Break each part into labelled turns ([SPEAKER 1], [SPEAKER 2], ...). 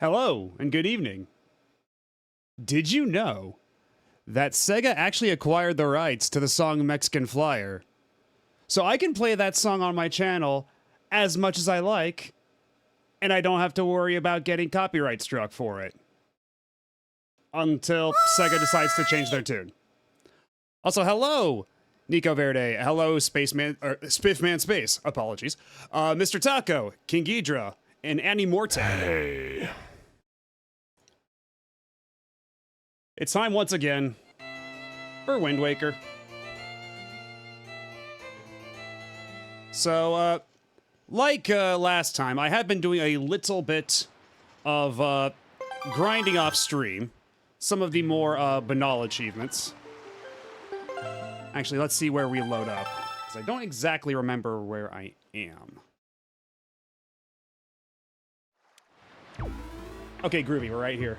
[SPEAKER 1] Hello, and good evening. Did you know that Sega actually acquired the rights to the song Mexican Flyer? So I can play that song on my channel as much as I like, and I don't have to worry about getting copyright struck for it. Until Sega decides to change their tune. Also, hello, Nico Verde. Hello, Spaceman, or Spiffman Space. Apologies. Mr. Taco, King Ghidra, and Annie Morte.
[SPEAKER 2] Hey.
[SPEAKER 1] It's time once again for Wind Waker. So, like last time, I have been doing a little bit of grinding off stream. Some of the more banal achievements. Actually, let's see where we load up, because I don't exactly remember where I am. Okay, groovy, we're right here.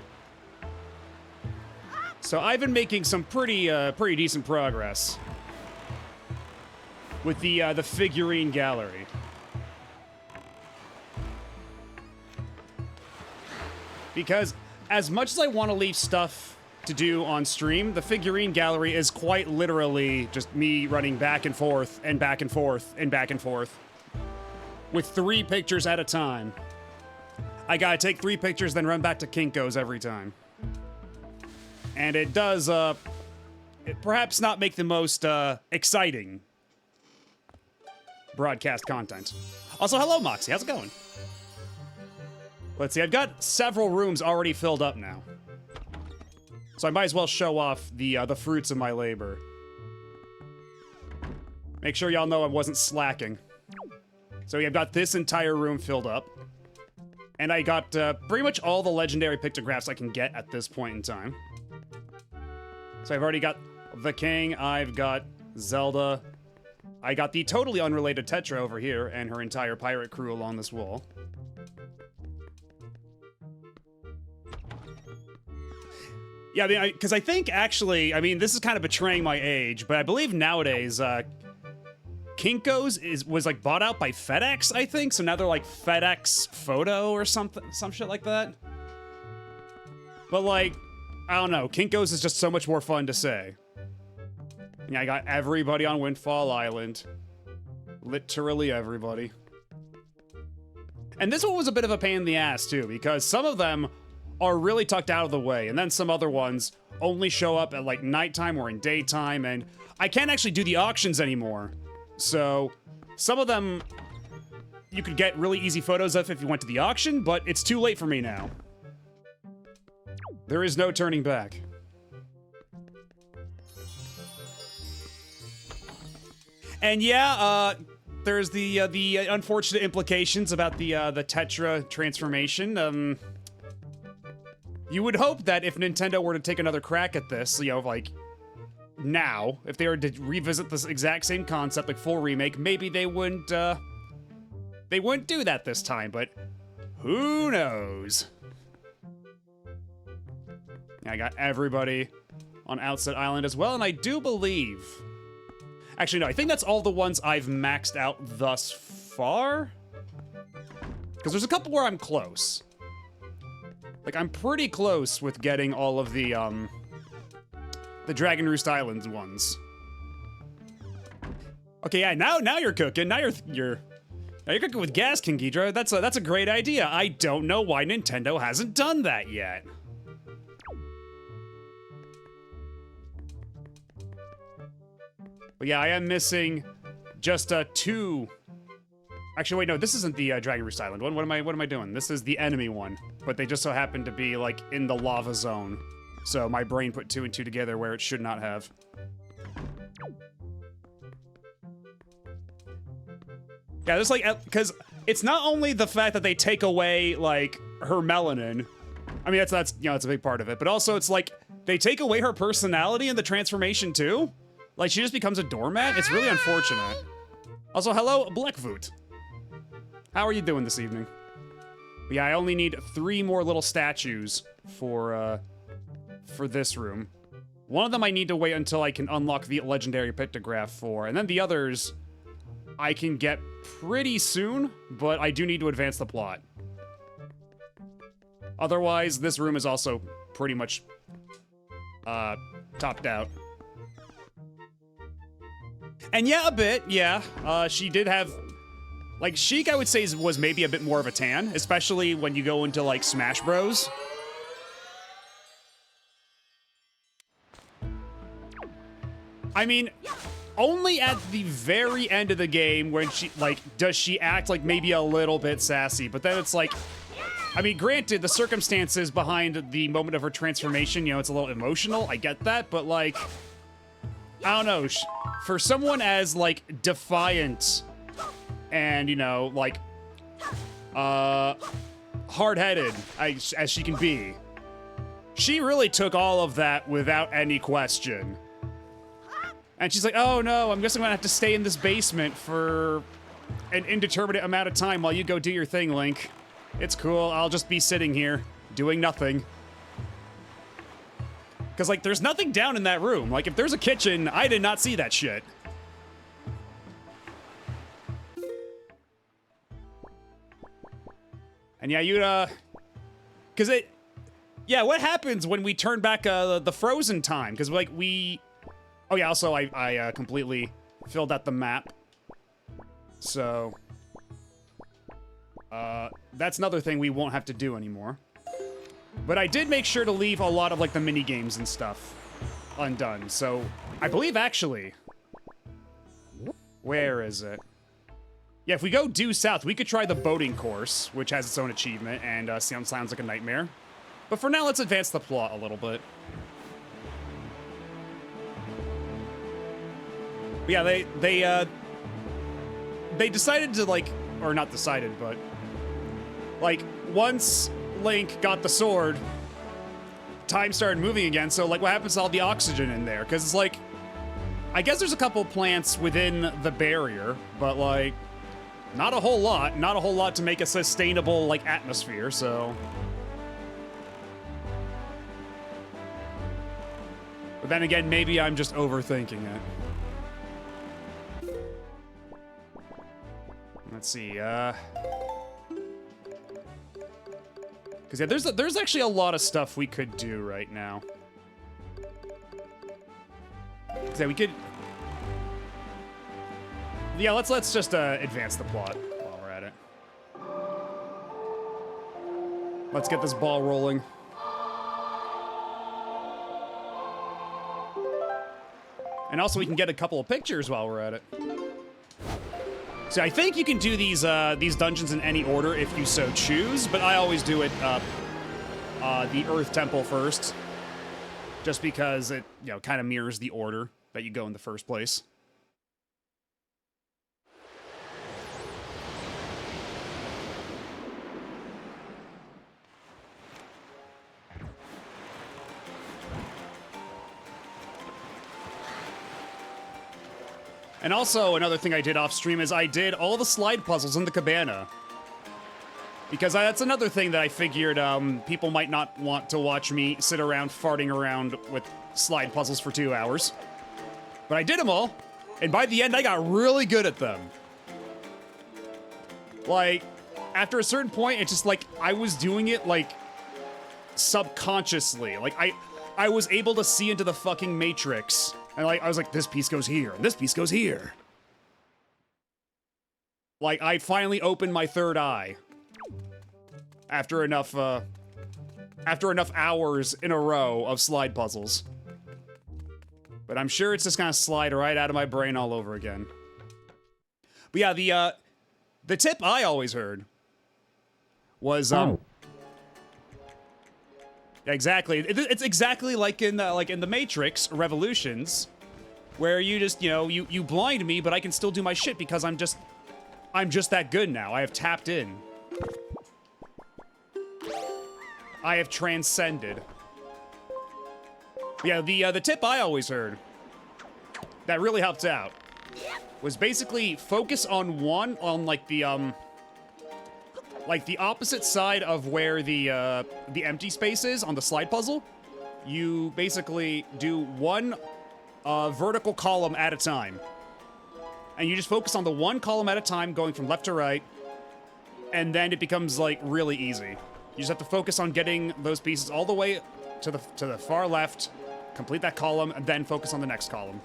[SPEAKER 1] So I've been making some pretty decent progress with the figurine gallery. Because as much as I want to leave stuff to do on stream, the figurine gallery is quite literally just me running back and forth and back and forth and back and forth with 3 pictures at a time. I gotta take 3 pictures, then run back to Kinko's every time. And it does, perhaps not make the most, exciting broadcast content. Also, hello, Moxie. How's it going? Let's see. I've got several rooms already filled up now. So I might as well show off the fruits of my labor. Make sure y'all know I wasn't slacking. So I've got this entire room filled up. And I got, pretty much all the legendary pictographs I can get at this point in time. So I've already got the King, I've got Zelda, I got the totally unrelated Tetra over here, and her entire pirate crew along this wall. Yeah, I mean, because I think, actually, I mean, this is kind of betraying my age, but I believe nowadays, Kinko's was, like, bought out by FedEx, I think, so now they're, like, FedEx Photo or something, some shit like that. But, like, I don't know, Kinko's is just so much more fun to say. Yeah, I got everybody on Windfall Island. Literally everybody. And this one was a bit of a pain in the ass, too, because some of them are really tucked out of the way, and then some other ones only show up at, like, nighttime or in daytime, and I can't actually do the auctions anymore. So, some of them you could get really easy photos of if you went to the auction, but it's too late for me now. There is no turning back. And yeah, there's the unfortunate implications about the Tetra transformation. You would hope that if Nintendo were to take another crack at this, you know, like, now, if they were to revisit this exact same concept, like full remake, maybe they wouldn't do that this time, but who knows? I got everybody on Outset Island as well, and I do believe... Actually, no, I think that's all the ones I've maxed out thus far. Because there's a couple where I'm close. Like, I'm pretty close with getting all of the Dragon Roost Islands ones. Okay, yeah, now you're cooking. Now you're cooking with gas, King Ghidra. That's a great idea. I don't know why Nintendo hasn't done that yet. But yeah, I am missing just 2. Actually, wait, no, this isn't the Dragon Roost Island one. What am I doing? This is the enemy one, but they just so happen to be like in the lava zone. So my brain put 2 and 2 together where it should not have. Yeah, there's like, because it's not only the fact that they take away like her melanin. I mean, that's you know, that's a big part of it, but also it's like they take away her personality in the transformation too. Like, she just becomes a doormat? It's really unfortunate. Also, hello, Blackvoot. How are you doing this evening? But yeah, I only need 3 more little statues for this room. One of them I need to wait until I can unlock the legendary pictograph for, and then the others I can get pretty soon, but I do need to advance the plot. Otherwise, this room is also pretty much topped out. And yeah, a bit, yeah. She did have... Like, Sheik, I would say, was maybe a bit more of a tan, especially when you go into, like, Smash Bros. I mean, only at the very end of the game when she, like, does she act, like, maybe a little bit sassy. But then it's like... I mean, granted, the circumstances behind the moment of her transformation, you know, it's a little emotional. I get that, but, like... I don't know. For someone as, like, defiant... and, you know, like, hard-headed as she can be. She really took all of that without any question. And she's like, oh no, I'm guessing I'm gonna have to stay in this basement for an indeterminate amount of time while you go do your thing, Link. It's cool, I'll just be sitting here, doing nothing. Because, like, there's nothing down in that room. Like, if there's a kitchen, I did not see that shit. And yeah, you'd, cause it, yeah, what happens when we turn back, the frozen time? Cause, like, oh yeah, also, I completely filled out the map. So, that's another thing we won't have to do anymore. But I did make sure to leave a lot of, like, the mini games and stuff undone. So, I believe, actually, where is it? Yeah, if we go due south, we could try the boating course, which has its own achievement, and sounds like a nightmare. But for now, let's advance the plot a little bit. But yeah, they decided to, like, or not decided, but, like, once Link got the sword, time started moving again, so, like, what happens to all the oxygen in there? Because it's like, I guess there's a couple plants within the barrier, but, like, not a whole lot to make a sustainable, like, atmosphere, so. But then again, maybe I'm just overthinking it. Let's see, because yeah, there's actually a lot of stuff we could do right now. Yeah, we could... Yeah, let's just advance the plot while we're at it. Let's get this ball rolling. And also we can get a couple of pictures while we're at it. So I think you can do these dungeons in any order if you so choose, but I always do it the Earth Temple first, just because it, you know, kind of mirrors the order that you go in the first place. And also, another thing I did off stream is I did all the slide puzzles in the cabana. Because that's another thing that I figured people might not want to watch me sit around farting around with slide puzzles for 2 hours. But I did them all, and by the end I got really good at them. Like, after a certain point, it's just like, I was doing it, like, subconsciously. Like, I was able to see into the fucking Matrix. And like, I was like, this piece goes here, and this piece goes here. Like, I finally opened my third eye. After enough hours in a row of slide puzzles. But I'm sure it's just gonna slide right out of my brain all over again. But yeah, the tip I always heard was, exactly. It's exactly like in the Matrix Revolutions, where you just, you know, you blind me, but I can still do my shit because I'm just that good now. I have tapped in. I have transcended. Yeah, the tip I always heard that really helped out was basically focus on like the opposite side of where the empty space is on the slide puzzle. You basically do one vertical column at a time. And you just focus on the one column at a time, going from left to right, and then it becomes, like, really easy. You just have to focus on getting those pieces all the way to the far left, complete that column, and then focus on the next column.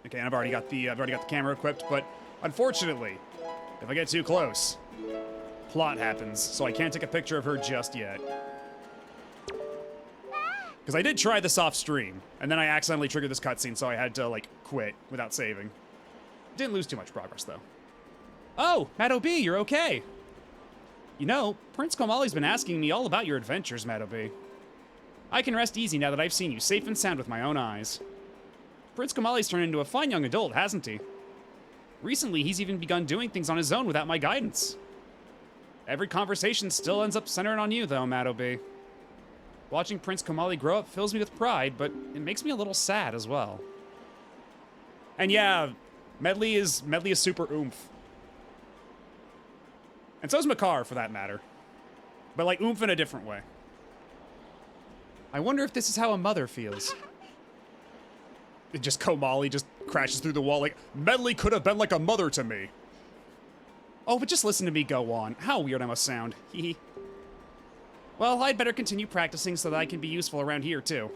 [SPEAKER 1] Okay, and I've already got the camera equipped, but unfortunately, if I get too close, plot happens, so I can't take a picture of her just yet. Because I did try this off stream, and then I accidentally triggered this cutscene, so I had to, like, quit without saving. Didn't lose too much progress, though. Oh, Maddo B, you're okay. You know, Prince Komali's been asking me all about your adventures, Maddo B. I can rest easy now that I've seen you safe and sound with my own eyes. Prince Komali's turned into a fine young adult, hasn't he? Recently, he's even begun doing things on his own without my guidance. Every conversation still ends up centering on you, though, Maddo B. Watching Prince Komali grow up fills me with pride, but it makes me a little sad as well. And yeah, Medli is super oomph. And so is Makar, for that matter. But like oomph in a different way. I wonder if this is how a mother feels. It just Komali just crashes through the wall like, Medli could have been like a mother to me. Oh, but just listen to me go on. How weird I must sound. Hee. Well, I'd better continue practicing so that I can be useful around here, too.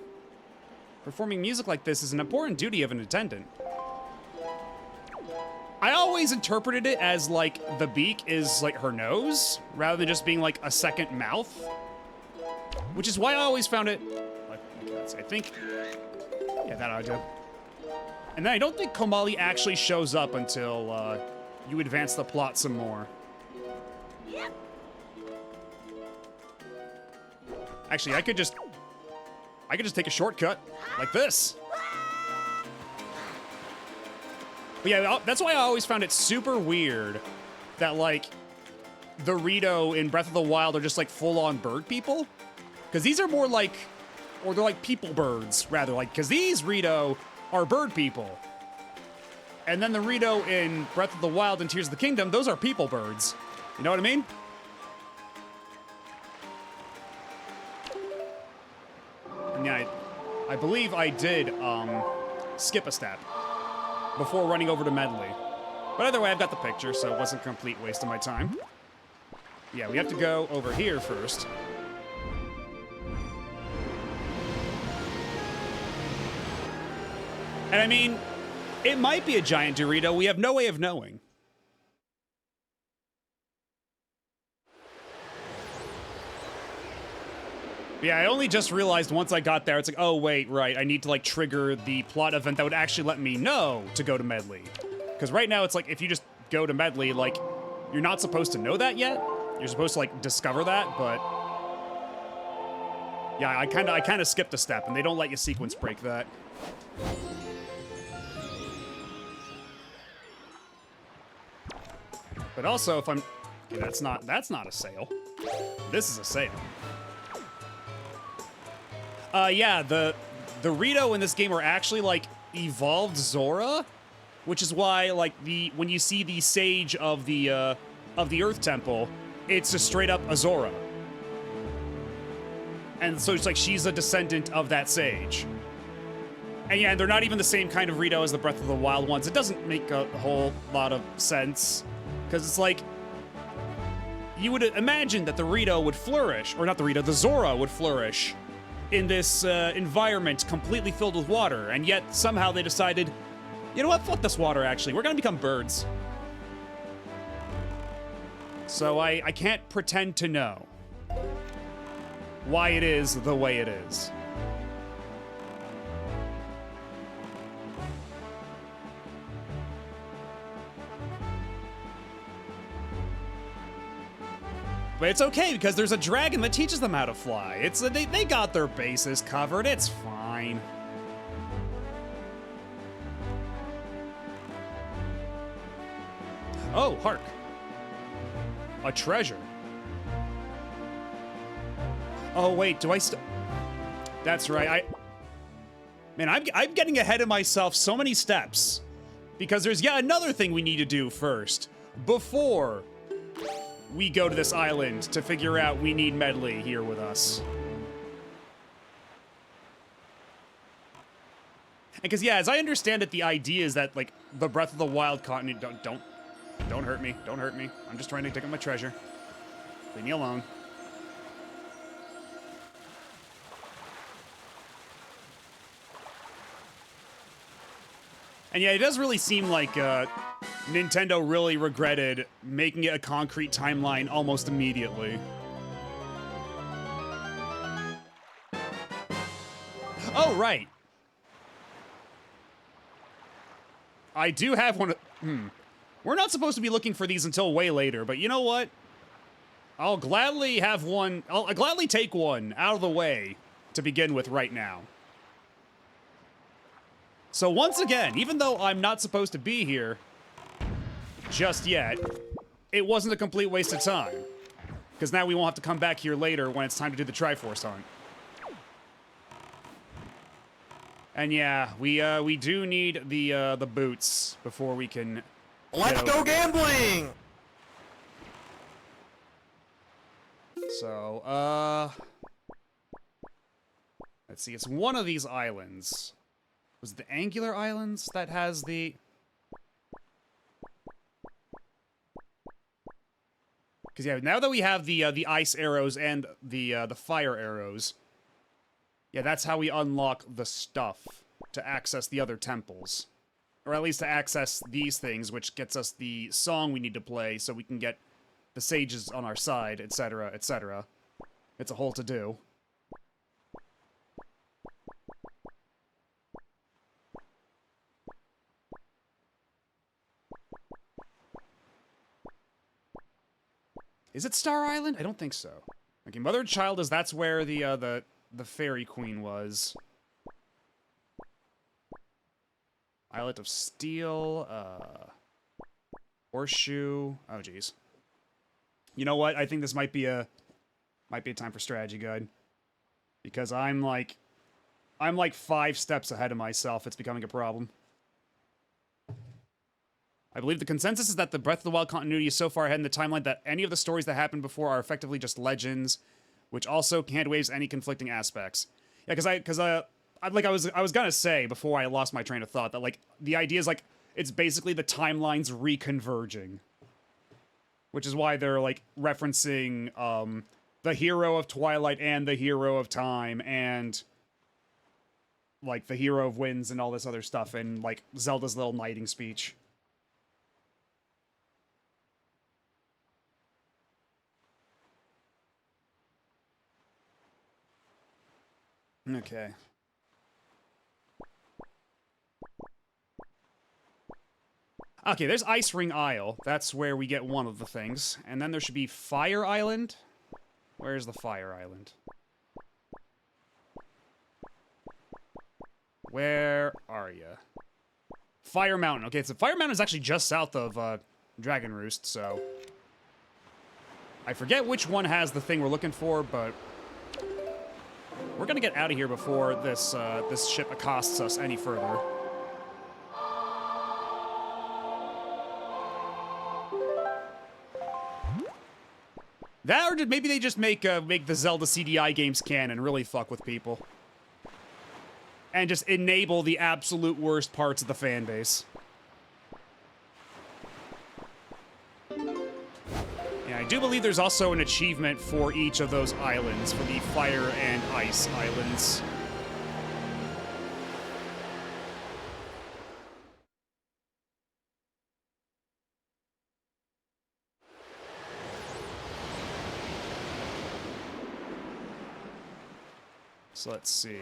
[SPEAKER 1] Performing music like this is an important duty of an attendant. I always interpreted it as, like, the beak is, like, her nose, rather than just being, like, a second mouth. Which is why I always found it... I think... Yeah, that ought to... And then I don't think Komali actually shows up until, you advance the plot some more. Actually, I could just take a shortcut, like this. But yeah, that's why I always found it super weird that, like, the Rito in Breath of the Wild are just, like, full-on bird people. Because these are more like, or they're like people birds, rather, like, because these Rito are bird people. And then the Rito in Breath of the Wild and Tears of the Kingdom, those are people birds. You know what I mean? And yeah, I believe I did skip a step before running over to Medli. But either way, I've got the picture, so it wasn't a complete waste of my time. Yeah, we have to go over here first. And I mean, it might be a giant Dorito. We have no way of knowing. Yeah, I only just realized once I got there, it's like, oh, wait, right. I need to, like, trigger the plot event that would actually let me know to go to Medli. Because right now, it's like, if you just go to Medli, like, you're not supposed to know that yet. You're supposed to, like, discover that, but... Yeah, I kind of skipped a step, and they don't let you sequence break that. But also, if I'm... Okay, that's not a sail. This is a sail. Yeah, the Rito in this game are actually, like, evolved Zora, which is why, like, when you see the Sage of the Earth Temple, it's just straight up a Zora. And so it's like she's a descendant of that Sage. And yeah, they're not even the same kind of Rito as the Breath of the Wild ones. It doesn't make a whole lot of sense, because it's like, you would imagine that the Rito would flourish, or not the Rito, the Zora would flourish in this environment completely filled with water, and yet somehow they decided, you know what, fuck this water, actually. We're gonna become birds. So I can't pretend to know why it is the way it is. But it's okay, because there's a dragon that teaches them how to fly. They got their bases covered. It's fine. Oh, hark. A treasure. Oh, wait, do I That's right, Man, I'm getting ahead of myself so many steps. Because there's yet another thing we need to do first. Before we go to this island to figure out we need Medli here with us. Because, yeah, as I understand it, the idea is that, like, the Breath of the Wild continent... Don't hurt me. Don't hurt me. I'm just trying to dig up my treasure. Leave me alone. And yeah, it does really seem like Nintendo really regretted making it a concrete timeline almost immediately. Oh, right. I do have one. We're not supposed to be looking for these until way later, but you know what? I'll gladly have one. I'll gladly take one out of the way to begin with right now. So once again, even though I'm not supposed to be here just yet, it wasn't a complete waste of time. Because now we won't have to come back here later when it's time to do the Triforce hunt. And yeah, we do need the boots before we can.
[SPEAKER 2] Let's go gambling!
[SPEAKER 1] So, let's see, it's one of these islands. Was it the Angular Islands that has the... Because yeah, now that we have the ice arrows and the fire arrows, yeah, that's how we unlock the stuff to access the other temples. Or at least to access these things, which gets us the song we need to play so we can get the sages on our side, etc., etc. It's a whole to-do. Is it Star Island? I don't think so. Okay, Mother and Child is that's where the Fairy Queen was. Islet of Steel, Horseshoe. Oh, jeez. You know what? I think this might be a time for strategy guide. Because I'm like 5 steps ahead of myself. It's becoming a problem. I believe the consensus is that the Breath of the Wild continuity is so far ahead in the timeline that any of the stories that happened before are effectively just legends, which also hand waves any conflicting aspects. Yeah, because I was gonna say before I lost my train of thought that like the idea is like it's basically the timelines reconverging, which is why they're like referencing the hero of Twilight and the hero of Time and like the hero of Winds and all this other stuff in like Zelda's little knighting speech. Okay. Okay, there's Ice Ring Isle. That's where we get one of the things. And then there should be Fire Island. Where's the Fire Island? Where are you? Fire Mountain. Okay, so Fire Mountain is actually just south of Dragon Roost, so... I forget which one has the thing we're looking for, but... We're gonna get out of here before this this ship accosts us any further. That, or did maybe they just make the Zelda CDI games canon and really fuck with people? And just enable the absolute worst parts of the fan base. Yeah, I do believe there's also an achievement for each of those islands, for the Fire and Ice Islands. So let's see.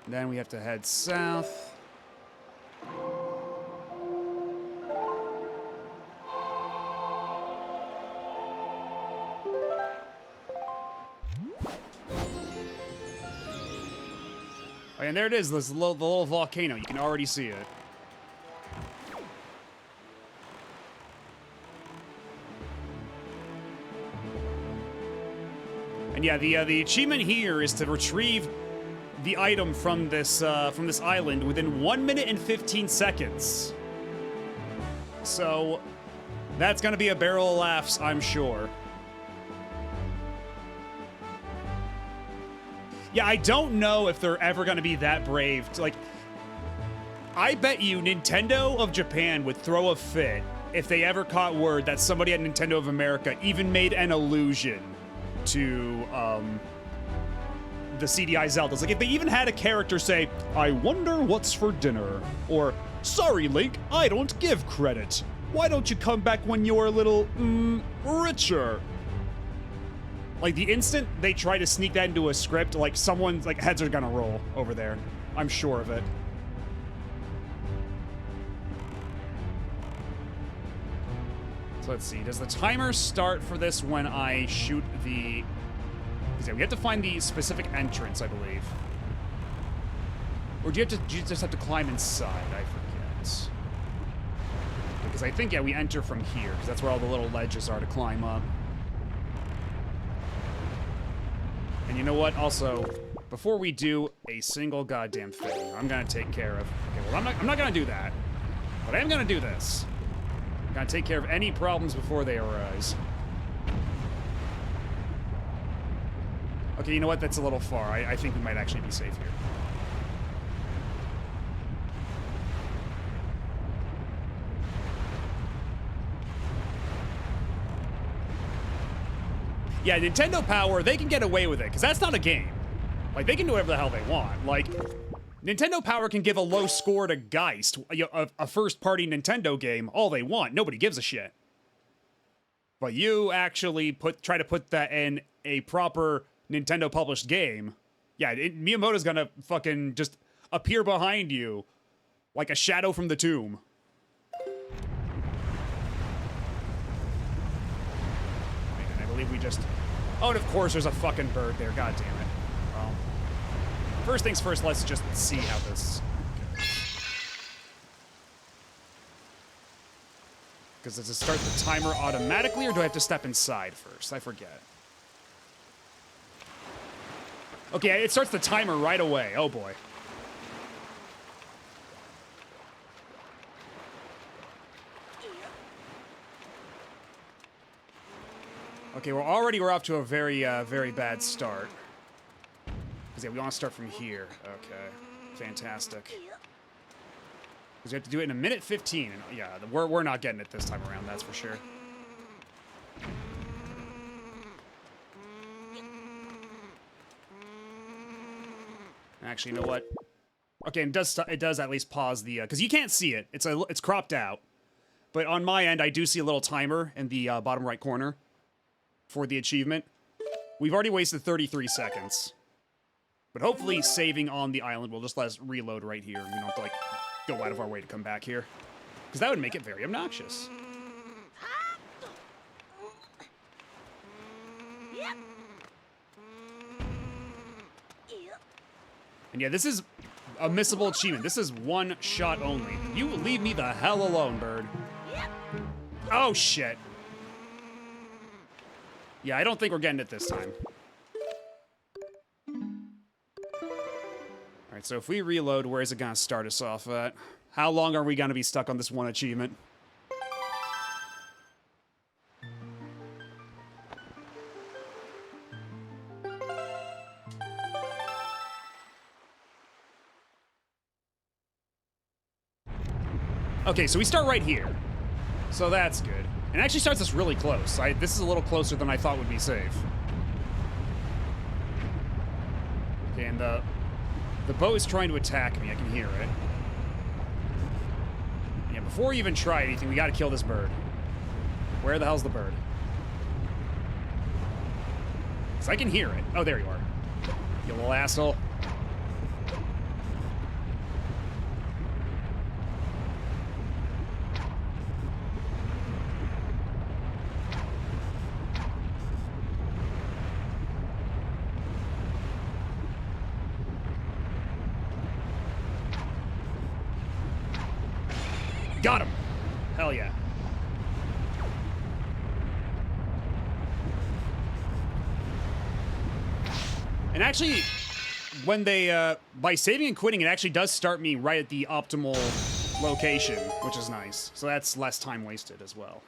[SPEAKER 1] Then we have to head south. Oh, and there it is, this the little volcano. You can already see it. And yeah, the achievement here is to retrieve the item from this island within 1 minute and 15 seconds. So that's gonna be a barrel of laughs, I'm sure. Yeah, I don't know if they're ever gonna be that brave to, like, I bet you Nintendo of Japan would throw a fit if they ever caught word that somebody at Nintendo of America even made an allusion to the CDI Zeldas. Like if they even had a character say, "I wonder what's for dinner," or "Sorry, Link, I don't give credit. Why don't you come back when you're a little, richer?" Like the instant they try to sneak that into a script, like someone's like heads are gonna roll over there. I'm sure of it. So let's see, does the timer start for this when I shoot the... Yeah, we have to find the specific entrance, I believe. Or do you just have to climb inside? I forget. Because I think, yeah, we enter from here, because that's where all the little ledges are to climb up. And you know what? Also, before we do a single goddamn thing, I'm gonna take care of... Okay, well, I'm not gonna do that. But I am gonna do this. Gotta take care of any problems before they arise. Okay, you know what? That's a little far. I think we might actually be safe here. Yeah, Nintendo Power, they can get away with it, because that's not a game. Like, they can do whatever the hell they want. Like, Nintendo Power can give a low score to Geist, a first-party Nintendo game, all they want. Nobody gives a shit. But you actually try to put that in a proper Nintendo-published game. Yeah, Miyamoto's gonna fucking just appear behind you like a shadow from the tomb. And I believe we just... Oh, and of course there's a fucking bird there. God damn it. Well... First things first, let's just see how this goes. Because does it start the timer automatically, or do I have to step inside first? I forget. Okay, it starts the timer right away. Oh boy. Okay, we're off to a very, very bad start. Because, yeah, we want to start from here. Okay. Fantastic. Because we have to do it in a minute 15. And, yeah, we're not getting it this time around, that's for sure. Actually, you know what? Okay, it does at least pause the... Because you can't see it. It's cropped out. But on my end, I do see a little timer in the bottom right corner for the achievement. We've already wasted 33 seconds. But hopefully saving on the island will just let us reload right here. We don't have to, like, go out of our way to come back here. Because that would make it very obnoxious. And yeah, this is a missable achievement. This is one shot only. You leave me the hell alone, bird. Oh, shit. Yeah, I don't think we're getting it this time. Alright, so if we reload, where is it gonna start us off at? How long are we gonna be stuck on this one achievement? Okay, so we start right here. So that's good. And it actually starts us really close. This is a little closer than I thought would be safe. Okay, and the boat is trying to attack me. I can hear it. Yeah, before we even try anything, we gotta kill this bird. Where the hell's the bird? So I can hear it. Oh, there you are. You little asshole. Got him! Hell yeah. And actually, when they, by saving and quitting, it actually does start me right at the optimal location, which is nice. So that's less time wasted as well.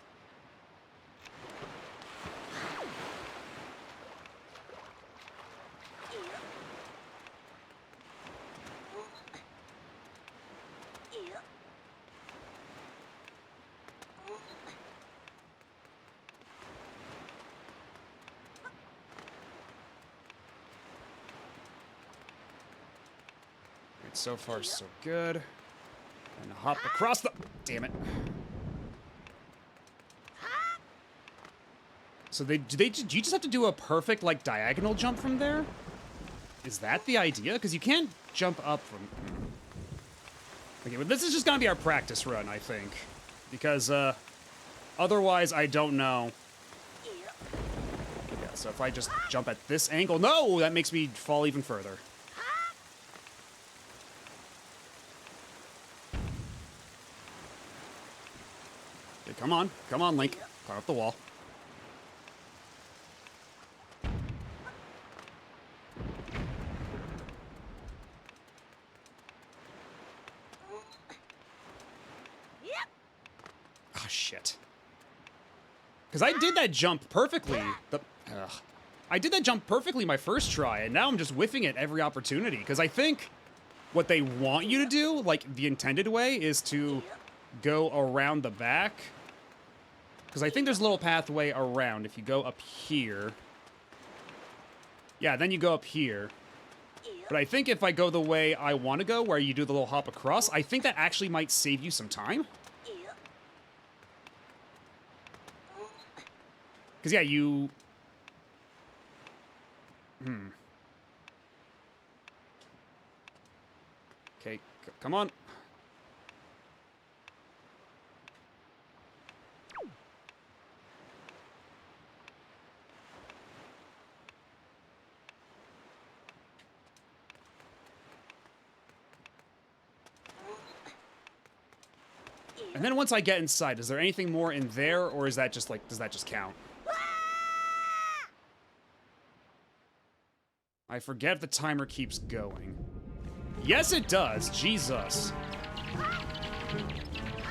[SPEAKER 1] so far so good. And hop across the... Damn it. So do you just have to do a perfect, like, diagonal jump from there? Is that the idea? Because you can't jump up from... Okay, but this is just gonna be our practice run, I think. Because, otherwise, I don't know. Yeah, so if I just jump at this angle... No! That makes me fall even further. Okay, come on. Come on, Link. Climb up the wall. Oh, shit. Because I did that jump perfectly. I did that jump perfectly my first try, and now I'm just whiffing it every opportunity. Because I think what they want you to do, like the intended way, is to go around the back. Because I think there's a little pathway around if you go up here. Yeah, then you go up here. But I think if I go the way I want to go, where you do the little hop across, I think that actually might save you some time. Because, yeah, you... Okay, come on. And then once I get inside, is there anything more in there, or is that just, like, does that just count? I forget if the timer keeps going. Yes, it does. Jesus.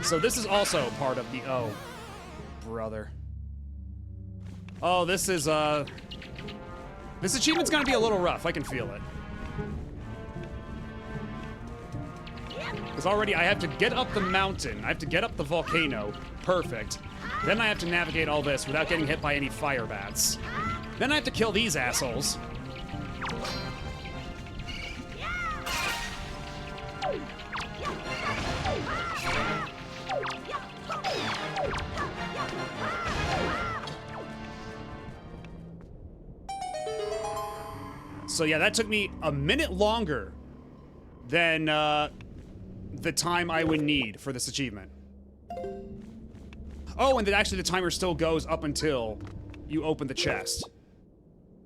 [SPEAKER 1] So this is also part of the... Oh, brother. Oh, this is, This achievement's gonna be a little rough. I can feel it. Because already I have to get up the mountain. I have to get up the volcano. Perfect. Then I have to navigate all this without getting hit by any fire bats. Then I have to kill these assholes. So yeah, that took me a minute longer than the time I would need for this achievement. Oh, and then actually the timer still goes up until you open the chest.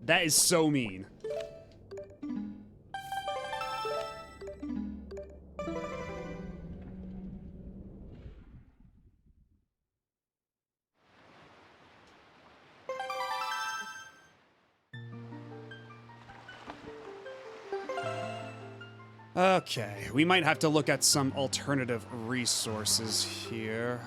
[SPEAKER 1] That is so mean. Okay, we might have to look at some alternative resources here.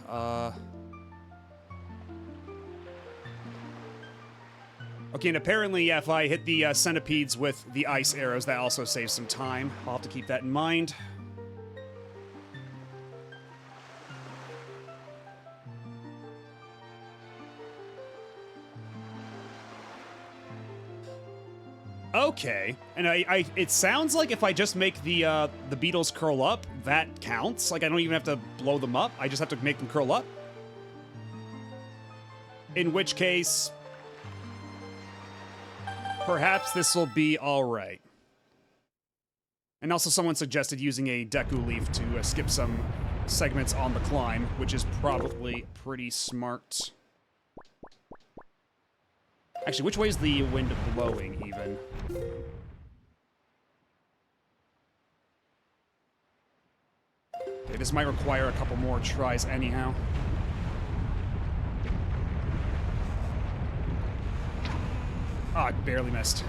[SPEAKER 1] Okay, and apparently, yeah, if I hit the centipedes with the ice arrows, that also saves some time. I'll have to keep that in mind. Okay, and it sounds like if I just make the beetles curl up, that counts. Like, I don't even have to blow them up. I just have to make them curl up. In which case, perhaps this will be all right. And also someone suggested using a Deku Leaf to skip some segments on the climb, which is probably pretty smart. Actually, which way is the wind blowing, even? Okay, this might require a couple more tries anyhow. Ah, I barely missed.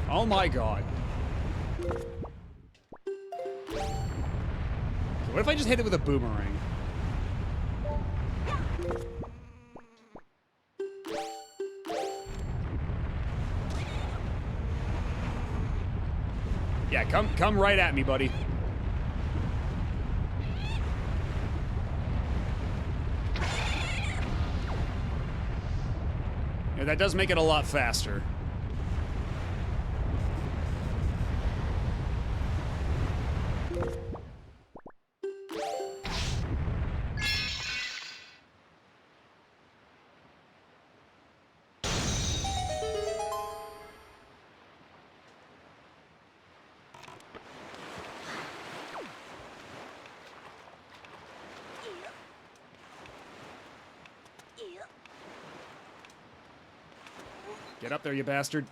[SPEAKER 1] Oh my god. What if I just hit it with a boomerang? Yeah, come right at me, buddy. But that does make it a lot faster. Get up there, you bastard.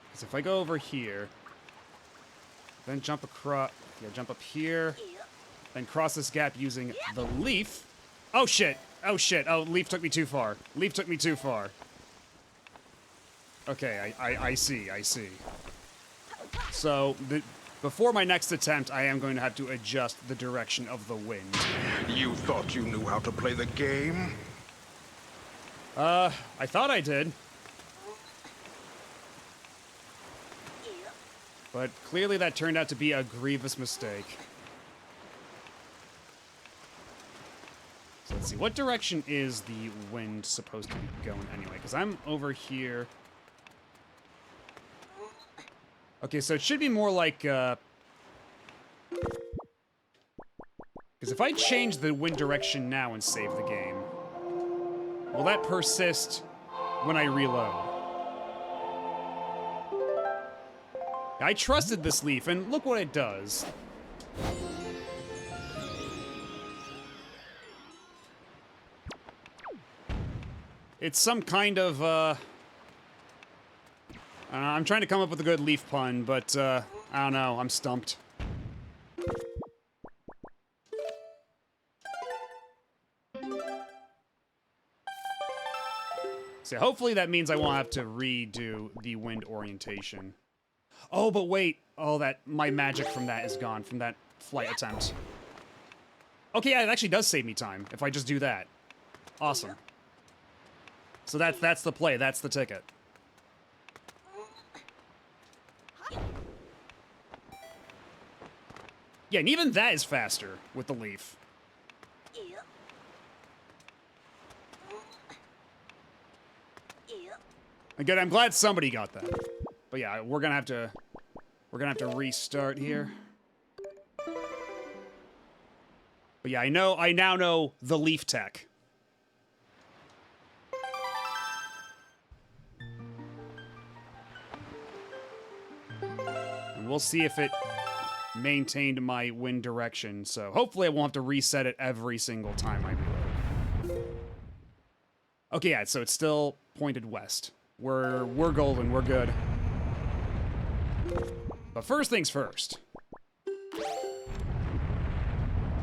[SPEAKER 1] Because if I go over here, then jump across, yeah, jump up here, then cross this gap using the leaf. Oh shit! Oh shit! Oh, leaf took me too far. Leaf took me too far. Okay, I see, I see. So, before my next attempt, I am going to have to adjust the direction of the wind.
[SPEAKER 3] You thought you knew how to play the game?
[SPEAKER 1] I thought I did. But clearly that turned out to be a grievous mistake. So let's see, what direction is the wind supposed to be going anyway? Because I'm over here. Okay, so it should be more like, because if I change the wind direction now and save the game, will that persist when I reload? I trusted this leaf, and look what it does. It's some kind of, I'm trying to come up with a good leaf pun, but, I don't know, I'm stumped. So hopefully that means I won't have to redo the wind orientation. Oh, but wait. Oh, my magic from that is gone, from that flight attempt. Okay, yeah, it actually does save me time if I just do that. Awesome. So that's the play, that's the ticket. Yeah, and even that is faster with the leaf. Again, I'm glad somebody got that. But yeah, we're gonna have to restart here. But yeah, I now know the leaf tech. And we'll see if it maintained my wind direction, so hopefully I won't have to reset it every single time I reload. Okay, yeah, so it's still pointed west. We're golden, we're good. But first things first.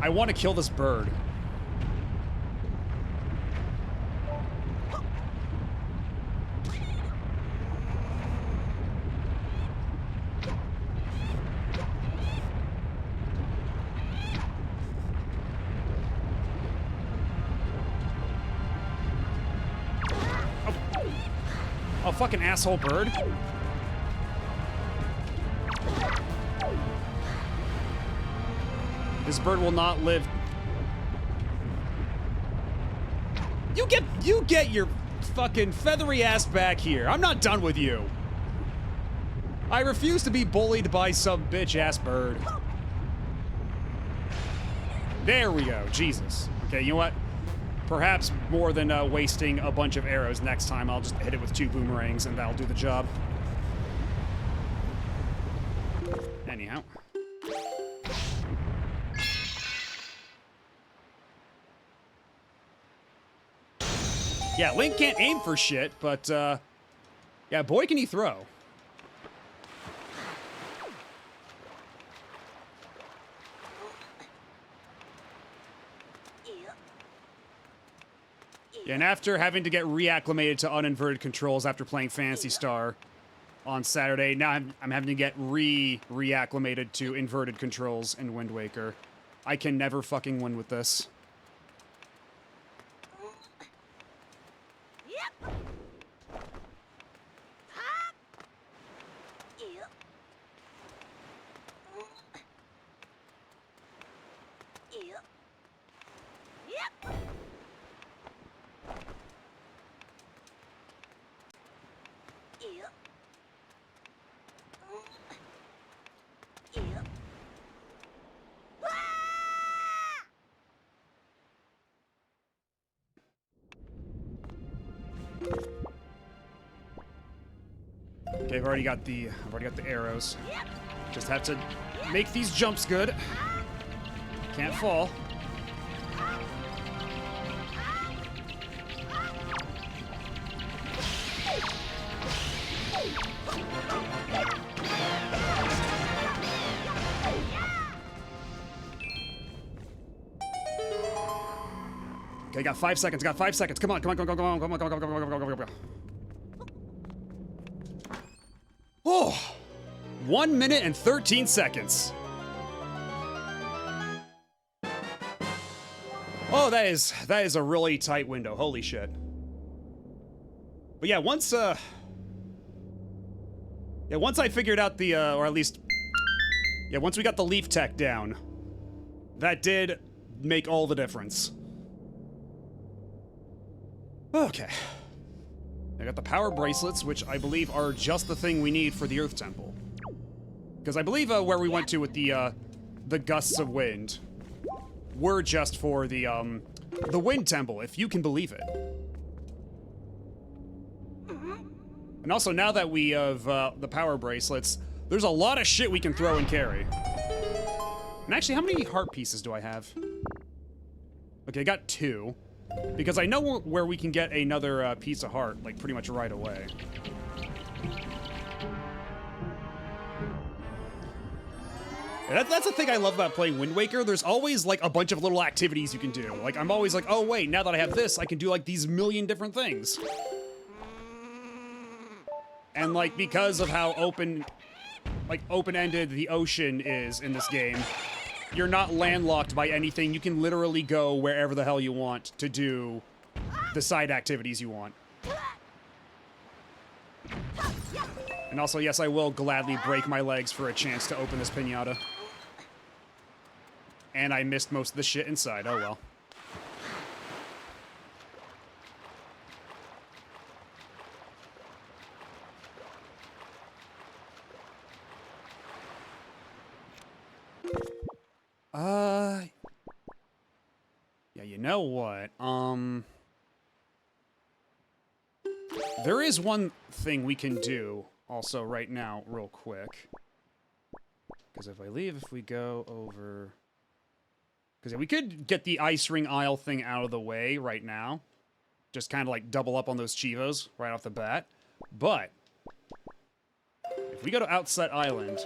[SPEAKER 1] I want to kill this bird. Oh, fucking asshole bird. This bird will not live. You get your fucking feathery ass back here. I'm not done with you. I refuse to be bullied by some bitch ass bird. There we go. Jesus. Okay, you know what? Perhaps more than wasting a bunch of arrows next time, I'll just hit it with 2 boomerangs and that'll do the job. Anyhow. Yeah, Link can't aim for shit, but, yeah, boy can he throw. Yeah, and after having to get reacclimated to uninverted controls after playing Phantasy Star on Saturday, now I'm having to get reacclimated to inverted controls in Wind Waker. I can never fucking win with this. Okay, I've already got the arrows. Just have to make these jumps good. Can't fall. Okay, got 5 seconds. Got 5 seconds. Come on, come on, come on, come on, come on, come on, come on, come on, come on, come on, come on. Oh, 1 minute and 13 seconds. Oh, that is a really tight window. Holy shit. But yeah, once I figured out the or at least once we got the leaf tech down, that did make all the difference. Okay. I got the power bracelets, which I believe are just the thing we need for the Earth Temple. Because I believe where we went to with the gusts of wind were just for the Wind Temple, if you can believe it. And also, now that we have the power bracelets, there's a lot of shit we can throw and carry. And actually, how many heart pieces do I have? Okay, I got 2. Because I know where we can get another piece of heart, like, pretty much right away. Yeah, that's the thing I love about playing Wind Waker. There's always, like, a bunch of little activities you can do. Like, I'm always like, oh, wait, now that I have this, I can do, like, these million different things. And, like, because of how open-ended the ocean is in this game, you're not landlocked by anything. You can literally go wherever the hell you want to do the side activities you want. And also, yes, I will gladly break my legs for a chance to open this piñata. And I missed most of the shit inside. Oh well. Yeah, you know what? There is one thing we can do also right now, real quick. Because if we go over... Because we could get the Ice Ring Isle thing out of the way right now. Just kind of like double up on those Chivos right off the bat. But if we go to Outset Island,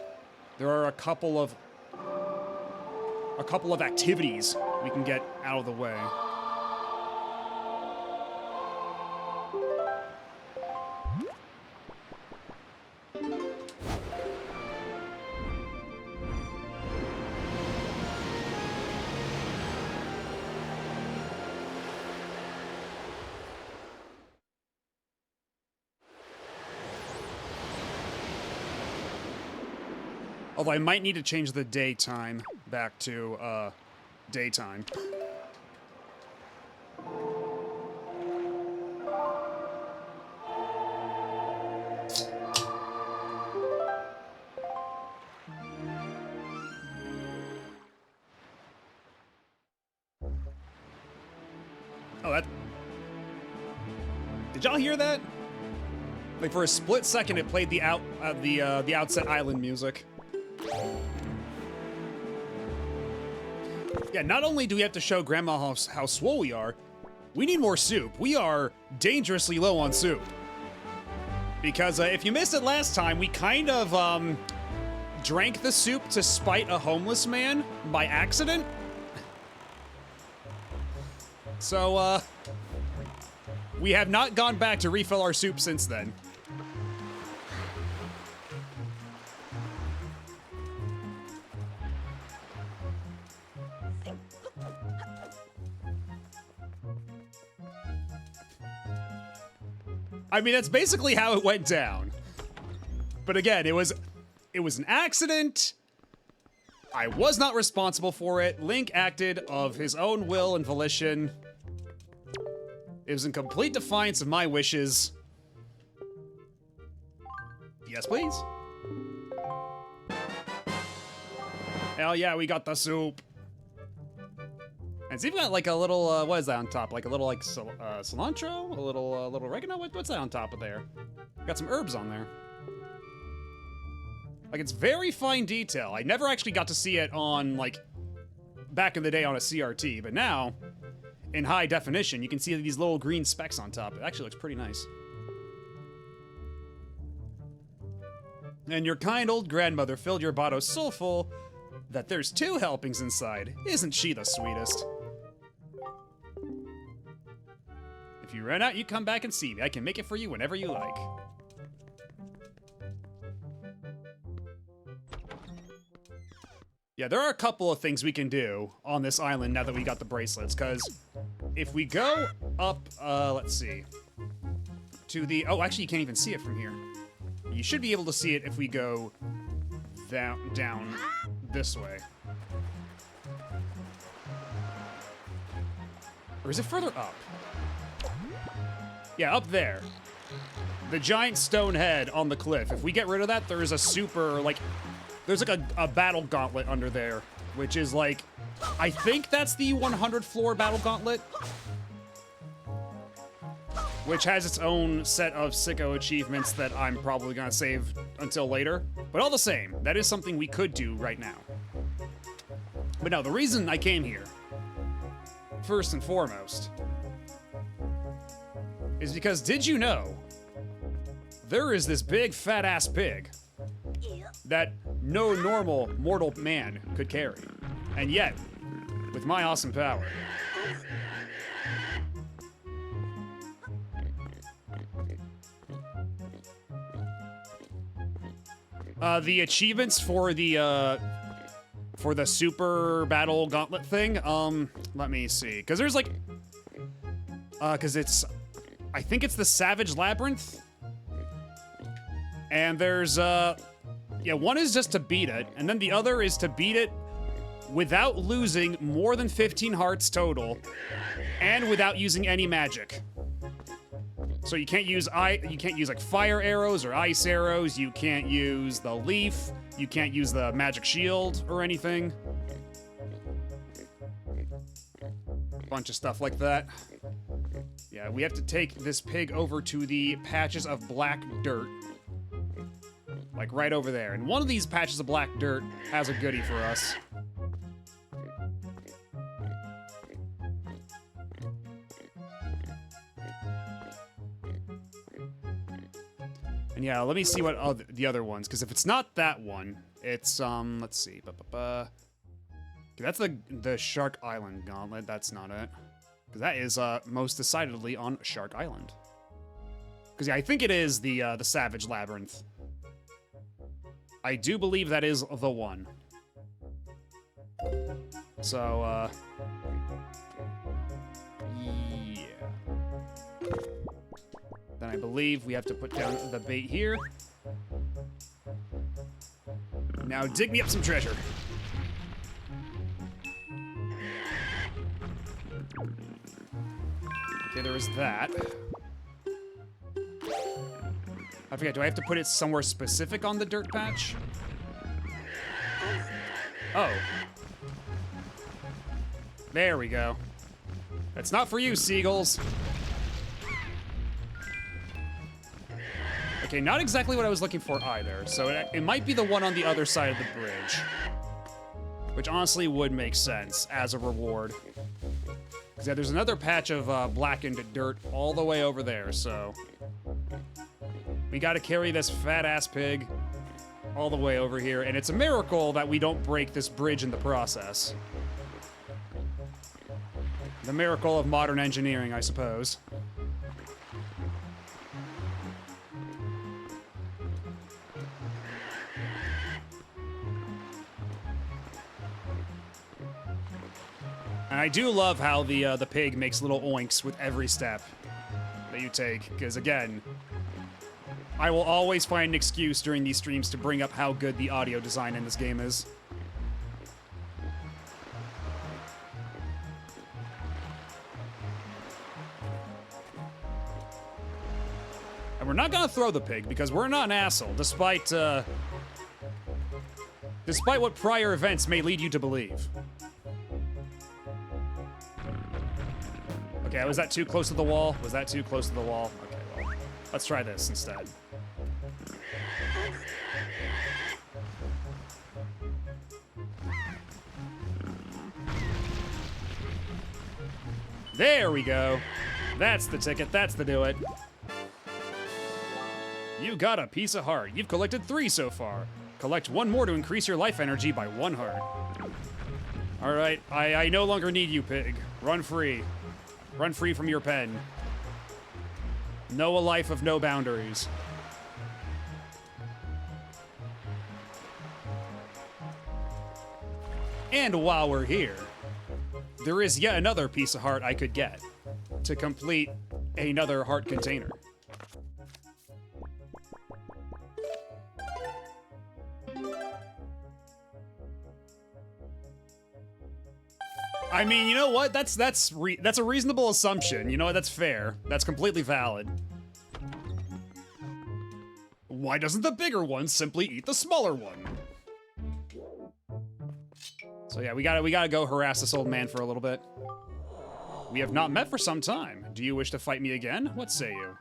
[SPEAKER 1] there are a couple of activities we can get out of the way. Although I might need to change the daytime back to, daytime. Oh, that... Did y'all hear that? Like, for a split second, it played the Outset Island music. Yeah, not only do we have to show Grandma how swole we need more soup. We are dangerously low on soup. Because if you missed it last time, we kind of drank the soup to spite a homeless man by accident. So, we have not gone back to refill our soup since then. I mean, that's basically how it went down. But again, it was an accident. I was not responsible for it. Link acted of his own will and volition. It was in complete defiance of my wishes. Yes, please. Hell yeah, we got the soup. And it's even got like a little, what is that on top? Like a little like cilantro? A little oregano? What's that on top of there? Got some herbs on there. Like, it's very fine detail. I never actually got to see it on, like, back in the day on a CRT, but now, in high definition, you can see these little green specks on top. It actually looks pretty nice. And your kind old grandmother filled your bottle so full that there's 2 helpings inside. Isn't she the sweetest? If you run out, you come back and see me. I can make it for you whenever you like. Yeah, there are a couple of things we can do on this island now that we got the bracelets, because if we go up, let's see, to the, oh, actually you can't even see it from here. You should be able to see it if we go down this way. Or is it further up? Yeah, up there. The giant stone head on the cliff. If we get rid of that, there is a super, like, there's like a battle gauntlet under there, which is like, I think that's the 100 floor battle gauntlet, which has its own set of sicko achievements that I'm probably gonna save until later. But all the same, that is something we could do right now. But no, the reason I came here, first and foremost, is because did you know there is this big fat ass pig that no normal mortal man could carry. And yet, with my awesome power, the achievements for the super battle gauntlet thing, let me see, because there's like, because it's, I think it's the Savage Labyrinth, and there's, yeah, one is just to beat it, and then the other is to beat it without losing more than 15 hearts total, and without using any magic. So you can't use like fire arrows or ice arrows, you can't use the leaf, you can't use the magic shield or anything. Bunch of stuff like that. Yeah, we have to take this pig over to the patches of black dirt. Like right over there. And one of these patches of black dirt has a goodie for us. And yeah, let me see what the other ones, because if it's not that one, it's, let's see. Okay, that's the Shark Island Gauntlet. That's not it. Because that is, most decidedly on Shark Island. Because yeah, I think it is the Savage Labyrinth. I do believe that is the one. So, yeah. Then I believe we have to put down the bait here. Now dig me up some treasure. Okay, there is that. I forget, do I have to put it somewhere specific on the dirt patch? Oh. There we go. That's not for you, seagulls. Okay, not exactly what I was looking for either, so it might be the one on the other side of the bridge. Which honestly would make sense as a reward. Because yeah, there's another patch of blackened dirt all the way over there, so... we gotta carry this fat-ass pig all the way over here, and it's a miracle that we don't break this bridge in the process. The miracle of modern engineering, I suppose. And I do love how the pig makes little oinks with every step that you take, because again, I will always find an excuse during these streams to bring up how good the audio design in this game is. And we're not gonna throw the pig because we're not an asshole, despite what prior events may lead you to believe. Okay, was that too close to the wall? Was that too close to the wall? Okay, well, let's try this instead. There we go. That's the ticket, that's the do it. You got a piece of heart. You've collected 3 so far. Collect 1 more to increase your life energy by 1 heart. All right, I no longer need you, pig. Run free. Run free from your pen. Know a life of no boundaries. And while we're here, there is yet another piece of heart I could get to complete another heart container. I mean, you know what? That's a reasonable assumption. You know what? That's fair. That's completely valid. Why doesn't the bigger one simply eat the smaller one? So yeah, we gotta go harass this old man for a little bit. We have not met for some time. Do you wish to fight me again? What say you?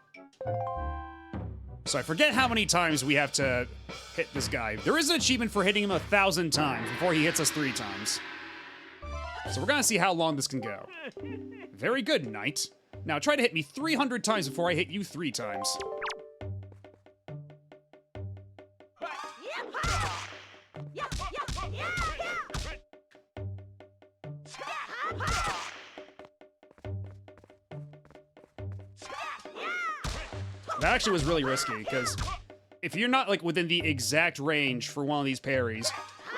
[SPEAKER 1] So I forget how many times we have to hit this guy. There is an achievement for hitting him 1,000 times before he hits us 3 times. So we're gonna see how long this can go. Very good, knight. Now try to hit me 300 times before I hit you 3 times. That actually was really risky, because if you're not like within the exact range for one of these parries,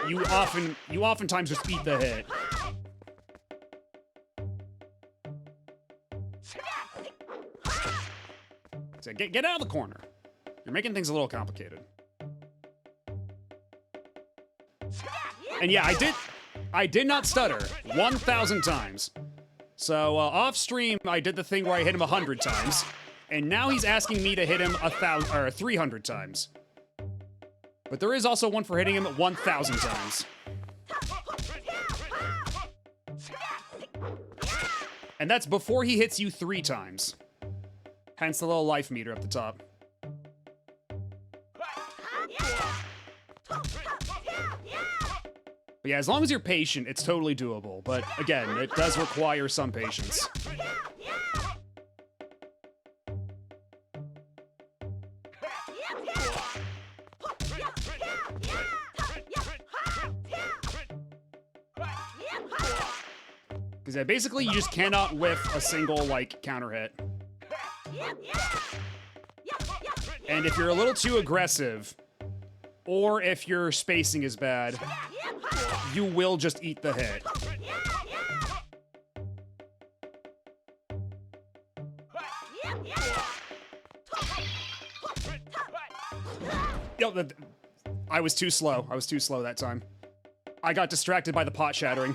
[SPEAKER 1] you oftentimes just eat the hit. So get out of the corner. You're making things a little complicated. And yeah, I did not stutter 1,000 times. So off stream, I did the thing where I hit him 100 times, and now he's asking me to hit him 300 times. But there is also one for hitting him 1,000 times. And that's before he hits you 3 times. Hence the little life meter up the top. But yeah, as long as you're patient, it's totally doable. But again, it does require some patience. Because basically you just cannot whiff a single, like, counter hit. And if you're a little too aggressive, or if your spacing is bad, you will just eat the hit. Yo, I was too slow. I was too slow that time. I got distracted by the pot shattering.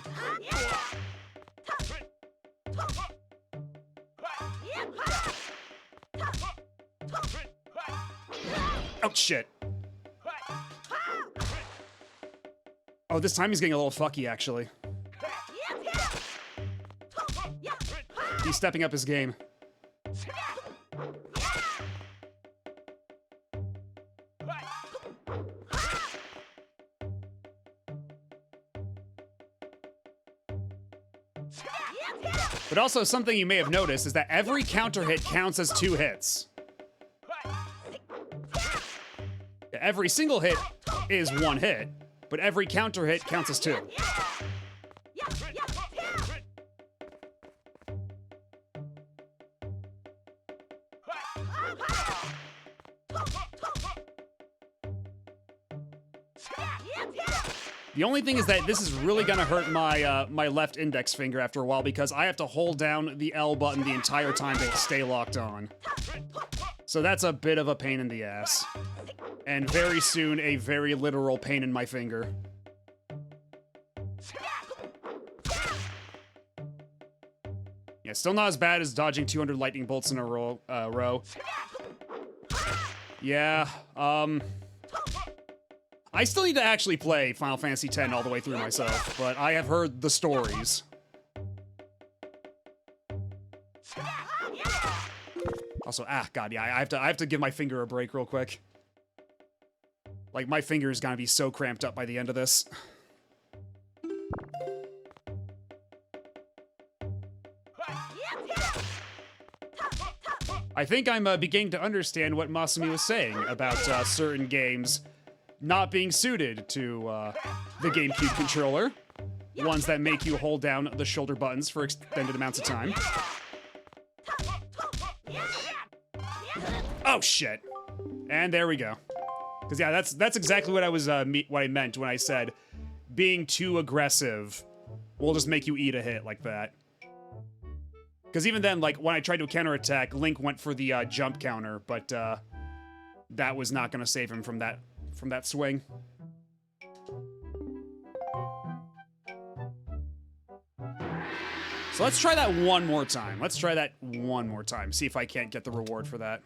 [SPEAKER 1] Oh, shit. Oh, this time he's getting a little fucky, actually. He's stepping up his game. But also, something you may have noticed is that every counter hit counts as 2 hits. Every single hit is 1 hit, but every counter hit counts as 2. The only thing is that this is really gonna hurt my my left index finger after a while because I have to hold down the L button the entire time to stay locked on. So that's a bit of a pain in the ass. And very soon, a very literal pain in my finger. Yeah, still not as bad as dodging 200 lightning bolts in a row. Yeah, I still need to actually play Final Fantasy X all the way through myself, but I have heard the stories. Also, god, yeah, I have to give my finger a break real quick. Like, my finger is gonna be so cramped up by the end of this. I think I'm beginning to understand what Masumi was saying about certain games not being suited to the GameCube controller. Ones that make you hold down the shoulder buttons for extended amounts of time. Oh shit! And there we go. Because yeah, that's exactly what I was what I meant when I said being too aggressive will just make you eat a hit like that. Because even then, like when I tried to counterattack, Link went for the jump counter, but that was not going to save him from that swing. So let's try that one more time. Let's try that one more time. See if I can't get the reward for that.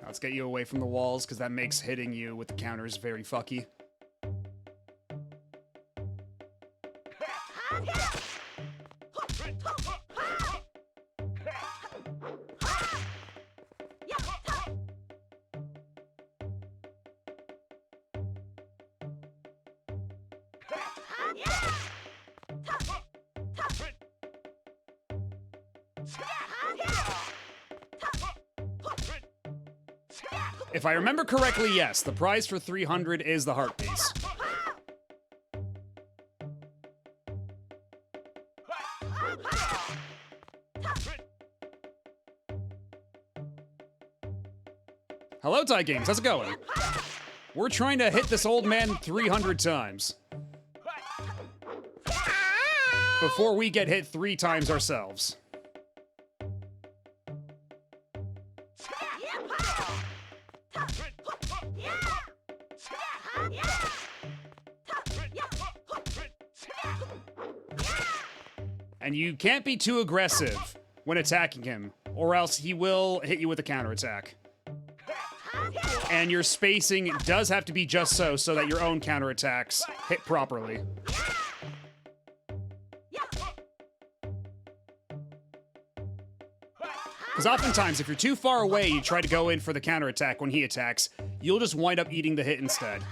[SPEAKER 1] Let's get you away from the walls, because that makes hitting you with the counters very fucky. If I remember correctly, yes, the prize for 300 is the heart piece. Hello, Ty Games, how's it going? We're trying to hit this old man 300 times. Before we get hit 3 times ourselves. And you can't be too aggressive when attacking him, or else he will hit you with a counterattack. And your spacing does have to be just so that your own counterattacks hit properly. Because oftentimes, if you're too far away, you try to go in for the counterattack when he attacks, you'll just wind up eating the hit instead.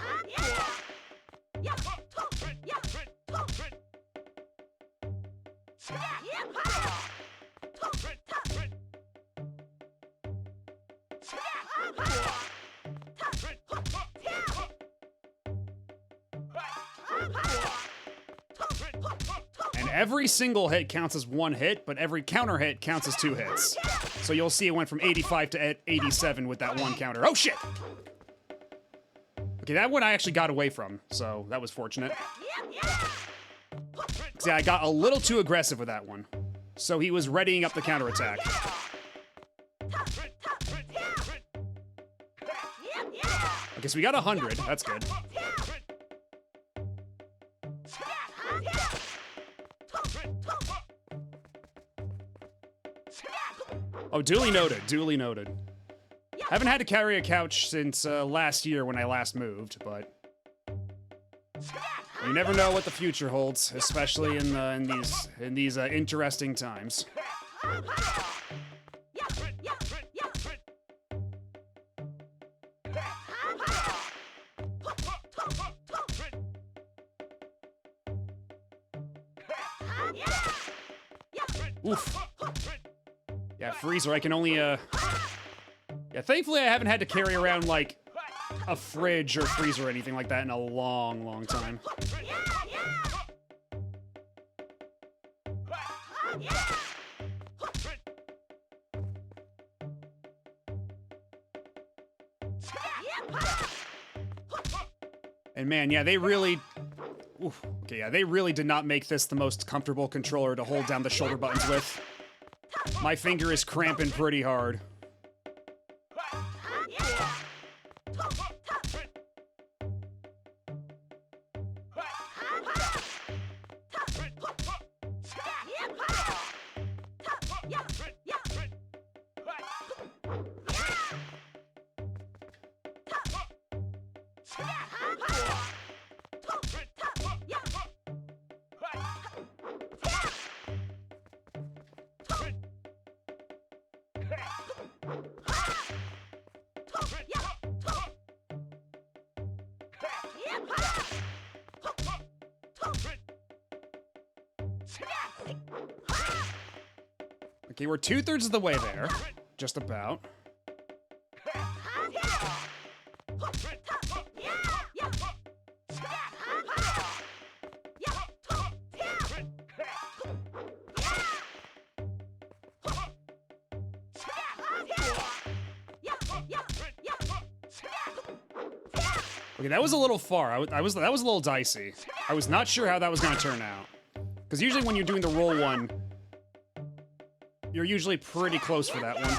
[SPEAKER 1] And every single hit counts as 1 hit, but every counter hit counts as 2 hits. So you'll see it went from 85 to 87 with that 1 counter. Oh shit! Okay, that one I actually got away from, so that was fortunate. See, I got a little too aggressive with that one. So he was readying up the counterattack. Okay, so we got 100. That's good. Oh, duly noted. Duly noted. Haven't had to carry a couch since last year when I last moved, but you never know what the future holds, especially in these interesting times. Oof. Yeah, freezer, I can only, Yeah, thankfully I haven't had to carry around, like, a fridge or freezer or anything like that in a long, long time. And man, yeah, they really... Oof, okay, yeah, they really did not make this the most comfortable controller to hold down the shoulder buttons with. My finger is cramping pretty hard. Okay, we're 2/3 of the way there. Just about. Okay, that was a little far. that was a little dicey. I was not sure how that was going to turn out. Because usually when you're doing the roll one, you're usually pretty close for that one.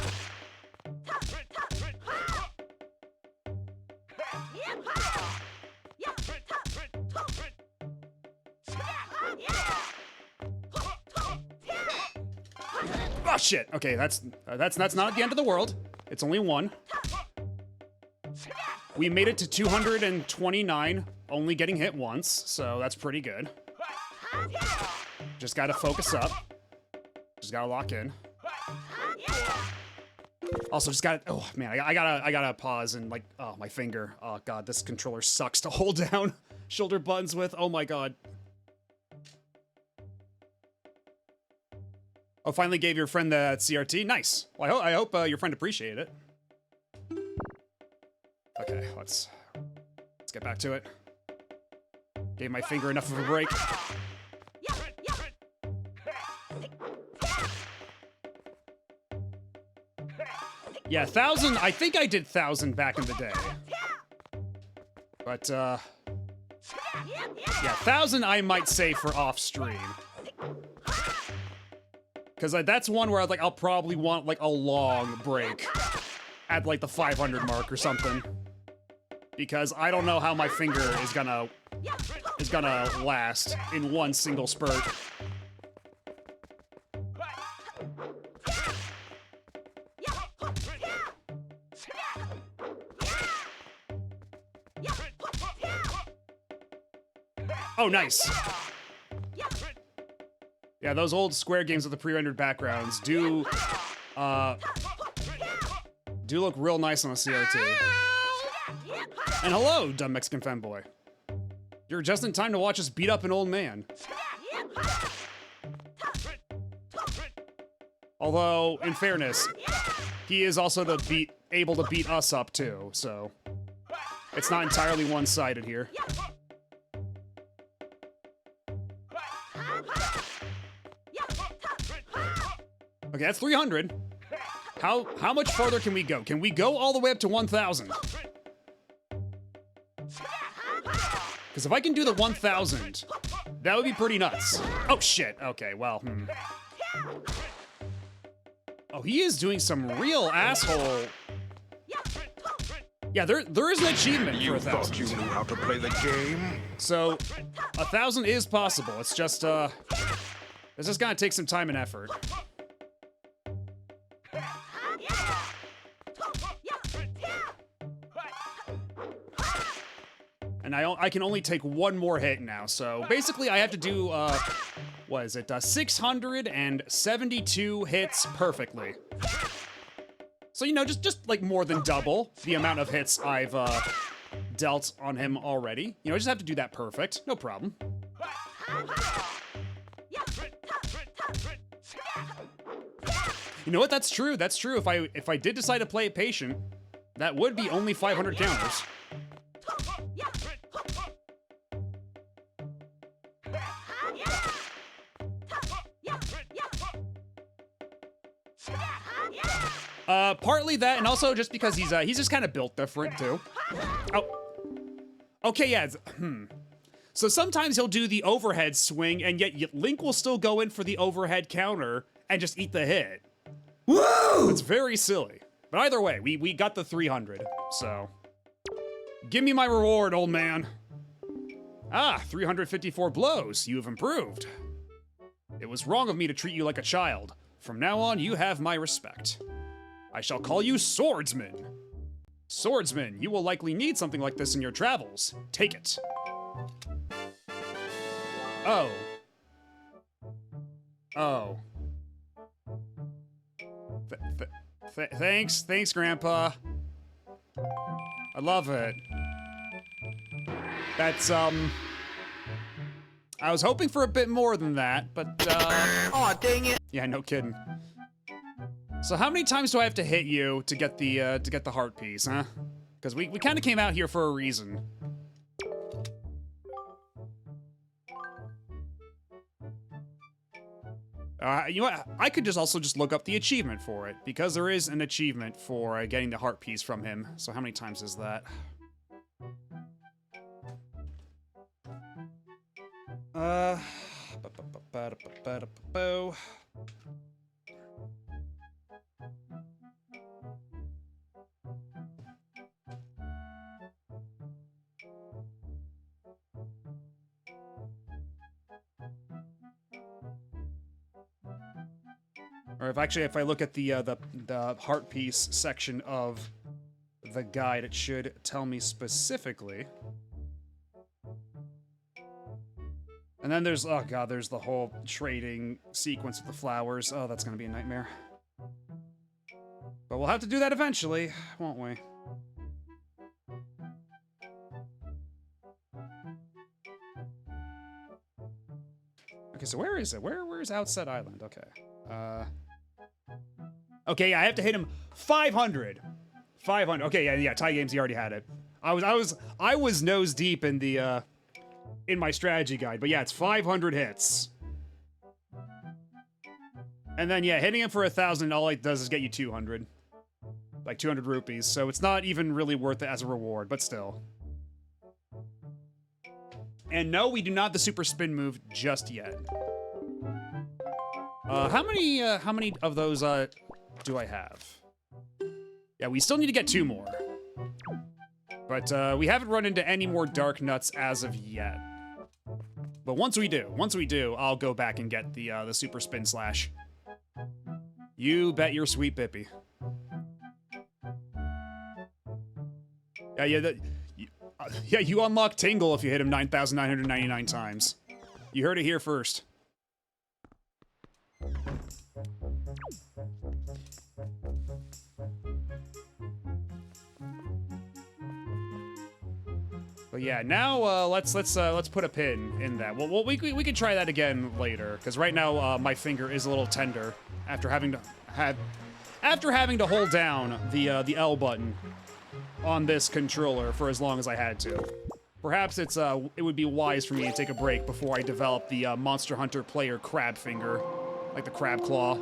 [SPEAKER 1] Oh shit! Okay, that's not the end of the world. It's only one. We made it to 229, only getting hit once, so that's pretty good. Just gotta focus up. Just gotta lock in. Also, just gotta, oh man, I gotta pause and like, oh, my finger. Oh god, this controller sucks to hold down shoulder buttons with. Oh my god. Oh, finally gave your friend the CRT? Nice. Well, I hope your friend appreciated it. Okay, let's get back to it. Gave my finger enough of a break. Yeah, 1,000, I think I did 1,000 back in the day. But, yeah, 1,000 I might say for off-stream. Because that's one where I'll probably want, like, a long break. At, like, the 500 mark or something. Because I don't know how my finger is gonna last in one single spurt. Oh, nice. Yeah, those old Square games with the pre-rendered backgrounds do look real nice on a CRT. And hello, dumb Mexican femboy. You're just in time to watch us beat up an old man. Although, in fairness, he is also able to beat us up too, so it's not entirely one-sided here. Okay, that's 300. How much farther can we go? Can we go all the way up to 1,000? Because if I can do the 1,000, that would be pretty nuts. Oh shit, okay, well, Oh, he is doing some real asshole. Yeah, there is an achievement for 1,000.
[SPEAKER 3] You thought you knew how to play the game?
[SPEAKER 1] So, 1,000 is possible. It's just gonna take some time and effort. And I can only take one more hit now, so basically I have to do, what is it, 672 hits perfectly. So, you know, just like more than double the amount of hits I've, dealt on him already. You know, I just have to do that perfect, no problem. You know what, that's true, that's true. If I did decide to play it patient, that would be only 500 counters. Partly that, and also just because he's just kind of built different, too. Oh. Okay, yeah. So sometimes he'll do the overhead swing, and yet Link will still go in for the overhead counter and just eat the hit.
[SPEAKER 4] Woo!
[SPEAKER 1] It's very silly. But either way, we got the 300, so. Give me my reward, old man. Ah, 354 blows. You have improved. It was wrong of me to treat you like a child. From now on, you have my respect. I shall call you Swordsman. Swordsman, you will likely need something like this in your travels. Take it. Oh. Oh. Thanks, Grandpa. I love it. That's, I was hoping for a bit more than that, but,
[SPEAKER 2] Aw, dang it.
[SPEAKER 1] yeah, no kidding. So how many times do I have to hit you to get the heart piece, huh? Because we kind of came out here for a reason. You know what? I could also look up the achievement for it, because there is an achievement for getting the heart piece from him. So how many times is that? Or if I look at the heart piece section of the guide, it should tell me specifically. And then there's, oh god, there's the whole trading sequence with the flowers. Oh, that's gonna be a nightmare. But we'll have to do that eventually, won't we? Okay, so where is it? Where's Outset Island? Okay. Okay, yeah, I have to hit him 500. 500. Okay, yeah, tie games, he already had it. I was nose deep in the in my strategy guide, but yeah, it's 500 hits. And then yeah, hitting him for 1,000, all it does is get you 200. Like 200 rupees, so it's not even really worth it as a reward, but still. And no, we do not have the super spin move just yet. How many of those do I have? Yeah, we still need to get 2 more. But we haven't run into any more dark nuts as of yet. But once we do, I'll go back and get the super spin slash. You bet your sweet Bippy. Yeah, you unlock Tingle if you hit him 9,999 times. You heard it here first. But yeah, now let's put a pin in that. Well, we can try that again later, because right now my finger is a little tender after having to hold down the L button on this controller for as long as I had to. Perhaps it would be wise for me to take a break before I develop the Monster Hunter player crab finger, like the crab claw.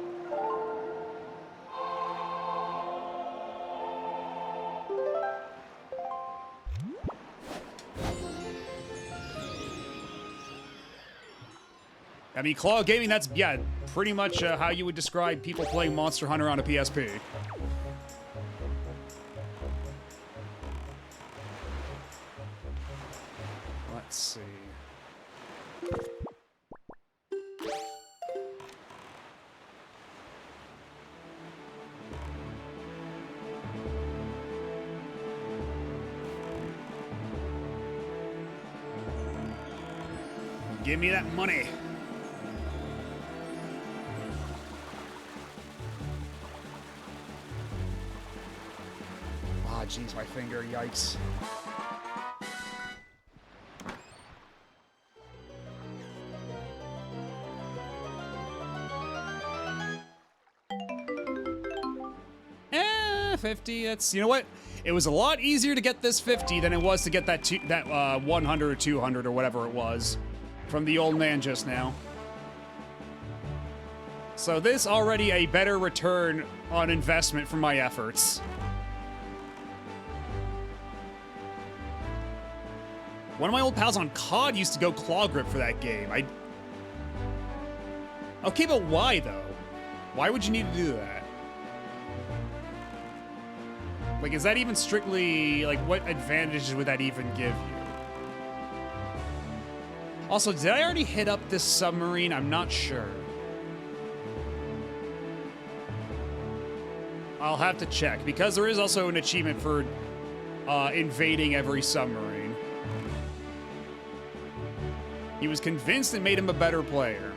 [SPEAKER 1] I mean, claw gaming, that's, yeah, pretty much how you would describe people playing Monster Hunter on a PSP. Let's see. Give me that money. Ah, jeez, my finger, yikes. Eh, 50, that's, you know what? It was a lot easier to get this 50 than it was to get that 100 or 200 or whatever it was from the old man just now. So this already a better return on investment for my efforts. One of my old pals on COD used to go claw grip for that game. Okay, but why though? Why would you need to do that? Like, is that even strictly, like, what advantages would that even give you? Also, did I already hit up this submarine? I'm not sure. I'll have to check, because there is also an achievement for invading every submarine. He was convinced it made him a better player.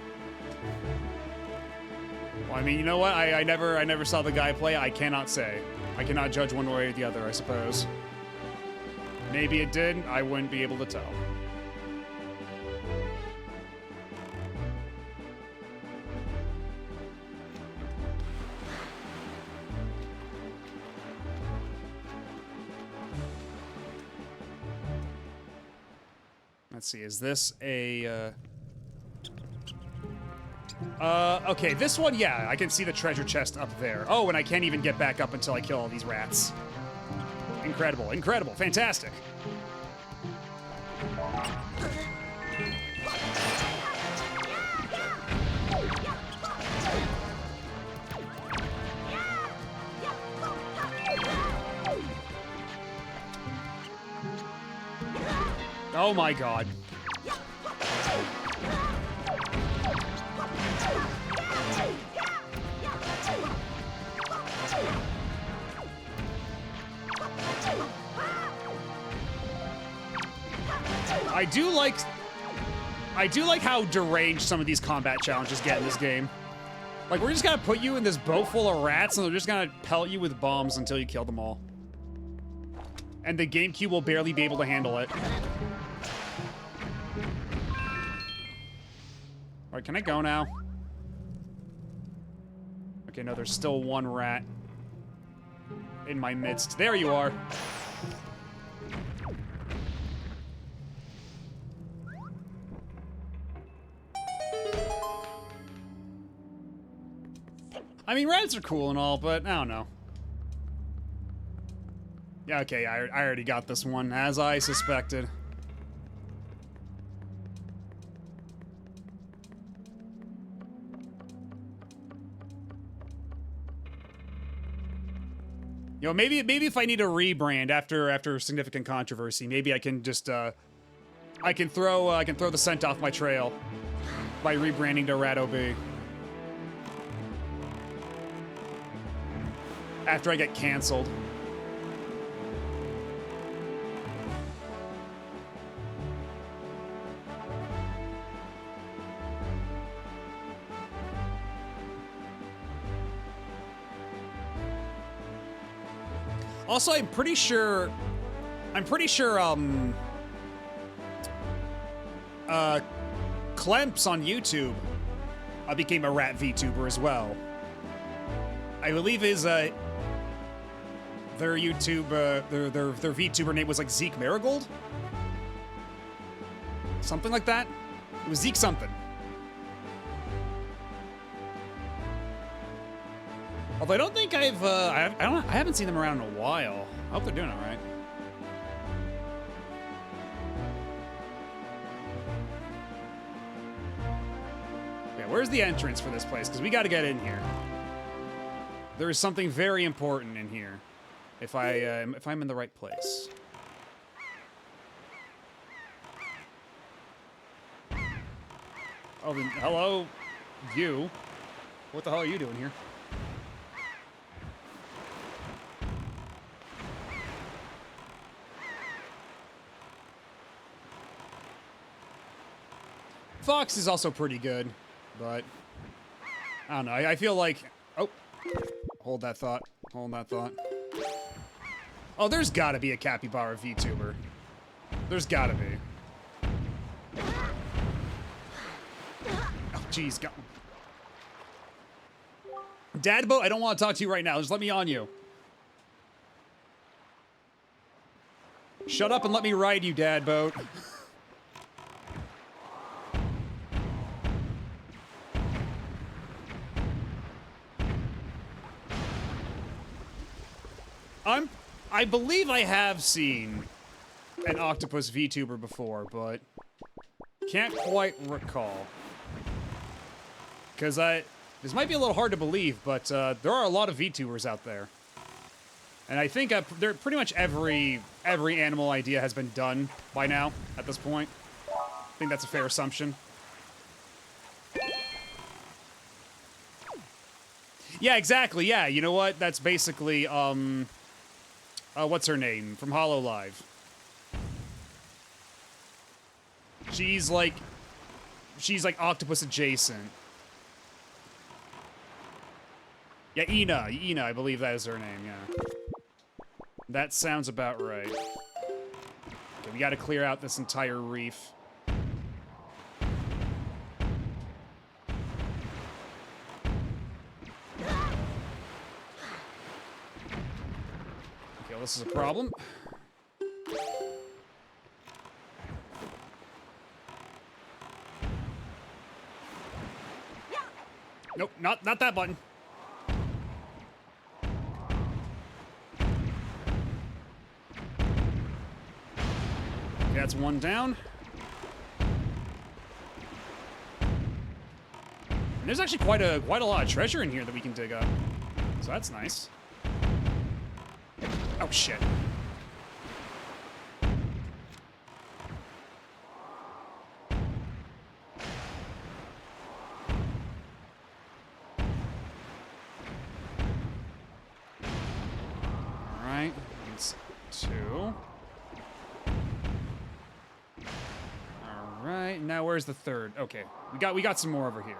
[SPEAKER 1] Well, I mean, you know what? I never saw the guy play. I cannot say. I cannot judge one way or the other, I suppose. Maybe it did. I wouldn't be able to tell. Let's see, is this a, okay, this one, yeah, I can see the treasure chest up there. Oh, and I can't even get back up until I kill all these rats. Incredible, incredible, fantastic. Oh my god. I do like how deranged some of these combat challenges get in this game. Like, we're just gonna put you in this boat full of rats and they're just gonna pelt you with bombs until you kill them all. And the GameCube will barely be able to handle it. Alright, can I go now? Okay, no, there's still one rat in my midst. There you are. I mean, rats are cool and all, but I don't know. Yeah, okay, I already got this one, as I suspected. You know, maybe if I need a rebrand after significant controversy, maybe I can just I can throw the scent off my trail by rebranding to Rat OB. After I get canceled. Also, I'm pretty sure Clemps on YouTube became a rat VTuber as well. I believe his their YouTube their VTuber name was like Zeke Marigold? Something like that? It was Zeke something. Although I don't think I haven't seen them around in a while. I hope they're doing all right. Okay, where's the entrance for this place? Because we got to get in here. There is something very important in here. If I'm in the right place. Oh, then, hello, you. What the hell are you doing here? Fox is also pretty good, but I don't know. I feel like, oh, hold that thought. Hold that thought. Oh, there's gotta be a Capybara VTuber. There's gotta be. Oh, jeez. Dadboat, I don't want to talk to you right now. Just let me on you. Shut up and let me ride you, Dadboat. I believe I have seen an octopus VTuber before, but can't quite recall. Because this might be a little hard to believe, but there are a lot of VTubers out there. And I think there pretty much every animal idea has been done by now, at this point. I think that's a fair assumption. Yeah, exactly, yeah, you know what? That's basically, what's her name? From HoloLive. She's like octopus adjacent. Yeah, Ina, I believe that is her name, yeah. That sounds about right. Okay, we gotta clear out this entire reef. Okay, well, this is a problem. Nope, not that button. Okay, that's one down. And there's actually quite a lot of treasure in here that we can dig up. So that's nice. Oh shit. Alright, that's two. Alright, now where's the third? Okay, we got some more over here.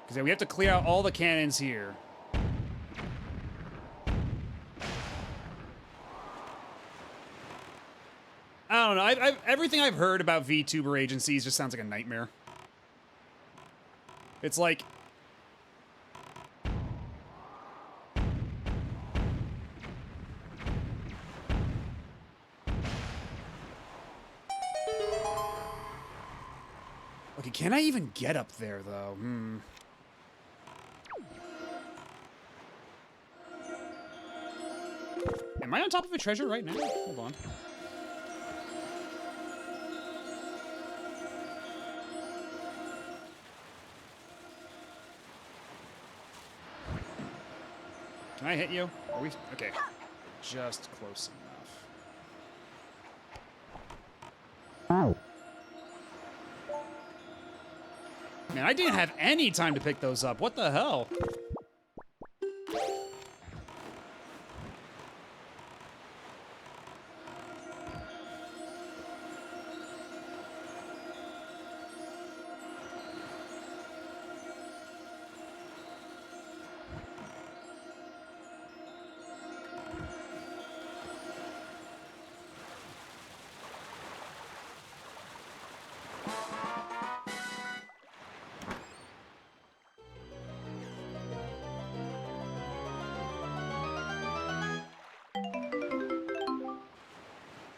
[SPEAKER 1] Because we have to clear out all the cannons here. I don't know. Everything I've heard about VTuber agencies just sounds like a nightmare. It's like... Okay, can I even get up there, though? Am I on top of a treasure right now? Hold on. Can I hit you? Are we... Okay. Just close enough.
[SPEAKER 4] Ow.
[SPEAKER 1] Man, I didn't have any time to pick those up. What the hell?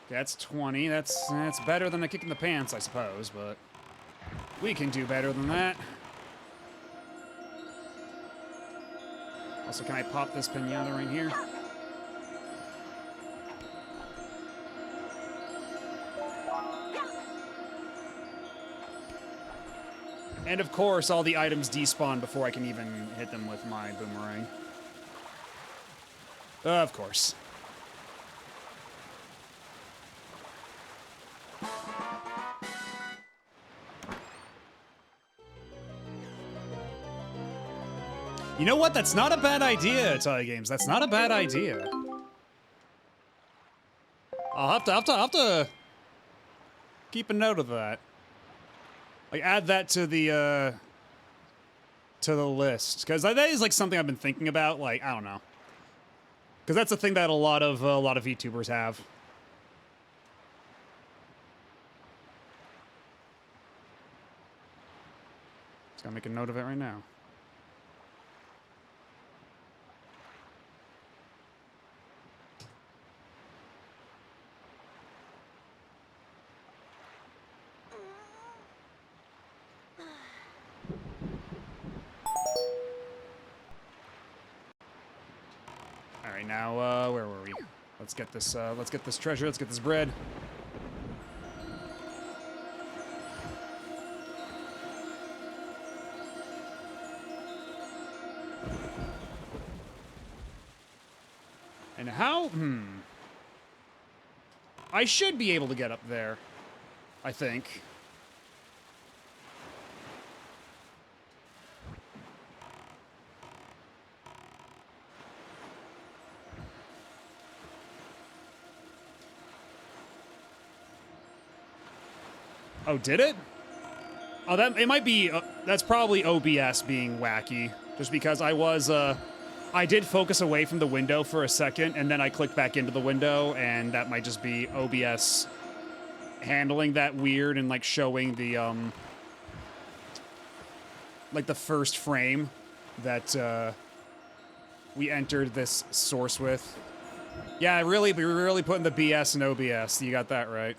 [SPEAKER 1] That's 20. That's better than a kick in the pants, I suppose, but we can do better than that. Also, can I pop this pinata right here? And of course, all the items despawn before I can even hit them with my boomerang. Of course. You know what? That's not a bad idea, Toy Games. That's not a bad idea. I'll have to keep a note of that. Like, add that to the list, because that is like something I've been thinking about. Like, I don't know, because that's a thing that a lot of VTubers have. Just gotta make a note of it right now. All right, now where were we? Let's get this treasure. Let's get this bread. And how? I should be able to get up there. I think. Oh, did it? Oh, it might be, that's probably OBS being wacky. Just because I did focus away from the window for a second, and then I clicked back into the window, and that might just be OBS handling that weird and, like, showing the, like, the first frame that, we entered this source with. Yeah, we were really putting the BS in OBS. You got that right.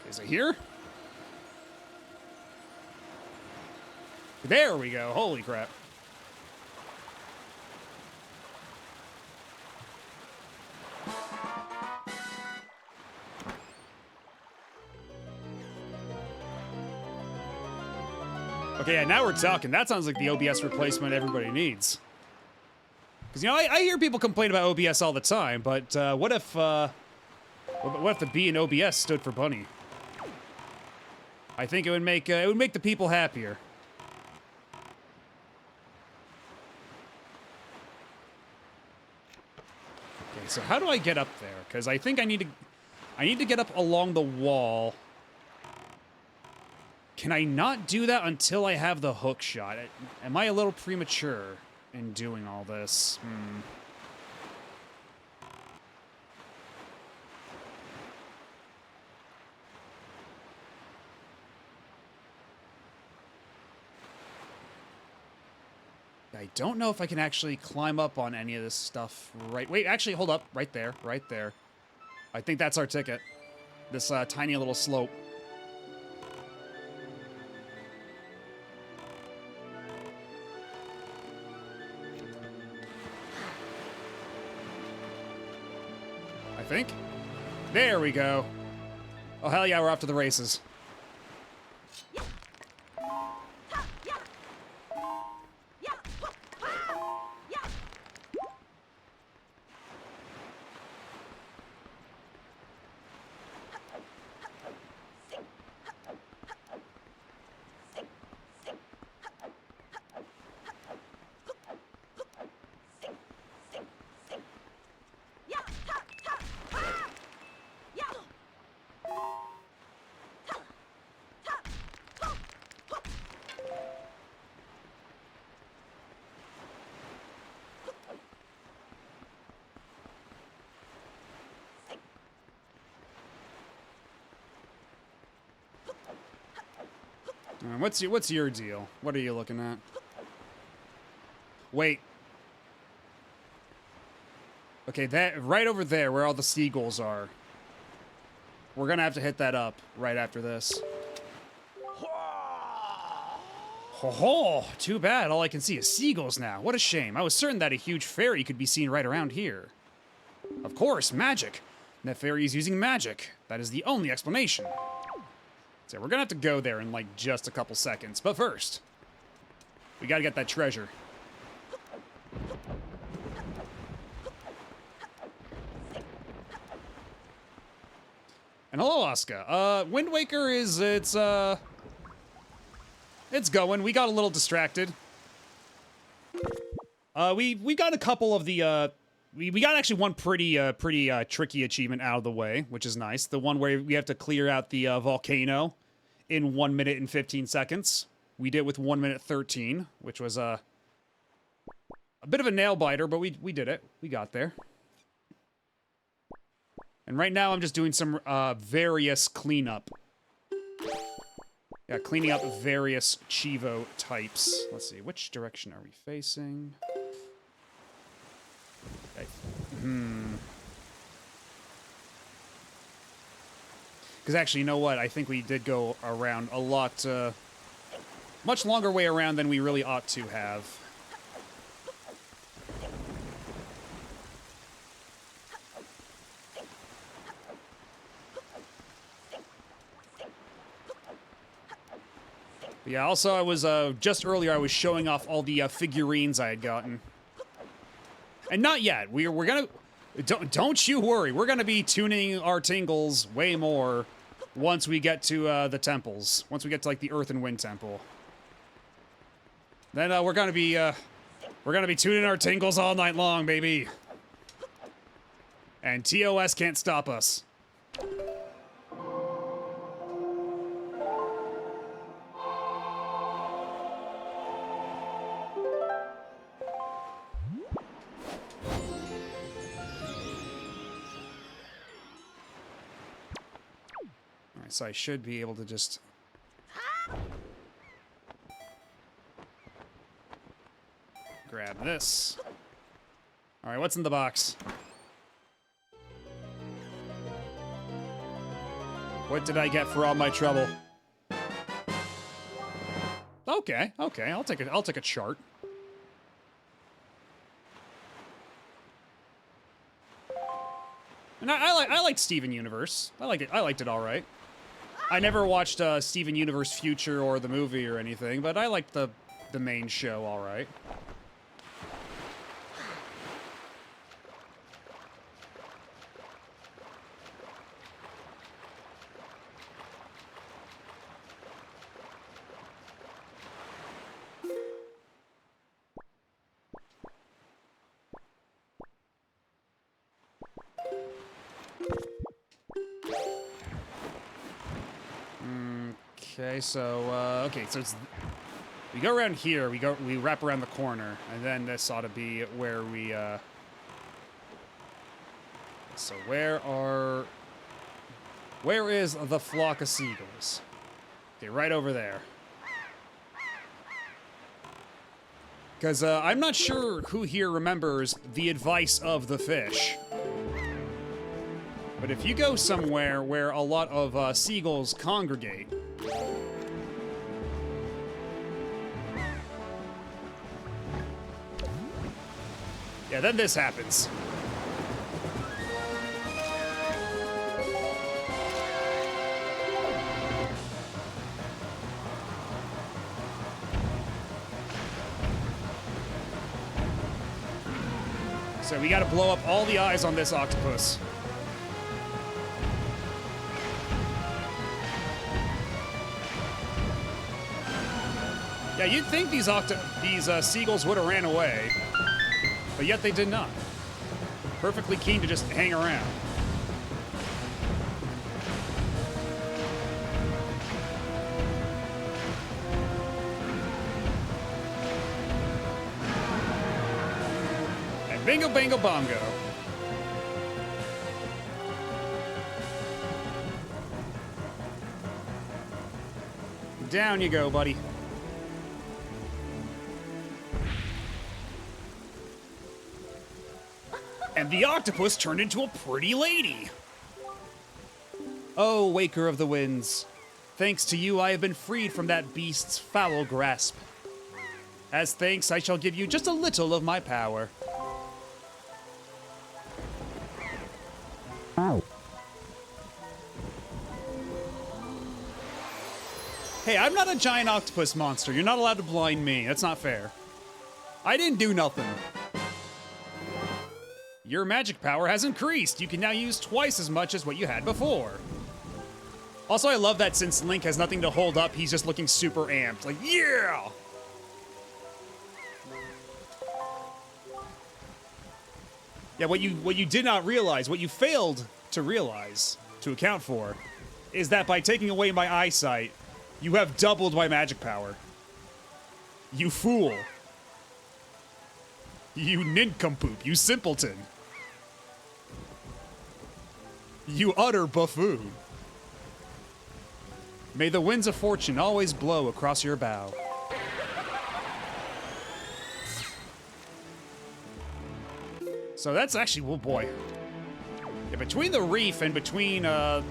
[SPEAKER 1] Is it here? There we go. Holy crap. Okay, yeah, now we're talking. That sounds like the OBS replacement everybody needs. Because, you know, I hear people complain about OBS all the time, but what if the B in OBS stood for bunny? I think it would make the people happier. Okay, so how do I get up there? Because I think I need to get up along the wall. Can I not do that until I have the hook shot? Am I a little premature in doing all this? I don't know if I can actually climb up on any of this stuff wait, actually, hold up. Right there. Right there. I think that's our ticket. This tiny little slope. I think. There we go. Oh, hell yeah, we're off to the races. What's your deal? What are you looking at? Wait. Okay, that right over there where all the seagulls are. We're gonna have to hit that up right after this. Ho-ho! Too bad. All I can see is seagulls now. What a shame. I was certain that a huge fairy could be seen right around here. Of course, magic. That fairy is using magic. That is the only explanation. So we're gonna have to go there in, like, just a couple seconds. But first, we gotta get that treasure. And hello, Asuka. Wind Waker it's going. We got a little distracted. We got a couple of the, we got actually one pretty tricky achievement out of the way, which is nice. The one where we have to clear out the volcano in 1 minute and 15 seconds. We did it with 1 minute 13, which was a bit of a nail biter, but we did it. We got there. And right now I'm just doing some various cleanup. Yeah, cleaning up various Chivo types. Let's see, which direction are we facing? Okay. Because actually, you know what? I think we did go around a lot, much longer way around than we really ought to have. Yeah, also I was, just earlier I was showing off all the figurines I had gotten. And not yet. We're gonna... Don't you worry. We're gonna be tuning our tingles way more once we get to, the temples. Once we get to, like, the Earth and Wind Temple. Then, we're gonna be tuning our tingles all night long, baby. And TOS can't stop us. So I should be able to just... grab this. Alright, what's in the box? What did I get for all my trouble? Okay, okay, I'll take a chart. And I liked Steven Universe. I liked it all right. I never watched Steven Universe Future or the movie or anything, but I liked the main show all right. Okay, so, so it's... We go around here, we wrap around the corner, and then this ought to be where we, So where is the flock of seagulls? Okay, right over there. Because, I'm not sure who here remembers the advice of the fish. But if you go somewhere where a lot of, seagulls congregate... Yeah, then this happens. So we gotta blow up all the eyes on this octopus. Yeah, you'd think these seagulls would have ran away. But yet they did not. Perfectly keen to just hang around. And bingo, bango, bongo. Down you go, buddy. And the octopus turned into a pretty lady. Oh, waker of the winds. Thanks to you, I have been freed from that beast's foul grasp. As thanks, I shall give you just a little of my power.
[SPEAKER 4] Ow.
[SPEAKER 1] Hey, I'm not a giant octopus monster. You're not allowed to blind me. That's not fair. I didn't do nothing. Your magic power has increased. You can now use twice as much as what you had before. Also, I love that since Link has nothing to hold up, he's just looking super amped. Like, yeah! Yeah, what you did not realize, what you failed to realize, to account for, is that by taking away my eyesight, you have doubled my magic power. You fool. You nincompoop, you simpleton. You utter buffoon. May the winds of fortune always blow across your bow. So that's actually, oh boy. Yeah, between the reef and between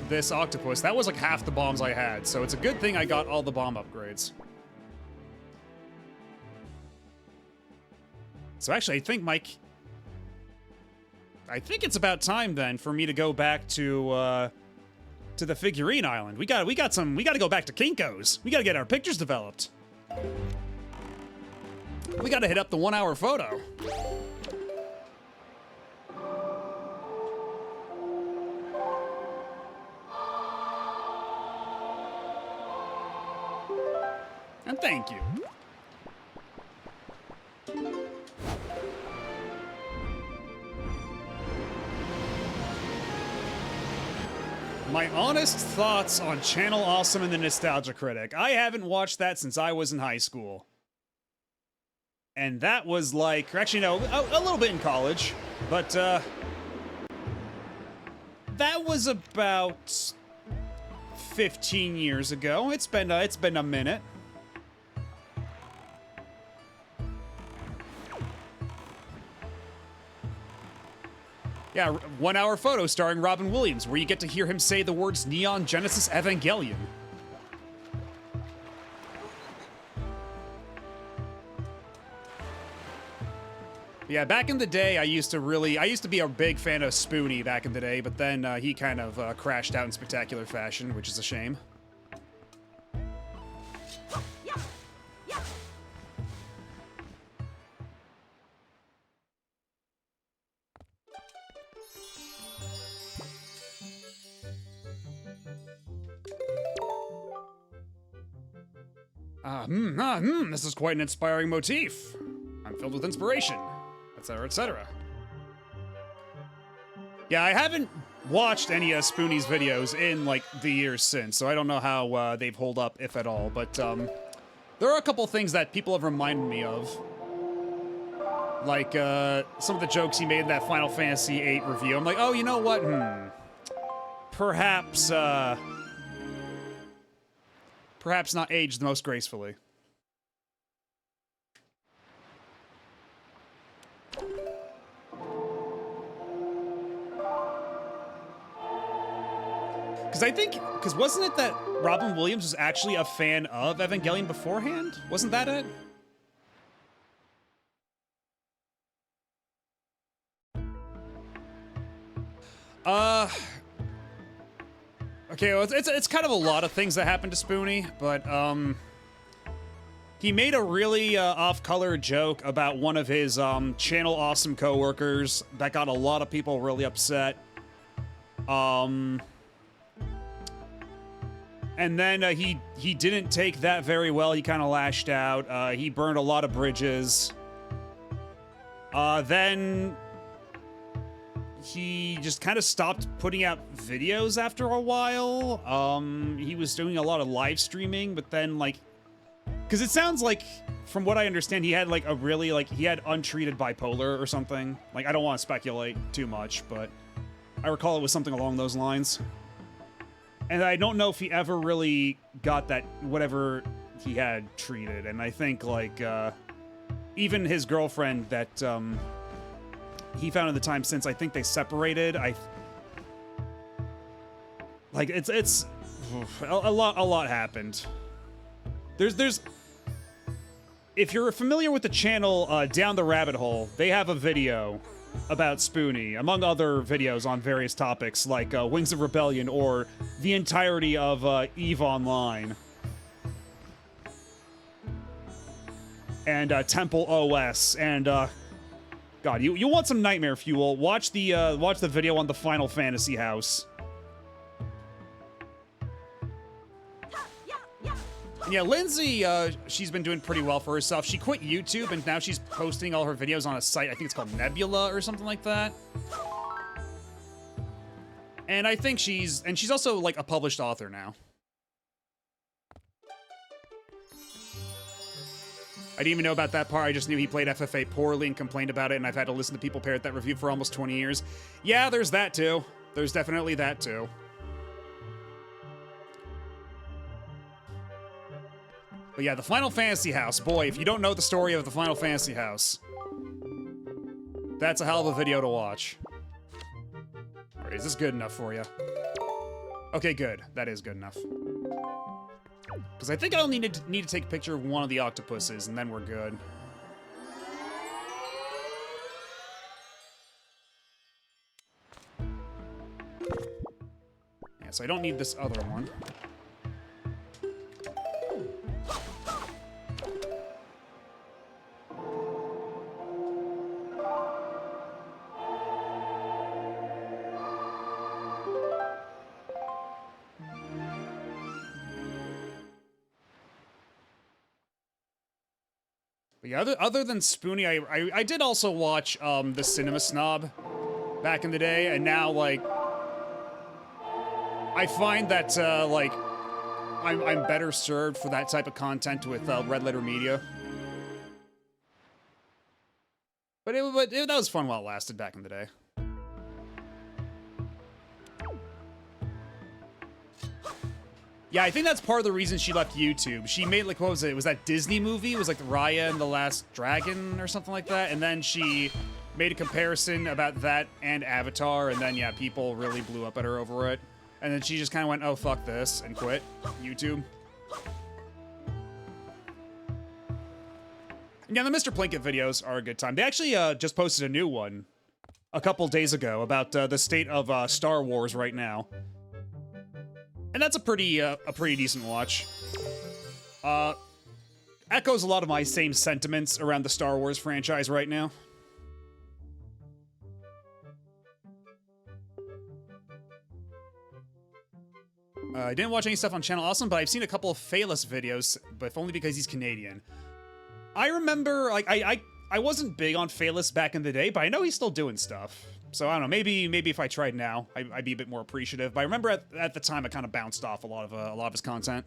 [SPEAKER 1] this octopus, that was like half the bombs I had. So it's a good thing I got all the bomb upgrades. So actually, I think, Mike, I think it's about time then for me to go back to to the figurine island. We gotta go back to Kinko's. We gotta get our pictures developed. We gotta hit up the 1 hour photo. And thank you. My honest thoughts on Channel Awesome and the Nostalgia Critic. I haven't watched that since I was in high school. And that was like, actually no, a little bit in college, but that was about 15 years ago. It's been a minute. Yeah, 1 hour photo starring Robin Williams, where you get to hear him say the words Neon Genesis Evangelion. Yeah, back in the day, I used to be a big fan of Spoonie back in the day, but then he kind of crashed out in spectacular fashion, which is a shame. This is quite an inspiring motif. I'm filled with inspiration, etc., etc. Yeah, I haven't watched any of Spoonie's videos in, like, the years since, so I don't know how they've held up, if at all, but, there are a couple things that people have reminded me of. Like, some of the jokes he made in that Final Fantasy VIII review. I'm like, oh, you know what? Perhaps not aged the most gracefully. Because wasn't it that Robin Williams was actually a fan of Evangelion beforehand? Wasn't that it? Okay, well, it's kind of a lot of things that happened to Spoonie, but, he made a really, off-color joke about one of his, Channel Awesome coworkers that got a lot of people really upset. And then, he didn't take that very well. He kind of lashed out. He burned a lot of bridges. Then he just kind of stopped putting out videos after a while. He was doing a lot of live streaming, but then, like, because it sounds like, from what I understand, he had, like, he had untreated bipolar or something. Like, I don't want to speculate too much, but I recall it was something along those lines. And I don't know if he ever really got that, whatever he had treated. And I think, like, even his girlfriend that, he found in the time since, I think they separated. Like, it's a lot happened. There's if you're familiar with the channel Down the Rabbit Hole, they have a video about Spoonie, among other videos on various topics like Wings of Rebellion or the entirety of EVE Online and Temple OS and God, you want some nightmare fuel? Watch the video on the Final Fantasy house. And yeah, Lindsay, she's been doing pretty well for herself. She quit YouTube, and now she's posting all her videos on a site, I think it's called Nebula or something like that. And I think she's also, like, a published author now. I didn't even know about that part. I just knew he played FFA poorly and complained about it, and I've had to listen to people parrot that review for almost 20 years. Yeah, there's that, too. There's definitely that, too. But yeah, the Final Fantasy house. Boy, if you don't know the story of the Final Fantasy house, that's a hell of a video to watch. Alright, is this good enough for you? Okay, good. That is good enough. Because I think I only need to take a picture of one of the octopuses, and then we're good. Yeah, so I don't need this other one. But yeah, other than Spoonie, I did also watch the Cinema Snob back in the day, and now like I find that like I'm better served for that type of content with Red Letter Media. But that was fun while it lasted back in the day. Yeah, I think that's part of the reason she left YouTube. She made, like, what was it? It was that Disney movie? It was, like, Raya and the Last Dragon or something like that. And then she made a comparison about that and Avatar. And then, yeah, people really blew up at her over it. And then she just kind of went, oh, fuck this, and quit YouTube. Yeah, the Mr. Plinkett videos are a good time. They actually just posted a new one a couple days ago about the state of Star Wars right now. And that's a pretty decent watch. Echoes a lot of my same sentiments around the Star Wars franchise right now. I didn't watch any stuff on Channel Awesome, but I've seen a couple of Phaelus videos, but if only because he's Canadian. I remember, like, I wasn't big on Phaelus back in the day, but I know he's still doing stuff. So I don't know, maybe if I tried now, I'd be a bit more appreciative. But I remember at the time, I kind of bounced off a lot of his content.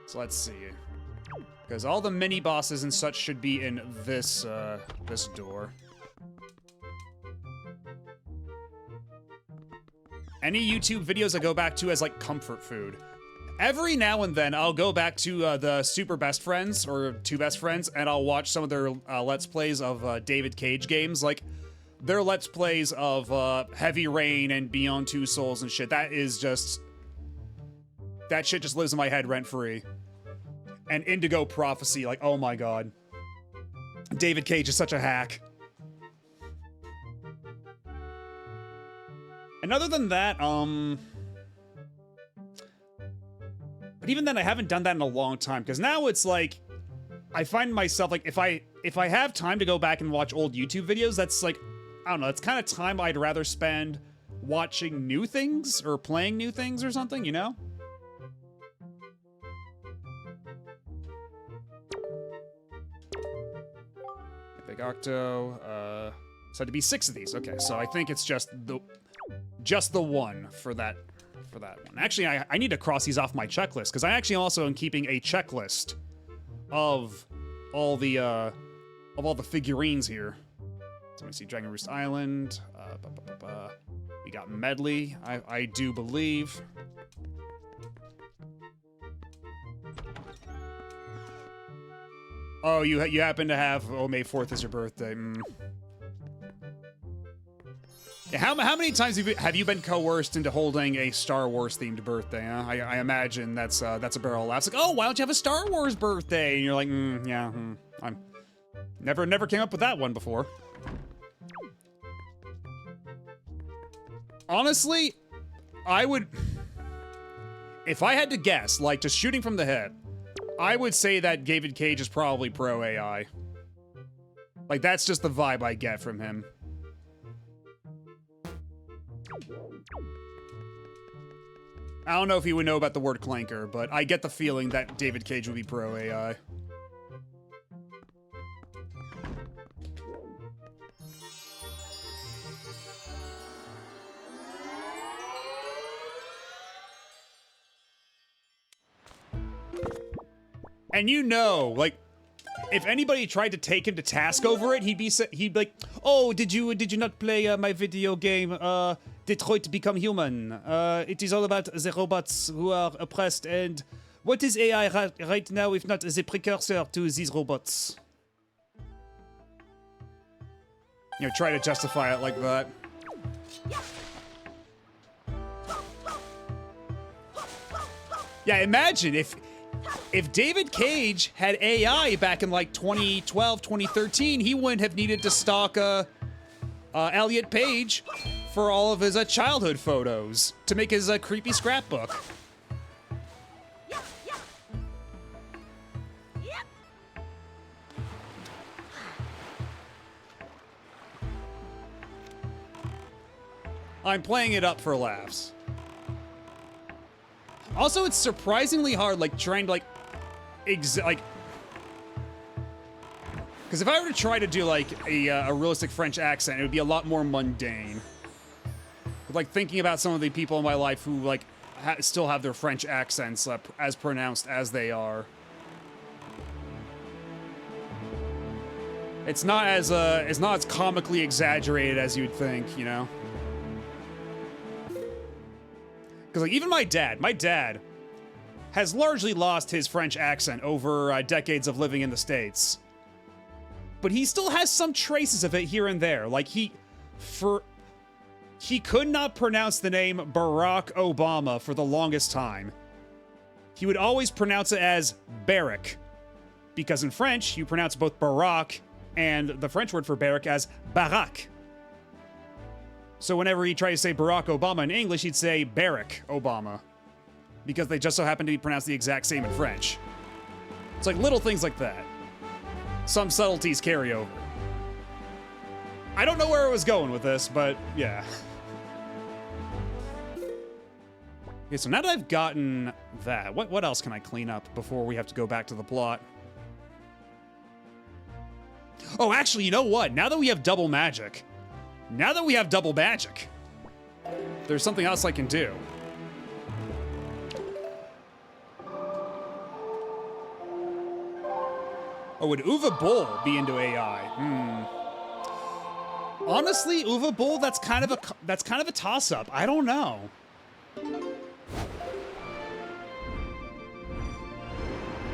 [SPEAKER 1] So let's see, because all the mini bosses and such should be in this this door. Any YouTube videos I go back to as like comfort food. Every now and then, I'll go back to the Super Best Friends, or Two Best Friends, and I'll watch some of their Let's Plays of David Cage games. Like, their Let's Plays of Heavy Rain and Beyond Two Souls and shit. That is just... That shit just lives in my head rent-free. And Indigo Prophecy, like, oh my god. David Cage is such a hack. And other than that, but even then, I haven't done that in a long time, because now it's like, I find myself, like, if I have time to go back and watch old YouTube videos, that's like, I don't know, it's kind of time I'd rather spend watching new things, or playing new things or something, you know? Big Octo, so to be 6 of these, okay, so I think it's just the one for that one. Actually, I need to cross these off my checklist, because I actually also am keeping a checklist of all the figurines here. So let me see, Dragon Roost Island. We got Medley, I do believe. Oh, you happen to have, oh, May 4th is your birthday. Yeah, how many times have you been coerced into holding a Star Wars themed birthday? Huh? I imagine that's a barrel of laughs. Like, oh, why don't you have a Star Wars birthday? And you're like, yeah, I'm never came up with that one before. Honestly, I would, if I had to guess, like just shooting from the hip, I would say that David Cage is probably pro AI. Like, that's just the vibe I get from him. I don't know if he would know about the word clanker, but I get the feeling that David Cage would be pro AI. And you know, like, if anybody tried to take him to task over it, he'd be like, "Oh, did you not play my video game, Detroit Become Human? It is all about the robots who are oppressed, and what is AI right now if not the precursor to these robots?" You know, try to justify it like that. Yeah, imagine if David Cage had AI back in like 2012, 2013, he wouldn't have needed to stalk Elliot Page for all of his childhood photos to make his creepy scrapbook. I'm playing it up for laughs. Also, it's surprisingly hard, like, trying to, like, because if I were to try to do, like, a realistic French accent, it would be a lot more mundane. But, like, thinking about some of the people in my life who, like, still have their French accents as pronounced as they are. It's not as comically exaggerated as you'd think, you know? Because, like, even my dad has largely lost his French accent over decades of living in the States. But he still has some traces of it here and there. Like, he could not pronounce the name Barack Obama for the longest time. He would always pronounce it as Barack. Because in French, you pronounce both Barack and the French word for Barack as Barack. So whenever he tried to say Barack Obama in English, he'd say Barack Obama. Because they just so happen to be pronounced the exact same in French. It's like little things like that. Some subtleties carry over. I don't know where I was going with this, but yeah. Okay, so now that I've gotten that, what else can I clean up before we have to go back to the plot? Oh, actually, you know what? Now that we have double magic, there's something else I can do. Oh, would Uwe Boll be into AI? Honestly, Uwe Boll, that's kind of a toss-up. I don't know.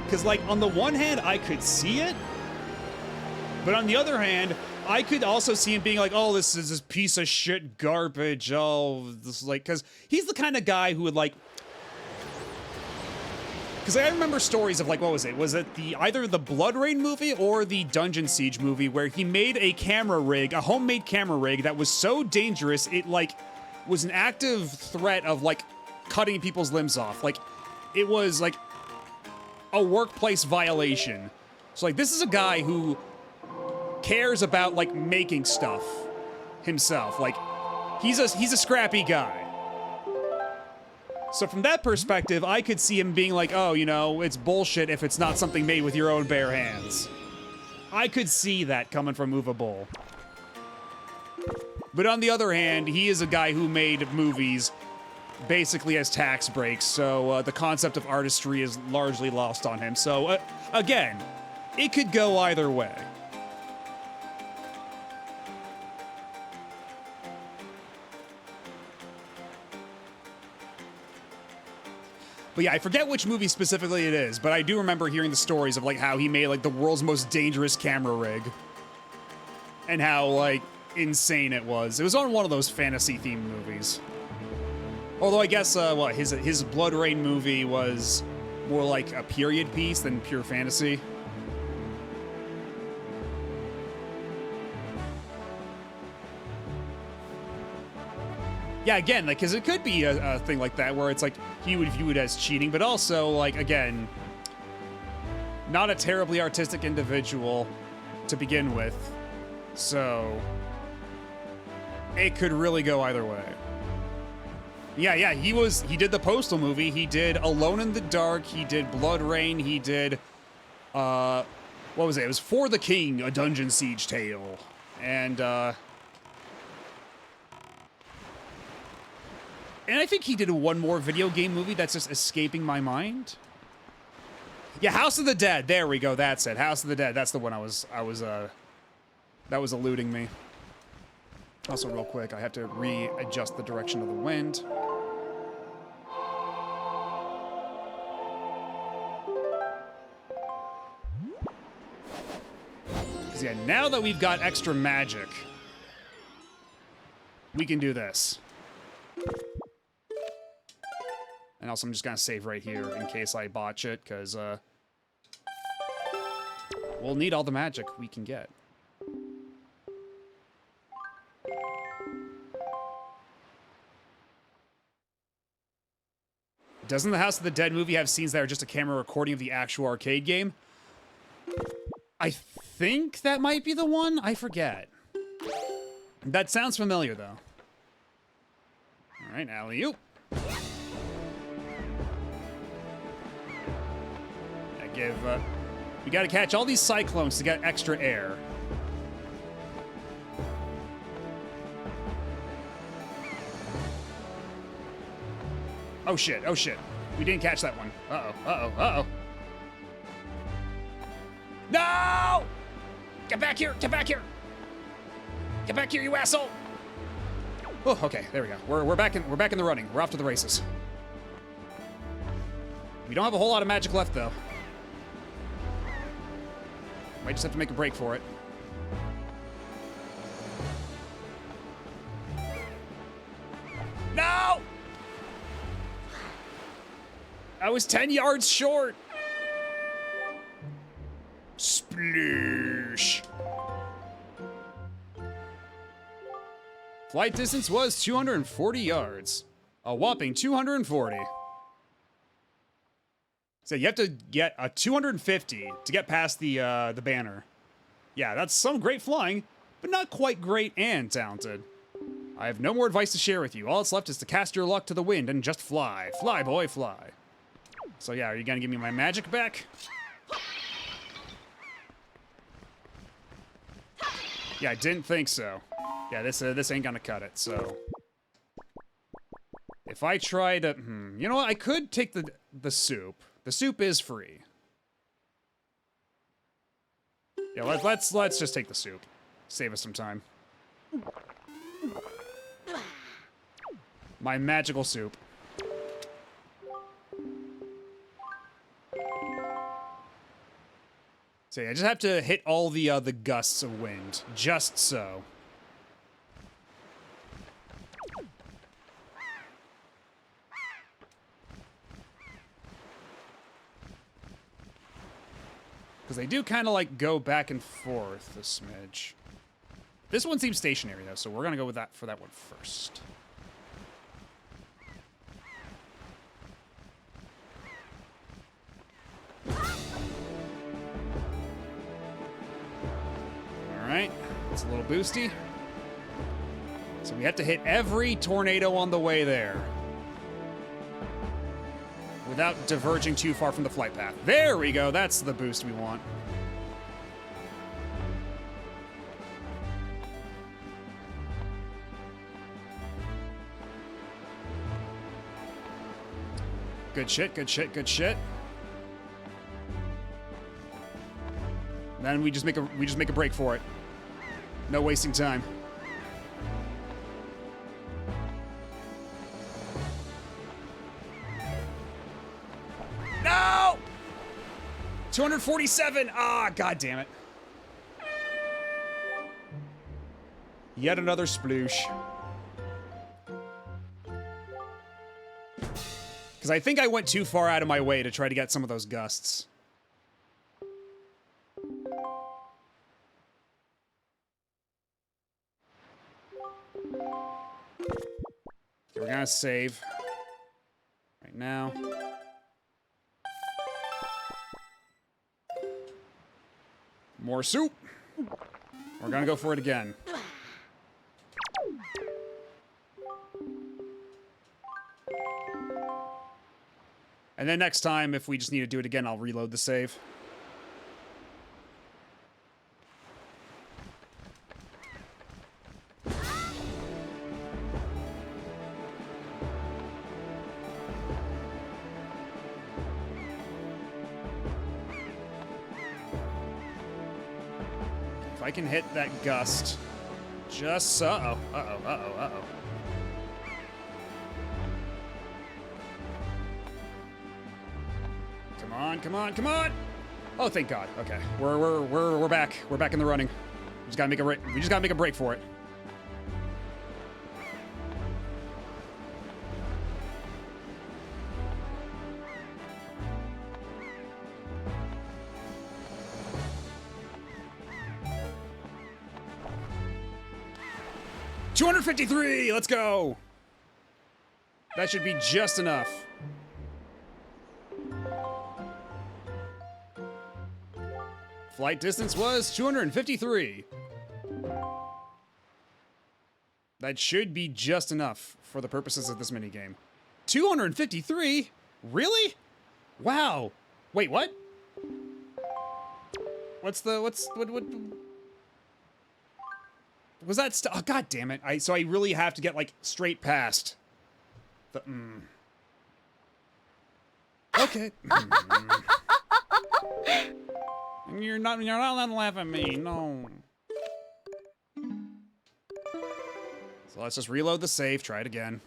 [SPEAKER 1] Because, like, on the one hand, I could see it, but on the other hand, I could also see him being like, oh, this is this piece of shit garbage. Oh, this is like, because he's the kind of guy who would, like, because I remember stories of, like, what was it? Was it either the Blood Rain movie or the Dungeon Siege movie where he made a camera rig, a homemade camera rig that was so dangerous it, like, was an active threat of, like, cutting people's limbs off. Like, it was, like, a workplace violation. So, like, this is a guy who cares about, like, making stuff himself. Like, he's a scrappy guy. So from that perspective, I could see him being like, oh, you know, it's bullshit if it's not something made with your own bare hands. I could see that coming from Uwe Boll. But on the other hand, he is a guy who made movies basically as tax breaks, so the concept of artistry is largely lost on him. So, again, it could go either way. But yeah, I forget which movie specifically it is, but I do remember hearing the stories of, like, how he made, like, the world's most dangerous camera rig. And how, like, insane it was. It was on one of those fantasy-themed movies. Although I guess, his Blood Rain movie was more like a period piece than pure fantasy. Yeah, again, like, because it could be a thing like that where it's like he would view it as cheating, but also, like, again, not a terribly artistic individual to begin with, so it could really go either way. Yeah, he did the Postal movie, he did Alone in the Dark, he did Blood Rain, he did, what was it? It was For the King, a Dungeon Siege Tale, and I think he did one more video game movie that's just escaping my mind. Yeah, House of the Dead. There we go. That's it. House of the Dead. That's the one that was eluding me. Also, real quick, I have to readjust the direction of the wind. Because, yeah, now that we've got extra magic, we can do this. And also, I'm just gonna save right here in case I botch it, because, we'll need all the magic we can get. Doesn't the House of the Dead movie have scenes that are just a camera recording of the actual arcade game? I think that might be the one. I forget. That sounds familiar, though. All right, alley-oop. We gotta catch all these cyclones to get extra air. Oh shit, oh shit. We didn't catch that one. Uh-oh, uh-oh, uh-oh. No! Get back here, get back here! Get back here, you asshole! Oh, okay, there we go. We're back in the running. We're off to the races. We don't have a whole lot of magic left, though. Might just have to make a break for it. No! I was 10 yards short. Sploosh. Flight distance was 240 yards. A whopping 240. So you have to get a 250 to get past the banner. Yeah, that's some great flying, but not quite great and talented. I have no more advice to share with you. All that's left is to cast your luck to the wind and just fly. Fly, boy, fly. So yeah, are you gonna give me my magic back? Yeah, I didn't think so. Yeah, this ain't gonna cut it, so. If I try to, you know what, I could take the soup. The soup is free. Yeah, let's just take the soup. Save us some time. My magical soup. So yeah, I just have to hit all the gusts of wind, just so. Because they do kind of like go back and forth a smidge. This one seems stationary though, so we're gonna go with that for that one first. Alright, it's a little boosty. So we have to hit every tornado on the way there. Without diverging too far from the flight path. There we go, that's the boost we want. Good shit, good shit, good shit. Then we just make a break for it. No wasting time. No! 247! Ah, god damn it. Yet another sploosh. Because I think I went too far out of my way to try to get some of those gusts. We're gonna save right now. More soup. We're gonna go for it again. And then next time, if we just need to do it again, I'll reload the save. If I can hit that gust, just so. Uh-oh, uh-oh, uh-oh, uh-oh. Come on, come on, come on! Oh, thank God. Okay, we're back. We're back in the running. We just gotta make a break for it. $253. Let's go. That should be just enough. Flight distance was 253. That should be just enough for the purposes of this minigame. 253? Really? Wow. Wait, what? What was that? Oh, god damn it. So I really have to get, like, straight past the, Okay. You're not allowed to laugh at me, no. So let's just reload the save, try it again.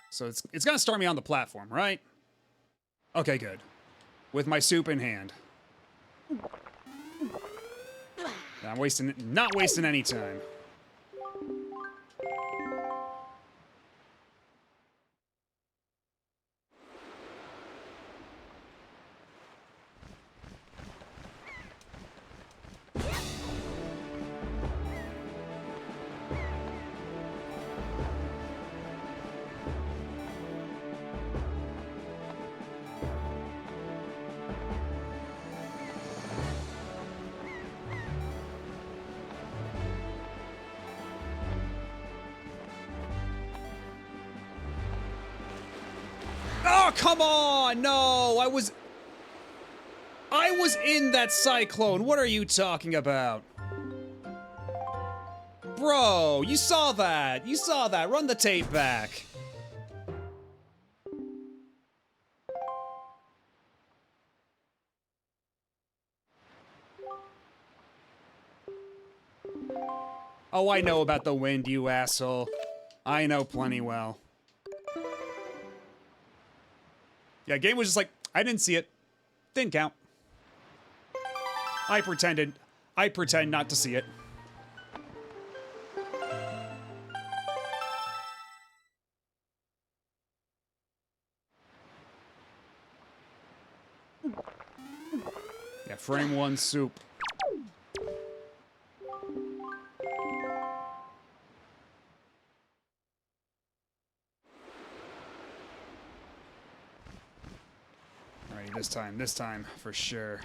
[SPEAKER 1] So it's gonna start me on the platform, right? Okay, good. With my soup in hand. I'm not wasting any time. Oh, come on! No, I was in that cyclone. What are you talking about? Bro, you saw that. You saw that. Run the tape back. Oh, I know about the wind, you asshole. I know plenty well. Yeah, game was just like, I didn't see it. Didn't count. I pretend not to see it. Yeah, frame one soup. Alright, this time, for sure.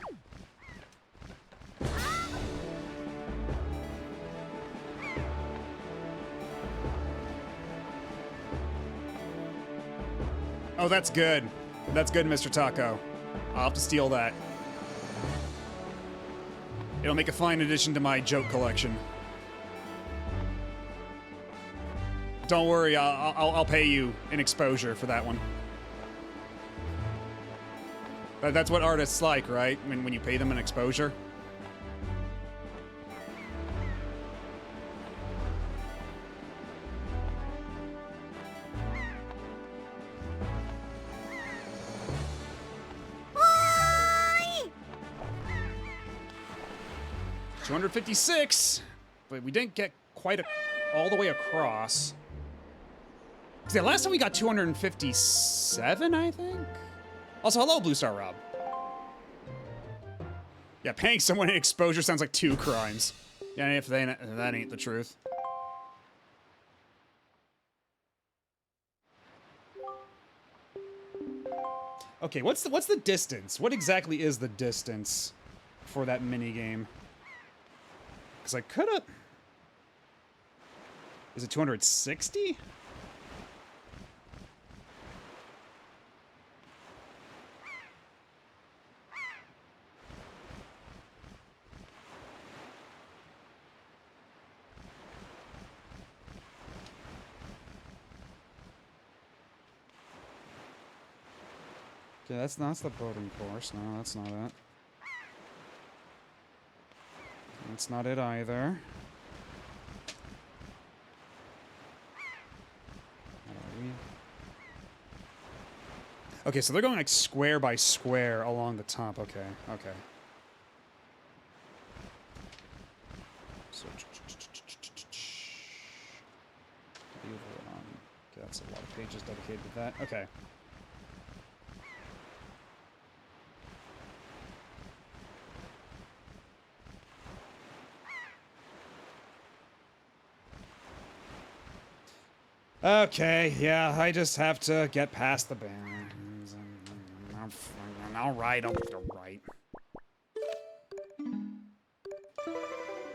[SPEAKER 1] Oh, that's good. That's good, Mr. Taco. I'll have to steal that. It'll make a fine addition to my joke collection. Don't worry, I'll pay you in exposure for that one. That's what artists like, right? When you pay them in exposure.
[SPEAKER 4] Hi!
[SPEAKER 1] 256, but we didn't get quite all the way across. See, last time we got 257, I think? Also, hello, Blue Star Rob. Yeah, paying someone in exposure sounds like 2 crimes. Yeah, if that ain't the truth. Okay, what's the distance? What exactly is the distance for that minigame? Because I could've... Is it 260? Okay, that's the boating course. No, that's not it. That's not it either. Okay, so they're going like square by square along the top. Okay, okay. So, okay, that's a lot of pages dedicated to that. Okay. Okay, yeah, I just have to get past the band. All right.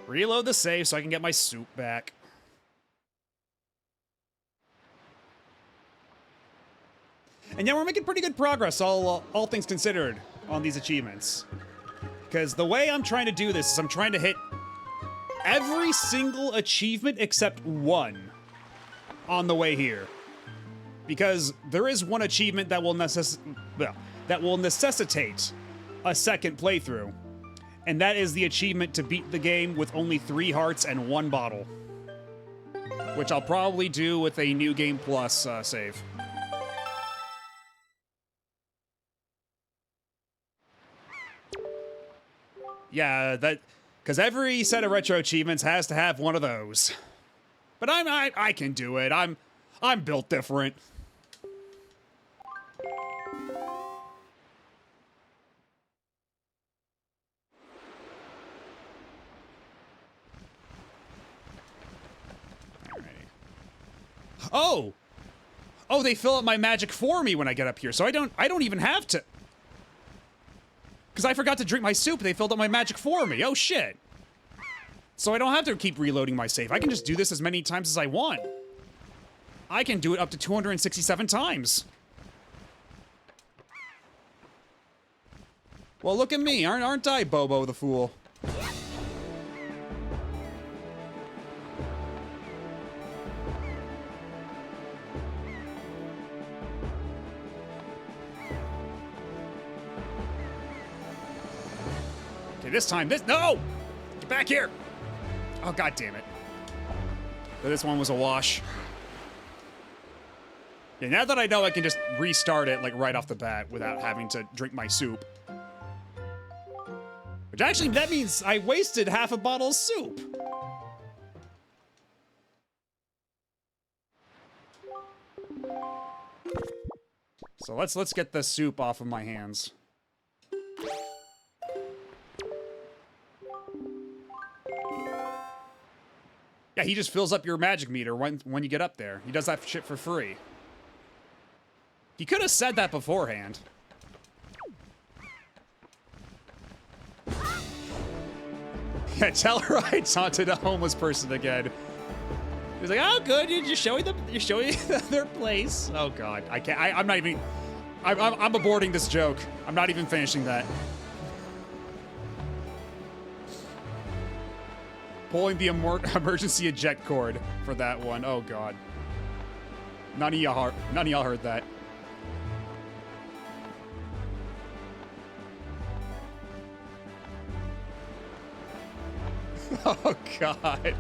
[SPEAKER 1] Reload the save so I can get my soup back. And yeah, we're making pretty good progress, all things considered, on these achievements. Because the way I'm trying to do this is I'm trying to hit every single achievement except one on the way here. Because there is one achievement that will necessitate a second playthrough. And that is the achievement to beat the game with only 3 hearts and 1 bottle. Which I'll probably do with a New Game Plus save. Yeah, because every set of retro achievements has to have one of those. But I can do it. I'm built different. Oh! Oh, they fill up my magic for me when I get up here, so I don't even have to. Because I forgot to drink my soup, they filled up my magic for me. Oh shit. So I don't have to keep reloading my save. I can just do this as many times as I want. I can do it up to 267 times. Well, look at me. Aren't I Bobo the Fool? Okay, this time, no! Get back here! Oh, god damn it. So this one was a wash. Yeah, now that I know I can just restart it, like, right off the bat without having to drink my soup. Which actually, that means I wasted half a bottle of soup. So let's get the soup off of my hands. Yeah, he just fills up your magic meter when you get up there. He does that shit for free. He could have said that beforehand. Yeah, tell her I taunted a homeless person again. He's like, oh, good, you're showing them their place. Oh god, I can't. I'm not even. I'm aborting this joke. I'm not even finishing that. Pulling the emergency eject cord for that one. Oh god. None of y'all heard that. Oh god.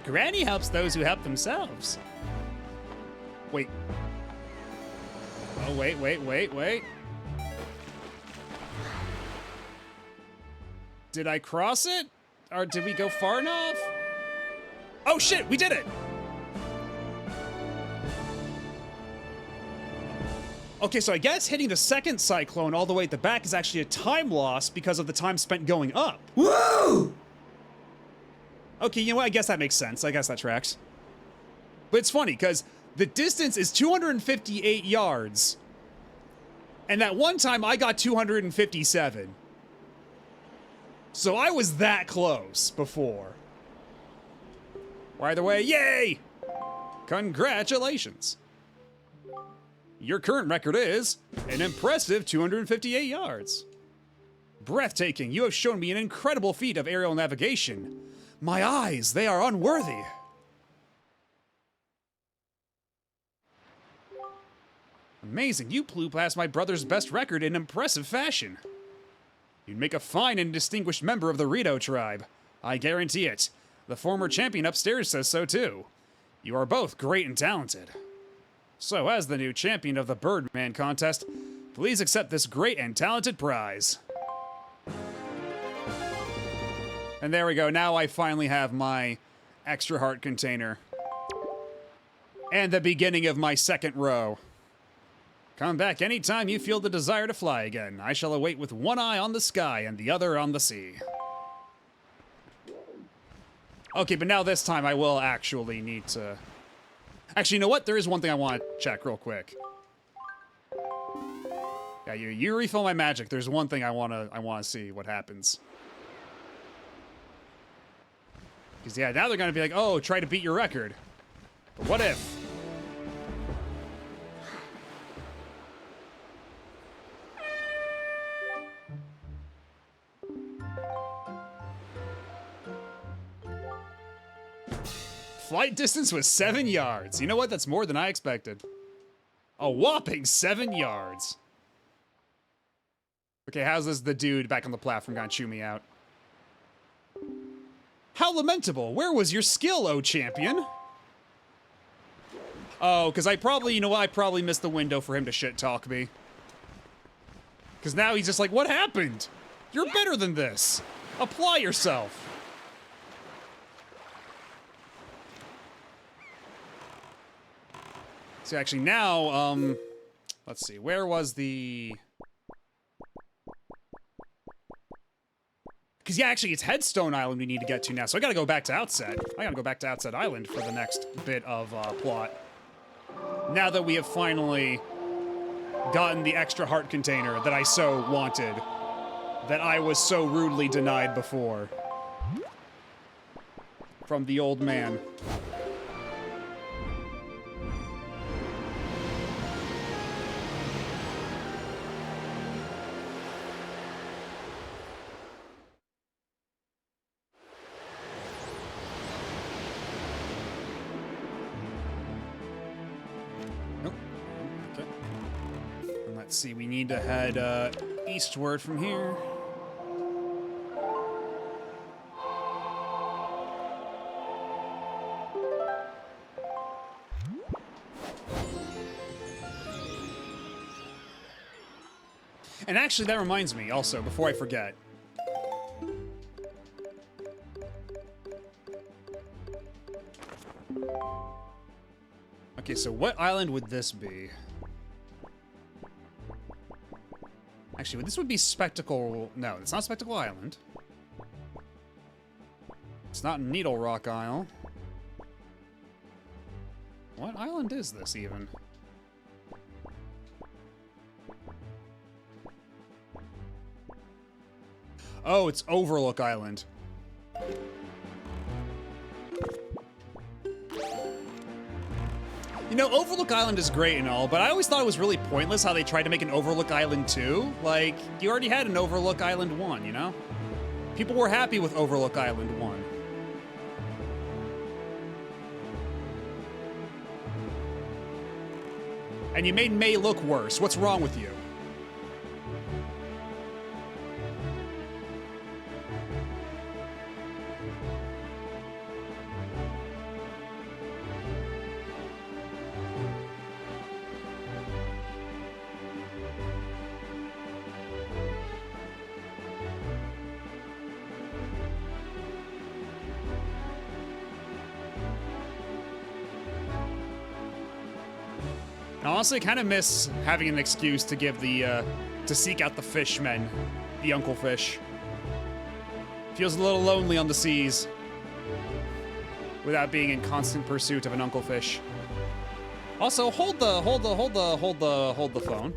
[SPEAKER 1] Granny helps those who help themselves. Wait. Oh, wait. Did I cross it? Or did we go far enough? Oh shit, we did it! Okay, so I guess hitting the second cyclone all the way at the back is actually a time loss because of the time spent going up.
[SPEAKER 2] Woo!
[SPEAKER 1] Okay, you know what? I guess that makes sense. I guess that tracks. But it's funny, because the distance is 258 yards. And that one time I got 257. So I was that close before. Either way, yay! Congratulations. Your current record is an impressive 258 yards. Breathtaking, you have shown me an incredible feat of aerial navigation. My eyes, they are unworthy. Amazing, you blew past my brother's best record in impressive fashion. You'd make a fine and distinguished member of the Rito tribe. I guarantee it. The former champion upstairs says so too. You are both great and talented. So, as the new champion of the Birdman contest, please accept this great and talented prize. And there we go, now I finally have my extra heart container. And the beginning of my second row. Come back anytime you feel the desire to fly again. I shall await with one eye on the sky and the other on the sea. Okay, but now this time I will actually need to... Actually, you know what? There is one thing I want to check real quick. Yeah, you refill my magic. There's one thing I wanna see what happens. Because yeah, now they're gonna be like, oh, try to beat your record. But what if? Flight distance was 7 yards. You know what? That's more than I expected. A whopping 7 yards. Okay, how's this the dude back on the platform gonna chew me out? How lamentable. Where was your skill, O champion? Oh, because I probably, you know what? I probably missed the window for him to shit talk me. Because now he's just like, what happened? You're better than this. Apply yourself. So actually now, let's see, where was the... Because yeah, actually it's Headstone Island we need to get to now, so I gotta go back to Outset. I gotta go back to Outset Island for the next bit of plot. Now that we have finally gotten the extra heart container that I so wanted, that I was so rudely denied before. From the old man. Let's see, we need to head eastward from here. And actually, that reminds me, also, before I forget. Okay, so what island would this be? Actually, this would be Spectacle... No, it's not Spectacle Island. It's not Needle Rock Isle. What island is this, even? Oh, it's Overlook Island. You know, Overlook Island is great and all, but I always thought it was really pointless how they tried to make an Overlook Island 2. Like, you already had an Overlook Island 1, you know? People were happy with Overlook Island 1. And you made May look worse. What's wrong with you? I honestly kind of miss having an excuse to give the, to seek out the fishmen, the Uncle Fish. Feels a little lonely on the seas without being in constant pursuit of an Uncle Fish. Also, hold the phone.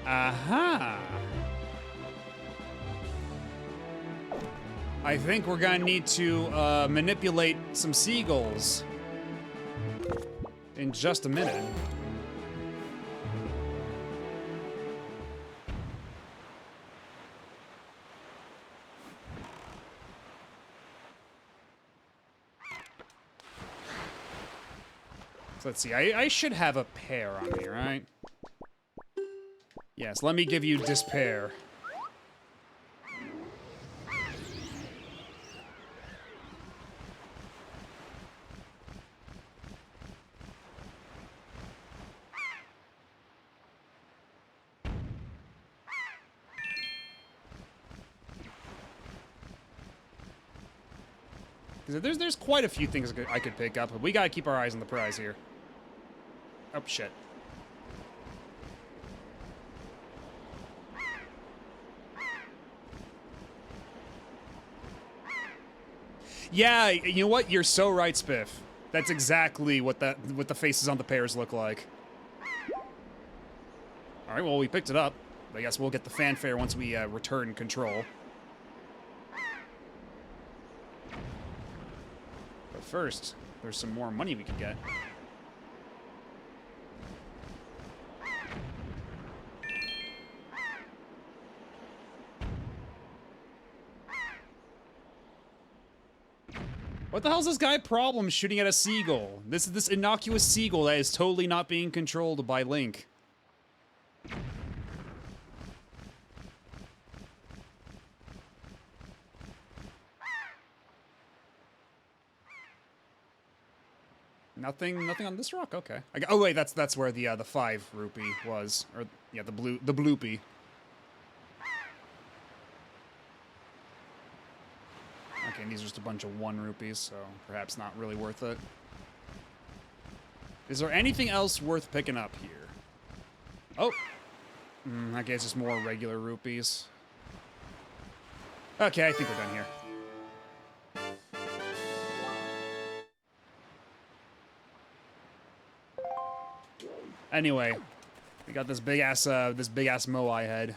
[SPEAKER 1] Aha. I think we're gonna need to manipulate some seagulls in just a minute. So let's see, I should have a pair on me, right? Yes, let me give you despair. There's quite a few things I could pick up, but we gotta keep our eyes on the prize here. Oh, shit. Yeah, you know what? You're so right, Spiff. That's exactly what the faces on the pears look like. All right, well, we picked it up. I guess we'll get the fanfare once we return control. But first, there's some more money we can get. What the hell's this guy problem shooting at a seagull? This is this innocuous seagull that is totally not being controlled by Link. Nothing on this rock. Okay. Oh wait, that's where the 5 rupee was, or yeah, the bloopy. Okay, and these are just a bunch of 1 rupees, so perhaps not really worth it. Is there anything else worth picking up here? Oh, I guess just more regular rupees. Okay, I think we're done here. Anyway, we got this big ass moai head.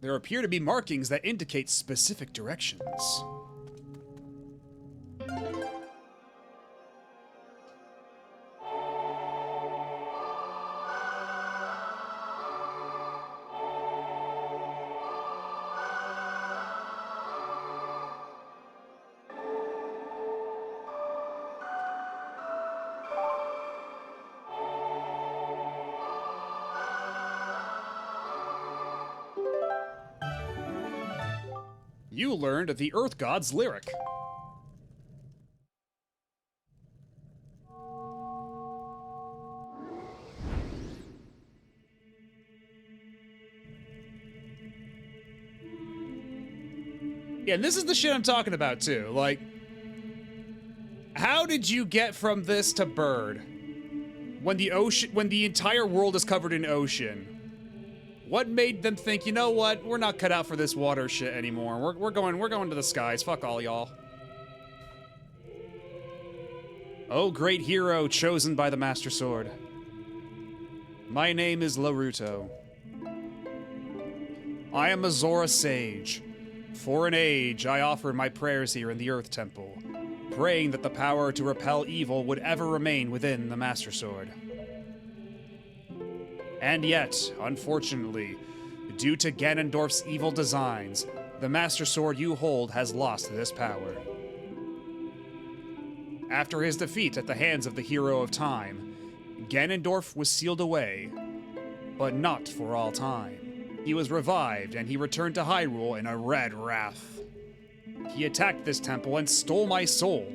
[SPEAKER 1] There appear to be markings that indicate specific directions. You learned the Earth God's lyric. Yeah, and this is the shit I'm talking about too. Like, how did you get from this to Bird when the entire world is covered in ocean? What made them think, you know what, we're not cut out for this water shit anymore. We're going to the skies. Fuck all y'all. Oh, great hero chosen by the Master Sword. My name is Laruto. I am a Zora sage. For an age, I offered my prayers here in the Earth Temple, praying that the power to repel evil would ever remain within the Master Sword. And yet, unfortunately, due to Ganondorf's evil designs, the Master Sword you hold has lost this power. After his defeat at the hands of the Hero of Time, Ganondorf was sealed away, but not for all time. He was revived and he returned to Hyrule in a red wrath. He attacked this temple and stole my soul,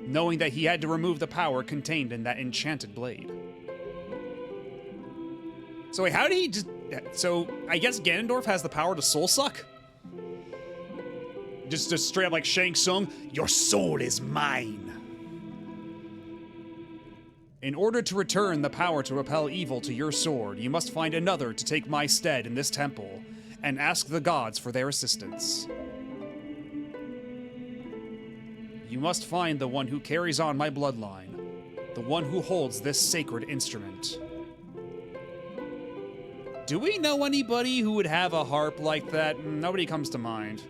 [SPEAKER 1] knowing that he had to remove the power contained in that enchanted blade. So wait, how did he just... So, I guess Ganondorf has the power to soul suck? Just straight up like Shang Tsung, your soul is mine. In order to return the power to repel evil to your sword, you must find another to take my stead in this temple, and ask the gods for their assistance. You must find the one who carries on my bloodline, the one who holds this sacred instrument. Do we know anybody who would have a harp like that? Nobody comes to mind.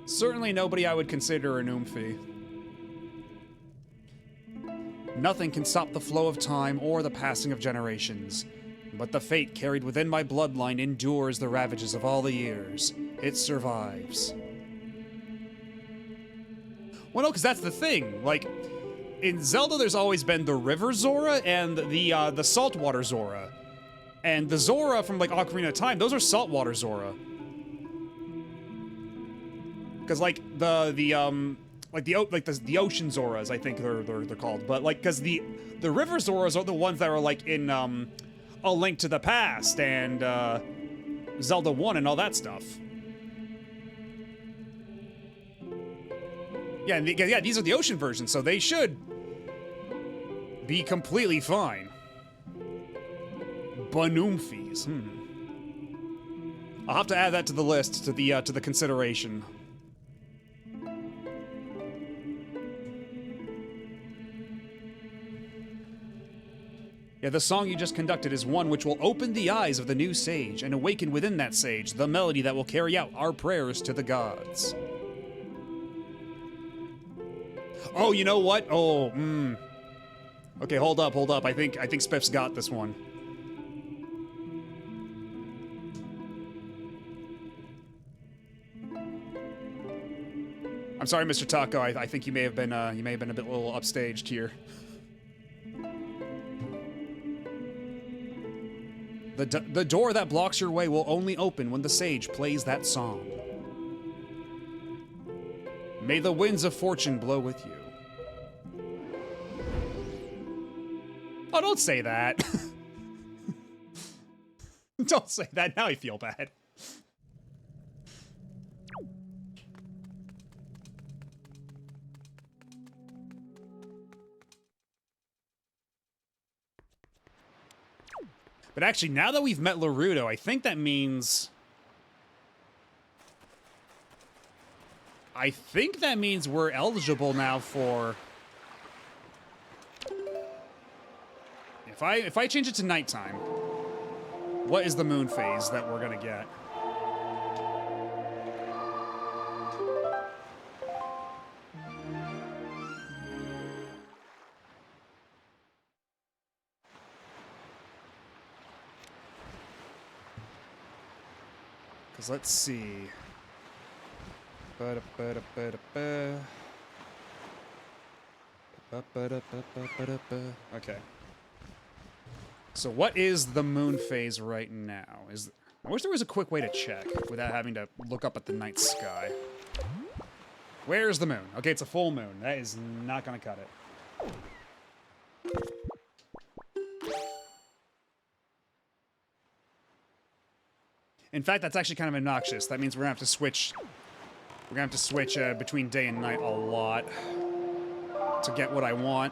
[SPEAKER 1] Certainly nobody I would consider an Oomphy. Nothing can stop the flow of time or the passing of generations, but the fate carried within my bloodline endures the ravages of all the years. It survives. Well, no, because that's the thing. Like, in Zelda, there's always been the River Zora and the Saltwater Zora. And the Zora from, like, Ocarina of Time, those are saltwater Zora. Because, like, the ocean Zoras, I think they're called. But, like, because the River Zoras are the ones that are, like, in, A Link to the Past and, Zelda 1 and all that stuff. Yeah, yeah, these are the ocean versions, so they should be completely fine. Banumfis. I'll have to add that to the list, to the consideration. Yeah, the song you just conducted is one which will open the eyes of the new sage and awaken within that sage the melody that will carry out our prayers to the gods. Oh, you know what? Oh, Okay, hold up. I think Spiff's got this one. I'm sorry, Mr. Taco. I think you may have been a bit little upstaged here. The door that blocks your way will only open when the sage plays that song. May the winds of fortune blow with you. Oh, don't say that. Don't say that. Now I feel bad. But actually, now that we've met Larudo, I think that means... we're eligible now for... If I change it to nighttime, what is the moon phase that we're gonna get? Because let's see. Okay. So what is the moon phase right now? I wish there was a quick way to check without having to look up at the night sky. Where's the moon? Okay, it's a full moon. That is not gonna cut it. In fact, that's actually kind of obnoxious. That means we're gonna have to switch. We're gonna have to switch between day and night a lot to get what I want.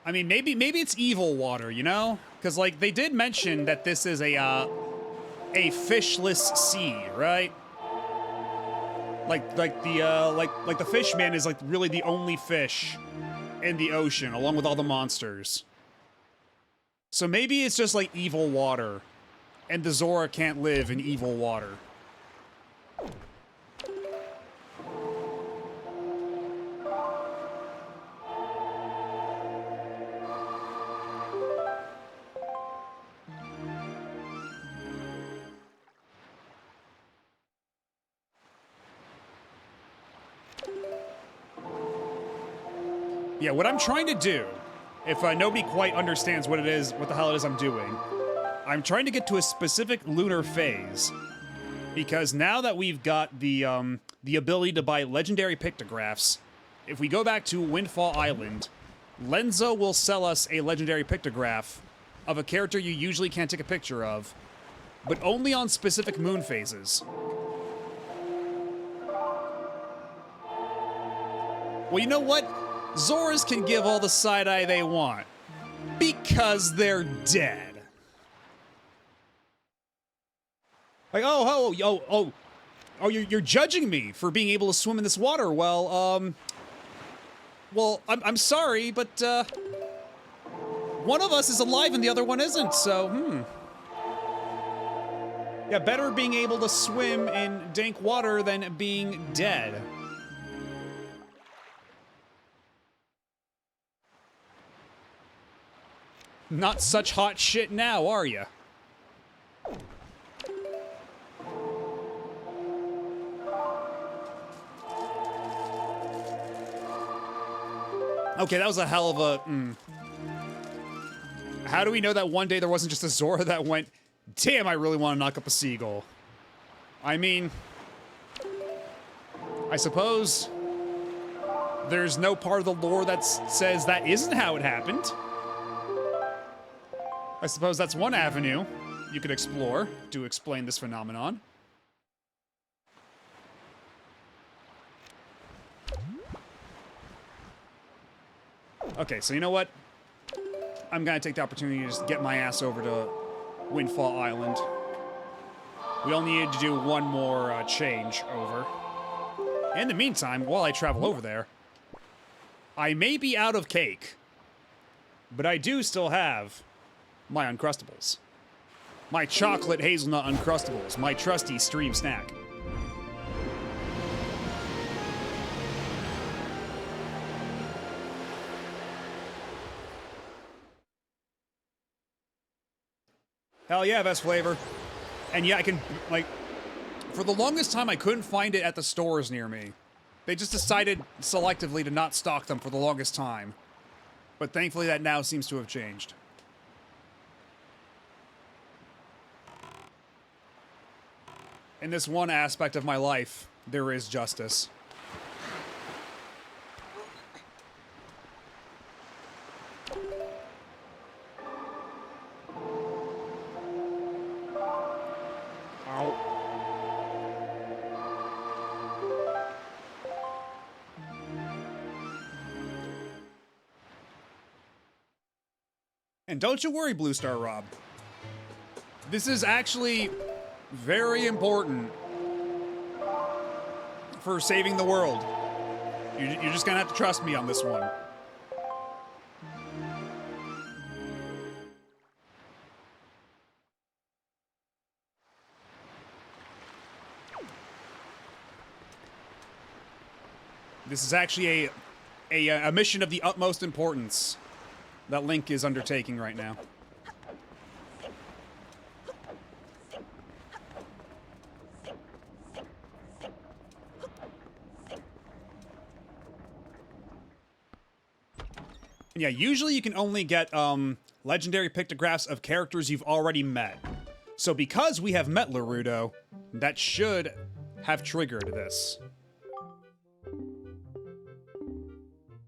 [SPEAKER 1] I mean, maybe it's evil water, you know? Because like they did mention that this is a fishless sea, right? Like the fish man is like really the only fish in the ocean, along with all the monsters. So maybe it's just like evil water, and the Zora can't live in evil water. Yeah, what I'm trying to do, if nobody quite understands what the hell it is I'm doing, I'm trying to get to a specific lunar phase, because now that we've got the ability to buy legendary pictographs, if we go back to Windfall Island, Lenzo will sell us a legendary pictograph of a character you usually can't take a picture of, but only on specific moon phases. Well, you know what? Zoras can give all the side-eye they want, because they're dead. Like, oh, you're judging me for being able to swim in this water. Well, I'm sorry, but, one of us is alive and the other one isn't, so, Yeah, better being able to swim in dank water than being dead. Not such hot shit now, are ya? Okay, that was a hell of a... How do we know that one day there wasn't just a Zora that went, damn, I really want to knock up a seagull? I mean... I suppose... There's no part of the lore that says that isn't how it happened. I suppose that's one avenue you could explore to explain this phenomenon. Okay, so you know what? I'm gonna take the opportunity to just get my ass over to Windfall Island. We only need to do one more change over. In the meantime, while I travel over there, I may be out of cake, but I do still have my Uncrustables. My chocolate hazelnut Uncrustables, my trusty stream snack. Hell yeah, best flavor. And yeah, I can, like, for the longest time I couldn't find it at the stores near me. They just decided selectively to not stock them for the longest time. But thankfully that now seems to have changed. In this one aspect of my life, there is justice. And don't you worry, Blue Star Rob. This is actually very important for saving the world. You're just gonna have to trust me on this one. This is actually a mission of the utmost importance that Link is undertaking right now. Yeah, usually you can only get legendary pictographs of characters you've already met. So because we have met Larudo, that should have triggered this.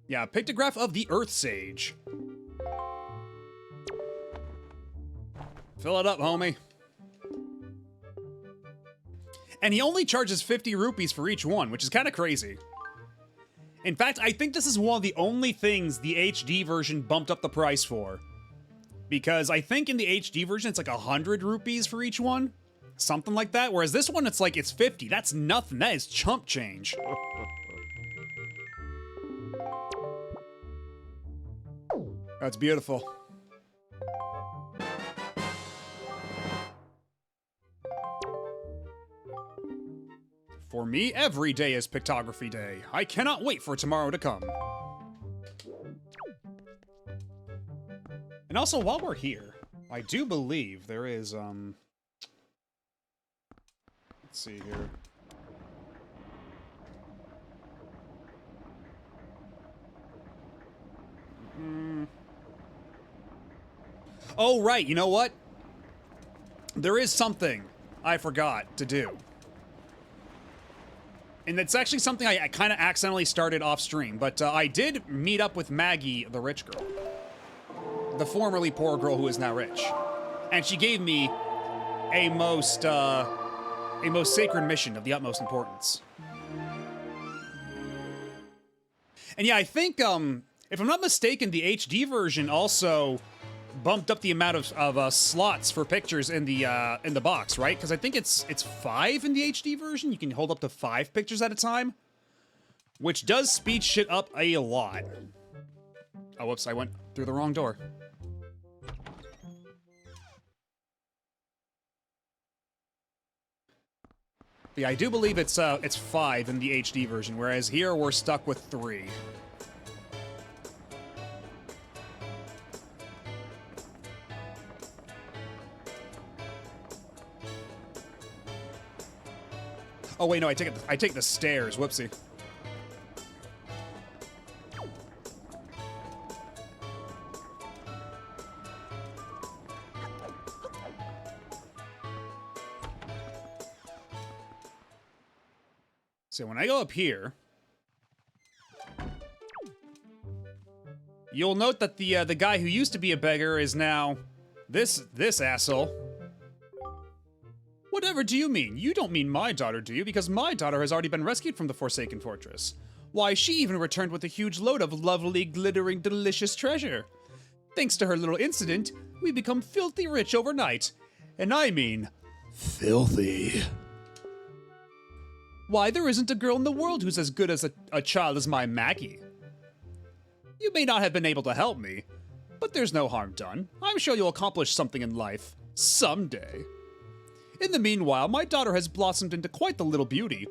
[SPEAKER 1] Yeah, pictograph of the Earth Sage. Fill it up, homie. And he only charges 50 rupees for each one, which is kind of crazy. In fact, I think this is one of the only things the HD version bumped up the price for. Because I think in the HD version, it's like 100 rupees for each one. Something like that. Whereas this one, it's like, it's 50. That's nothing. That is chump change. That's beautiful. For me, every day is Pictography Day. I cannot wait for tomorrow to come. And also, while we're here, I do believe there is, let's see here. Oh, right, you know what? There is something I forgot to do. And it's actually something I kind of accidentally started off stream, but I did meet up with Maggie, the rich girl. The formerly poor girl who is now rich. And she gave me a most sacred mission of the utmost importance. And yeah, I think, if I'm not mistaken, the HD version also bumped up the amount of slots for pictures in the box, right? Because I think it's 5 in the HD version. You can hold up to 5 pictures at a time, which does speed shit up a lot. Oh, whoops! I went through the wrong door. But yeah, I do believe it's 5 in the HD version, whereas here we're stuck with 3. Oh wait, no, I take the stairs. Whoopsie. So when I go up here, you'll note that the guy who used to be a beggar is now This asshole. Whatever do you mean? You don't mean my daughter, do you? Because my daughter has already been rescued from the Forsaken Fortress. Why, she even returned with a huge load of lovely, glittering, delicious treasure. Thanks to her little incident, we become filthy rich overnight. And I mean, filthy. Why, there isn't a girl in the world who's as good as a child as my Maggie. You may not have been able to help me, but there's no harm done. I'm sure you'll accomplish something in life. Someday. In the meanwhile, my daughter has blossomed into quite the little beauty.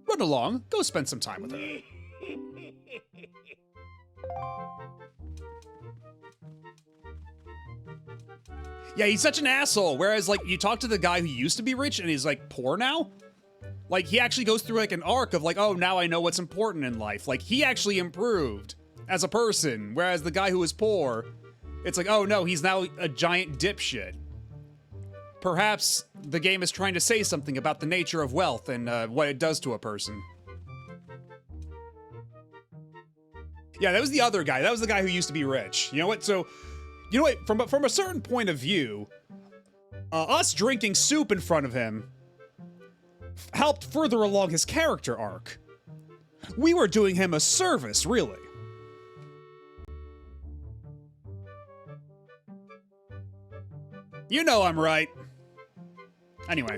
[SPEAKER 1] Run along, go spend some time with her. Yeah, he's such an asshole. Whereas, like, you talk to the guy who used to be rich and he's, like, poor now. Like, he actually goes through, like, an arc of, like, oh, now I know what's important in life. Like, he actually improved as a person. Whereas the guy who was poor, it's like, oh, no, he's now a giant dipshit. Perhaps the game is trying to say something about the nature of wealth and what it does to a person. Yeah, that was the other guy. That was the guy who used to be rich. You know what? So, you know what? From a certain point of view, us drinking soup in front of him helped further along his character arc. We were doing him a service, really. You know I'm right. Anyway.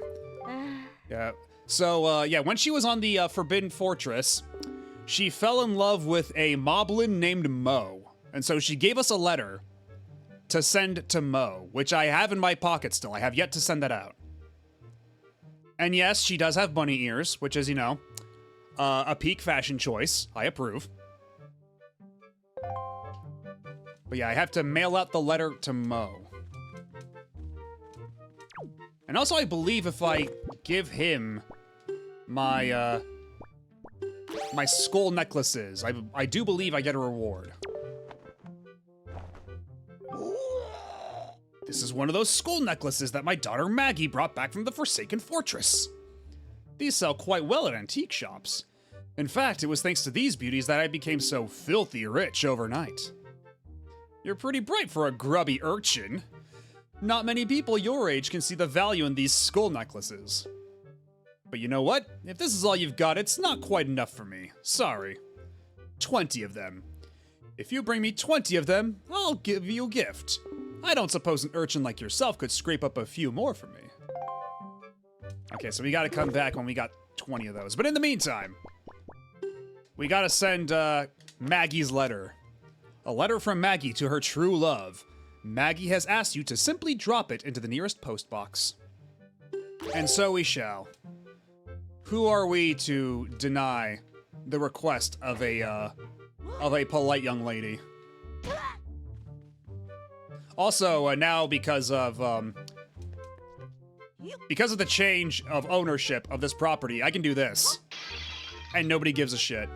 [SPEAKER 1] Yeah. So, yeah, when she was on the Forbidden Fortress, she fell in love with a moblin named Mo. And so she gave us a letter to send to Mo, which I have in my pocket still. I have yet to send that out. And yes, she does have bunny ears, which is, you know, a peak fashion choice. I approve. But yeah, I have to mail out the letter to Mo. And also, I believe if I give him my, my skull necklaces, I do believe I get a reward. This is one of those skull necklaces that my daughter Maggie brought back from the Forsaken Fortress. These sell quite well at antique shops. In fact, it was thanks to these beauties that I became so filthy rich overnight. You're pretty bright for a grubby urchin. Not many people your age can see the value in these skull necklaces. But you know what? If this is all you've got, it's not quite enough for me. Sorry. 20 of them. If you bring me 20 of them, I'll give you a gift. I don't suppose an urchin like yourself could scrape up a few more for me. Okay, so we gotta come back when we got 20 of those. But in the meantime, we gotta send Maggie's letter. A letter from Maggie to her true love. Maggie has asked you to simply drop it into the nearest post box. And so we shall. Who are we to deny the request of a polite young lady? Also, now because of the change of ownership of this property, I can do this. And nobody gives a shit.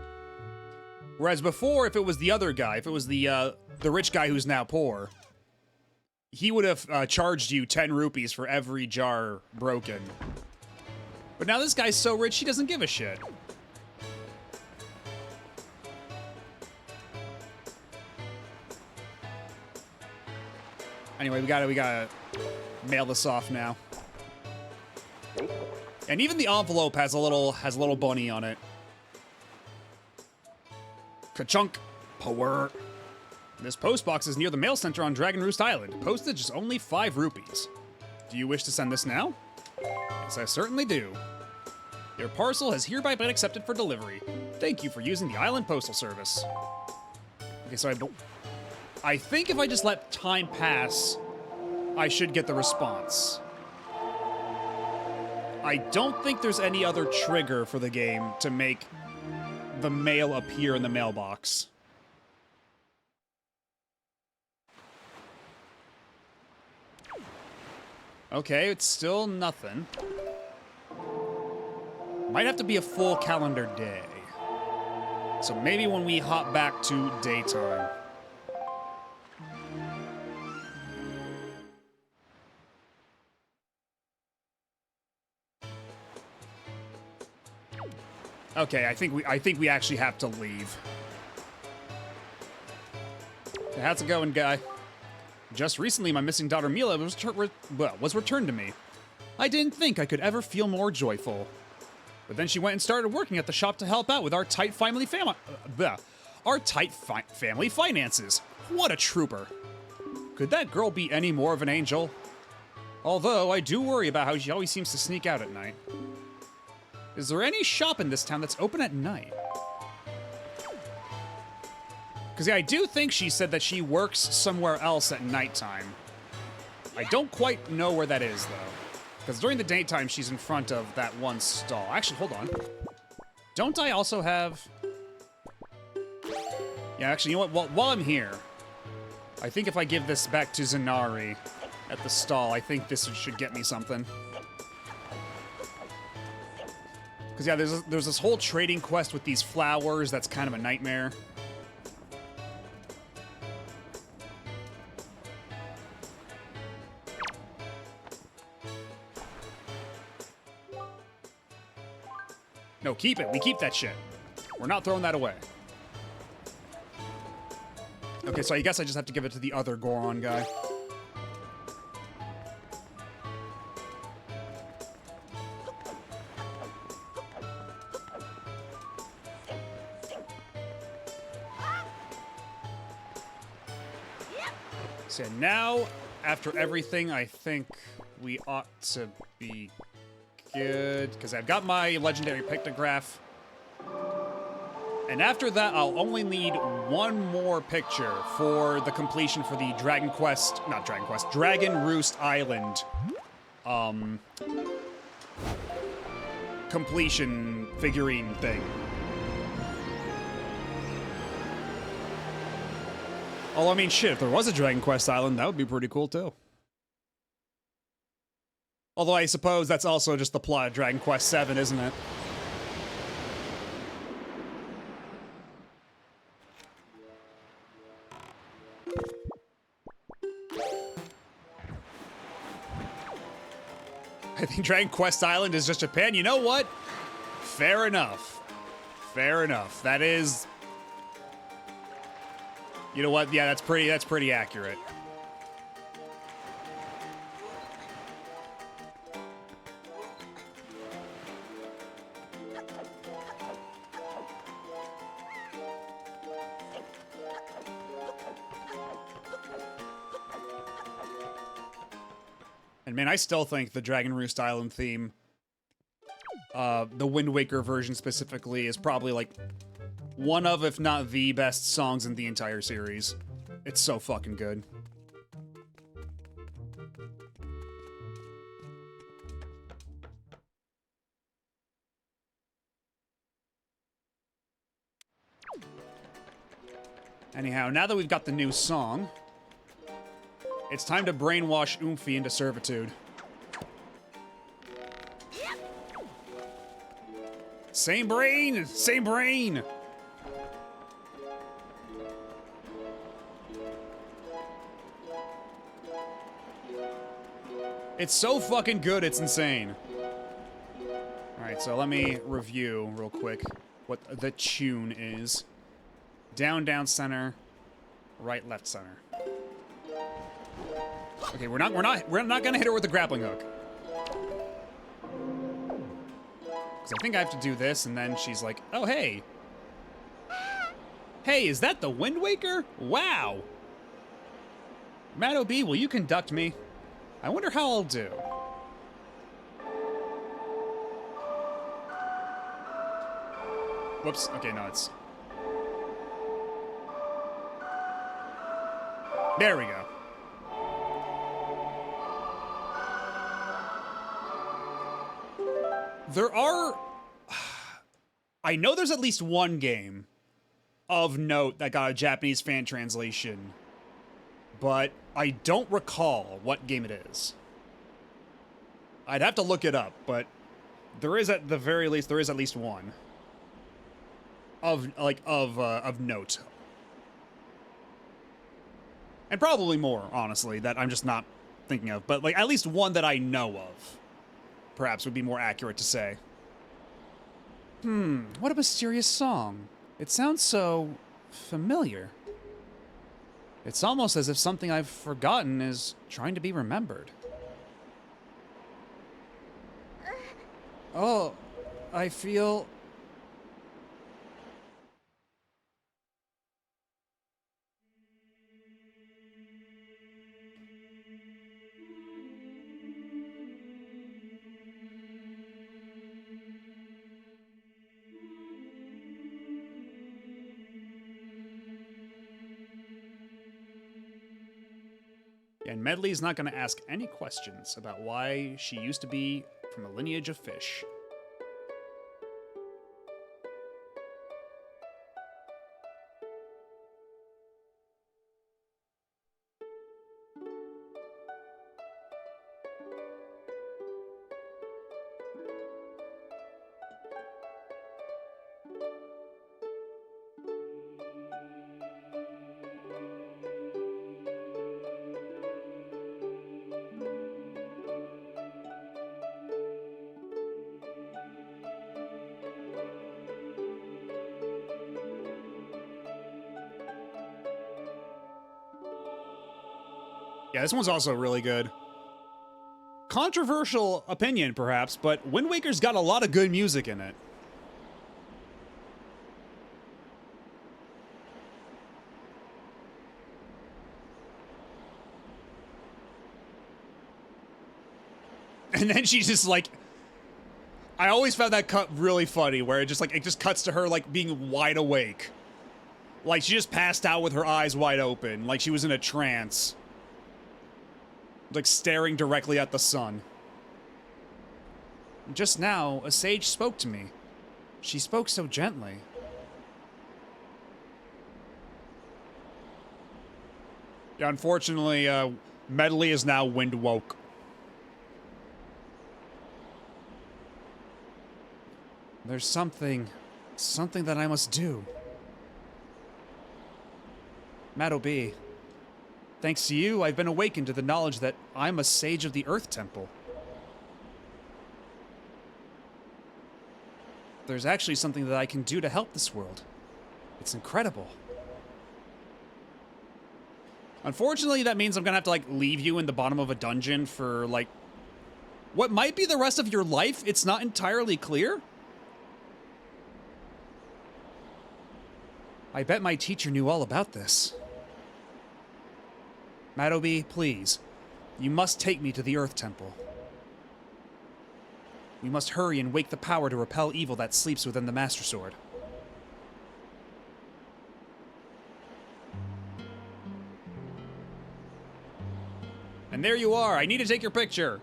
[SPEAKER 1] Whereas before, if it was the other guy, if it was the rich guy who's now poor, he would have charged you 10 rupees for every jar broken. But now this guy's so rich, he doesn't give a shit. Anyway, we gotta mail this off now. And even the envelope has a little bunny on it. Ka-chunk. Power. This post box is near the mail center on Dragon Roost Island. Postage is only 5 rupees. Do you wish to send this now? Yes, I certainly do. Your parcel has hereby been accepted for delivery. Thank you for using the Island Postal Service. Okay, so I think if I just let time pass, I should get the response. I don't think there's any other trigger for the game to make the mail appear in the mailbox. Okay, it's still nothing. Might have to be a full calendar day. So maybe when we hop back to daytime. Okay, I think we actually have to leave. How's it going, guy? Just recently, my missing daughter Mila was returned to me. I didn't think I could ever feel more joyful. But then she went and started working at the shop to help out with our tight family family finances. What a trooper. Could that girl be any more of an angel? Although, I do worry about how she always seems to sneak out at night. Is there any shop in this town that's open at night? Because yeah, I do think she said that she works somewhere else at nighttime. I don't quite know where that is, though. Because during the daytime, she's in front of that one stall. Actually, hold on. Don't I also have... Yeah, actually, you know what? While I'm here, I think if I give this back to Zanari at the stall, I think this should get me something. Because, yeah, there's this whole trading quest with these flowers that's kind of a nightmare. No, keep it. We keep that shit. We're not throwing that away. Okay, so I guess I just have to give it to the other Goron guy. So now, after everything, I think we ought to be good, because I've got my legendary pictograph. And after that, I'll only need one more picture for the completion for the Dragon Roost Island, completion figurine thing. Although, I mean, shit, if there was a Dragon Quest Island, that would be pretty cool, too. Although I suppose that's also just the plot of Dragon Quest VII, isn't it? I think Dragon Quest Island is just Japan. You know what? Fair enough. Fair enough. That is... You know what? Yeah, that's pretty accurate. And man, I still think the Dragon Roost Island theme, the Wind Waker version specifically, is probably like one of, if not the best songs in the entire series. It's so fucking good. Anyhow, now that we've got the new song, it's time to brainwash Oomphy into servitude. Same brain! Same brain! It's so fucking good, it's insane. Alright, so let me review real quick what the tune is. Down, down, center. Right, left, center. Okay, we're not gonna hit her with the grappling hook. Because I think I have to do this, and then she's like, oh, hey. Hey, is that the Wind Waker? Wow. Maddo B, will you conduct me? I wonder how I'll do. Whoops, okay, no, it's... There we go. There are... I know there's at least one game of note that got a Japanese fan translation, but I don't recall what game it is. I'd have to look it up, but there is at the very least, there is at least one of note. And probably more, honestly, that I'm just not thinking of, but like at least one that I know of. Perhaps would be more accurate to say. What a mysterious song. It sounds so familiar. It's almost as if something I've forgotten is trying to be remembered. Oh, I feel... And Medley's not going to ask any questions about why she used to be from a lineage of fish. Yeah, this one's also really good. Controversial opinion, perhaps, but Wind Waker's got a lot of good music in it. And then she's just like... I always found that cut really funny, where it just cuts to her, like, being wide awake. Like, she just passed out with her eyes wide open, like she was in a trance. Like, staring directly at the sun. Just now, a sage spoke to me. She spoke so gently. Yeah, unfortunately, Medley is now wind woke. There's something that I must do. Madobi. Thanks to you, I've been awakened to the knowledge that I'm a sage of the Earth Temple. There's actually something that I can do to help this world. It's incredible. Unfortunately, that means I'm gonna have to, like, leave you in the bottom of a dungeon for, like, what might be the rest of your life. It's not entirely clear. I bet my teacher knew all about this. Madobi, please. You must take me to the Earth Temple. We must hurry and wake the power to repel evil that sleeps within the Master Sword. And there you are. I need to take your picture.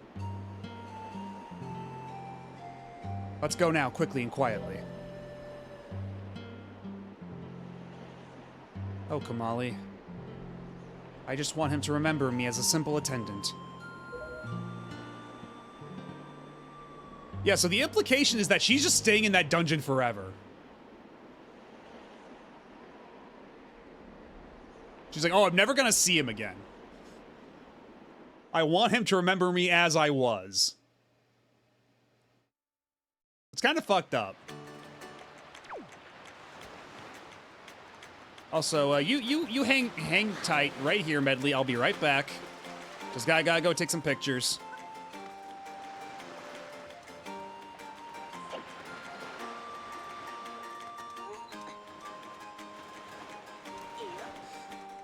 [SPEAKER 1] Let's go now, quickly and quietly. Oh, Kamali. I just want him to remember me as a simple attendant. Yeah, so the implication is that she's just staying in that dungeon forever. She's like, oh, I'm never gonna see him again. I want him to remember me as I was. It's kind of fucked up. Also, you hang tight right here, Medley. I'll be right back. Just gotta go take some pictures.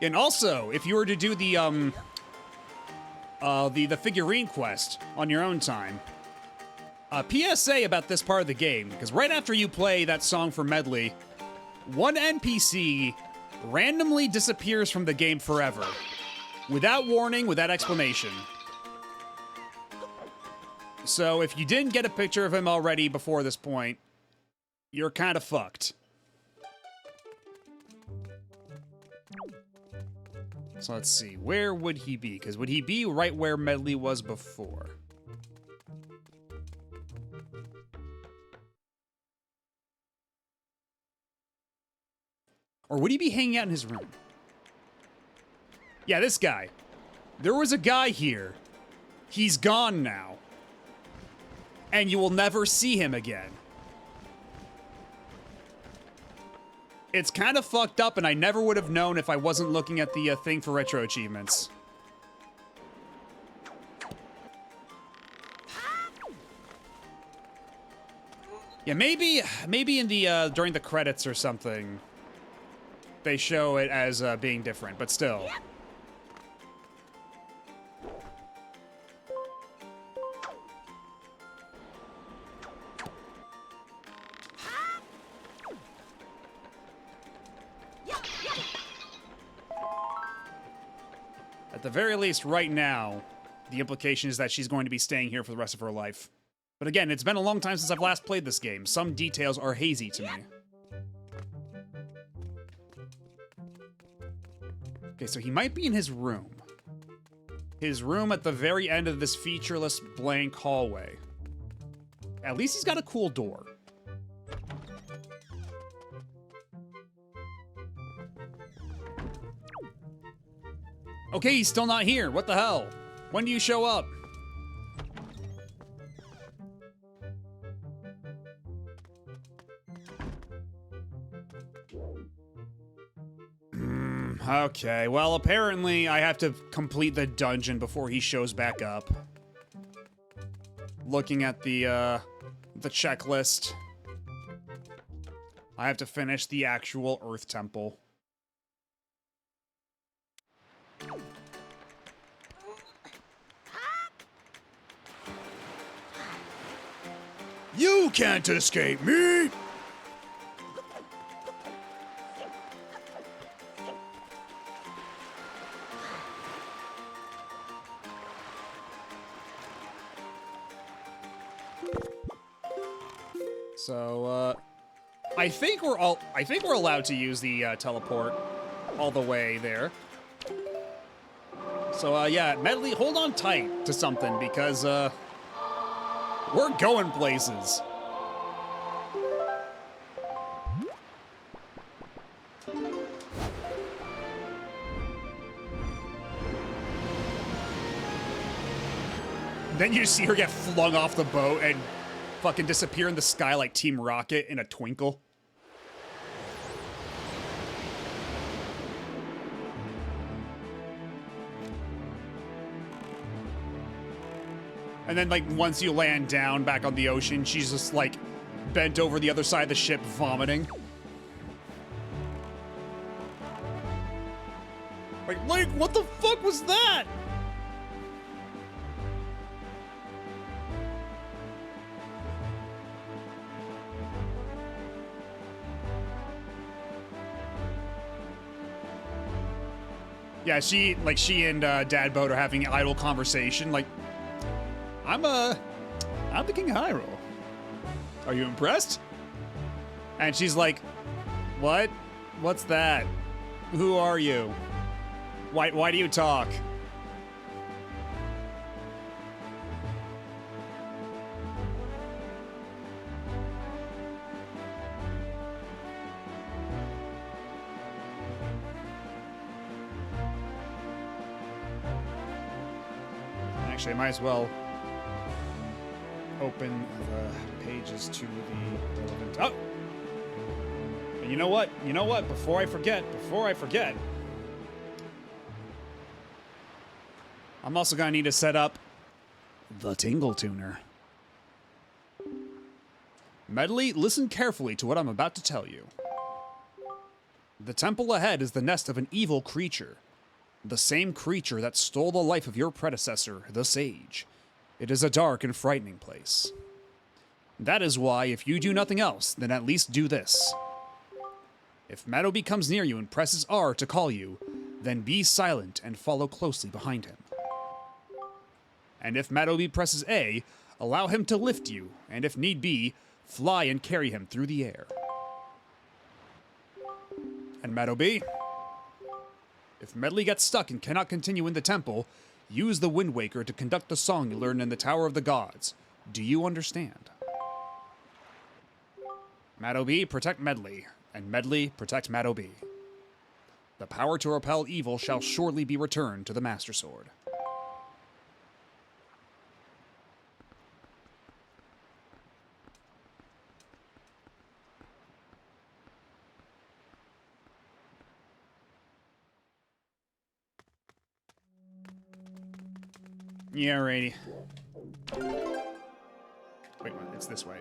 [SPEAKER 1] And also, if you were to do the figurine quest on your own time, PSA about this part of the game, because right after you play that song for Medley, one NPC randomly disappears from the game forever. Without warning, without explanation. So if you didn't get a picture of him already before this point, you're kind of fucked. So let's see, where would he be? Because would he be right where Medley was before? Or would he be hanging out in his room? Yeah, this guy. There was a guy here. He's gone now. And you will never see him again. It's kind of fucked up, and I never would have known if I wasn't looking at the thing for retro achievements. Yeah, maybe in the during the credits or something, they show it as being different, but still. At the very least, right now, the implication is that she's going to be staying here for the rest of her life. But again, it's been a long time since I've last played this game. Some details are hazy to me. Okay, so he might be in his room. His room at the very end of this featureless blank hallway. At least he's got a cool door. Okay, he's still not here. What the hell? When do you show up? Okay, well, apparently I have to complete the dungeon before he shows back up. Looking at the checklist, I have to finish the actual Earth Temple. You can't escape me! So, I think we're allowed to use the teleport all the way there. So, yeah, Medley, hold on tight to something because, we're going places. Then you see her get flung off the boat and fucking disappear in the sky like Team Rocket in a twinkle. And then, like, once you land down back on the ocean, she's just, like, bent over the other side of the ship, vomiting. Like, what the fuck was that? Yeah, she and Dad Boat are having an idle conversation, like, I'm the King of Hyrule. Are you impressed? And she's like, what? What's that? Who are you? Why do you talk? Actually, I might as well open the pages to the relevant... Oh! And you know what? You know what? Before I forget, I'm also gonna need to set up the Tingle Tuner. Medley, listen carefully to what I'm about to tell you. The temple ahead is the nest of an evil creature. The same creature that stole the life of your predecessor, the Sage. It is a dark and frightening place. That is why, if you do nothing else, then at least do this. If Madobi comes near you and presses R to call you, then be silent and follow closely behind him. And if Madobi presses A, allow him to lift you, and if need be, fly and carry him through the air. And Madobi, if Medley gets stuck and cannot continue in the temple, use the Wind Waker to conduct the song you learned in the Tower of the Gods. Do you understand? Madobi, protect Medley, and Medley, protect Madobi. The power to repel evil shall surely be returned to the Master Sword. Yeah, righty. Wait, it's this way.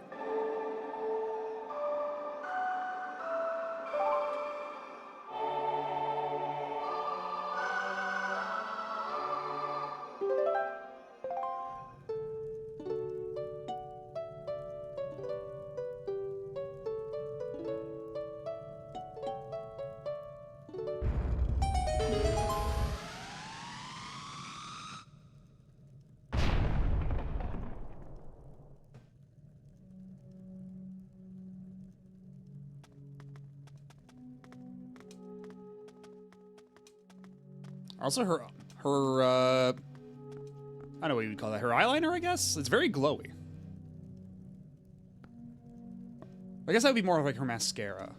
[SPEAKER 1] Also, I don't know what you would call that. Her eyeliner, I guess? It's very glowy. I guess that would be more like her mascara.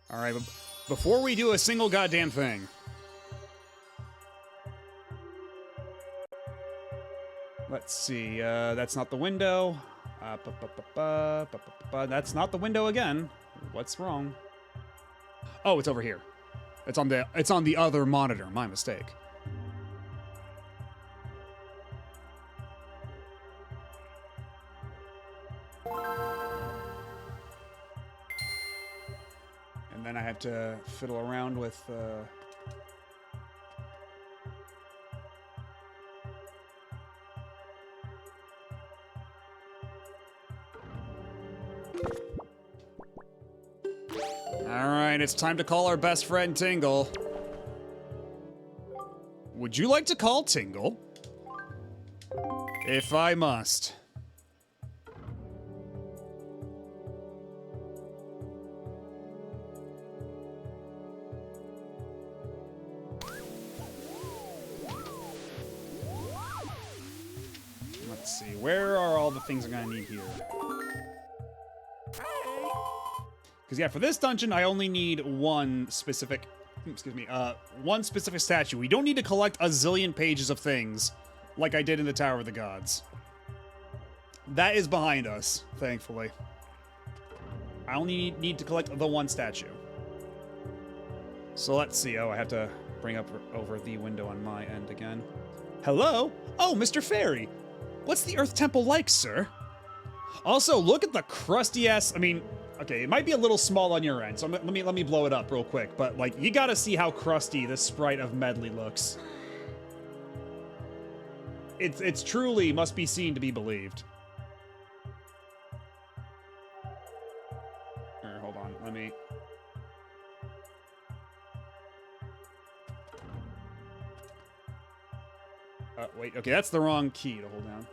[SPEAKER 1] Alright, but before we do a single goddamn thing. Let's see, that's not the window. That's not the window again. What's wrong? Oh, it's over here. It's on the other monitor. My mistake. And then I have to fiddle around with Alright, it's time to call our best friend Tingle. Would you like to call Tingle? If I must. Let's see, where are all the things I'm gonna need here? Because yeah, for this dungeon, I only need one specific statue. We don't need to collect a zillion pages of things like I did in the Tower of the Gods. That is behind us, thankfully. I only need to collect the one statue. So let's see. Oh, I have to bring up over the window on my end again. Hello? Oh, Mr. Fairy. What's the Earth Temple like, sir? Also, look at the crusty ass, okay, it might be a little small on your end, so let me blow it up real quick, but like, you gotta see how crusty this sprite of Medley looks. It's truly must be seen to be believed. Alright, hold on, let me... wait, okay, that's the wrong key to hold down.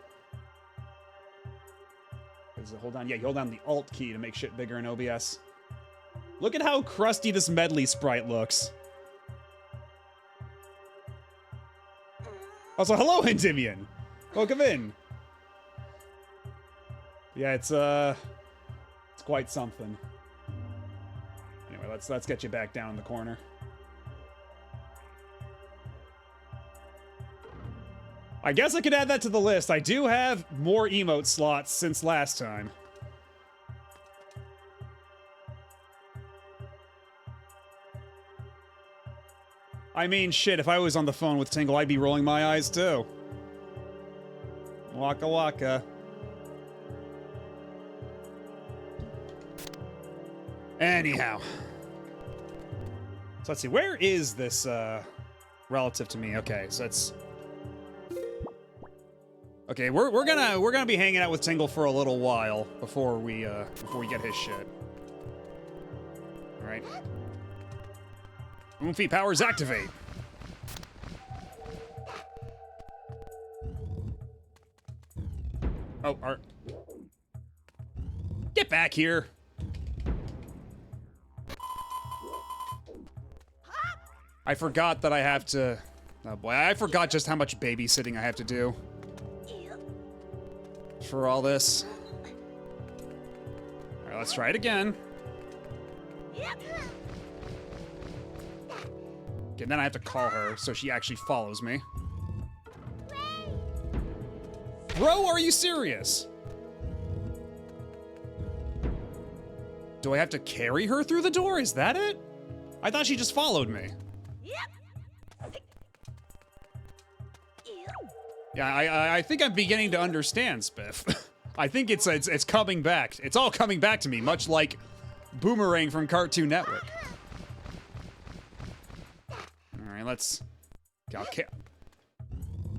[SPEAKER 1] Is it hold down? Yeah, you hold down the Alt key to make shit bigger in OBS. Look at how crusty this Medley sprite looks. Also, hello, Endymion! Welcome in. Yeah, it's quite something. Anyway, let's get you back down in the corner. I guess I could add that to the list. I do have more emote slots since last time. I mean, shit, if I was on the phone with Tingle, I'd be rolling my eyes too. Waka waka. Anyhow. So let's see, where is this, relative to me? Okay, so it's... Okay, we're gonna be hanging out with Tingle for a little while before we get his shit. All right. Oomphy powers activate. Oh, get back here. I forgot that I have to. Oh boy, I forgot just how much babysitting I have to do for all this. All right, let's try it again. Okay, then I have to call her so she actually follows me. Bro, are you serious? Do I have to carry her through the door? Is that it? I thought she just followed me. Yeah, I think I'm beginning to understand, Spiff. I think it's coming back. It's all coming back to me, much like Boomerang from Cartoon Network. All right, let's. Okay.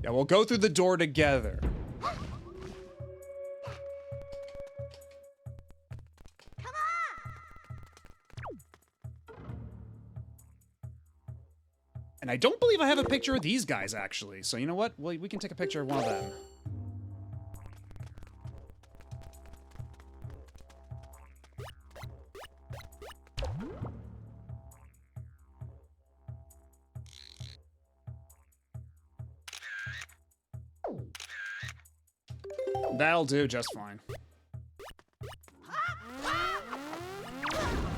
[SPEAKER 1] Yeah, we'll go through the door together. And I don't believe I have a picture of these guys, actually. So you know what? We can take a picture of one of them. That'll do just fine.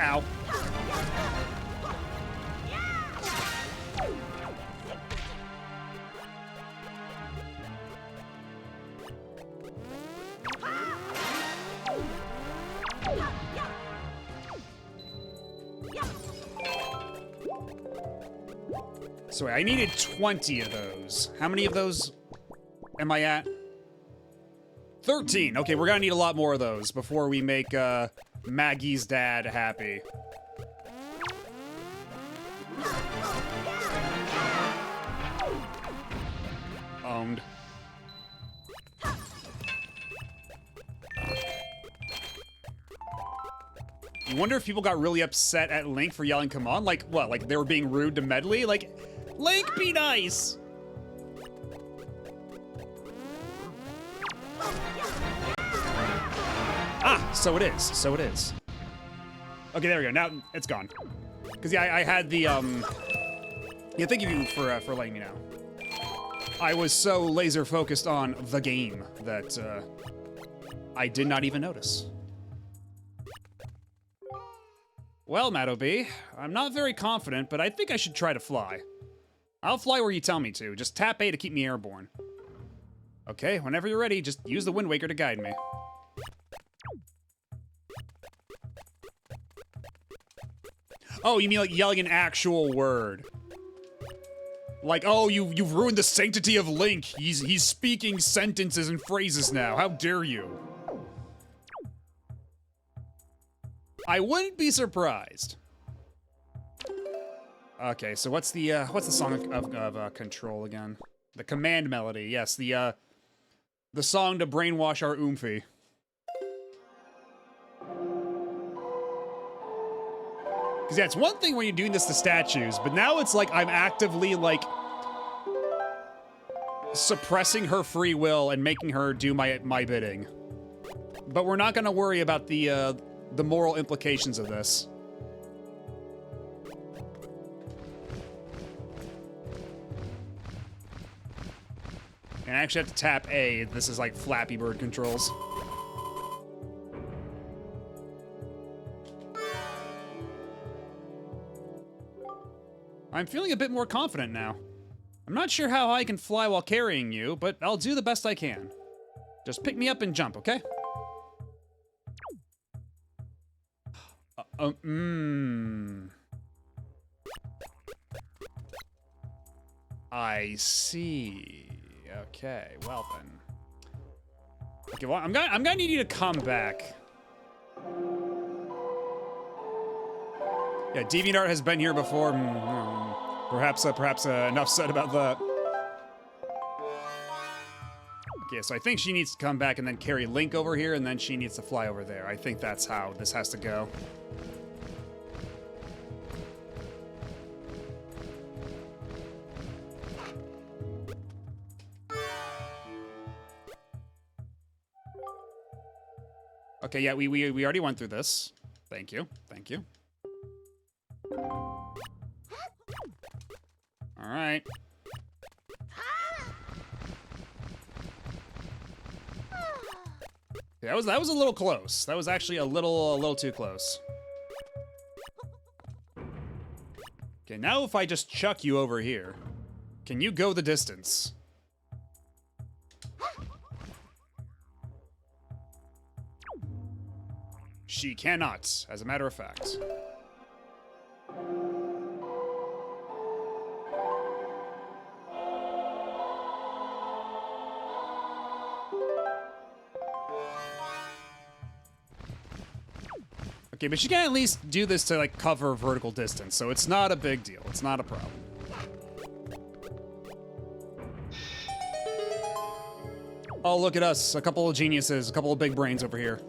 [SPEAKER 1] Ow. So I needed 20 of those. How many of those am I at? 13. Okay, we're gonna need a lot more of those before we make Maggie's dad happy. Owned. You wonder if people got really upset at Link for yelling, "Come on!" Like what? Like they were being rude to Medley? Like, Link, be nice! Ah, so it is. So it is. Okay, there we go. Now it's gone. Because yeah, I had the Yeah, thank you for letting me know. I was so laser focused on the game that I did not even notice. Well, Matt-O-B, I'm not very confident, but I think I should try to fly. I'll fly where you tell me to. Just tap A to keep me airborne. Okay, whenever you're ready, just use the Wind Waker to guide me. Oh, you mean like yelling an actual word? Like, oh, you've ruined the sanctity of Link. He's speaking sentences and phrases now. How dare you? I wouldn't be surprised. Okay, so what's the song of Control again? The command melody. Yes, the song to brainwash our Oomphy. Because yeah, it's one thing when you're doing this to statues, but now it's like I'm actively like suppressing her free will and making her do my bidding. But we're not gonna worry about the moral implications of this. And I actually have to tap A. This is like Flappy Bird controls. I'm feeling a bit more confident now. I'm not sure how I can fly while carrying you, but I'll do the best I can. Just pick me up and jump, okay? I see. Okay, well then. Okay, well, I'm gonna need you to come back. Yeah, DeviantArt has been here before. Perhaps enough said about that. Okay, so I think she needs to come back and then carry Link over here, and then she needs to fly over there. I think that's how this has to go. Okay, yeah, we already went through this. Thank you, thank you. All right. Yeah, that was a little close. That was actually a little too close. Okay, now if I just chuck you over here, can you go the distance? She cannot, as a matter of fact. Okay, but she can at least do this to, like, cover vertical distance, so it's not a big deal. It's not a problem. Oh, look at us. A couple of geniuses, a couple of big brains over here.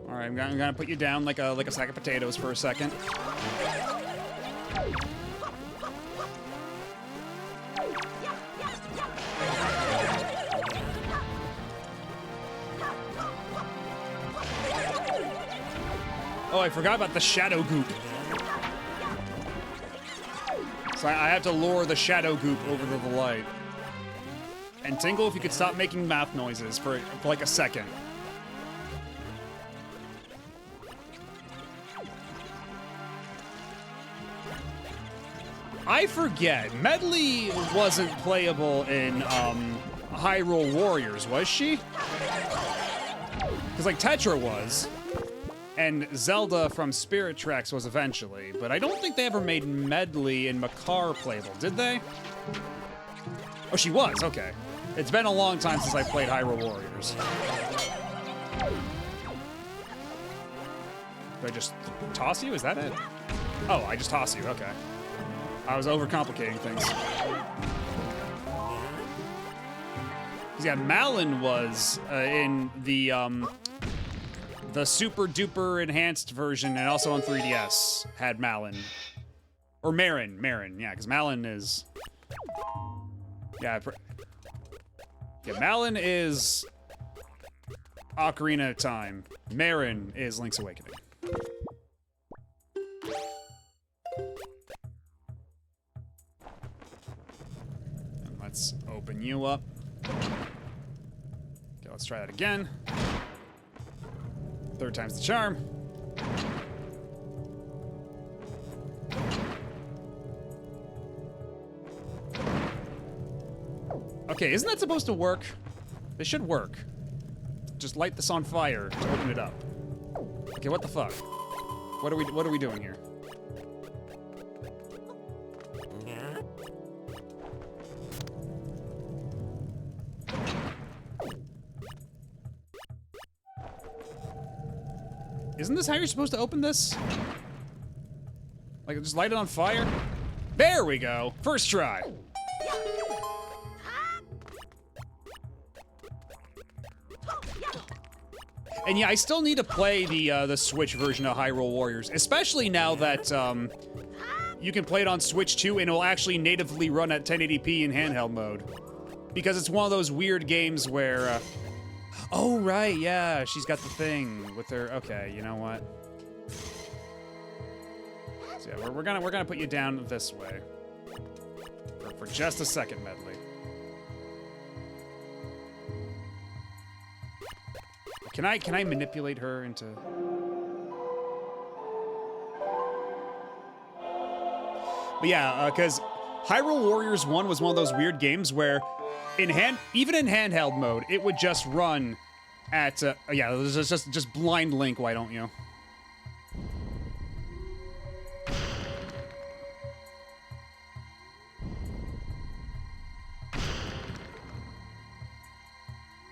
[SPEAKER 1] All right, I'm gonna put you down like a sack of potatoes for a second. Oh, I forgot about the shadow goop. So I have to lure the shadow goop over to the light. And Tingle, if you could stop making mouth noises for like a second. I forget, Medley wasn't playable in Hyrule Warriors, was she? Because like Tetra was. And Zelda from Spirit Tracks was eventually, but I don't think they ever made Medley and Makar playable, did they? Oh, she was, okay. It's been a long time since I played Hyrule Warriors. Do I just toss you, is that it? Oh, I just toss you, okay. I was overcomplicating things. Yeah, Malin was in the super duper enhanced version, and also on 3DS had Malin. Or Marin, yeah, because Malin is... Yeah, Malin is Ocarina of Time. Marin is Link's Awakening. And let's open you up. Okay, let's try that again. Third time's the charm. Okay, isn't that supposed to work? This should work. Just light this on fire to open it up. Okay, what the fuck? What are we doing here? Isn't this how you're supposed to open this? Like, just light it on fire? There we go! First try! And yeah, I still need to play the Switch version of Hyrule Warriors, especially now that you can play it on Switch 2 and it'll actually natively run at 1080p in handheld mode. Because it's one of those weird games where... oh, right, yeah, she's got the thing with her... Okay, you know what? So yeah, we're gonna put you down this way. For just a second, Medley. Can I manipulate her into... But yeah, because Hyrule Warriors 1 was one of those weird games where even in handheld mode, it would just run at, yeah, just blind Link, why don't you?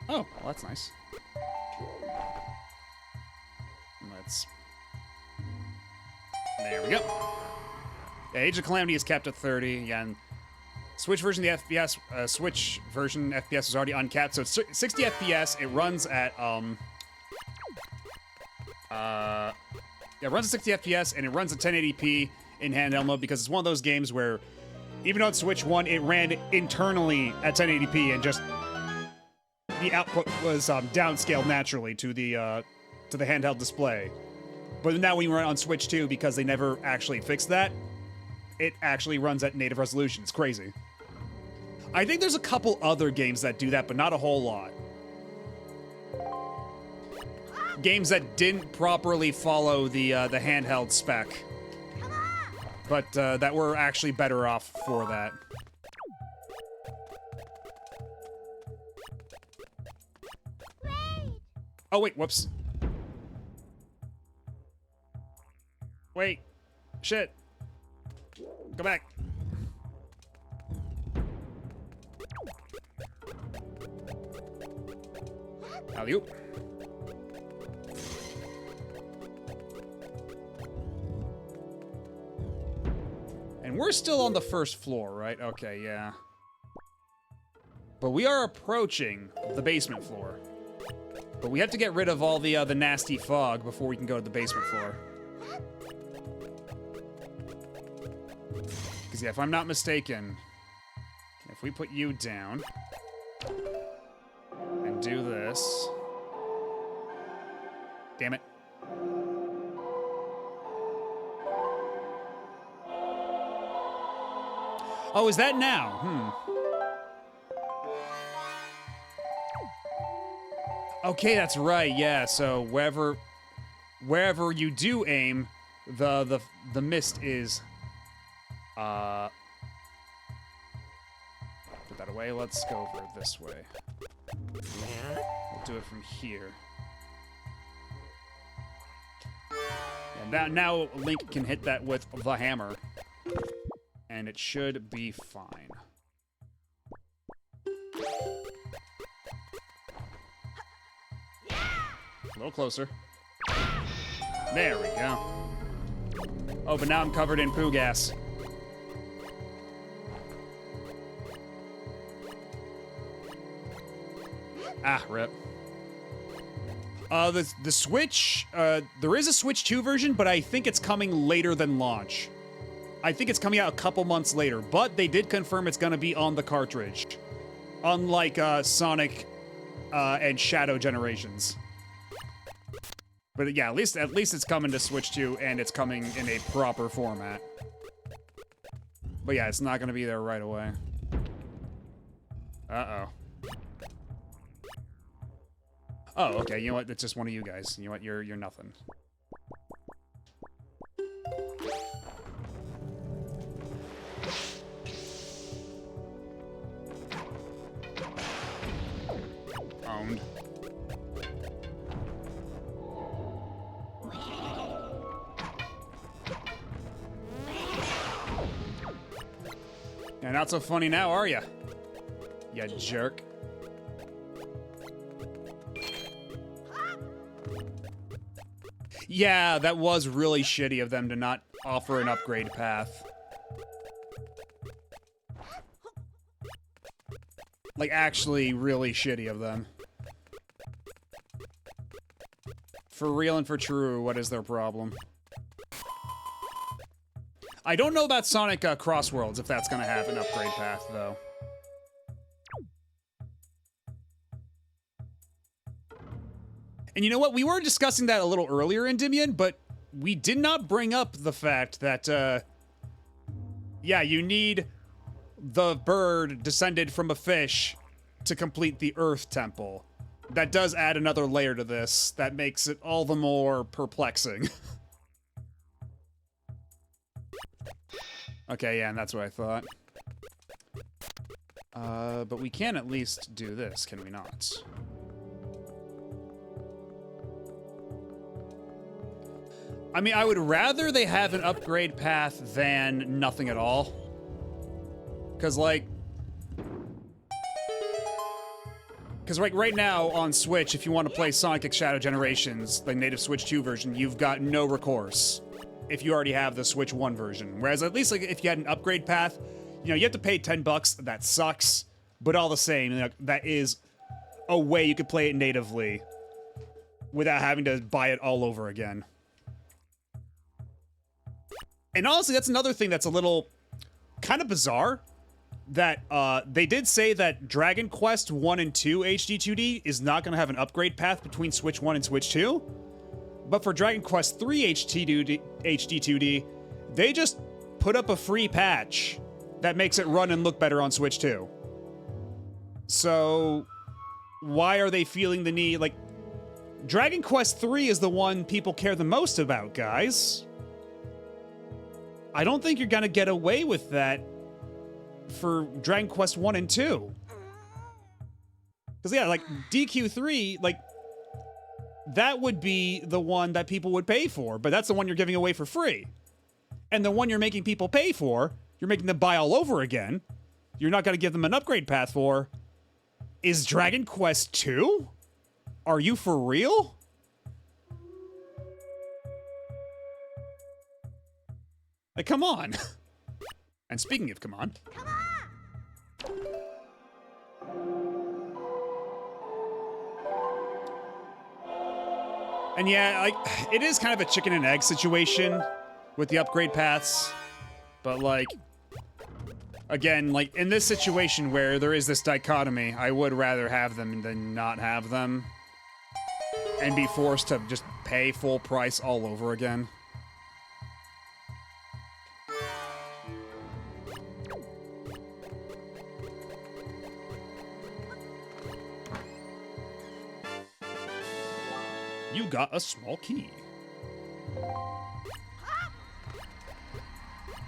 [SPEAKER 1] Oh, well, that's nice. There we go. The Age of Calamity is kept at 30. Yeah, and Switch version of the FPS, Switch version FPS is already uncapped, so it's 60 FPS. It runs at yeah, it runs at 60 FPS and it runs at 1080p in handheld mode because it's one of those games where even on Switch 1 it ran internally at 1080p and just the output was downscaled naturally to the handheld display. But now when you run on Switch 2, because they never actually fixed that, it actually runs at native resolution. It's crazy. I think there's a couple other games that do that, but not a whole lot. games that didn't properly follow the handheld spec, but that were actually better off for that. Oh wait, whoops. Wait, shit. Go back. Alley-oop. And we're still on the first floor, right? Okay, yeah. But we are approaching the basement floor. But we have to get rid of all the nasty fog before we can go to the basement floor. Because, yeah, if I'm not mistaken, if we put you down and do this... Damn it. Oh, is that now? Okay, that's right. Yeah. So wherever you do aim, the mist is. Put that away. Let's go over this way. We'll do it from here. And now Link can hit that with the hammer. And it should be fine. A little closer. There we go. Oh, but now I'm covered in poo gas. Ah, rip. The Switch, there is a Switch 2 version, but I think it's coming later than launch. I think it's coming out a couple months later, but they did confirm it's gonna be on the cartridge. Unlike, Sonic, and Shadow generations. But yeah, at least it's coming to Switch 2, and it's coming in a proper format. But yeah, it's not gonna be there right away. Uh-oh. Oh, okay, you know what? It's just one of you guys. You know what? You're nothing. Owned. Yeah, not so funny now, are ya? You jerk. Yeah, that was really shitty of them to not offer an upgrade path. Like, actually really shitty of them. For real and for true, what is their problem? I don't know about Sonic Crossworlds, if that's gonna have an upgrade path, though. And you know what? We were discussing that a little earlier, Endymion, but we did not bring up the fact that, yeah, you need the bird descended from a fish to complete the Earth Temple. That does add another layer to this that makes it all the more perplexing. Okay, yeah, and that's what I thought. But we can at least do this, can we not? I mean, I would rather they have an upgrade path than nothing at all. Because, like, right now on Switch, if you want to play Sonic X Shadow Generations, the native Switch 2 version, you've got no recourse if you already have the Switch 1 version. Whereas at least, like, if you had an upgrade path, you know, you have to pay $10. That sucks. But all the same, you know, that is a way you could play it natively without having to buy it all over again. And honestly, that's another thing that's a little kind of bizarre. That they did say that Dragon Quest 1 and 2 HD 2D is not going to have an upgrade path between Switch 1 and Switch 2. But for Dragon Quest 3 HD 2D, they just put up a free patch that makes it run and look better on Switch 2. So, why are they feeling the need, like, Dragon Quest III is the one people care the most about, guys. I don't think you're gonna get away with that for Dragon Quest 1 and 2. Because, yeah, like, DQ3, like, that would be the one that people would pay for, but that's the one you're giving away for free. And the one you're making people pay for, you're making them buy all over again, you're not gonna give them an upgrade path for, is Dragon Quest 2? Are you for real? Like, come on. And speaking of come on.
[SPEAKER 4] Come on!
[SPEAKER 1] And yeah, like, it is kind of a chicken and egg situation with the upgrade paths. But like, again, like, in this situation where there is this dichotomy, I would rather have them than not have them. And be forced to just pay full price all over again. You got a small key.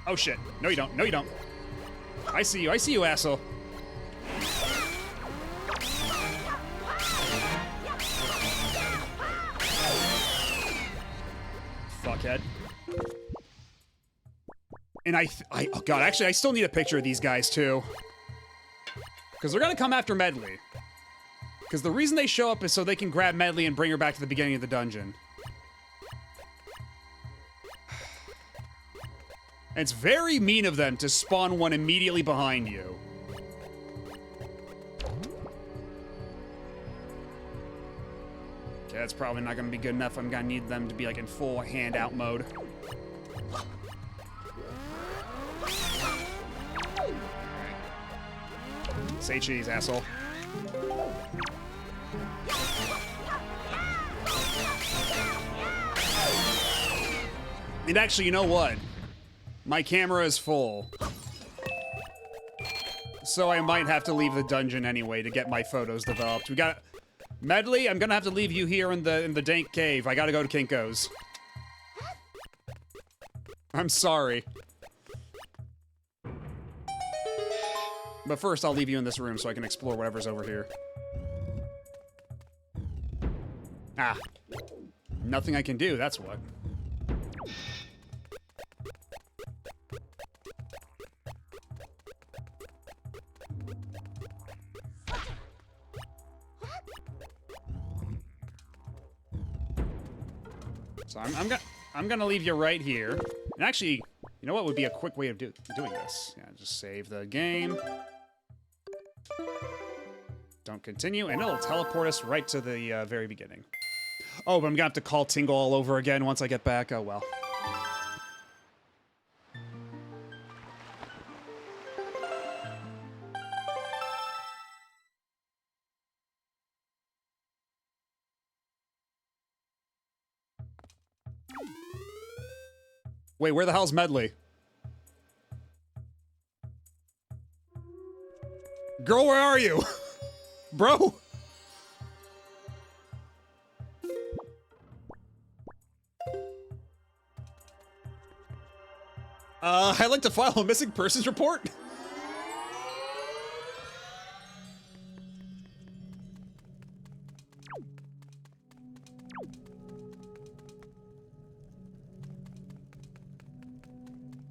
[SPEAKER 1] Oh shit. No you don't. No you don't. I see you, asshole. Fuckhead. And oh god, actually I still need a picture of these guys too. Because they're gonna come after Medley. Because the reason they show up is so they can grab Medley and bring her back to the beginning of the dungeon. And it's very mean of them to spawn one immediately behind you. Okay, that's probably not gonna be good enough. I'm gonna need them to be like in full handout mode. Say cheese, asshole. And actually, you know what? My camera is full. So I might have to leave the dungeon anyway to get my photos developed. We got... Medley, I'm gonna have to leave you here in the dank cave. I gotta go to Kinko's. I'm sorry. But first, I'll leave you in this room so I can explore whatever's over here. Ah. Nothing I can do, that's what. So I'm gonna leave you right here. And actually, you know what would be a quick way of doing this? Yeah, just save the game. Don't continue, and it'll teleport us right to the very beginning. Oh, but I'm gonna have to call Tingle all over again once I get back. Oh well. Wait, where the hell's Medley? Girl, where are you? Bro? I'd like to file a missing persons report.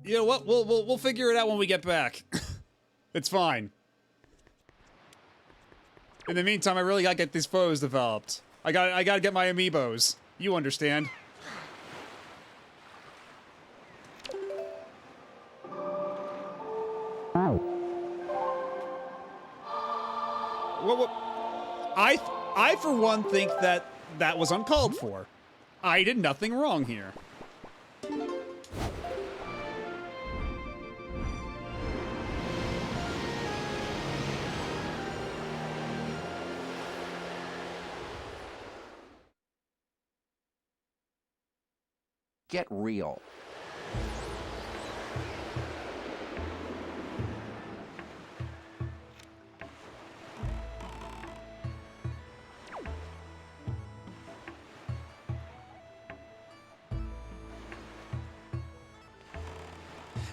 [SPEAKER 1] You know what? We'll figure it out when we get back. It's fine. In the meantime, I really gotta get these photos developed. I gotta get my amiibos. You understand. What? I for one think that was uncalled for. I did nothing wrong here.
[SPEAKER 2] Get real.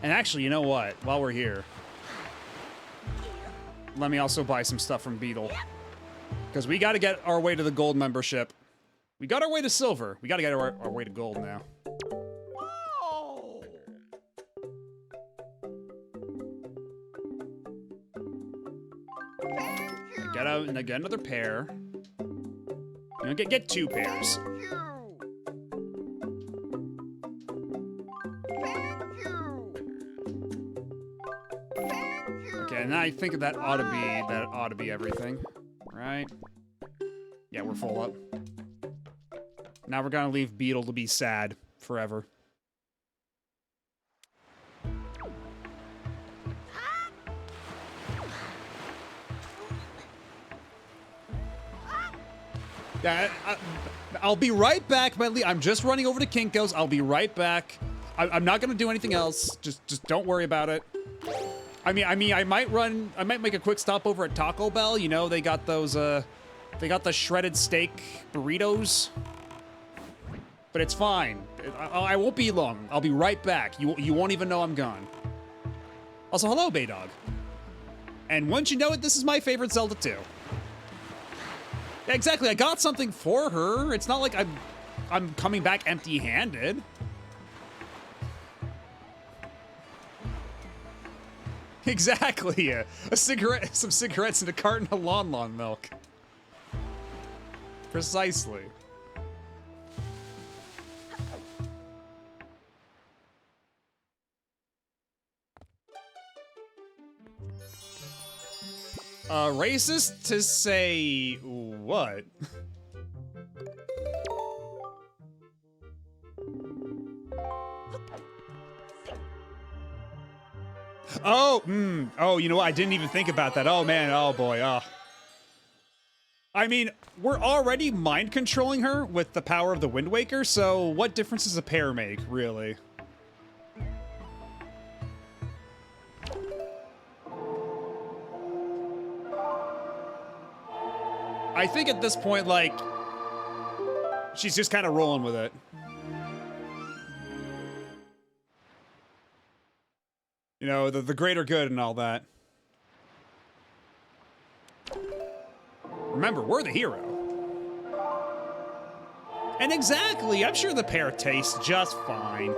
[SPEAKER 1] And actually, you know what? While we're here, let me also buy some stuff from Beetle. Because we got to get our way to the gold membership. We got our way to silver. We got to get our way to gold now. Get another pair. You know, get 2 pairs. Okay, and I think that ought to be everything, right? Yeah, we're full up. Now we're gonna leave Beetle to be sad forever. Yeah, I'll be right back, Bentley. I'm just running over to Kinko's. I'll be right back. I'm not gonna do anything else. Just don't worry about it. I mean, I might make a quick stop over at Taco Bell. You know, they got those, they got the shredded steak burritos. But it's fine. I won't be long. I'll be right back. You won't even know I'm gone. Also, hello, Baydog. And once you know it, this is my favorite Zelda too. Yeah, exactly. I got something for her. It's not like I'm coming back empty-handed. Exactly. A cigarette, some cigarettes, and a carton of Lon milk. Precisely. Racist to say what? Oh, oh, you know what? I didn't even think about that. Oh man, oh boy, oh. I mean, we're already mind controlling her with the power of the Wind Waker, so what difference does a pair make, really? I think at this point, like, she's just kind of rolling with it. You know, the greater good and all that. Remember, we're the hero. And exactly, I'm sure the pear tastes just fine.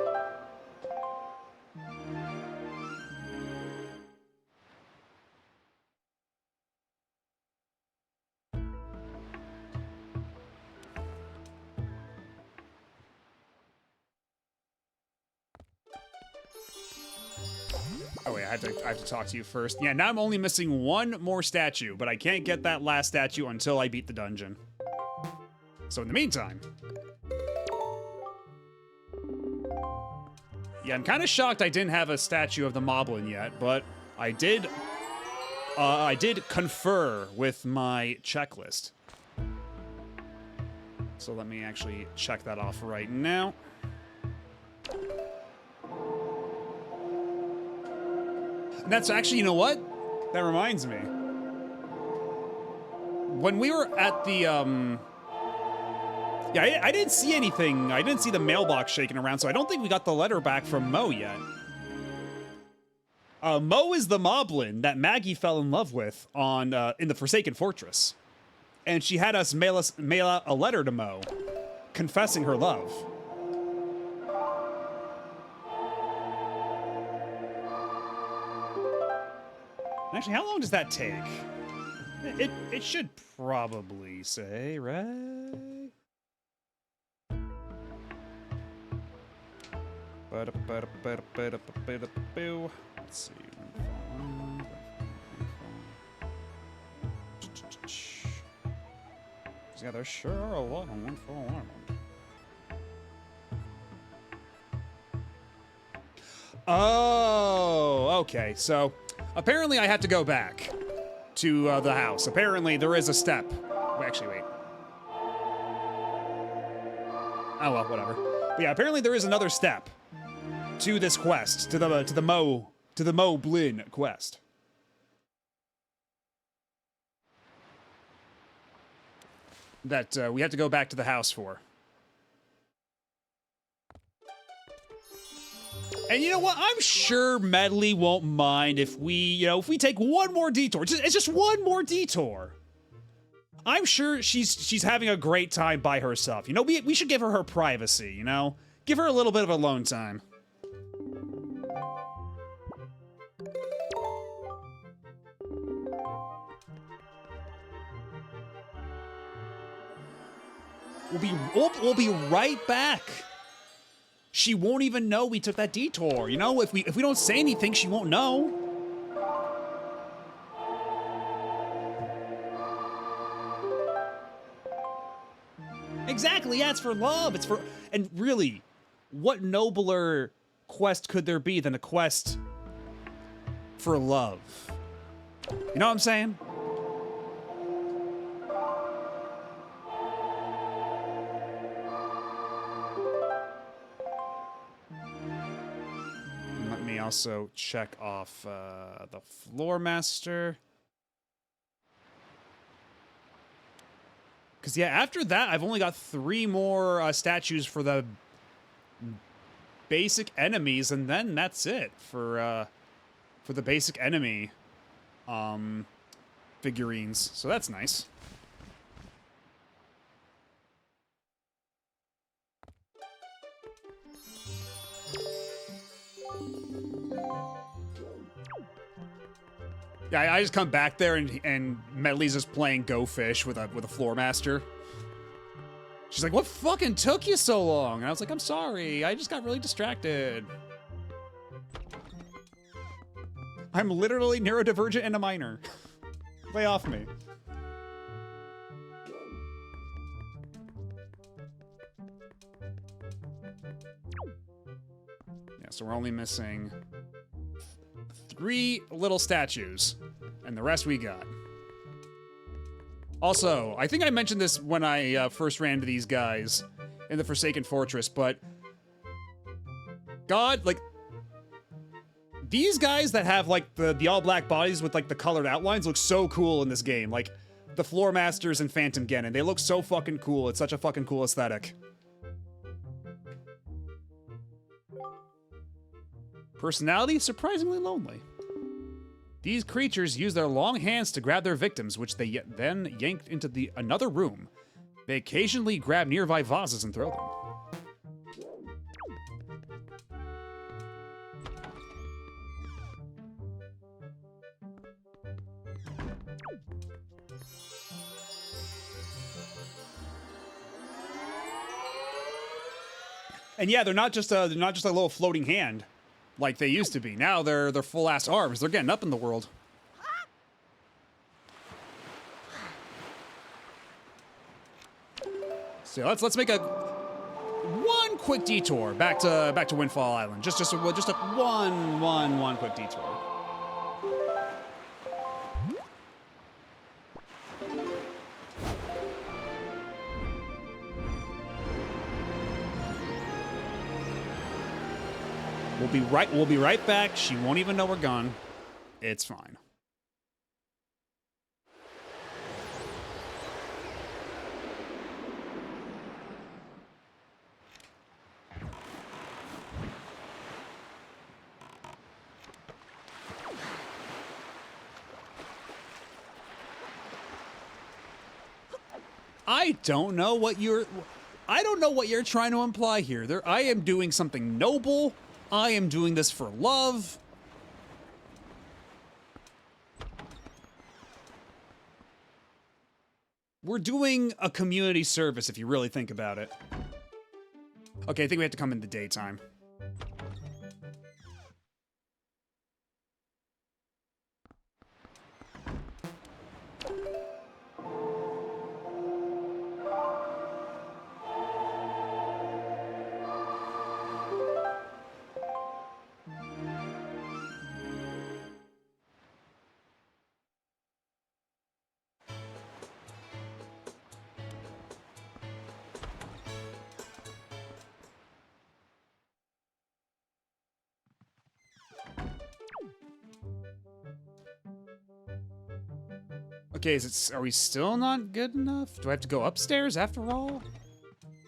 [SPEAKER 1] Oh wait, I have to talk to you first. Yeah, now I'm only missing one more statue, but I can't get that last statue until I beat the dungeon. So in the meantime... Yeah, I'm kind of shocked I didn't have a statue of the Moblin yet, but I did confer with my checklist. So let me actually check that off right now. That's actually, you know what? That reminds me. When we were at the, yeah, I didn't see anything. I didn't see the mailbox shaking around, so I don't think we got the letter back from Mo yet. Mo is the Moblin that Maggie fell in love with on, in the Forsaken Fortress. And she had us mail out a letter to Mo, confessing her love. Actually, how long does that take? It should probably say, right? Let's see. Yeah, there's sure are a lot on 141. Oh, okay. So apparently I have to go back to the house. Apparently there is a step. Actually, wait. Oh well, whatever. But yeah, apparently there is another step to this quest, to the Moblin quest. That we have to go back to the house for. And you know what? I'm sure Medley won't mind if we, if we take one more detour. It's just one more detour. I'm sure she's having a great time by herself. We should give her privacy, Give her a little bit of alone time. We'll be right back. She won't even know we took that detour. If we don't say anything, she won't know. Exactly, yeah, it's for love. And really, what nobler quest could there be than a quest for love? You know what I'm saying? Let me also check off the Floor Master. Because, yeah, after that, I've only got 3 more statues for the basic enemies, and then that's it for the basic enemy figurines. So that's nice. Yeah, I just come back there and Medley's just playing Go Fish with a Floor Master. She's like, "What fucking took you so long?" And I was like, "I'm sorry, I just got really distracted. I'm literally neurodivergent and a minor. Lay off me." Yeah, so we're only missing 3 little statues, and the rest we got. Also, I think I mentioned this when I first ran into these guys in the Forsaken Fortress, but God, like, these guys that have, like, the all-black bodies with, like, the colored outlines look so cool in this game. Like, the Floor Masters and Phantom Genin, they look so fucking cool. It's such a fucking cool aesthetic. Personality, surprisingly lonely. These creatures use their long hands to grab their victims, which they then yank into another room. They occasionally grab nearby vases and throw them. And yeah, they're not just a little floating hand like they used to be. Now they're full ass arms. They're getting up in the world. So let's make one quick detour back to Windfall Island. Just a one quick detour. We'll be right back. She won't even know we're gone. It's fine. I don't know what you're trying to imply here. I am doing something noble. I am doing this for love. We're doing a community service if you really think about it. Okay, I think we have to come in the daytime. Okay, are we still not good enough? Do I have to go upstairs after all?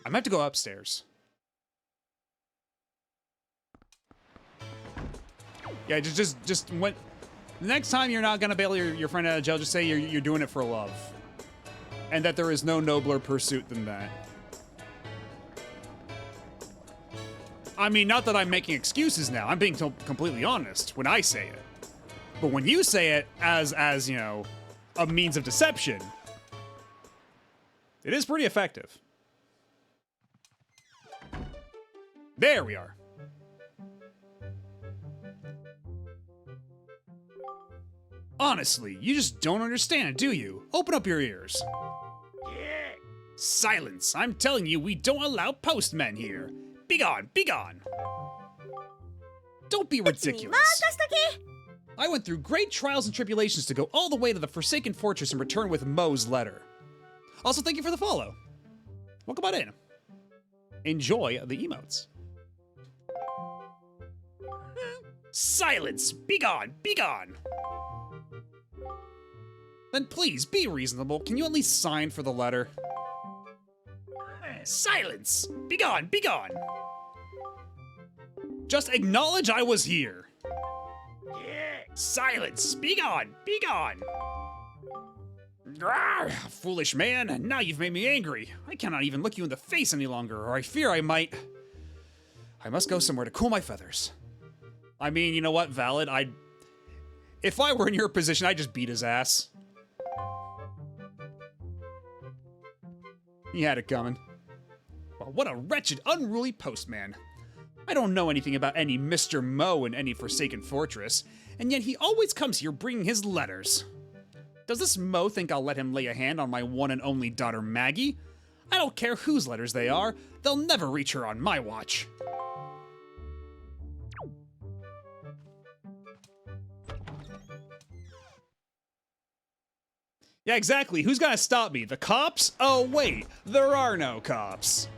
[SPEAKER 1] I might have to go upstairs. Yeah, just when the next time you're not gonna bail your friend out of jail, just say you're doing it for love, and that there is no nobler pursuit than that. I mean, not that I'm making excuses now. I'm being completely honest when I say it, but when you say it as you know, a means of deception, it is pretty effective. There we are. Honestly, you just don't understand, do you? Open up your ears. Silence! I'm telling you, we don't allow postmen here. Begone, begone! Don't be ridiculous. I went through great trials and tribulations to go all the way to the Forsaken Fortress and return with Mo's letter. Also, thank you for the follow. Welcome on in. Enjoy the emotes. Silence! Begone! Begone! Then please, be reasonable. Can you at least sign for the letter? Silence! Begone! Begone! Just acknowledge I was here. Silence! Begone! Begone! Arrgh, foolish man, now you've made me angry. I cannot even look you in the face any longer, or I fear I must go somewhere to cool my feathers. I mean, you know what, valid, if I were in your position, I'd just beat his ass. He had it coming. Well, what a wretched, unruly postman. I don't know anything about any Mr. Mo in any Forsaken Fortress, and yet he always comes here bringing his letters. Does this Mo think I'll let him lay a hand on my one and only daughter Maggie? I don't care whose letters they are, they'll never reach her on my watch. Yeah, exactly. Who's gonna stop me? The cops? Oh, wait. There are no cops.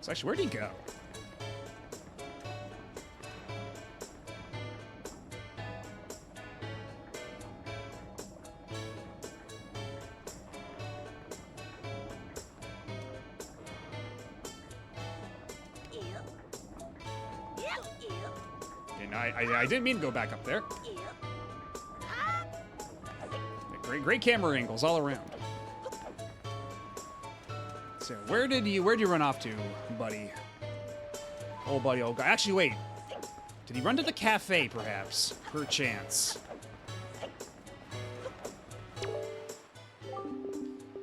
[SPEAKER 1] So actually, where'd he go? And I didn't mean to go back up there. Great camera angles all around. So where'd you run off to, buddy? Old buddy, old guy. Actually, wait. Did he run to the cafe, perhaps? Perchance.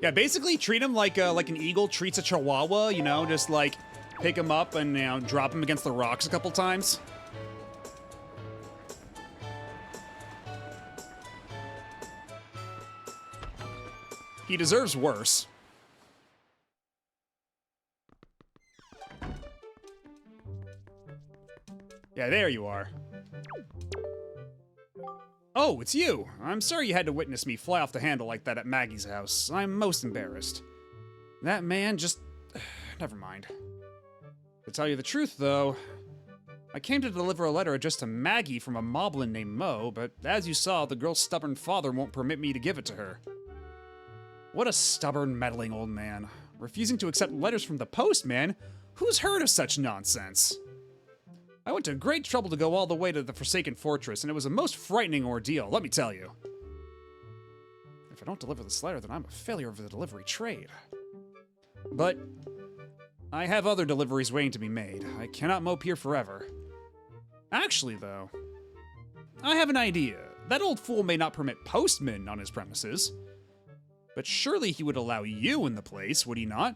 [SPEAKER 1] Yeah, basically treat him like an eagle treats a chihuahua. You know, just like pick him up and drop him against the rocks a couple times. He deserves worse. Yeah, there you are. Oh, it's you. I'm sorry you had to witness me fly off the handle like that at Maggie's house. I'm most embarrassed. That man just... Never mind. To tell you the truth, though, I came to deliver a letter addressed to Maggie from a moblin named Mo, but as you saw, the girl's stubborn father won't permit me to give it to her. What a stubborn, meddling old man. Refusing to accept letters from the postman? Who's heard of such nonsense? I went to great trouble to go all the way to the Forsaken Fortress, and it was a most frightening ordeal, let me tell you. If I don't deliver this letter, then I'm a failure of the delivery trade. But I have other deliveries waiting to be made. I cannot mope here forever. Actually, though, I have an idea. That old fool may not permit postmen on his premises. But surely he would allow you in the place, would he not?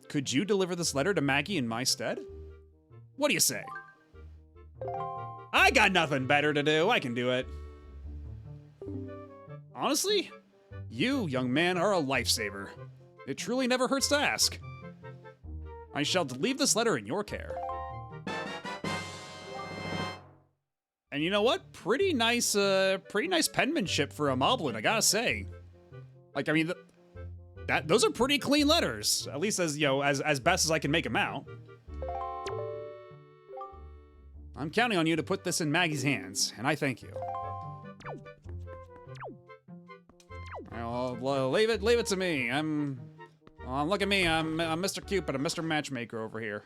[SPEAKER 1] Could you deliver this letter to Maggie in my stead? What do you say? I got nothing better to do. I can do it. Honestly, you, young man, are a lifesaver. It truly never hurts to ask. I shall leave this letter in your care. And you know what? Pretty nice penmanship for a moblin, I gotta say. Like, I mean, those are pretty clean letters, at least as best as I can make them out. I'm counting on you to put this in Maggie's hands, and I thank you. I'll leave it to me. Look at me. I'm Mr. Cupid. I'm Mr. Matchmaker over here.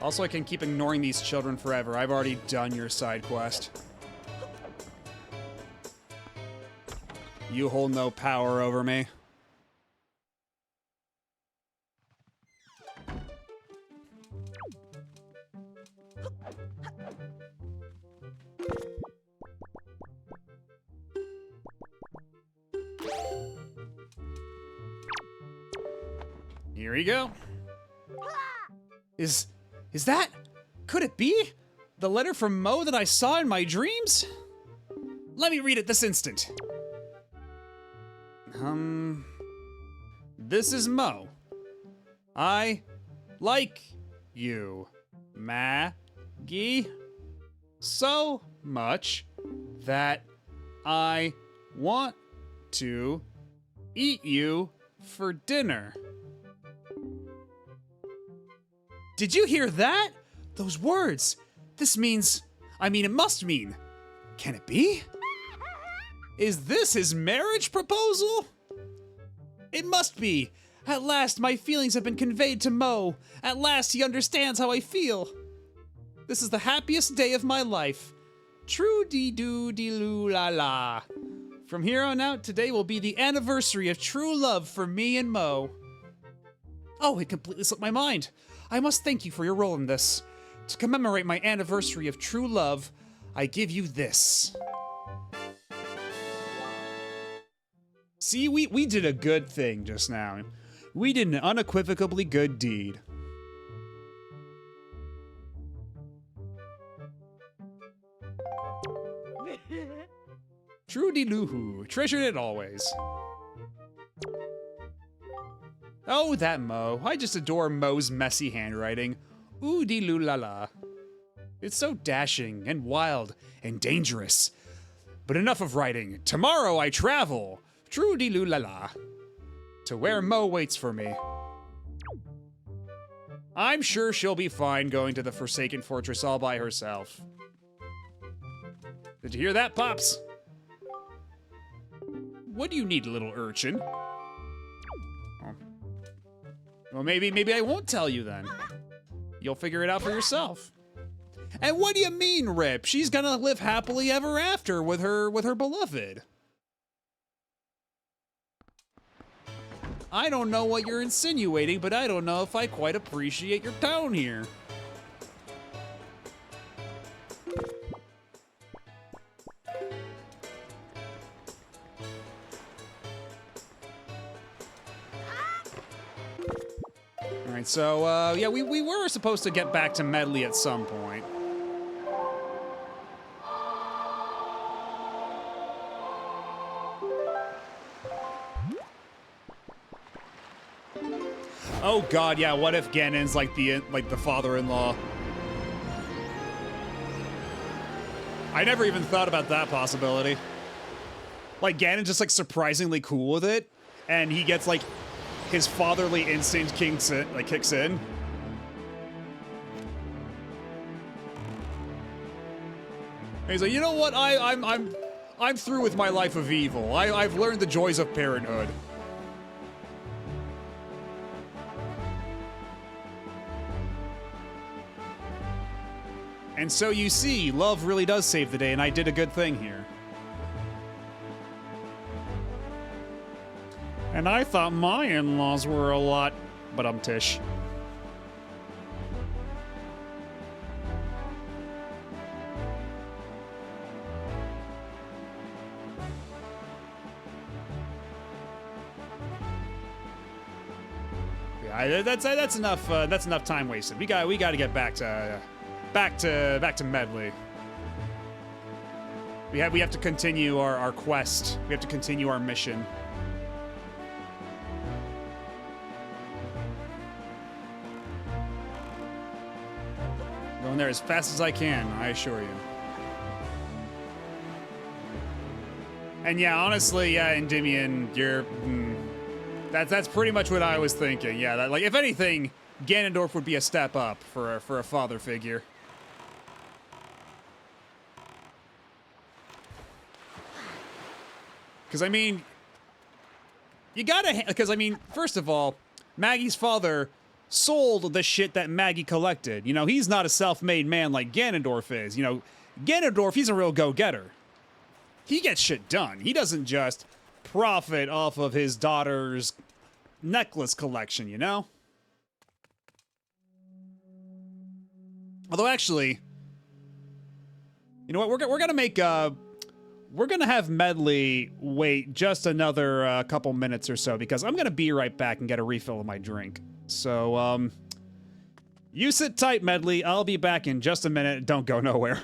[SPEAKER 1] Also, I can keep ignoring these children forever. I've already done your side quest. You hold no power over me. Here we go. Is that? Could it be? The letter from Mo that I saw in my dreams? Let me read it this instant. This is Mo. I like you, Maggie, so much that I want to eat you for dinner. Did you hear that? Those words. This means, it must mean. Can it be? Is this his marriage proposal? It must be. At last, my feelings have been conveyed to Mo. At last, he understands how I feel. This is the happiest day of my life. True-dee-doo-dee-loo-la-la. From here on out, today will be the anniversary of true love for me and Mo. Oh, it completely slipped my mind. I must thank you for your role in this. To commemorate my anniversary of true love, I give you this. See, we did a good thing just now. We did an unequivocally good deed. Trudy-loo-hoo, treasured it always. Oh, that Mo. I just adore Mo's messy handwriting. Ooh-dee-loo-la-la. It's so dashing and wild and dangerous. But enough of writing. Tomorrow I travel. True-dee-loo-la-la. To where Mo waits for me. I'm sure she'll be fine going to the Forsaken Fortress all by herself. Did you hear that, Pops? What do you need, little urchin? Oh. Well, maybe I won't tell you then. You'll figure it out for yourself. And what do you mean, Rip? She's gonna live happily ever after with her beloved. I don't know what you're insinuating, but I don't know if I quite appreciate your tone here. Alright, so, yeah, we were supposed to get back to Medley at some point. Oh god, yeah, what if Ganon's like the father-in-law? I never even thought about that possibility. Like, Ganon just, like, surprisingly cool with it, and he gets, like, his fatherly instinct kicks in. And he's like, you know what? I'm through with my life of evil. I've learned the joys of parenthood. And so you see, love really does save the day, and I did a good thing here. And I thought my in-laws were a lot, but I'm Tish. Yeah, that's enough. That's enough time wasted. We got to get back to Medley. We have to continue our quest. We have to continue our mission. Going there as fast as I can, I assure you. And yeah, honestly, yeah, Endymion, you're that's pretty much what I was thinking. Yeah, that, like, if anything, Ganondorf would be a step up for a father figure. Because, I mean, you gotta, because, I mean, first of all, Maggie's father sold the shit that Maggie collected. You know, he's not a self-made man like Ganondorf is. You know, Ganondorf, he's a real go-getter. He gets shit done. He doesn't just profit off of his daughter's necklace collection, you know? Although, actually, you know what? We're gonna make, we're gonna have Medley wait just another couple minutes or so, because I'm gonna be right back and get a refill of my drink. So, you sit tight, Medley. I'll be back in just a minute. Don't go nowhere.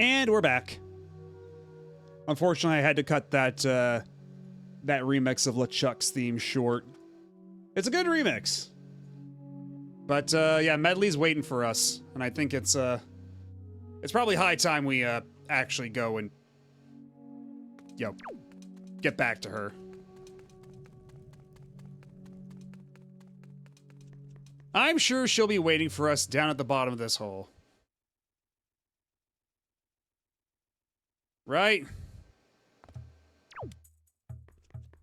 [SPEAKER 1] And we're back. Unfortunately, I had to cut that that remix of LeChuck's theme short. It's a good remix. But yeah, Medley's waiting for us, and I think it's probably high time we actually go and get back to her. I'm sure she'll be waiting for us down at the bottom of this hole. Right?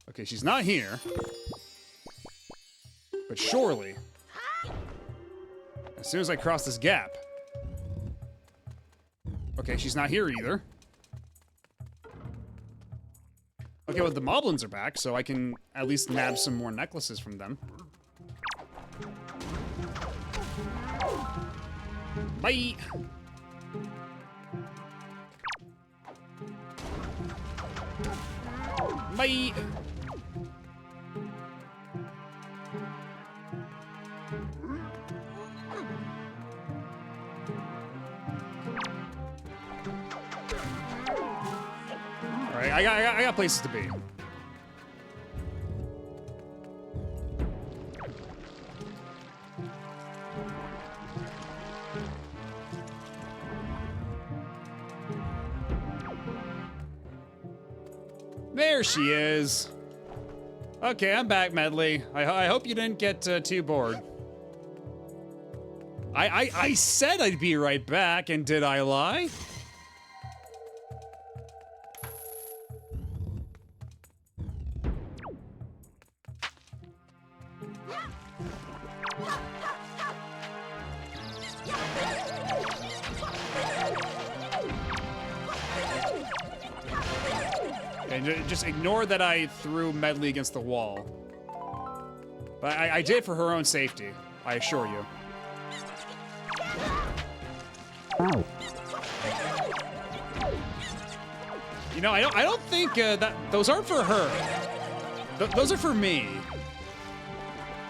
[SPEAKER 1] Okay, she's not here. But surely, as soon as I cross this gap. Okay, she's not here either. Okay, well, the Moblins are back, so I can at least nab some more necklaces from them. Bye! Bye! Alright, I got places to be. There she is. Okay, I'm back, Medley. I hope you didn't get too bored. I said I'd be right back, and did I lie? And just ignore that I threw Medley against the wall. But I did for her own safety, I assure you. You know, I don't think that those aren't for her. Those are for me.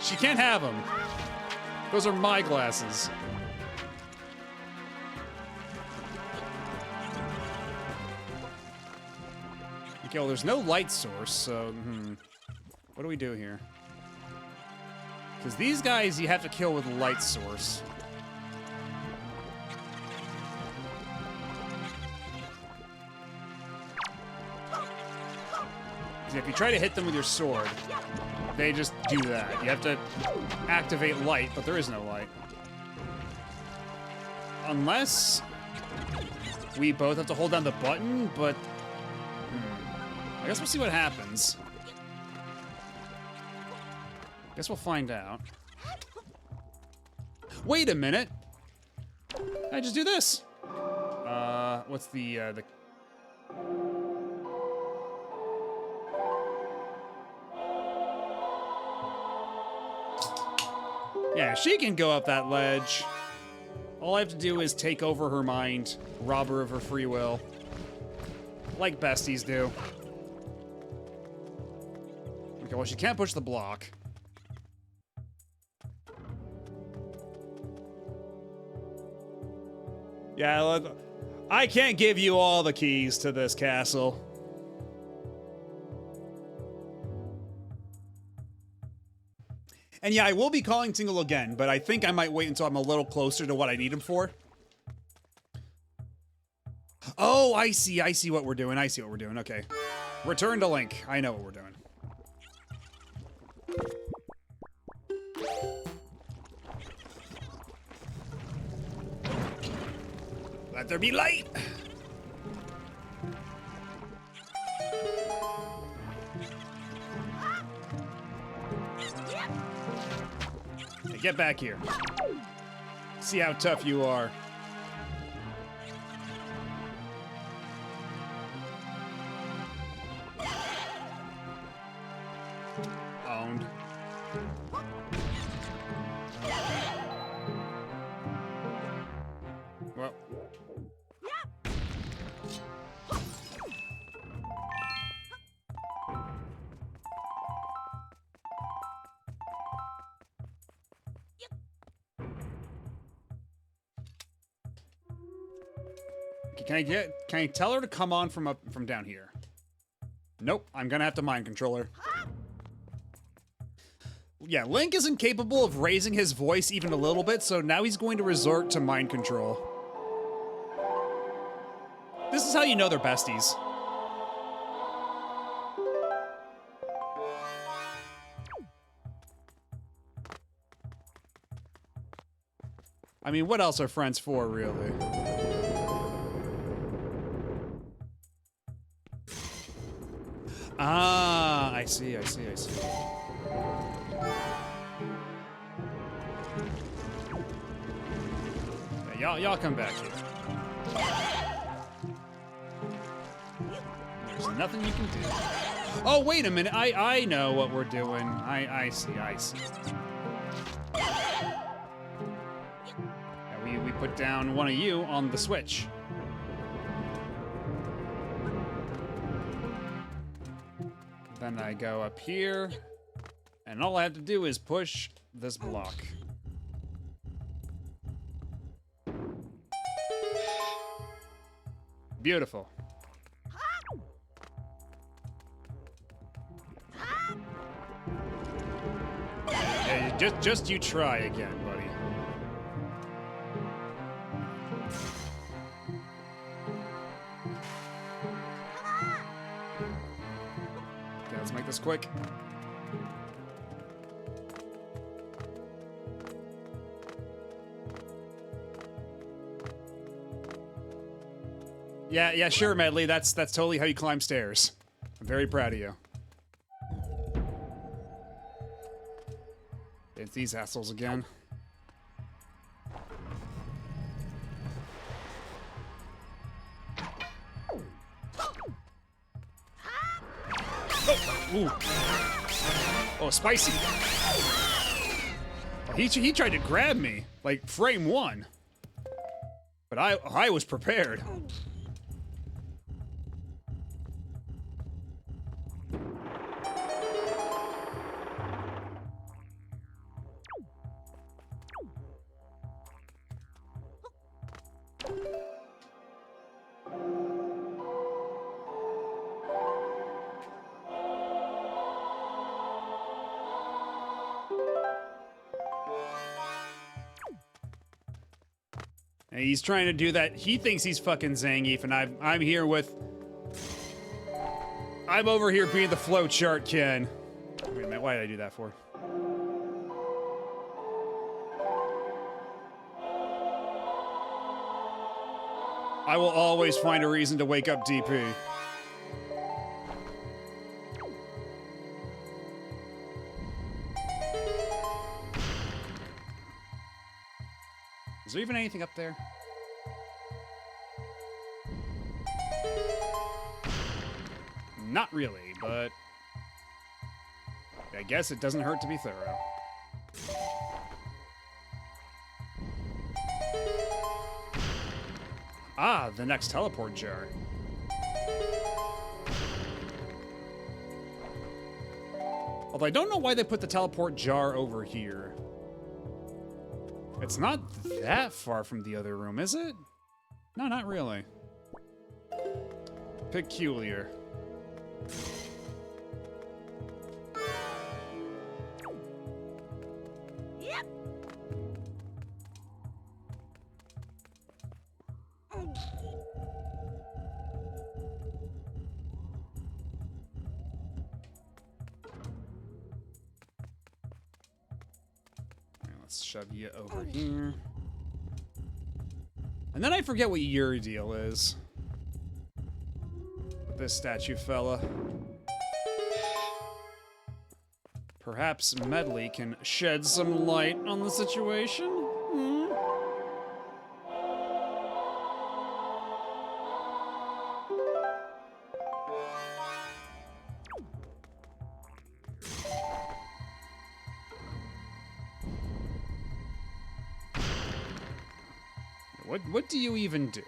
[SPEAKER 1] She can't have them. Those are my glasses. Okay, well, there's no light source, so what do we do here? Because these guys you have to kill with a light source. If you try to hit them with your sword, they just do that. You have to activate light, but there is no light. Unless we both have to hold down the button, but I guess we'll see what happens. Guess we'll find out. Wait a minute. I just do this. What's the Yeah, she can go up that ledge. All I have to do is take over her mind, rob her of her free will. Like besties do. Okay, well, she can't push the block. Yeah, look, I can't give you all the keys to this castle. And yeah, I will be calling Tingle again, but I think I might wait until I'm a little closer to what I need him for. Oh, I see what we're doing. I see what we're doing. Okay. Return to Link. I know what we're doing. Let there be light! Hey, get back here. See how tough you are. Owned. Well. Can I tell her to come on from down here? Nope, I'm gonna have to mind control her. Yeah, Link isn't capable of raising his voice even a little bit, so now he's going to resort to mind control. This is how you know they're besties. I mean, what else are friends for, really? Ah, I see. Yeah, y'all come back here. There's nothing you can do. Oh, wait a minute. I know what we're doing. I see. Yeah, we put down one of you on the switch. Then I go up here, and all I have to do is push this block. Beautiful. Yeah, just you try again, buddy. Let's make this quick. Yeah, sure, Medley. That's totally how you climb stairs. I'm very proud of you. It's these assholes again. Oh, ooh. Oh, spicy. He tried to grab me, like frame one. But I was prepared. And he's trying to do that. He thinks he's fucking Zangief, and I'm here with... I'm over here being the flowchart Ken. Wait a minute, why did I do that for? I will always find a reason to wake up DP. Is there even anything up there? Not really, but I guess it doesn't hurt to be thorough. Ah, the next teleport jar. Although I don't know why they put the teleport jar over here. It's not that far from the other room, is it? No, not really. Peculiar.
[SPEAKER 4] Yep.
[SPEAKER 1] Let's shove you over here. And then I forget what your deal is. With this statue fella. Perhaps Medley can shed some light on the situation? Hmm? What do you even do?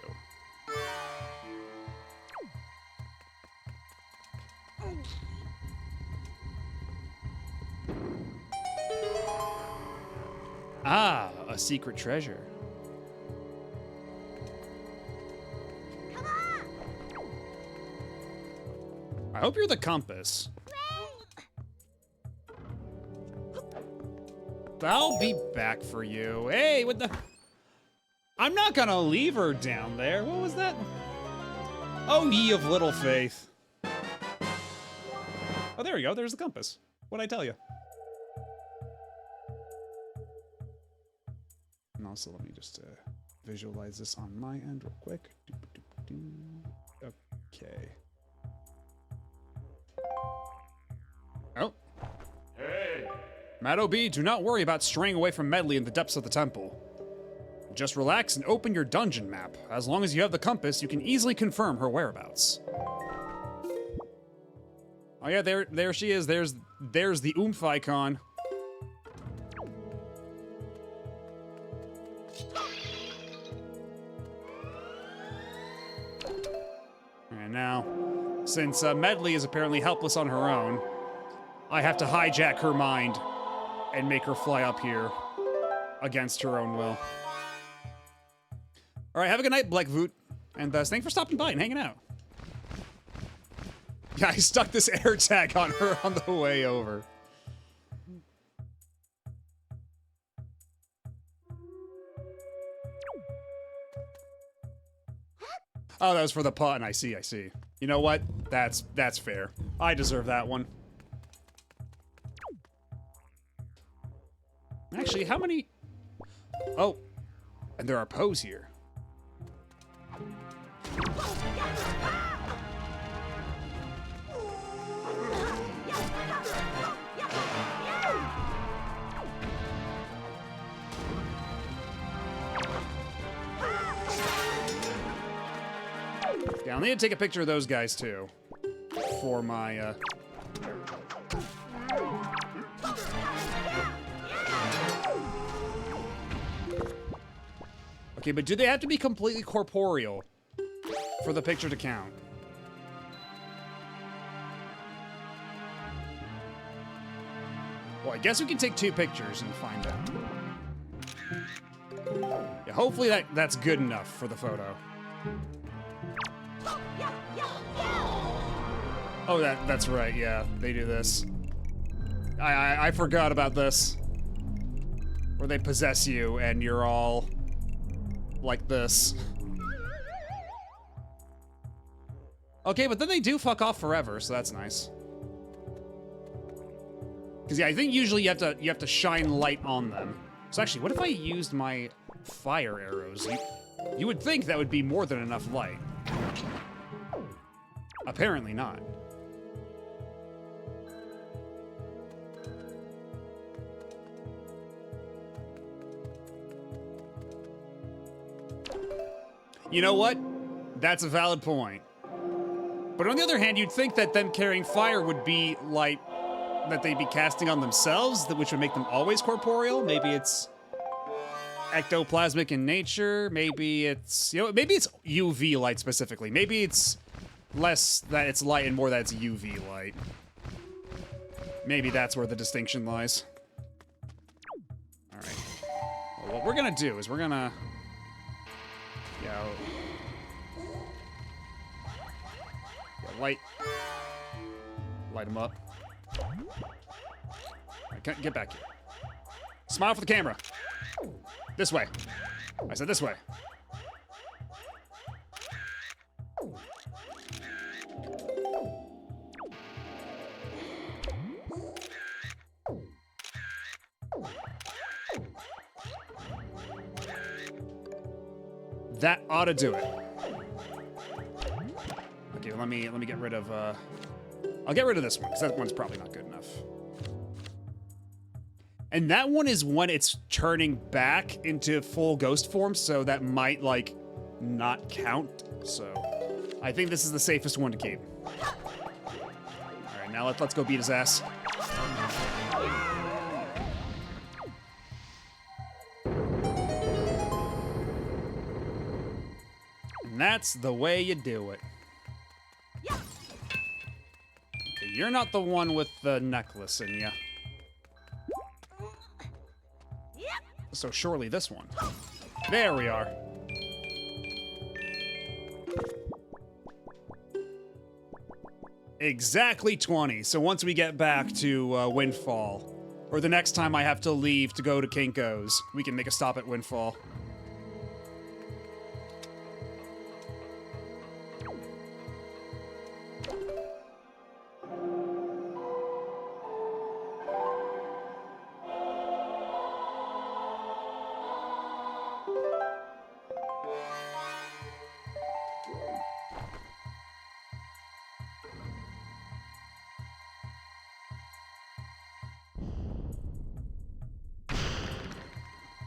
[SPEAKER 1] Ah, a secret treasure.
[SPEAKER 4] Come on.
[SPEAKER 1] I hope you're the compass. I'll be back for you. Hey, what the... I'm not gonna leave her down there. What was that? Oh, ye of little faith. Oh, there we go. There's the compass. What'd I tell you? And also, let me just visualize this on my end real quick. Okay. Oh. Hey. Matt OB, do not worry about straying away from Medley in the depths of the temple. Just relax and open your dungeon map. As long as you have the compass, you can easily confirm her whereabouts. Oh yeah, there she is. There's the oomph icon. And now, since Medley is apparently helpless on her own, I have to hijack her mind and make her fly up here against her own will. All right, have a good night, Blackvoot. And thanks for stopping by and hanging out. Yeah, I stuck this air tag on her on the way over. Oh, that was for the pun. I see. You know what? That's fair. I deserve that one. Actually, how many? Oh, and there are Poes here. Yeah, I'll need to take a picture of those guys too for my Okay, but do they have to be completely corporeal for the picture to count? Well, I guess we can take 2 pictures and find out. Yeah, hopefully that's good enough for the photo. Oh, that's right, yeah, they do this. I forgot about this. Where they possess you and you're all like this. Okay, but then they do fuck off forever, so that's nice. Because yeah, I think usually you have to shine light on them. So actually, what if I used my fire arrows? You would think that would be more than enough light. Apparently not. You know what? That's a valid point. But on the other hand, you'd think that them carrying fire would be light that they'd be casting on themselves, which would make them always corporeal. Maybe it's ectoplasmic in nature. Maybe it's, you know, maybe it's UV light specifically. Maybe it's less that it's light and more that it's UV light. Maybe that's where the distinction lies. All right. Well, what we're gonna do is we're gonna, yeah, light them up. Right, get back here. Smile for the camera. This way. I said this way. That ought to do it. Okay, let me get rid of I'll get rid of this one because that one's probably not good enough. And that one is when it's turning back into full ghost form, so that might like not count. So I think this is the safest one to keep. All right, now let's go beat his ass. And that's the way you do it. Okay, you're not the one with the necklace in ya. So surely this one. There we are. Exactly 20. So once we get back to Windfall, or the next time I have to leave to go to Kinko's, we can make a stop at Windfall.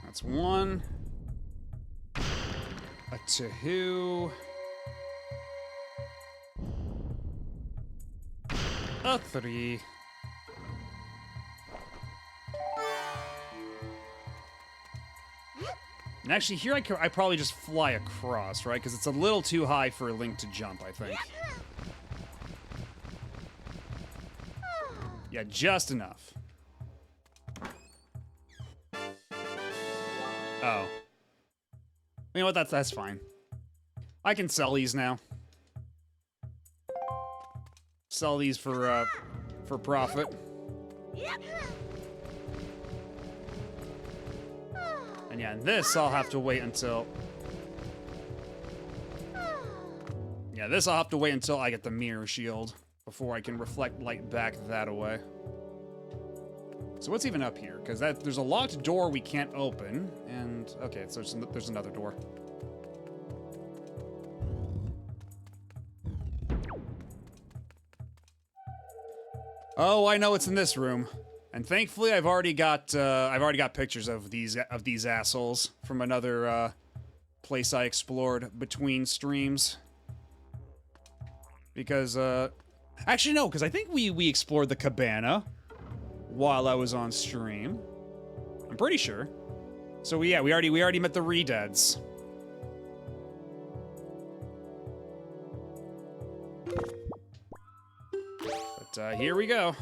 [SPEAKER 1] That's 1. A 2. A 3. And actually here I probably just fly across, right? Because it's a little too high for a Link to jump, I think. Yeah, just enough. Oh. You know what, that's fine. I can sell these now. Sell these for profit. And yeah, this I'll have to wait until... Yeah, this I'll have to wait until I get the mirror shield before I can reflect light back that away. So what's even up here? Because there's a locked door we can't open. And, okay, so there's another door. Oh, I know what's in this room. And thankfully, I've already got pictures of these assholes from another place I explored between streams. Because actually no, because I think we explored the cabana while I was on stream. I'm pretty sure. So yeah, we already met the Redeads. But here we go.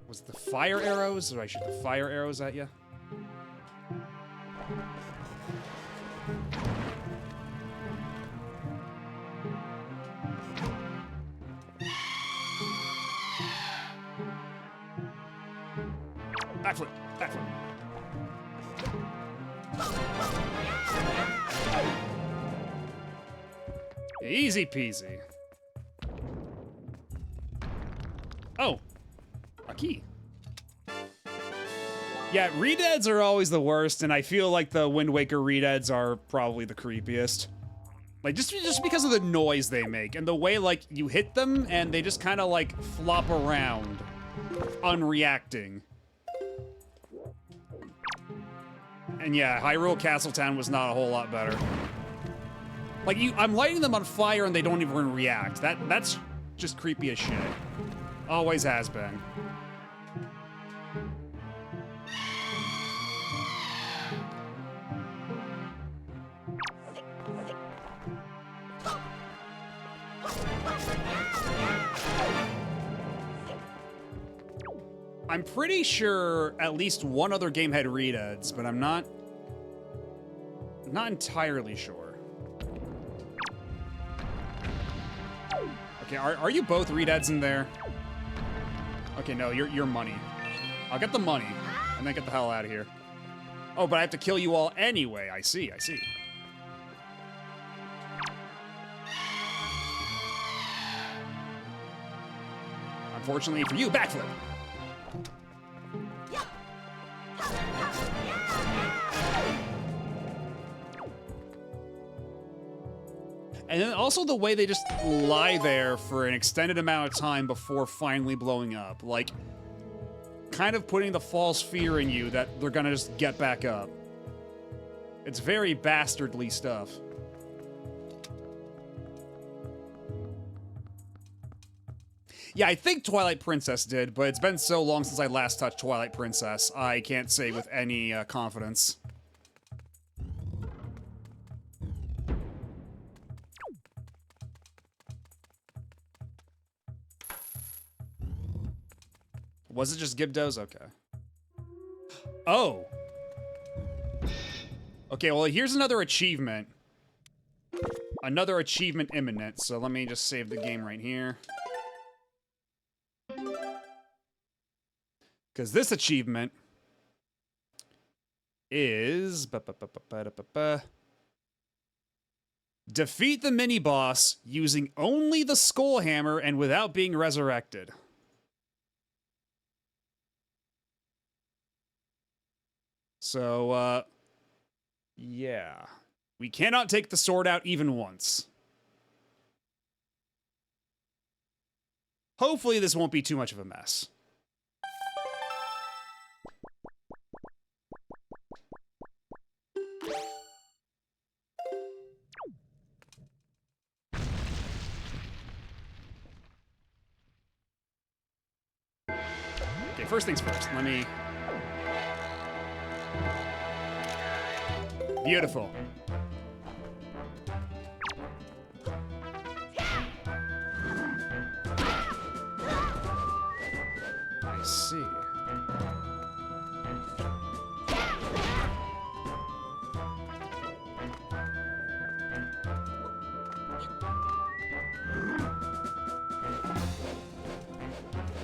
[SPEAKER 1] Was the fire arrows? Or I shoot the fire arrows at you? Backflip, backflip. Easy peasy. Oh, a key. Yeah, Redeads are always the worst, and I feel like the Wind Waker Redeads are probably the creepiest. Like, just because of the noise they make, and the way, like, you hit them, and they just kind of, like, flop around, unreacting. And yeah, Hyrule Castletown was not a whole lot better. Like, I'm lighting them on fire and they don't even react. That's just creepy as shit. Always has been. I'm pretty sure at least one other game had Redeads, but I'm not entirely sure. Okay, are you both Redeads in there? Okay, no, you're money. I'll get the money, and then get the hell out of here. Oh, but I have to kill you all anyway. I see, I see. Unfortunately for you, backflip. And then also the way they just lie there for an extended amount of time before finally blowing up. Like, kind of putting the false fear in you that they're gonna just get back up. It's very bastardly stuff. Yeah, I think Twilight Princess did, but it's been so long since I last touched Twilight Princess, I can't say with any confidence. Was it just Gibdos? Okay. Oh. Okay, well, here's another achievement. Another achievement imminent, so let me just save the game right here. Because this achievement is... defeat the mini-boss using only the Skull Hammer and without being resurrected. So, yeah. We cannot take the sword out even once. Hopefully this won't be too much of a mess. Okay, first things first. Let me... Beautiful. I see.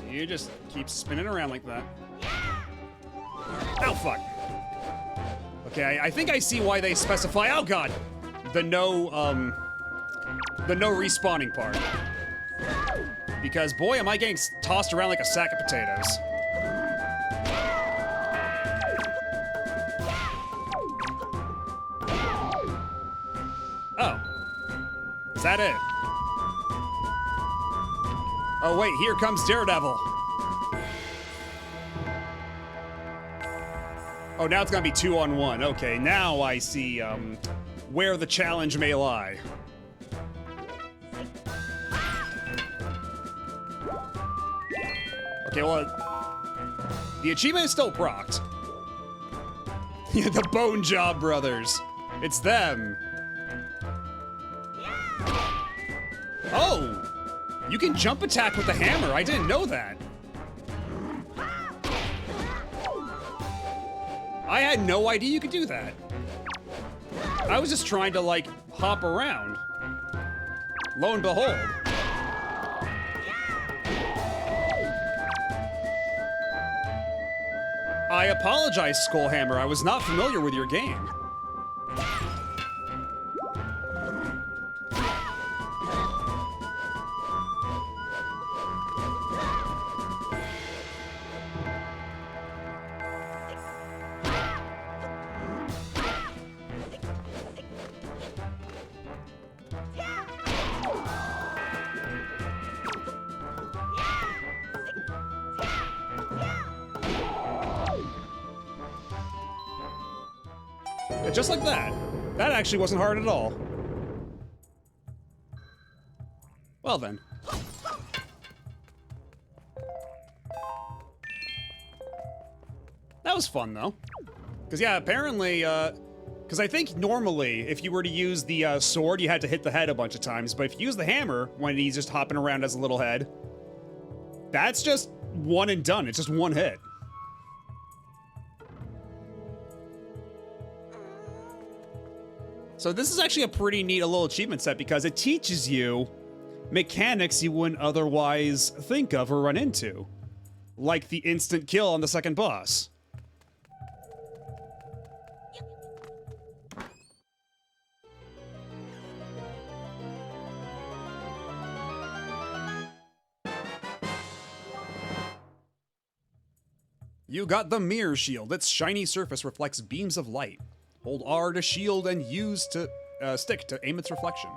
[SPEAKER 1] You just keep spinning around like that. Oh, fuck. Okay, I think I see why they specify, oh god, the no respawning part. Because boy, am I getting tossed around like a sack of potatoes. Oh. Is that it? Oh wait, here comes Daredevil. Oh, now it's gonna be 2-on-1. Okay, now I see where the challenge may lie. Okay, well, the achievement is still procced. Yeah, the Bone Job Brothers. It's them. Oh! You can jump attack with the hammer. I didn't know that. I had no idea you could do that. I was just trying to, like, hop around. Lo and behold. I apologize, Skullhammer. I was not familiar with your game. Just like that. That actually wasn't hard at all. Well then. That was fun though. Because yeah, apparently, because I think normally if you were to use the sword, you had to hit the head a bunch of times, but if you use the hammer when he's just hopping around as a little head, that's just one and done. It's just one hit. So this is actually a pretty neat little achievement set because it teaches you mechanics you wouldn't otherwise think of or run into. Like the instant kill on the second boss. You got the Mirror Shield. Its shiny surface reflects beams of light. Hold R to shield and use to stick to aim its reflection.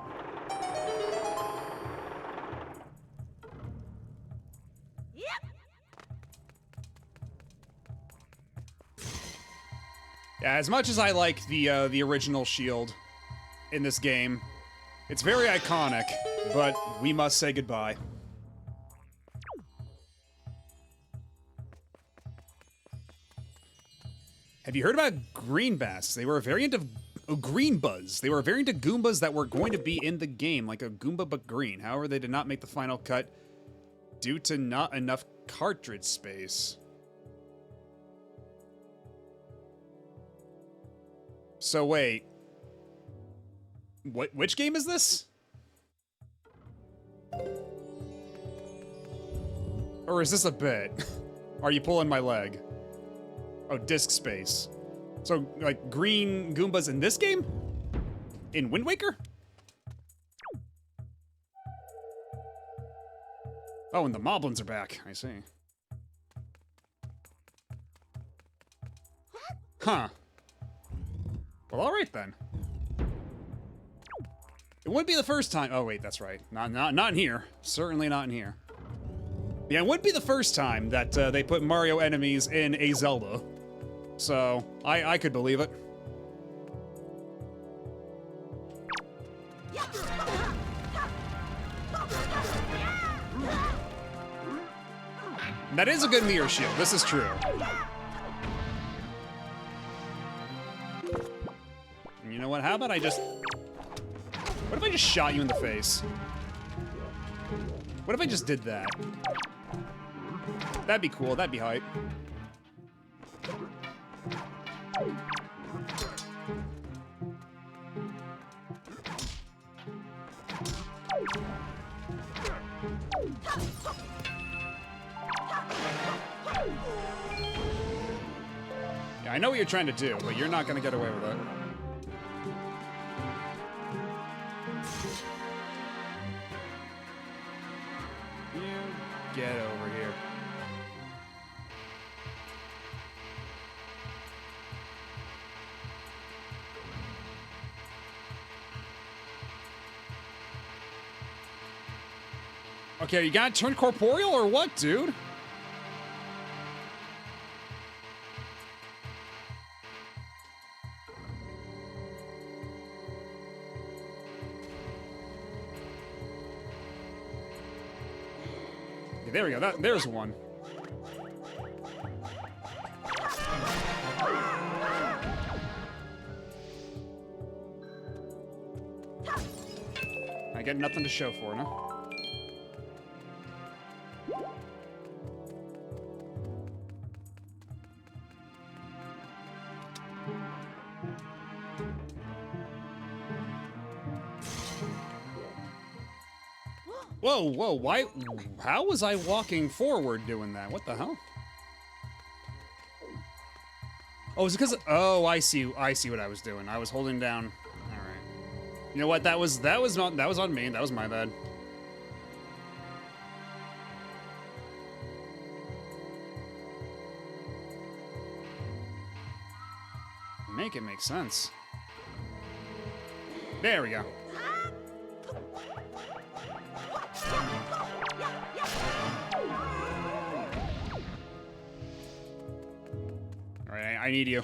[SPEAKER 4] Yep.
[SPEAKER 1] Yeah, as much as I like the original shield in this game, it's very iconic, but we must say goodbye. Have you heard about green bass? They were a variant of green buzz. They were a variant of Goombas that were going to be in the game, like a Goomba but green. However, they did not make the final cut due to not enough cartridge space. So wait. Which game is this? Or is this a bit? Are you pulling my leg? Oh, disk space. So, like, green Goombas in this game? In Wind Waker? Oh, and the Moblins are back. I see. Huh. Well, alright then. It wouldn't be the first time. Oh, wait, that's right. Not in here. Certainly not in here. Yeah, it wouldn't be the first time that they put Mario enemies in a Zelda. So, I could believe it. That is a good mirror shield. This is true. And you know what? How about I just... What if I just shot you in the face? What if I just did that? That'd be cool. That'd be hype. Yeah, I know what you're trying to do, but you're not gonna get away with it. Get over here. Okay, you gotta turn corporeal or what, dude? Okay, there we go. There's one. I got nothing to show for it, huh? Whoa, whoa, why? How was I walking forward doing that? What the hell? Oh, is it because? Oh, I see what I was doing. I was holding down. All right. You know what? That was on me. That was my bad. Make it make sense. There we go. All right, I need you.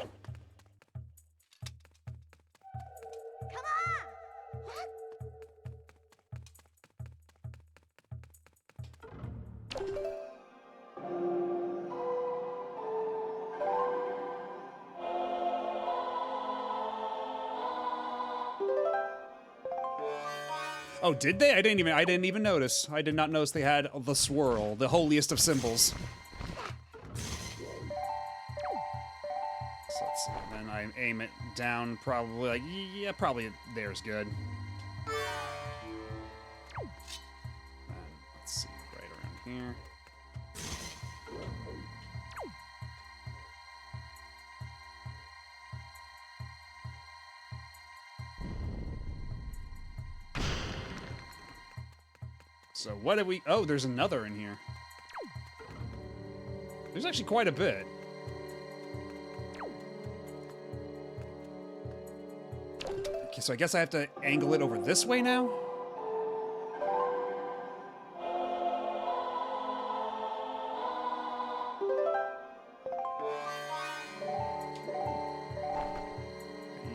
[SPEAKER 1] Oh, did they? I didn't even notice. I did not notice they had the swirl, the holiest of symbols. So let's see. Then I aim it down, probably like, yeah, probably there's good. And let's see, right around here. So what did we... Oh, there's another in here. There's actually quite a bit. Okay, so I guess I have to angle it over this way now?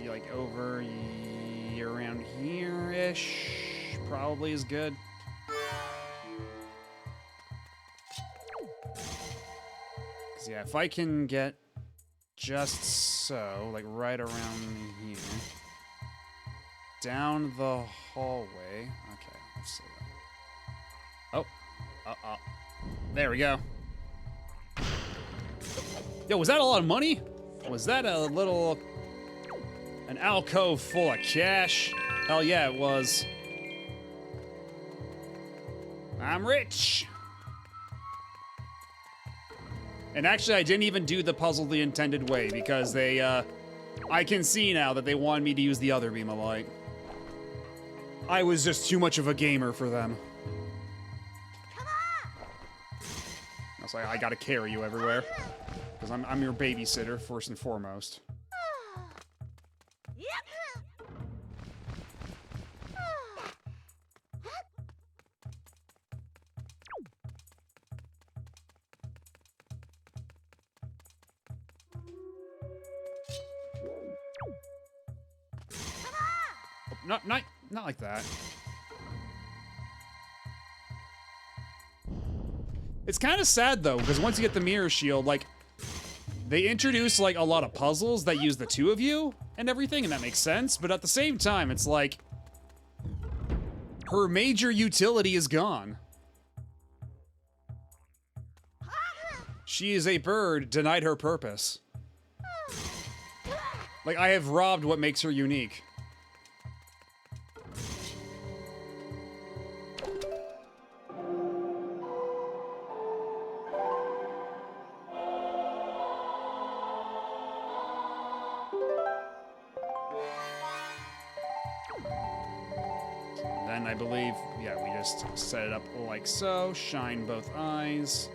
[SPEAKER 1] Like over around here-ish. Probably is good. Yeah, if I can get just so, like right around here, down the hallway. Okay, let's see. Oh, there we go. Yo, was that a lot of money? Was that an alcove full of cash? Hell yeah, it was. I'm rich. And actually, I didn't even do the puzzle the intended way because they, I can see now that they wanted me to use the other beam of light. I was just too much of a gamer for them. I was like, I gotta carry you everywhere. Because I'm your babysitter, first and foremost. Not like that. It's kind of sad though, because once you get the mirror shield, like, they introduce like a lot of puzzles that use the two of you and everything, and that makes sense, but at the same time, it's like, her major utility is gone. She is a bird, denied her purpose. Like, I have robbed what makes her unique. believe, yeah, we just set it up like so. Shine both eyes.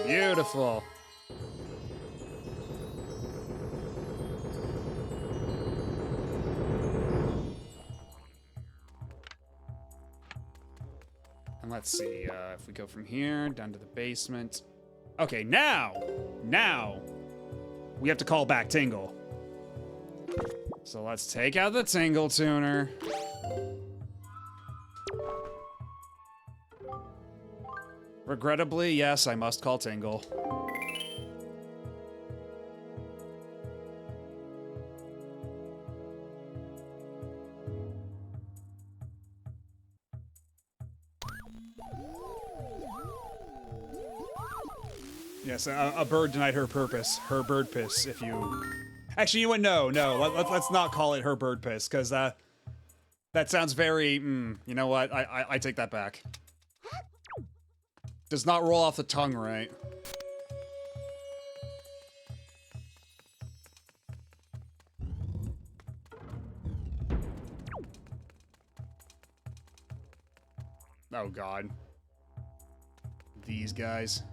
[SPEAKER 1] Beautiful. And let's see, if we go from here down to the basement. Okay, now, we have to call back Tingle. So let's take out the Tingle Tuner. Regrettably, yes, I must call Tingle. Yes, a bird denied her purpose. Her bird piss, if you... Actually, you know what? No. Let's not call it her bird piss, because that sounds very... you know what? I take that back. Does not roll off the tongue right. Oh, God. These guys.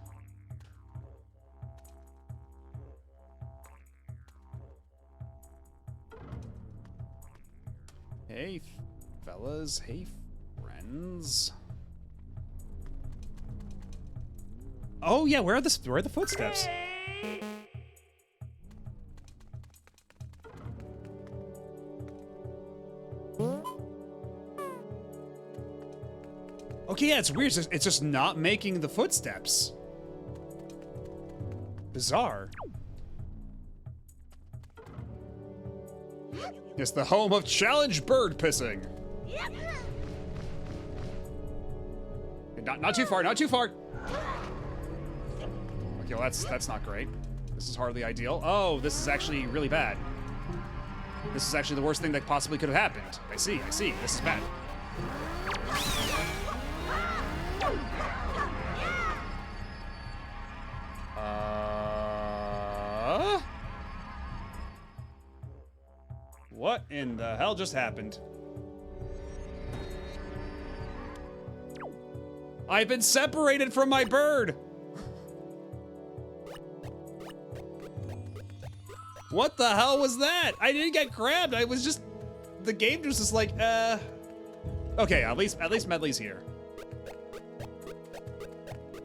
[SPEAKER 1] Hey, fellas. Hey, friends. Oh yeah, where are the footsteps? Okay, yeah, it's weird. It's just not making the footsteps. Bizarre. It's the home of challenge bird pissing. Not too far, not too far. Okay, well that's not great. This is hardly ideal. Oh, this is actually really bad. This is actually the worst thing that possibly could have happened. I see. This is bad. What in the hell just happened? I've been separated from my bird! What the hell was that? I didn't get grabbed. I was just... The game was just like, Okay, at least Medley's here.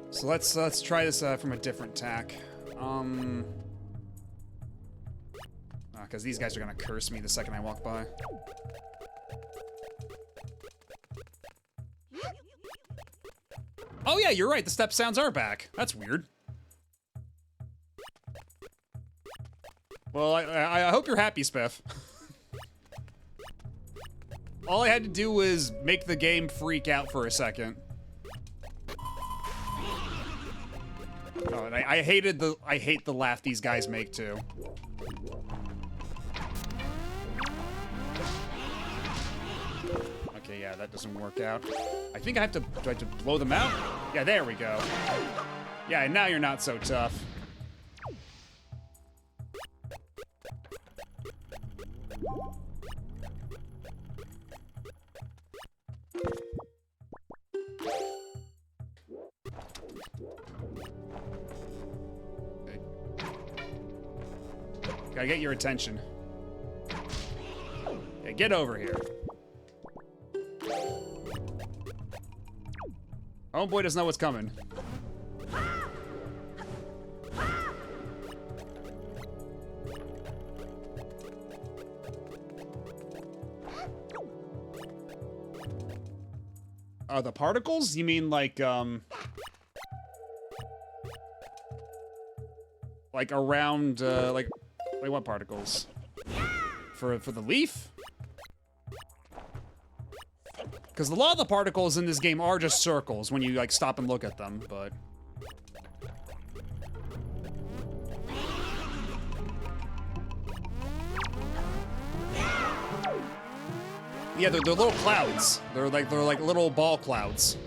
[SPEAKER 1] So let's try this from a different tack. Because these guys are gonna curse me the second I walk by. Oh yeah, you're right. The step sounds are back. That's weird. Well, I hope you're happy, Spiff. All I had to do was make the game freak out for a second. Oh, and I hate the laugh these guys make too. Okay, yeah, that doesn't work out. I think do I have to blow them out? Yeah, there we go. Yeah, and now you're not so tough. Gotta get your attention. Okay, get over here. Homeboy doesn't know what's coming. The particles? You mean like around, like what particles? For the leaf? Because a lot of the particles in this game are just circles when you like stop and look at them, but... Yeah, they're little clouds. They're like little ball clouds.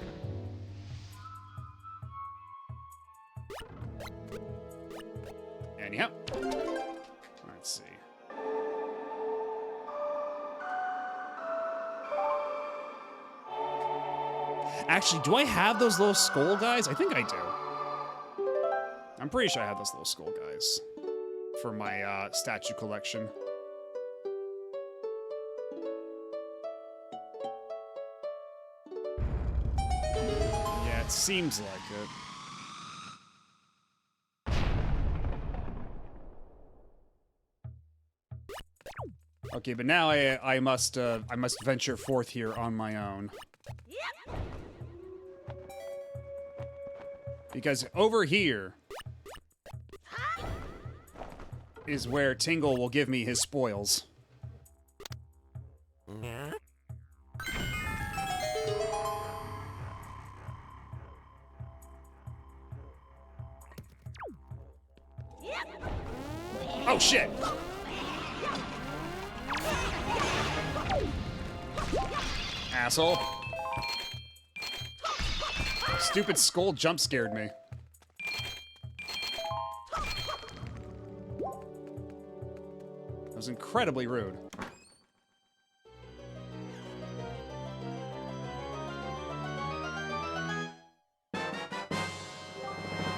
[SPEAKER 1] Actually, do I have those little skull guys? I think I do. I'm pretty sure I have those little skull guys for my statue collection. Yeah, it seems like it. Okay, but now I must venture forth here on my own.
[SPEAKER 4] Yep.
[SPEAKER 1] Because over here is where Tingle will give me his spoils. Oh shit! Asshole. Stupid skull jump scared me. That was incredibly rude.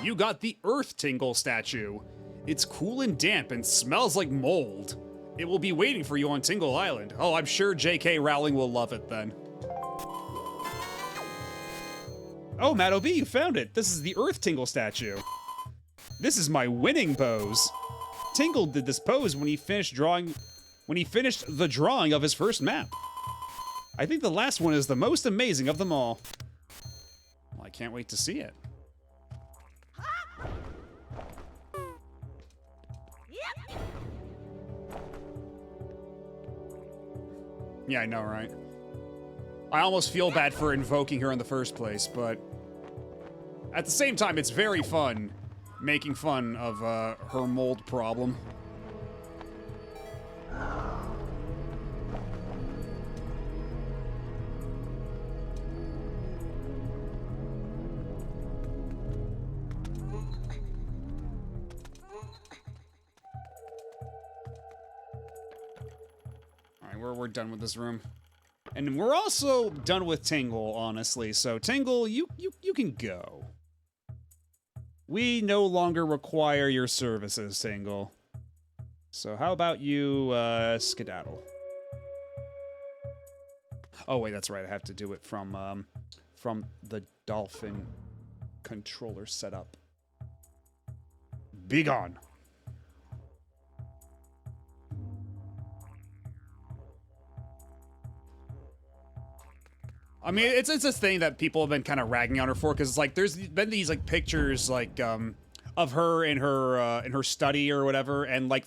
[SPEAKER 1] You got the Earth Tingle statue. It's cool and damp and smells like mold. It will be waiting for you on Tingle Island. Oh, I'm sure J.K. Rowling will love it then. Oh, Matt OB, you found it. This is the Earth Tingle statue. This is my winning pose. Tingle did this pose when he finished the drawing of his first map. I think the last one is the most amazing of them all. Well, I can't wait to see it. Yeah, I know, right? I almost feel bad for invoking her in the first place, but at the same time, it's very fun making fun of her mold problem. We're done with this room. And we're also done with Tingle, honestly. So Tingle, you can go. We no longer require your services, Tingle. So how about you skedaddle? Oh wait, that's right. I have to do it from the dolphin controller setup. Be gone. I mean, it's this thing that people have been kind of ragging on her for, because like there's been these like pictures like of her in her study or whatever, and like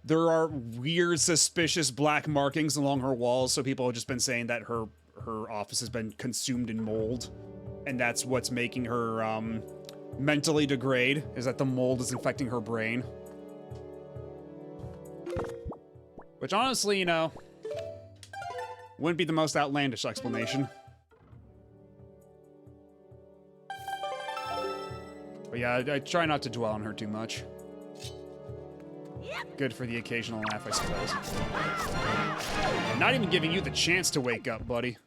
[SPEAKER 1] there are weird, suspicious black markings along her walls. So people have just been saying that her office has been consumed in mold, and that's what's making her mentally degrade. Is that the mold is infecting her brain? Which honestly, you know, wouldn't be the most outlandish explanation. But yeah, I try not to dwell on her too much. Good for the occasional laugh, I suppose. I'm not even giving you the chance to wake up, buddy.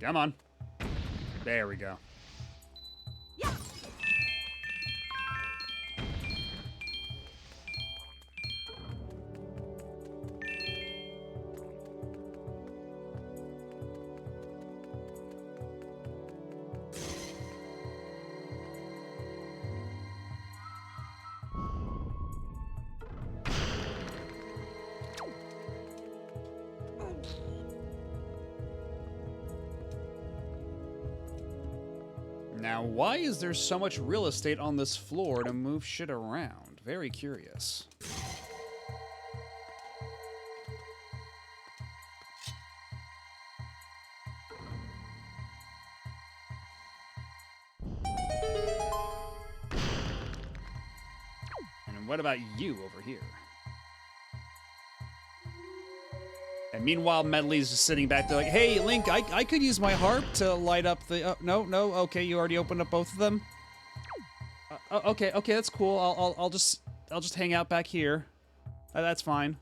[SPEAKER 1] Come on. There we go. Now, why is there so much real estate on this floor to move shit around? Very curious. And what about you over here? And meanwhile, Medley's just sitting back there like, hey, Link, I could use my harp to light up the... no, okay, you already opened up both of them? Okay, that's cool. I'll just... I'll just hang out back here. That's fine.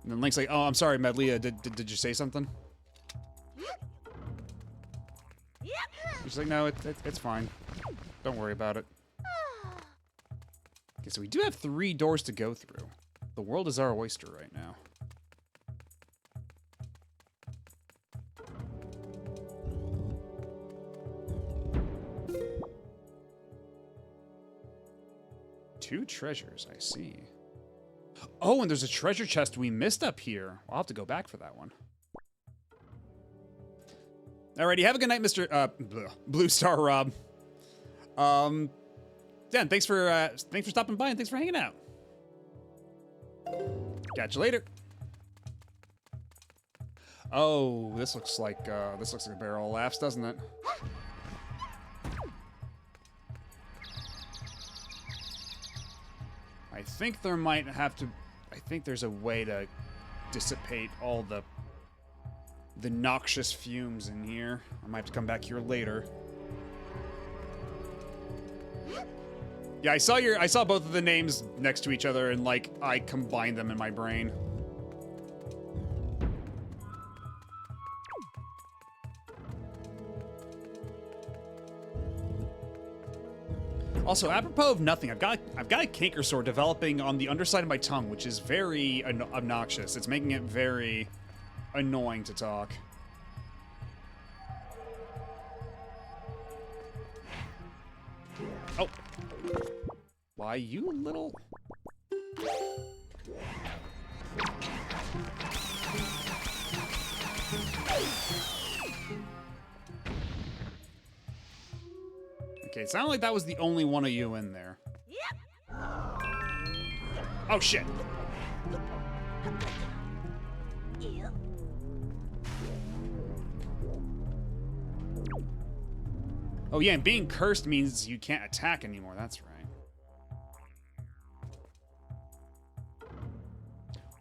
[SPEAKER 1] And then Link's like, oh, I'm sorry, Medlia, did you say something? She's like, no, it's fine. Don't worry about it. Okay, so we do have 3 doors to go through. The world is our oyster right now. Two treasures, I see. Oh, and there's a treasure chest we missed up here. I'll have to go back for that one. Alrighty, have a good night, Mr. Blue Star Rob. Dan, thanks for stopping by and thanks for hanging out. Catch you later. Oh, this looks like a barrel of laughs, doesn't it? I think there might have to. I think there's a way to dissipate all the noxious fumes in here. I might have to come back here later. Yeah, I saw both of the names next to each other and like I combined them in my brain. Also, apropos of nothing, I've got a canker sore developing on the underside of my tongue, which is very obnoxious. It's making it very annoying to talk. Oh. Why, you little... Okay, it sounded like that was the only one of you in there.
[SPEAKER 4] Yep.
[SPEAKER 1] Oh, shit.
[SPEAKER 4] Yep.
[SPEAKER 1] Oh, yeah, and being cursed means you can't attack anymore. That's right.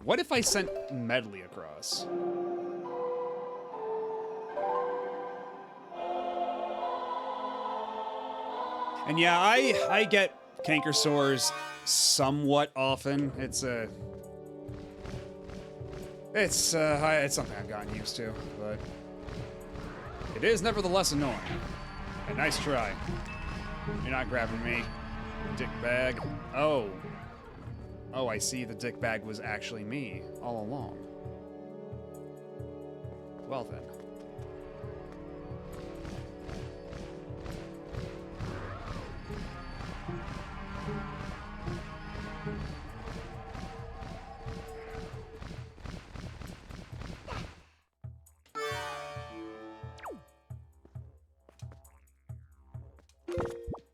[SPEAKER 1] What if I sent Medley across? And yeah, I get canker sores somewhat often. It's something I've gotten used to, but it is nevertheless annoying. A nice try. You're not grabbing me, dick bag. Oh, I see. The dick bag was actually me all along. Well then.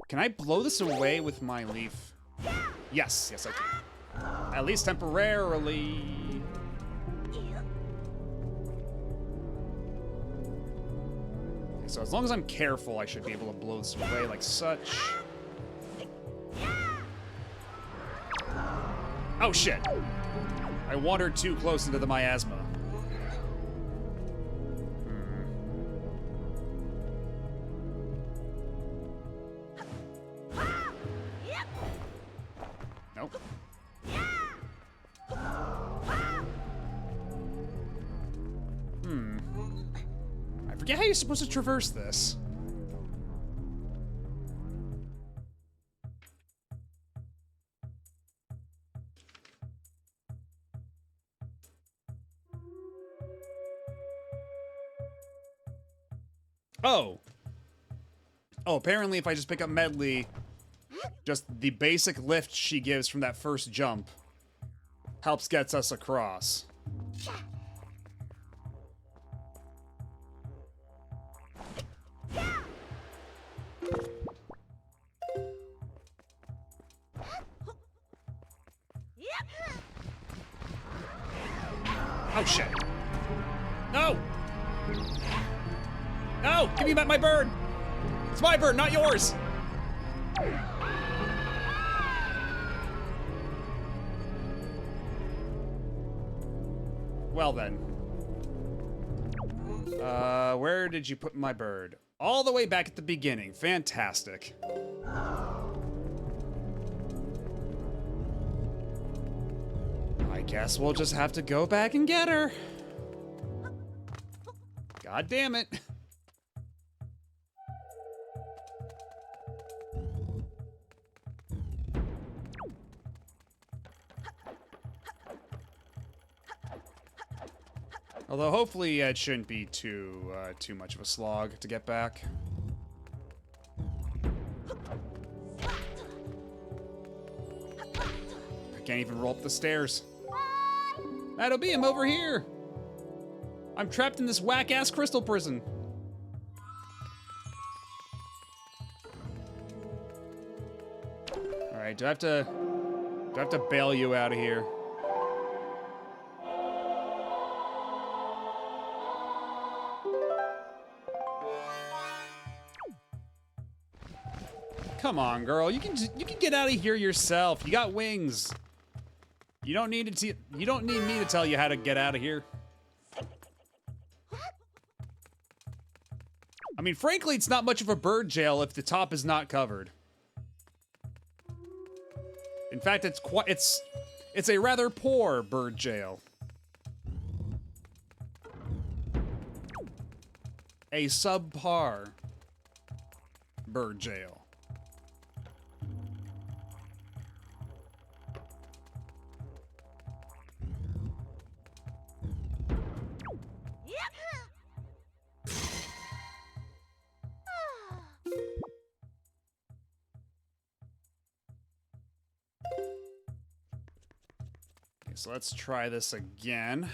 [SPEAKER 1] Can I blow this away with my leaf? Yes, I can. At least temporarily. So as long as I'm careful, I should be able to blow this away like such. Oh shit! I wandered too close into the miasma. Nope. I forget how you're supposed to traverse this. Oh, apparently if I just pick up Medley, just the basic lift she gives from that first jump gets us across. Oh shit. No! No! Give me back my bird! It's my bird, not yours! Well then. Where did you put my bird? All the way back at the beginning. Fantastic. Guess we'll just have to go back and get her. God damn it. Although hopefully it shouldn't be too much of a slog to get back. I can't even roll up the stairs. That'll be him over here. I'm trapped in this whack-ass crystal prison. All right, do I have to bail you out of here? Come on, girl. You can get out of here yourself. You got wings. You don't need me to tell you how to get out of here. I mean, frankly, it's not much of a bird jail if the top is not covered. In fact, it's a rather poor bird jail. A subpar bird jail. So let's try this again.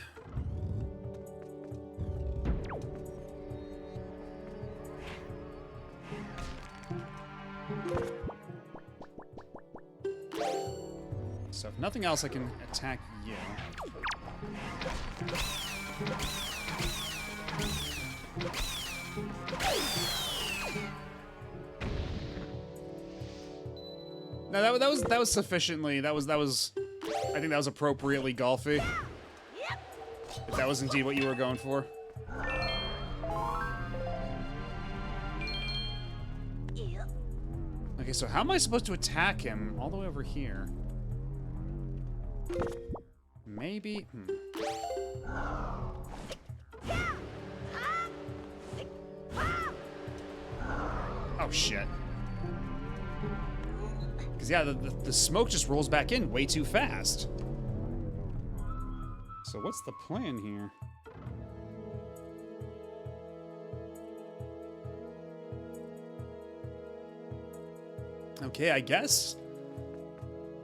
[SPEAKER 1] So if nothing else, I can attack you. No, that was sufficiently. That was. I think that was appropriately golfy. If that was indeed what you were going for. Okay, so how am I supposed to attack him all the way over here? Maybe. Oh shit. Because yeah, the smoke just rolls back in way too fast. So what's the plan here? Okay, I guess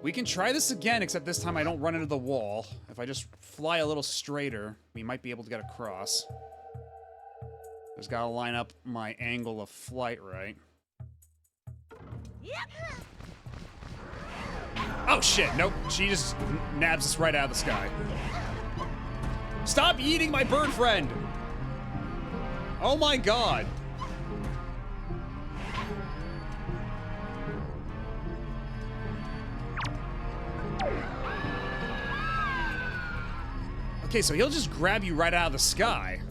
[SPEAKER 1] we can try this again, except this time I don't run into the wall. If I just fly a little straighter, we might be able to get across. Just gotta line up my angle of flight right. Oh shit, nope. She just nabs us right out of the sky. Stop eating my bird friend! Oh my god. Okay, so he'll just grab you right out of the sky.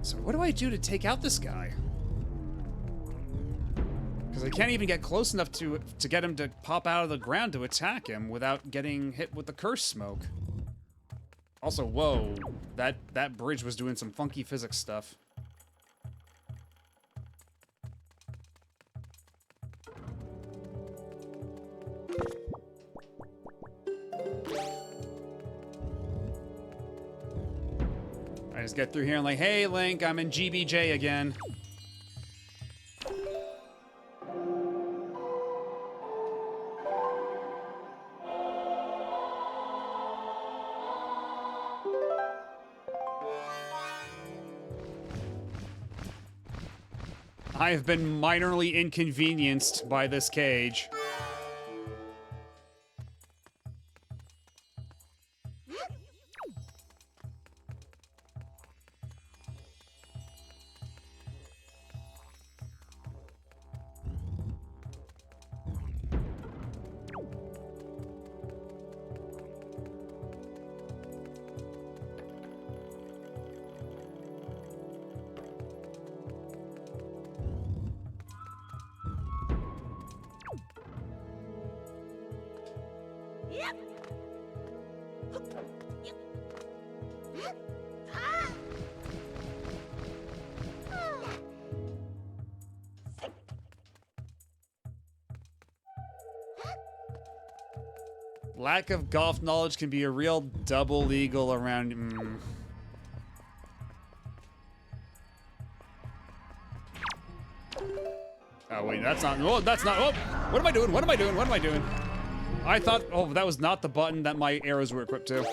[SPEAKER 1] So what do I do to take out this guy? Because I can't even get close enough to get him to pop out of the ground to attack him without getting hit with the curse smoke. Also, whoa, that bridge was doing some funky physics stuff. I just get through here and like, hey Link, I'm in GBJ again. I have been minorly inconvenienced by this cage. Lack of golf knowledge can be a real double eagle around. Oh wait, that's not. Oh, that's not. Oh, what am I doing? What am I doing? What am I doing? I thought. Oh, that was not the button that my arrows were equipped to.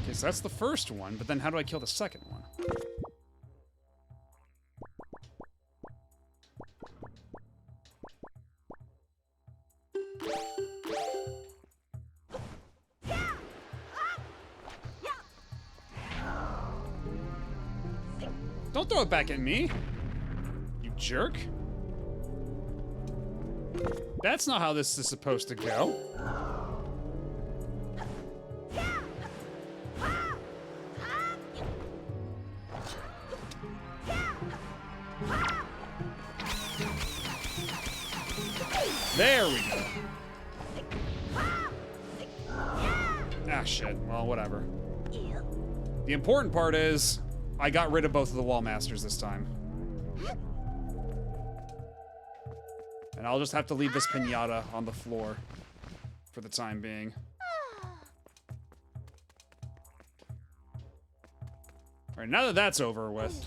[SPEAKER 1] Okay, so that's the first one, but then how do I kill the second one? Don't throw it back at me, you jerk. That's not how this is supposed to go. There we go. Ah, shit. Well, whatever. The important part is, I got rid of both of the wall masters this time. And I'll just have to leave this piñata on the floor for the time being. Alright, now that that's over with.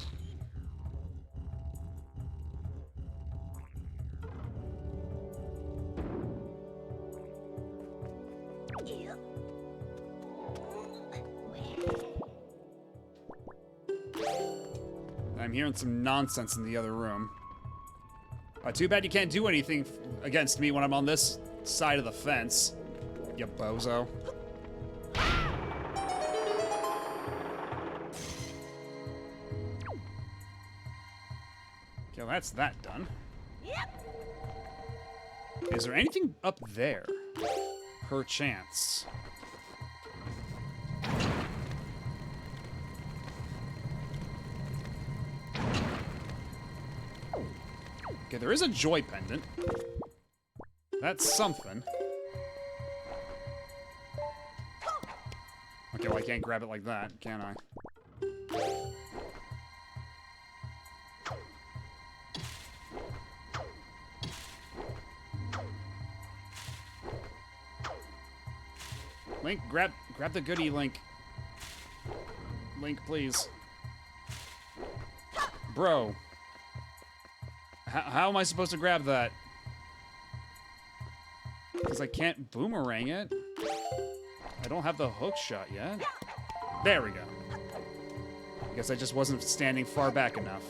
[SPEAKER 1] I'm hearing some nonsense in the other room. Too bad you can't do anything against me when I'm on this side of the fence, you bozo. Okay, well, that's that done. Is there anything up there? Perchance. Okay, there is a joy pendant. That's something. Okay, well, I can't grab it like that, can I? Link, grab the goodie, Link. Link, please. Bro. How am I supposed to grab that? Because I can't boomerang it. I don't have the hook shot yet. There we go. I guess I just wasn't standing far back enough.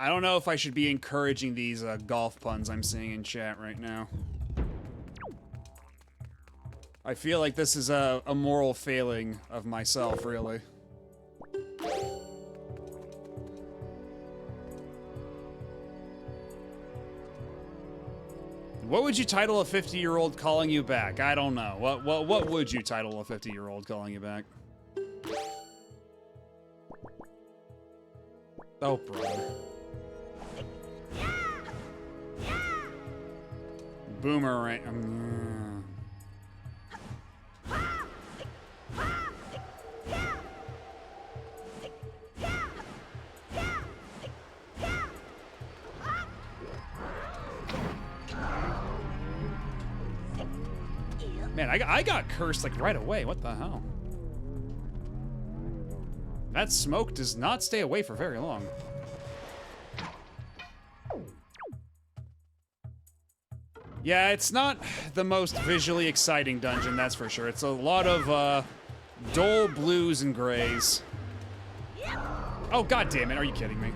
[SPEAKER 1] I don't know if I should be encouraging these golf puns I'm seeing in chat right now. I feel like this is a moral failing of myself, really. What would you title a 50-year-old calling you back? I don't know. What would you title a 50-year-old calling you back? Oh, brother. Boomerang. Man, I got cursed like right away. What the hell? That smoke does not stay away for very long. Yeah, it's not the most visually exciting dungeon, that's for sure. It's a lot of dull blues and grays. Oh, god damn it, are you kidding me?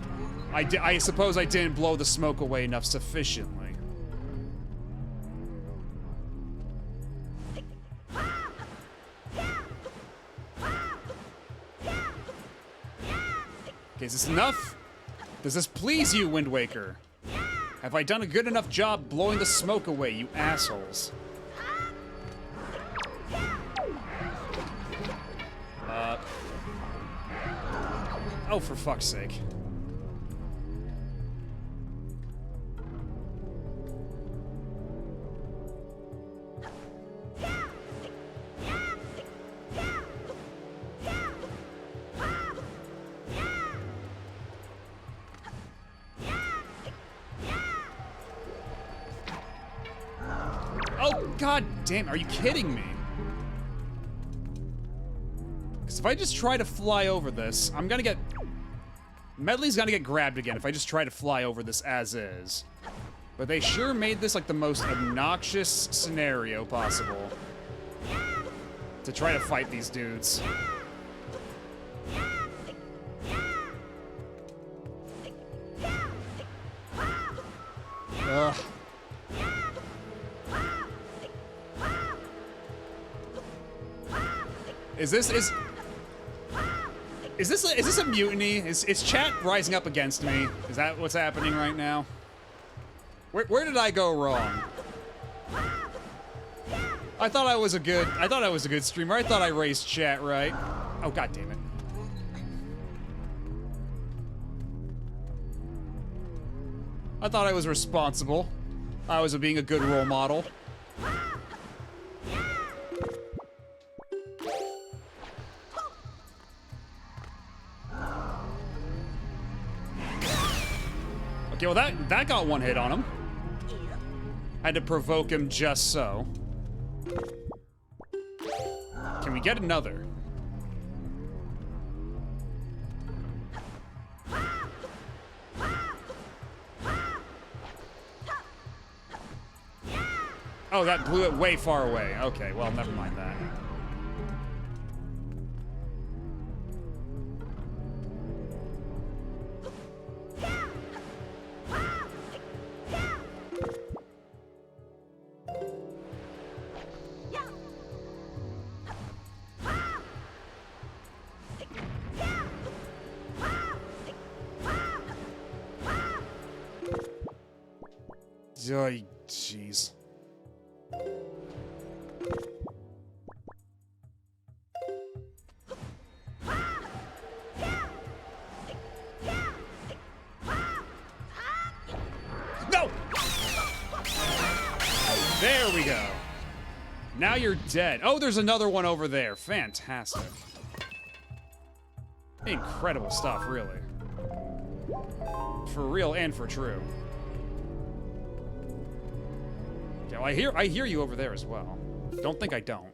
[SPEAKER 1] I suppose I didn't blow the smoke away enough sufficiently. Okay, is this enough? Does this please you, Wind Waker? Have I done a good enough job blowing the smoke away, you assholes? Oh, for fuck's sake. Oh, god damn, are you kidding me? Because if I just try to fly over this, I'm gonna get... Medley's gonna get grabbed again if I just try to fly over this as is. But they sure made this like the most obnoxious scenario possible to try to fight these dudes. Ugh. Is this a mutiny? Is chat rising up against me? Is that what's happening right now? Where did I go wrong? I thought I was a good streamer. I thought I raised chat right. Oh, god damn it. I thought I was responsible. I was being a good role model. Okay, well that got one hit on him. Had to provoke him just so. Can we get another? Oh, that blew it way far away. Okay, well, never mind that. Oh, jeez. No! There we go. Now you're dead. Oh, there's another one over there. Fantastic. Incredible stuff, really. For real and for true. Yeah, well, I hear you over there as well. Don't think I don't.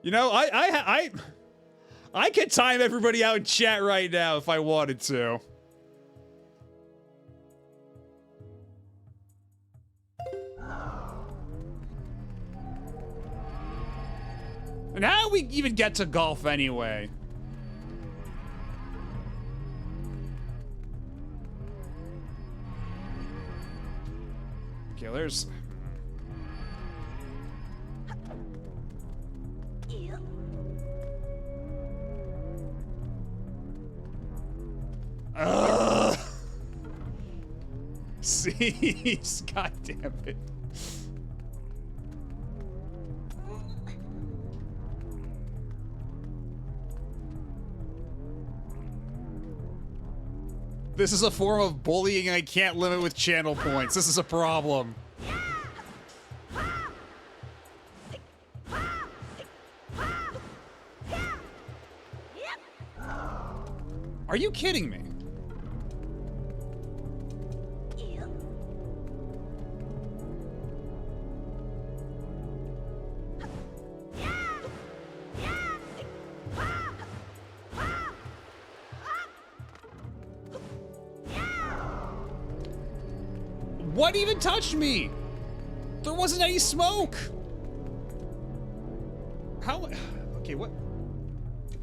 [SPEAKER 1] You know, I could time everybody out in chat right now if I wanted to. And how do we even get to golf anyway? Okay, there's... Cease, god damn it. This is a form of bullying I can't limit with channel points. This is a problem. Are you kidding me? What even touched me? There wasn't any smoke. How? Okay, what?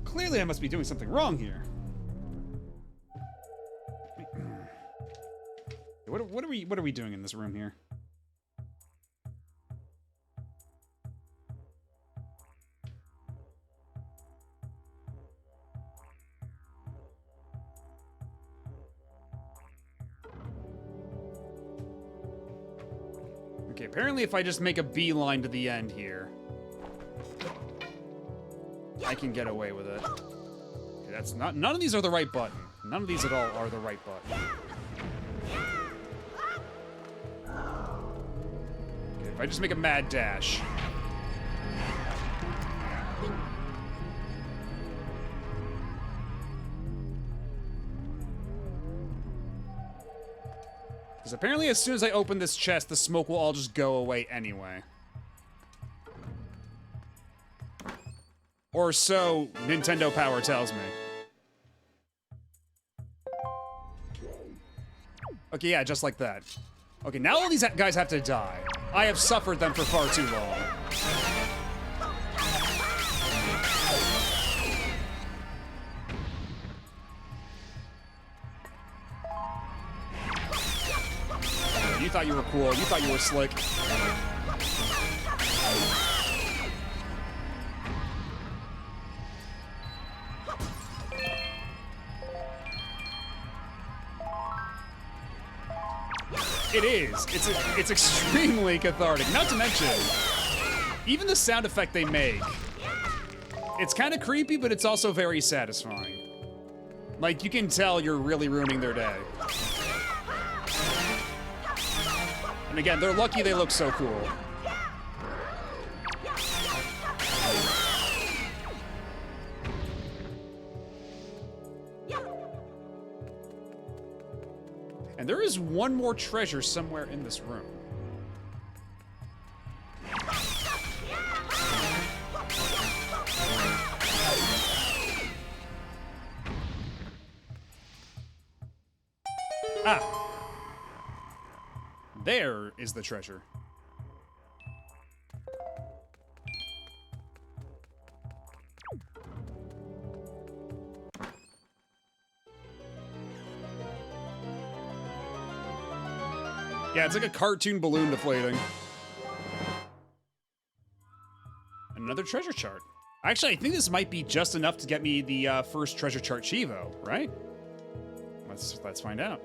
[SPEAKER 1] Clearly I must be doing something wrong here. What are we doing in this room here? Okay, apparently if I just make a beeline to the end here, I can get away with it. Okay, that's not. None of these are the right button. None of these at all are the right button. Okay, if I just make a mad dash. Because apparently as soon as I open this chest, the smoke will all just go away anyway. Or so Nintendo Power tells me. Okay, yeah, just like that. Okay, now all these guys have to die. I have suffered them for far too long. You thought you were cool. You thought you were slick. It is. It's extremely cathartic. Not to mention, even the sound effect they make. It's kind of creepy, but it's also very satisfying. Like, you can tell you're really ruining their day. And again, they're lucky they look so cool. And there is one more treasure somewhere in this room. Ah! There is the treasure. Yeah, it's like a cartoon balloon deflating. Another treasure chart. Actually, I think this might be just enough to get me the first treasure chart Chivo, right? Let's find out.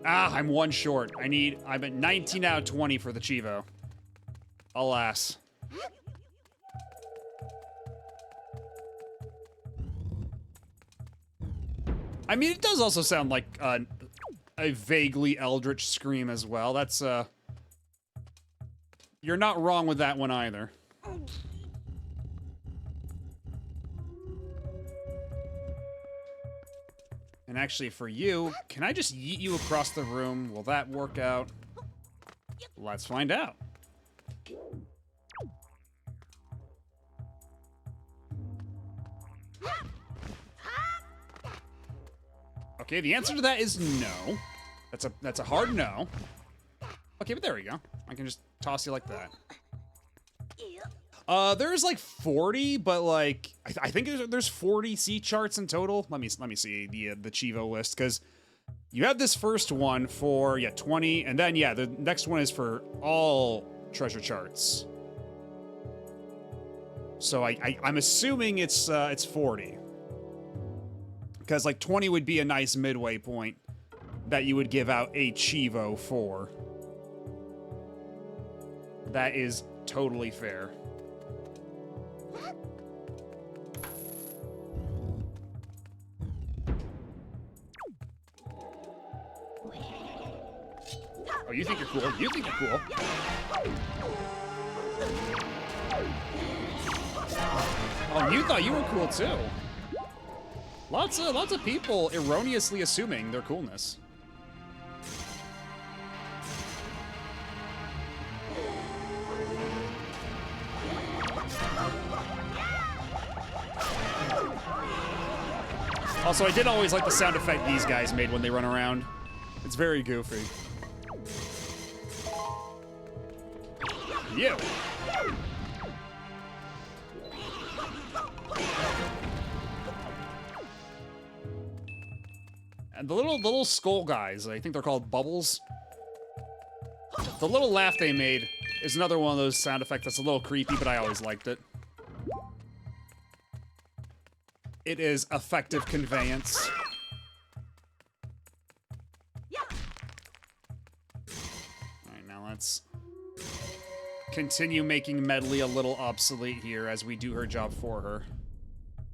[SPEAKER 1] Ah, I'm one short. I'm at 19 out of 20 for the Chivo. Alas. I mean, it does also sound like a vaguely eldritch scream as well. That's, you're not wrong with that one either. And actually, for you, can I just yeet you across the room? Will that work out? Let's find out. Okay, the answer to that is no. That's a hard no. Okay, but there we go. I can just toss you like that. There's like 40, but like I think there's 40 C charts in total. Let me see the Chivo list, because you have this first one for 20, and then the next one is for all treasure charts. So I'm assuming it's 40, because like 20 would be a nice midway point that you would give out a Chivo for. That is totally fair. Oh, you think you're cool? You think you're cool? Oh, you thought you were cool too. Lots of people erroneously assuming their coolness. Also, I did always like the sound effect these guys made when they run around. It's very goofy. You. And the little skull guys, I think they're called bubbles. The little laugh they made is another one of those sound effects that's a little creepy, but I always liked it. It is effective conveyance. continue making Medley a little obsolete here as we do her job for her.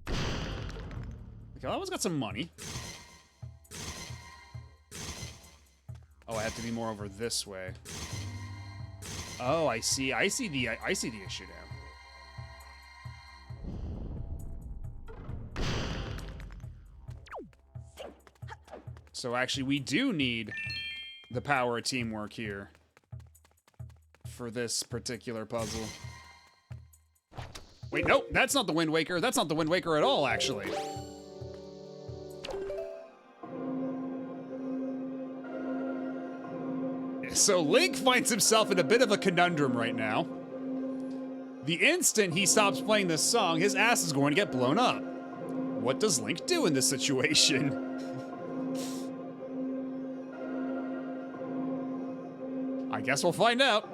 [SPEAKER 1] Okay, I always got some money. Oh, I have to be more over this way. Oh, I see. I see the issue now. So actually, we do need the power of teamwork here for this particular puzzle. Wait, nope, that's not the Wind Waker. That's not the Wind Waker at all, actually. So Link finds himself in a bit of a conundrum right now. The instant he stops playing this song, his ass is going to get blown up. What does Link do in this situation? I guess we'll find out.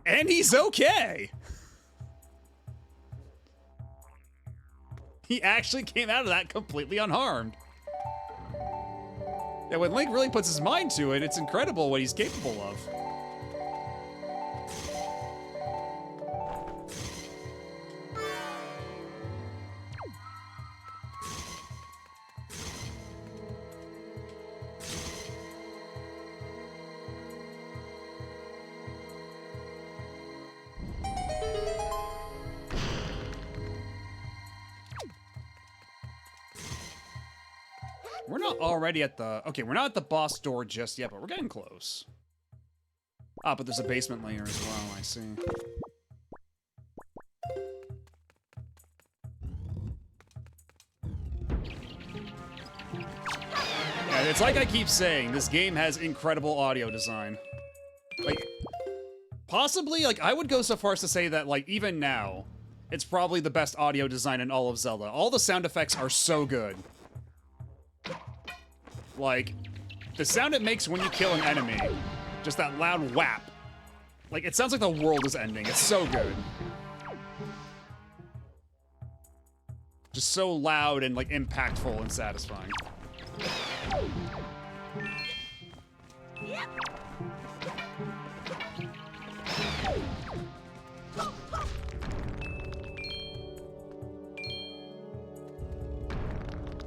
[SPEAKER 1] And he's okay. He actually came out of that completely unharmed. Yeah, when Link really puts his mind to it, it's incredible what he's capable of. We're not already at the... Okay, we're not at the boss door just yet, but we're getting close. Ah, but there's a basement layer as well, I see. Yeah, it's like I keep saying, this game has incredible audio design. Like, possibly, like, I would go so far as to say that, like, even now, it's probably the best audio design in all of Zelda. All the sound effects are so good. Like, the sound it makes when you kill an enemy, just that loud whap. Like, it sounds like the world is ending. It's so good. Just so loud and, like, impactful and satisfying.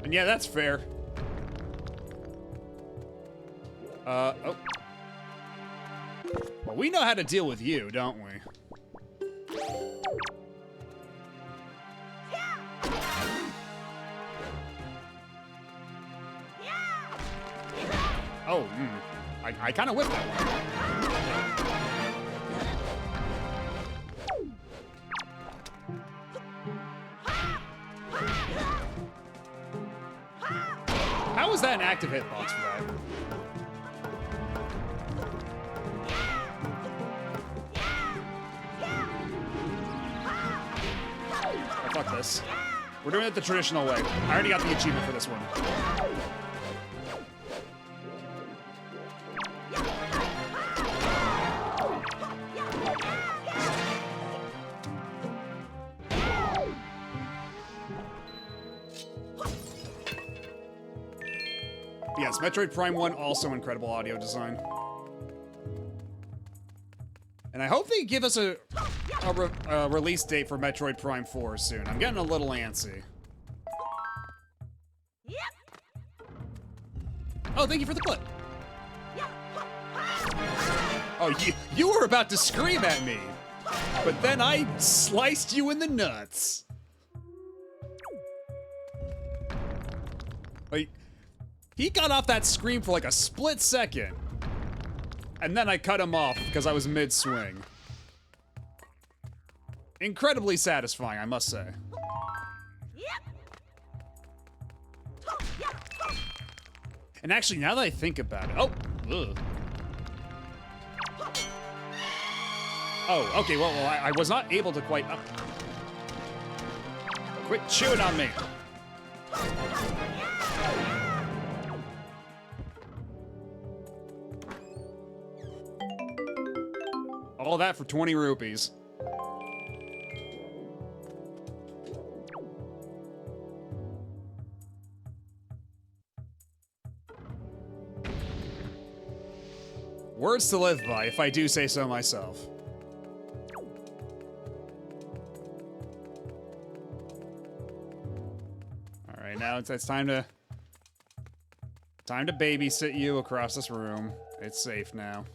[SPEAKER 1] And yeah, that's fair. Oh. Well, we know how to deal with you, don't we? Oh, I kind of whipped that one. How is that an active hitbox for that? Fuck this. We're doing it the traditional way. I already got the achievement for this one. Yes, Metroid Prime 1, also incredible audio design. And I hope they give us a release date for Metroid Prime 4 soon. I'm getting a little antsy. Oh, thank you for the clip. Oh, you were about to scream at me, but then I sliced you in the nuts. Like, he got off that scream for like a split second, and then I cut him off because I was mid-swing. Incredibly satisfying, I must say. And actually, now that I think about it... Oh! Ugh. Oh, okay, well, I was not able to quite... Quit chewing on me! All that for 20 rupees. Words to live by, if I do say so myself. All right, now it's time to babysit you across this room. It's safe now.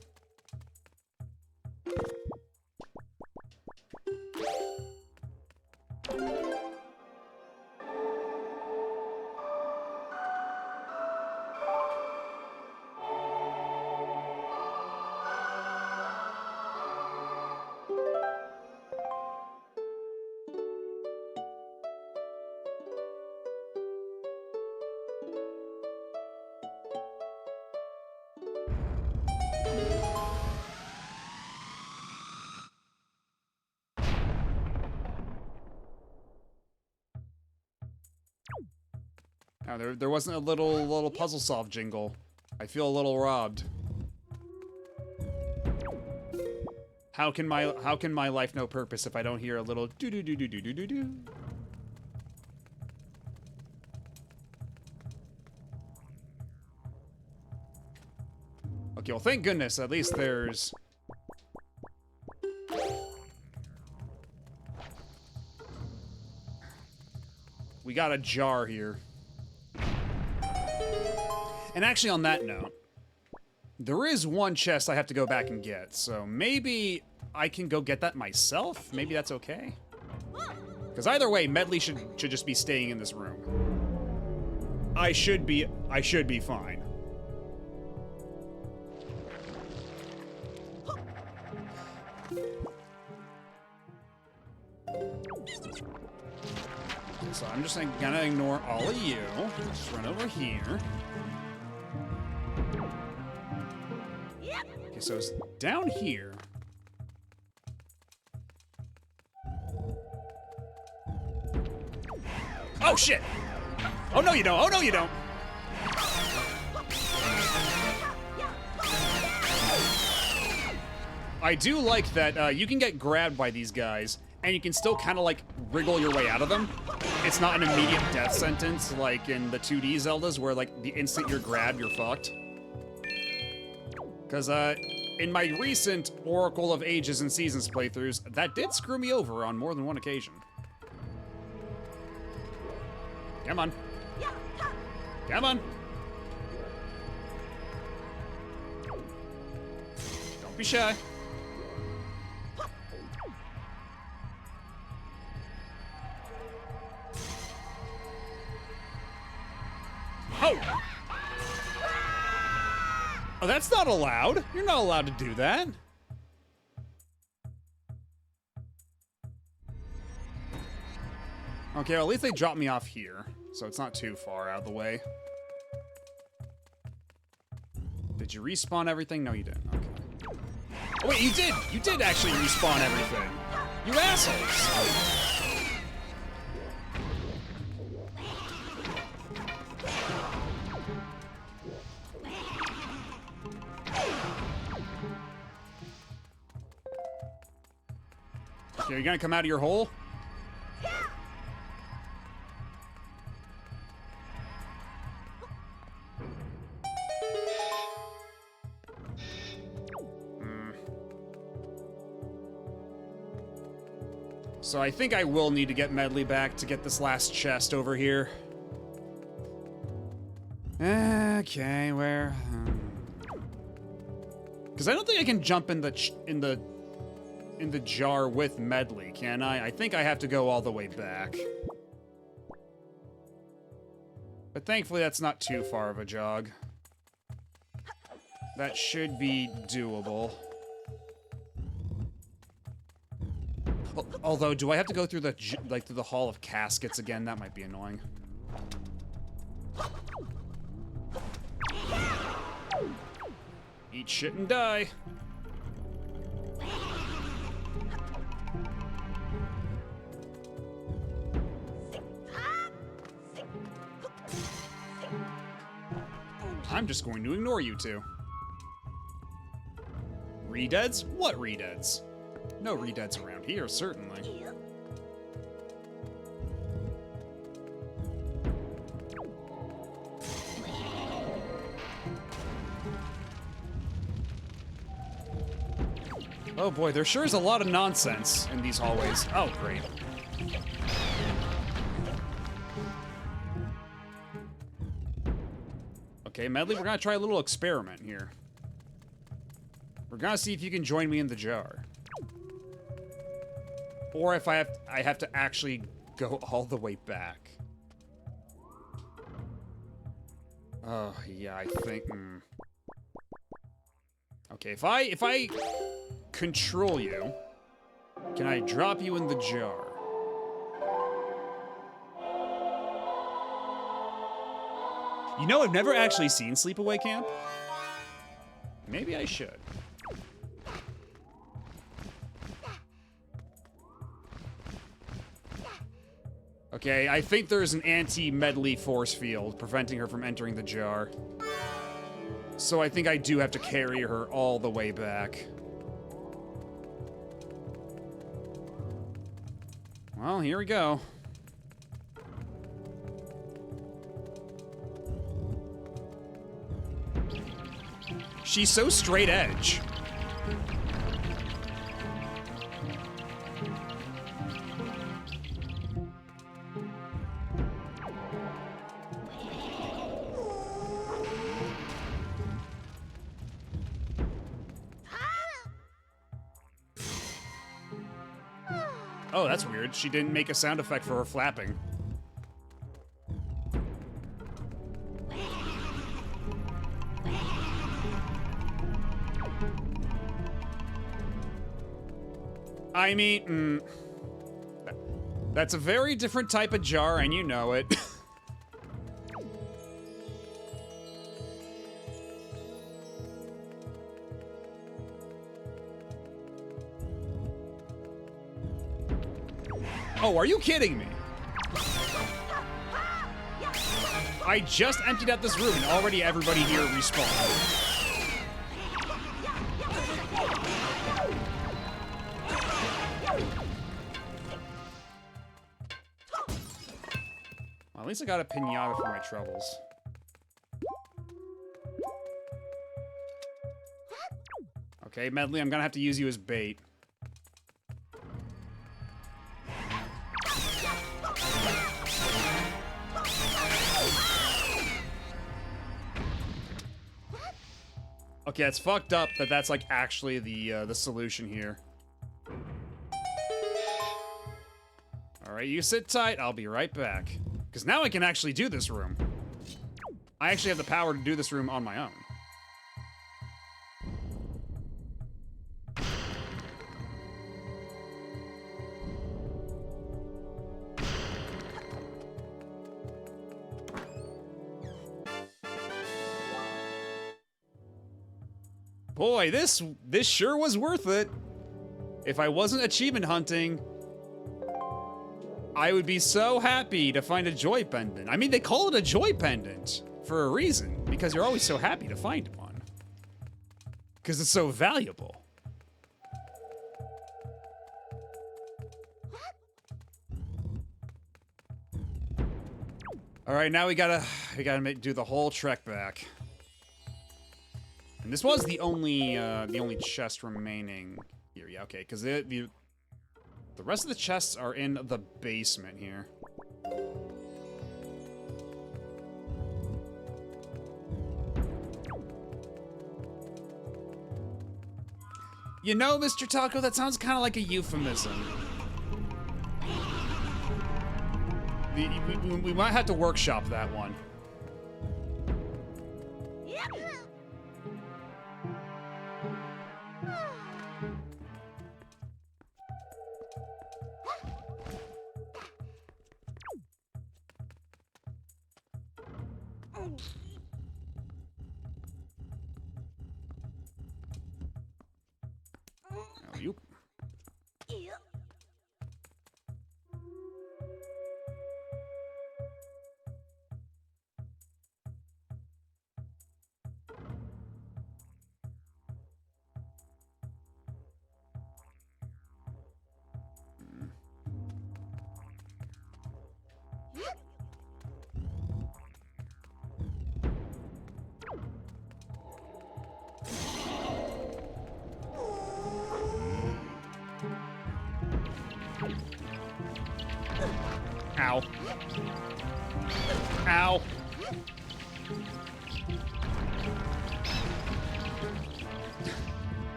[SPEAKER 1] Now, there wasn't a little puzzle solve jingle. I feel a little robbed. How can my life no purpose if I don't hear a little do do do do do do do do? Okay, well, thank goodness at least there's. We got a jar here. And actually, on that note, there is one chest I have to go back and get, so maybe I can go get that myself? Maybe that's okay? Because either way, Medley should just be staying in this room. I should be fine. So I'm just gonna ignore all of you. Just run over here. Okay, so it's down here. Oh shit! Oh no you don't! Oh no you don't! I do like that you can get grabbed by these guys, and you can still kind of like wriggle your way out of them. It's not an immediate death sentence like in the 2D Zeldas where like the instant you're grabbed, you're fucked. Because in my recent Oracle of Ages and Seasons playthroughs, that did screw me over on more than one occasion. Come on. Come on. Don't be shy. Oh! Oh, that's not allowed. You're not allowed to do that. Okay, well, at least they dropped me off here, so it's not too far out of the way. Did you respawn everything? No, you didn't. Okay. Oh, wait, you did! You did actually respawn everything. You assholes! Okay, are you gonna come out of your hole? So I think I will need to get Medley back to get this last chest over here. Okay, where? Because I don't think I can jump in the jar with Medley, can I? I think I have to go all the way back. But thankfully, that's not too far of a jog. That should be doable. Although, do I have to go through through the Hall of Caskets again? That might be annoying. Eat shit and die. I'm just going to ignore you two. Redeads? What redeads? No redeads around here, certainly. Oh boy, there sure is a lot of nonsense in these hallways. Oh, great. Okay, Medley, we're gonna try a little experiment here. We're gonna see if you can join me in the jar. Or if I have to actually go all the way back. Oh, yeah, I think... Okay, if I control you, can I drop you in the jar? You know, I've never actually seen Sleepaway Camp. Maybe I should. Okay, I think there's an anti-Medley force field preventing her from entering the jar. So I think I do have to carry her all the way back. Well, here we go. She's so straight edge. Oh, that's weird. She didn't make a sound effect for her flapping. I mean, that's a very different type of jar, and you know it. Oh, are you kidding me? I just emptied out this room, and already everybody here respawned. Well, at least I got a pinata for my troubles. Okay, Medley, I'm gonna have to use you as bait. Okay, it's fucked up that that's like actually the solution here. All right, you sit tight. I'll be right back. Because now I can actually do this room. I actually have the power to do this room on my own. Boy, this sure was worth it. If I wasn't achievement hunting, I would be so happy to find a joy pendant. I mean, they call it a joy pendant for a reason, because you're always so happy to find one. Because it's so valuable. All right, now we gotta do the whole trek back. And this was the only chest remaining here. Yeah, okay, because the rest of the chests are in the basement here. You know, Mr. Taco, that sounds kind of like a euphemism. We might have to workshop that one. You. Ow. Ow.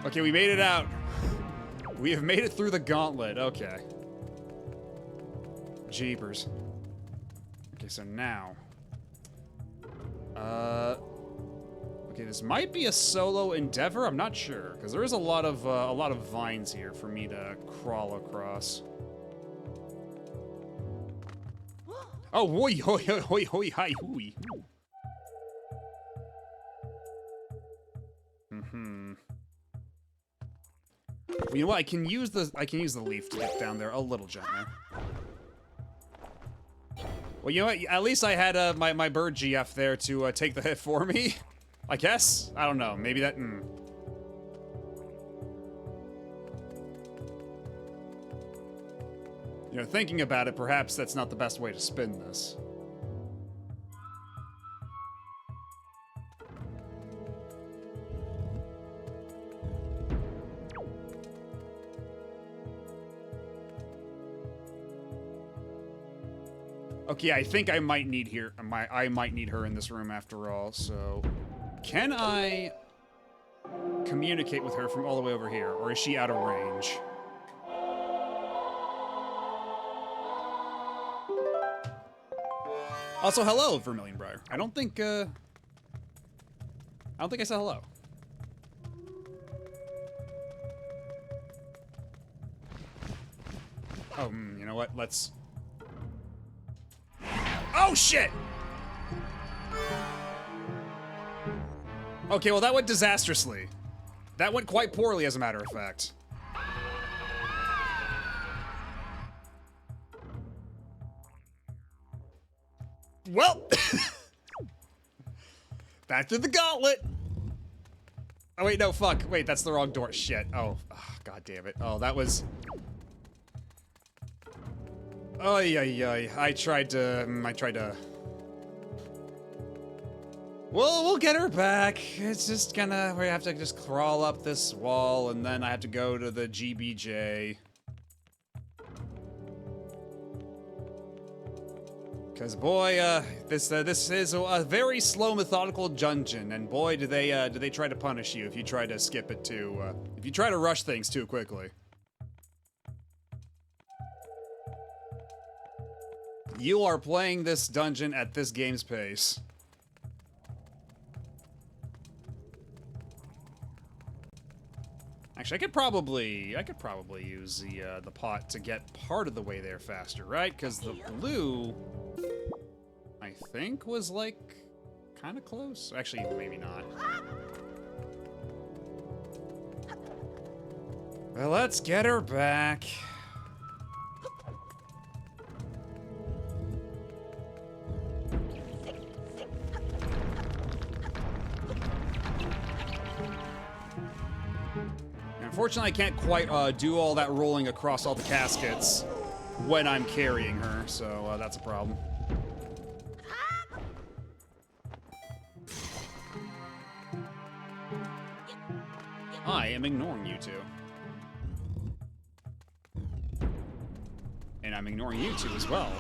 [SPEAKER 1] Okay, we made it out. We have made it through the gauntlet. Okay. Jeepers. Okay, so now. Okay, this might be a solo endeavor. I'm not sure because there is a lot of vines here for me to crawl across. Oh, hoi, hoi, hoi, hoi, hi, hoi. You know what? I can use the leaf to get down there a little gentler. Well, you know what? At least I had my bird GF there to take the hit for me. I guess? I don't know. Maybe that... You know, thinking about it, perhaps that's not the best way to spin this. Okay, I think I might need I might need her in this room after all, so... Can I communicate with her from all the way over here, or is she out of range? Also, hello, Vermilion Briar. I don't think I said hello. Oh, you know what? Let's... Oh, shit! Okay, well, that went disastrously. That went quite poorly, as a matter of fact. Well, back to the gauntlet. Oh, wait, no, fuck. Wait, that's the wrong door. Shit. Oh, god damn it. Oh, that was... Oh, yeah. I tried to... Well, we'll get her back. It's just we have to just crawl up this wall, and then I have to go to the GBJ. Because, boy, this is a very slow, methodical dungeon, and boy, do they try to punish you if you try to skip it too, if you try to rush things too quickly. You are playing this dungeon at this game's pace. Actually, I could probably use the pot to get part of the way there faster, right? Because the blue, I think, was like kind of close. Actually, maybe not. Well, let's get her back. Unfortunately, I can't quite do all that rolling across all the caskets when I'm carrying her, so that's a problem. I am ignoring you two. And I'm ignoring you two as well.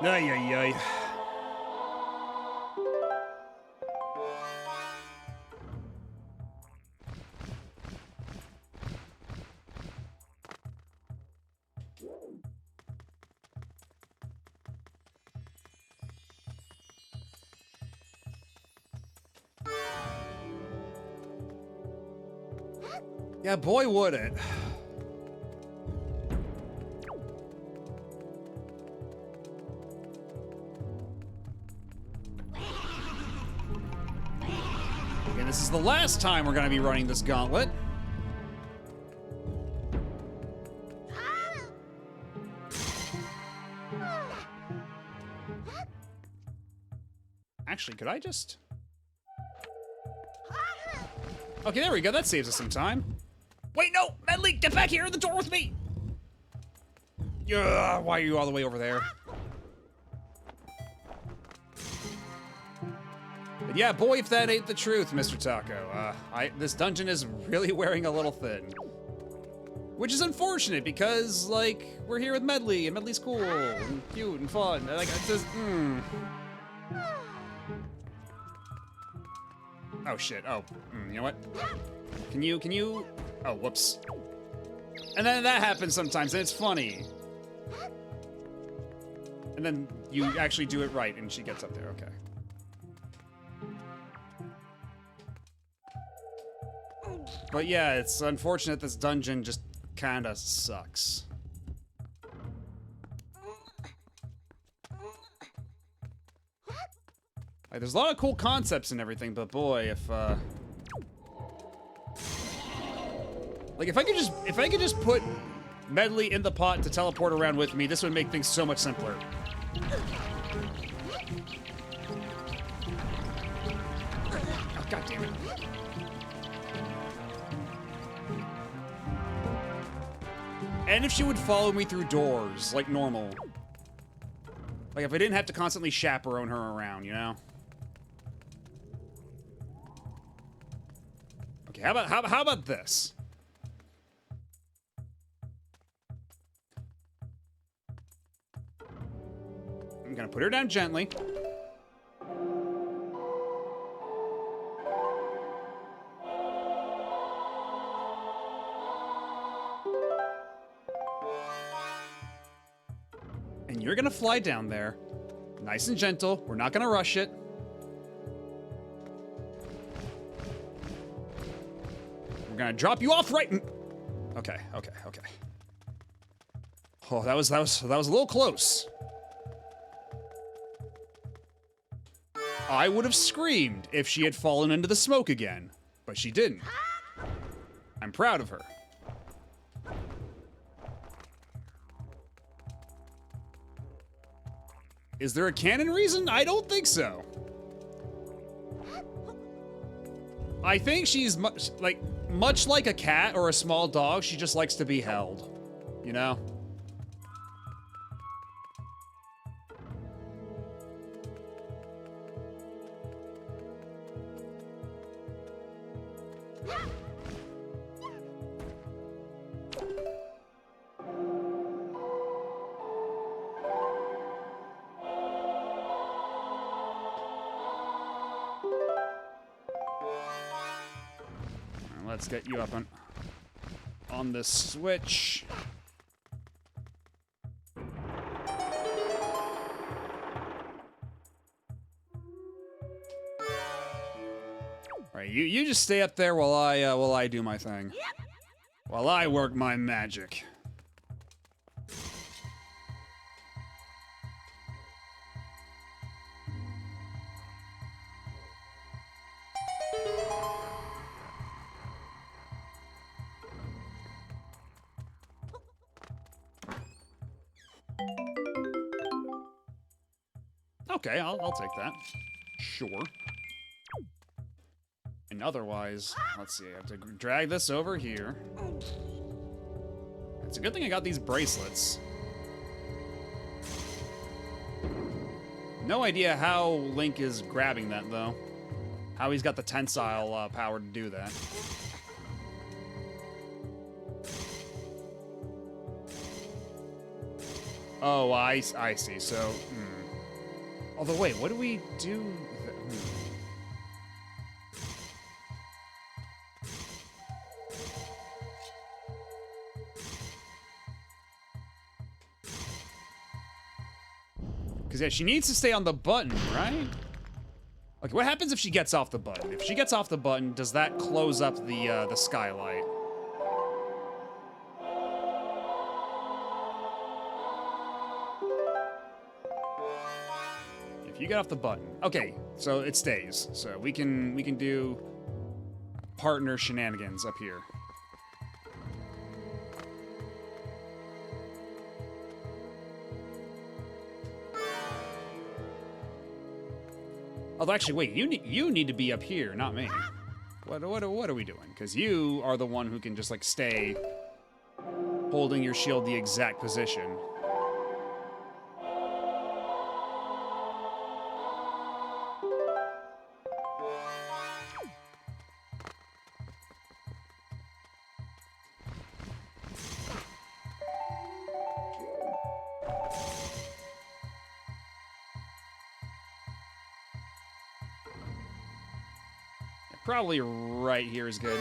[SPEAKER 1] Ay, ay, ay. Yeah, boy, would it. This is the last time we're going to be running this gauntlet. Actually, could I just... Okay, there we go. That saves us some time. Wait, no! Medley, get back here in the door with me! Ugh, why are you all the way over there? But yeah, boy, if that ain't the truth, Mr. Taco. This dungeon is really wearing a little thin. Which is unfortunate because, like, we're here with Medley, and Medley's cool, and cute, and fun. Like, it's just, Oh, shit. Oh, you know what? Can you? Oh, whoops. And then that happens sometimes, and it's funny. And then you actually do it right, and she gets up there, okay. But yeah, it's unfortunate this dungeon just kinda sucks. Like, there's a lot of cool concepts and everything, but boy, if like, if I could just put Medley in the pot to teleport around with me, this would make things so much simpler. Oh, God damn it. And if she would follow me through doors, like normal. Like, if I didn't have to constantly chaperone her around, you know? Okay, how about this? I'm gonna put her down gently. And you're gonna fly down there, nice and gentle. We're not gonna rush it. We're gonna drop you off right. Okay. Oh, that was a little close. I would have screamed if she had fallen into the smoke again, but she didn't. I'm proud of her. Is there a canon reason? I don't think so. I think she's much like a cat or a small dog, she just likes to be held, you know? Let's get you up on this switch. All right, you just stay up there while I do my thing. While I work my magic. Okay, I'll take that. Sure. And otherwise, let's see, I have to drag this over here. It's a good thing I got these bracelets. No idea how Link is grabbing that, though. How he's got the tensile power to do that. Oh, I see, so... Although, wait, what do we do? Because, yeah, she needs to stay on the button, right? Okay, what happens if she gets off the button? If she gets off the button, does that close up the skylight? If you get off the button. Okay, so it stays. So we can do partner shenanigans up here. Although actually, wait, you need to be up here, not me. What are we doing? Because you are the one who can just like stay holding your shield the exact position. Probably right here is good.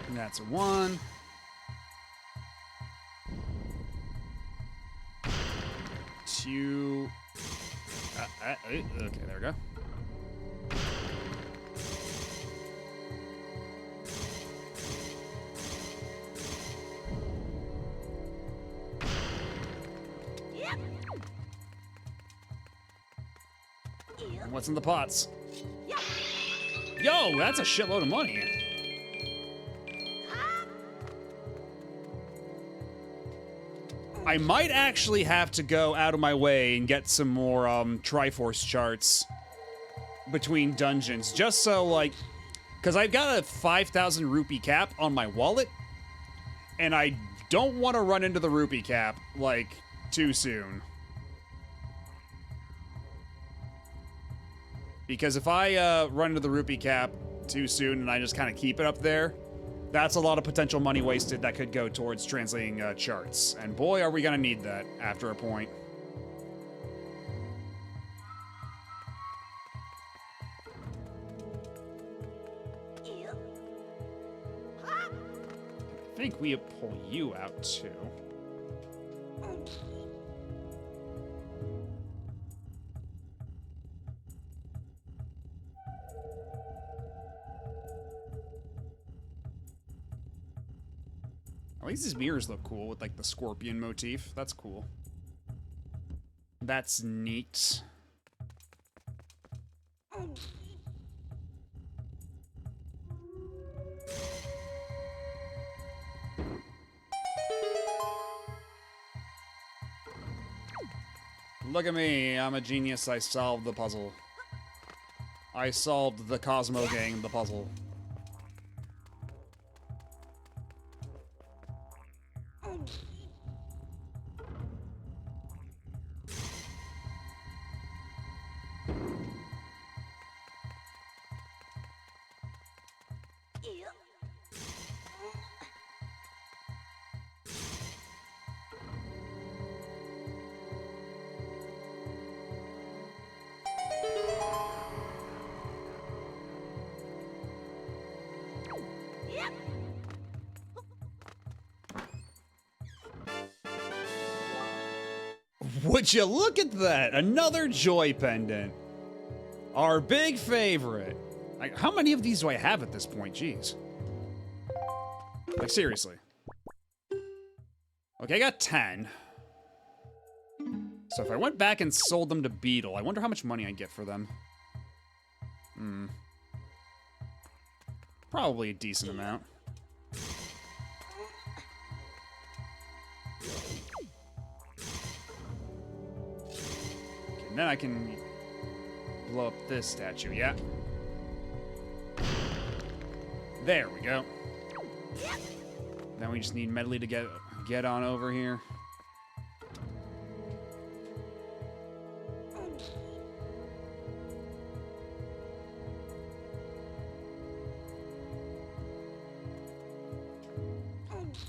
[SPEAKER 1] And that's a 1. 2. Okay, there we go.
[SPEAKER 4] Yep.
[SPEAKER 1] And what's in the pots?
[SPEAKER 4] Yep.
[SPEAKER 1] Yo, that's a shitload of money. I might actually have to go out of my way and get some more Triforce charts between dungeons, just so, like, because I've got a 5,000 rupee cap on my wallet, and I don't want to run into the rupee cap, like, too soon. Because if I run into the rupee cap too soon and I just kind of keep it up there, that's a lot of potential money wasted that could go towards translating charts. And boy, are we gonna need that after a point.
[SPEAKER 4] Yep.
[SPEAKER 1] I think we pull you out too. At least these mirrors look cool with, like, the scorpion motif. That's cool. That's neat. Look at me, I'm a genius, I solved the puzzle. I solved the Cosmo Gang, the puzzle.
[SPEAKER 4] Yep. Yep.
[SPEAKER 1] Would you look at that? Another joy pendant. Our big favorite. Like, how many of these do I have at this point? Jeez. Like, seriously. Okay, I got 10. So if I went back and sold them to Beetle, I wonder how much money I'd get for them. Probably a decent amount. Okay, and then I can blow up this statue, yeah. There we go. Then we just need Medley to get on over here.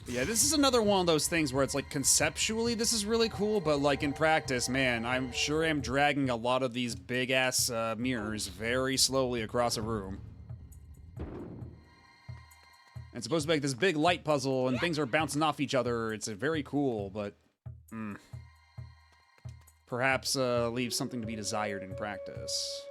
[SPEAKER 1] Yeah, this is another one of those things where it's like conceptually this is really cool, but like in practice, man, I'm sure I'm dragging a lot of these big-ass mirrors very slowly across a room. It's supposed to be like this big light puzzle, and things are bouncing off each other. It's very cool, but perhaps leaves something to be desired in practice.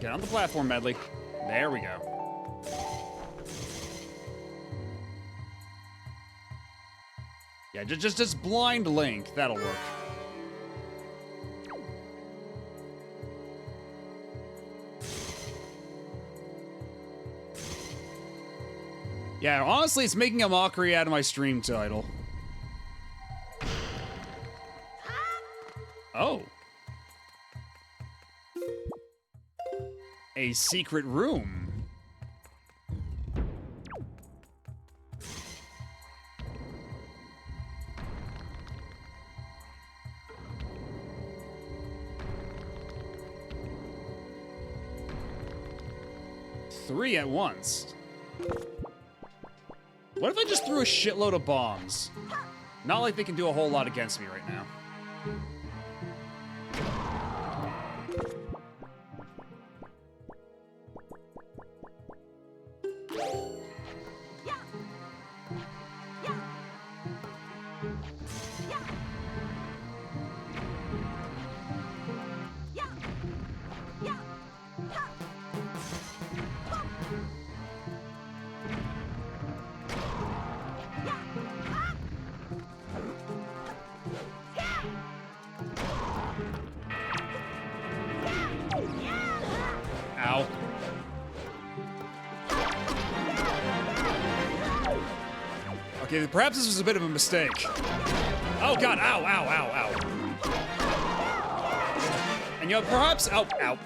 [SPEAKER 1] Get on the platform, Medley. There we go. Yeah, just blind link. That'll work. Yeah, honestly, it's making a mockery out of my stream title. Oh. A secret room. Three at once. What if I just threw a shitload of bombs? Not like they can do a whole lot against me right now. Ow. Okay, perhaps this was a bit of a mistake. Oh god, ow, ow, ow, ow. And you know, perhaps, ow.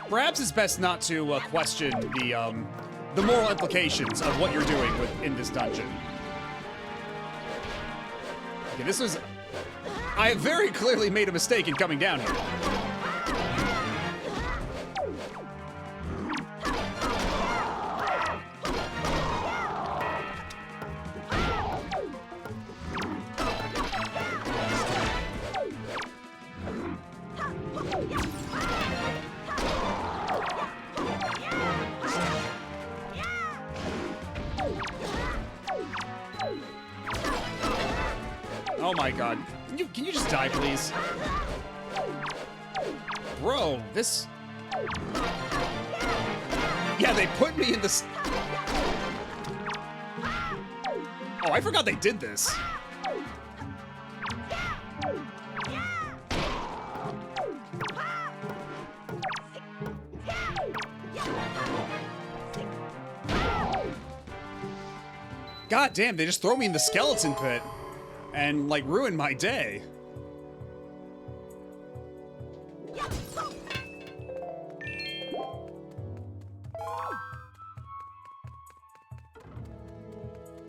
[SPEAKER 1] Perhaps it's best not to question the moral implications of what you're doing in this dungeon. Okay, this was... I very clearly made a mistake in coming down here. Oh my god. Can you just die, please? Bro, this... Yeah, they put me in this... Oh, I forgot they did this. God damn, they just throw me in the skeleton pit and, like, ruin my day.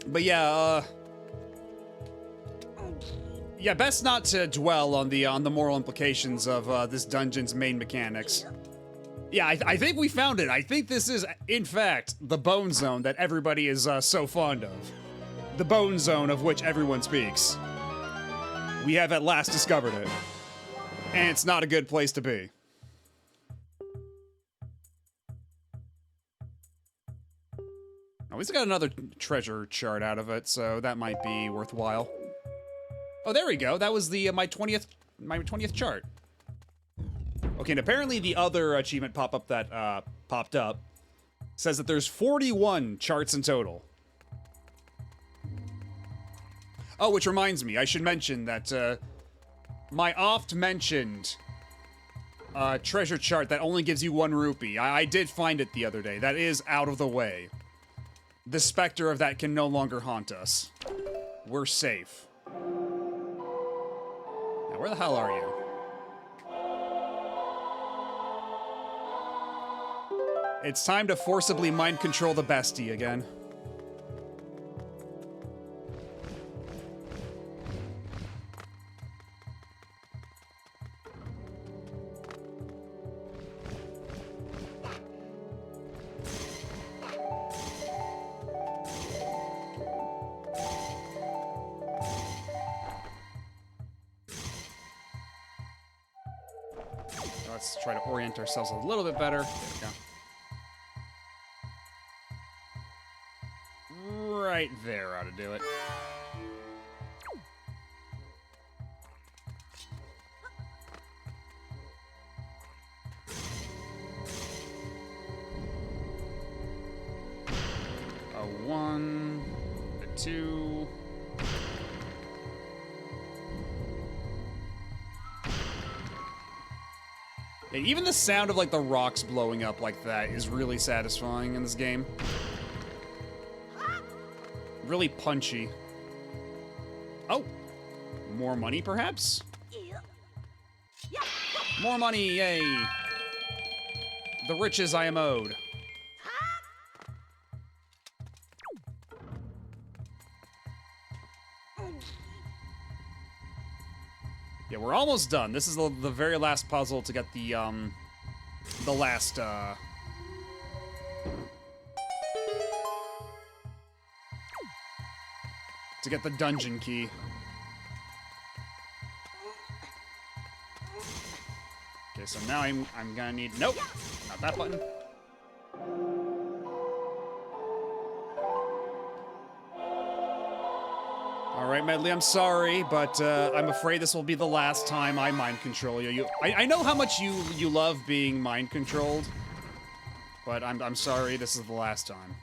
[SPEAKER 1] But yeah, yeah, best not to dwell on the moral implications of this dungeon's main mechanics. Yeah, I think we found it. I think this is, in fact, the Bone Zone that everybody is so fond of. The Bone Zone of which everyone speaks. We have at last discovered it. And it's not a good place to be. Oh, we still got another treasure chart out of it, so that might be worthwhile. Oh, there we go. That was the my 20th chart. Okay, and apparently the other achievement pop-up that popped up says that there's 41 charts in total. Oh, which reminds me, I should mention that my oft-mentioned treasure chart that only gives you 1 rupee, I did find it the other day. That is out of the way. The specter of that can no longer haunt us. We're safe. Now, where the hell are you? It's time to forcibly mind control the bestie again. Let's try to orient ourselves a little bit better. There we go. Right there ought to do it. A 1, a 2. Yeah, even the sound of like the rocks blowing up like that is really satisfying in this game. Really punchy. Oh, more money perhaps? More money, yay! The riches I am owed. Yeah, we're almost done. This is the very last puzzle to get the last, to get the dungeon key. Okay, so now I'm gonna need, nope, not that button. All right, Medley, I'm sorry, but I'm afraid this will be the last time I mind control you. I know how much you love being mind controlled, but I'm sorry, this is the last time.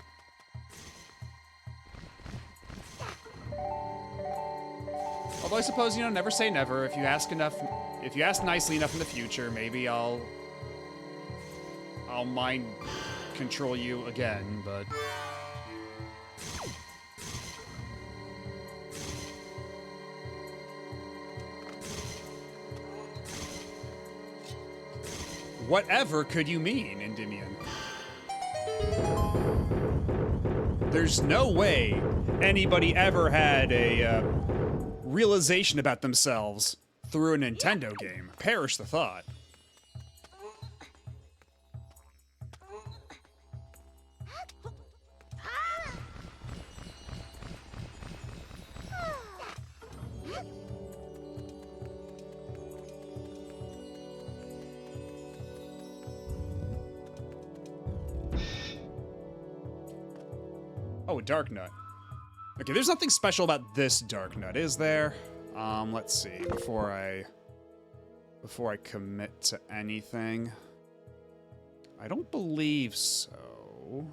[SPEAKER 1] Although I suppose, you know, never say never. If you ask nicely enough in the future, maybe I'll mind control you again, but... Whatever could you mean, Endymion? There's no way anybody ever had a realization about themselves through a Nintendo game. Perish the thought. Oh, a dark nut. Okay, there's nothing special about this dark nut, is there? Let's see, before I commit to anything. I don't believe so.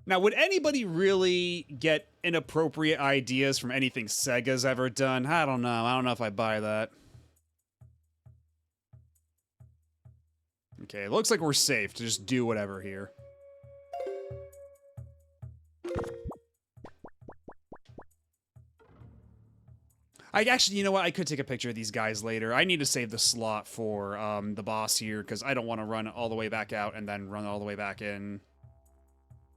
[SPEAKER 1] Now, would anybody really get inappropriate ideas from anything Sega's ever done? I don't know. I don't know if I buy that. Okay, it looks like we're safe to just do whatever here. I actually, you know what? I could take a picture of these guys later. I need to save the slot for the boss here, because I don't want to run all the way back out and then run all the way back in.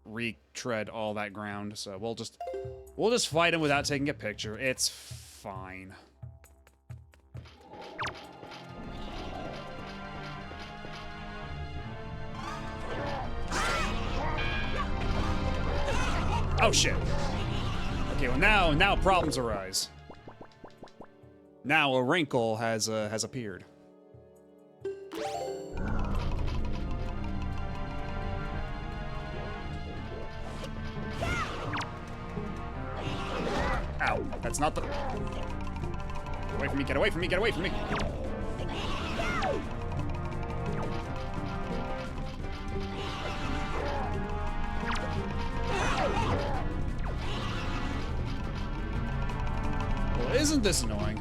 [SPEAKER 1] Retread all that ground, so we'll just fight him without taking a picture. It's fine. Oh shit. Okay, well now problems arise. Now a wrinkle has appeared. Ow, that's not the... Get away from me, get away from me, get away from me! Well, isn't this annoying?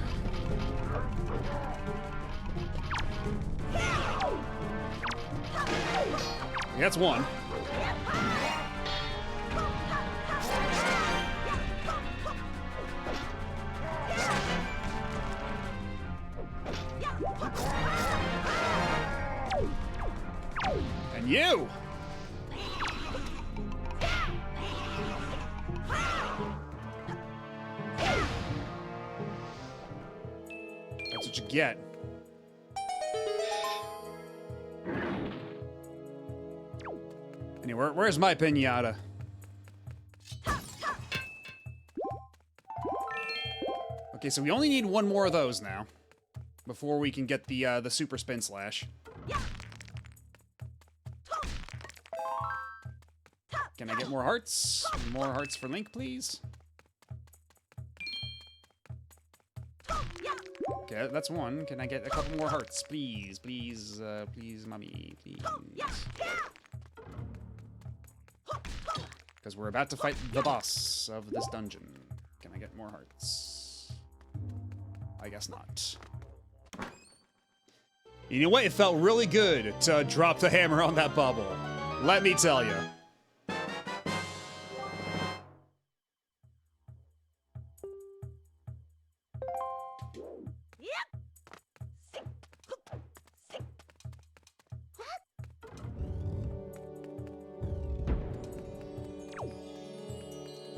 [SPEAKER 1] That's one. And you! That's what you get. Anyway, where's my pinata? Okay, so we only need one more of those now before we can get the super spin slash. Can I get more hearts? More hearts for Link, please. Okay, that's one. Can I get a couple more hearts, please? Please, please, mommy, please. Because we're about to fight the boss of this dungeon. Can I get more hearts? I guess not. You know what? It felt really good to drop the hammer on that bubble. Let me tell you.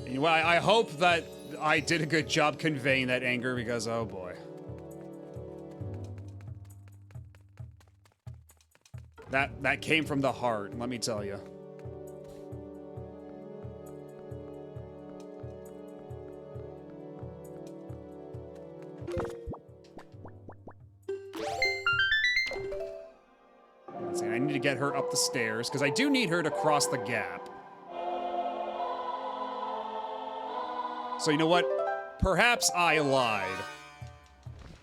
[SPEAKER 1] You know what? I hope that I did a good job conveying that anger because, oh boy. That came from the heart, let me tell you. Let's see, I need to get her up the stairs, because I do need her to cross the gap. So you know what? Perhaps I lied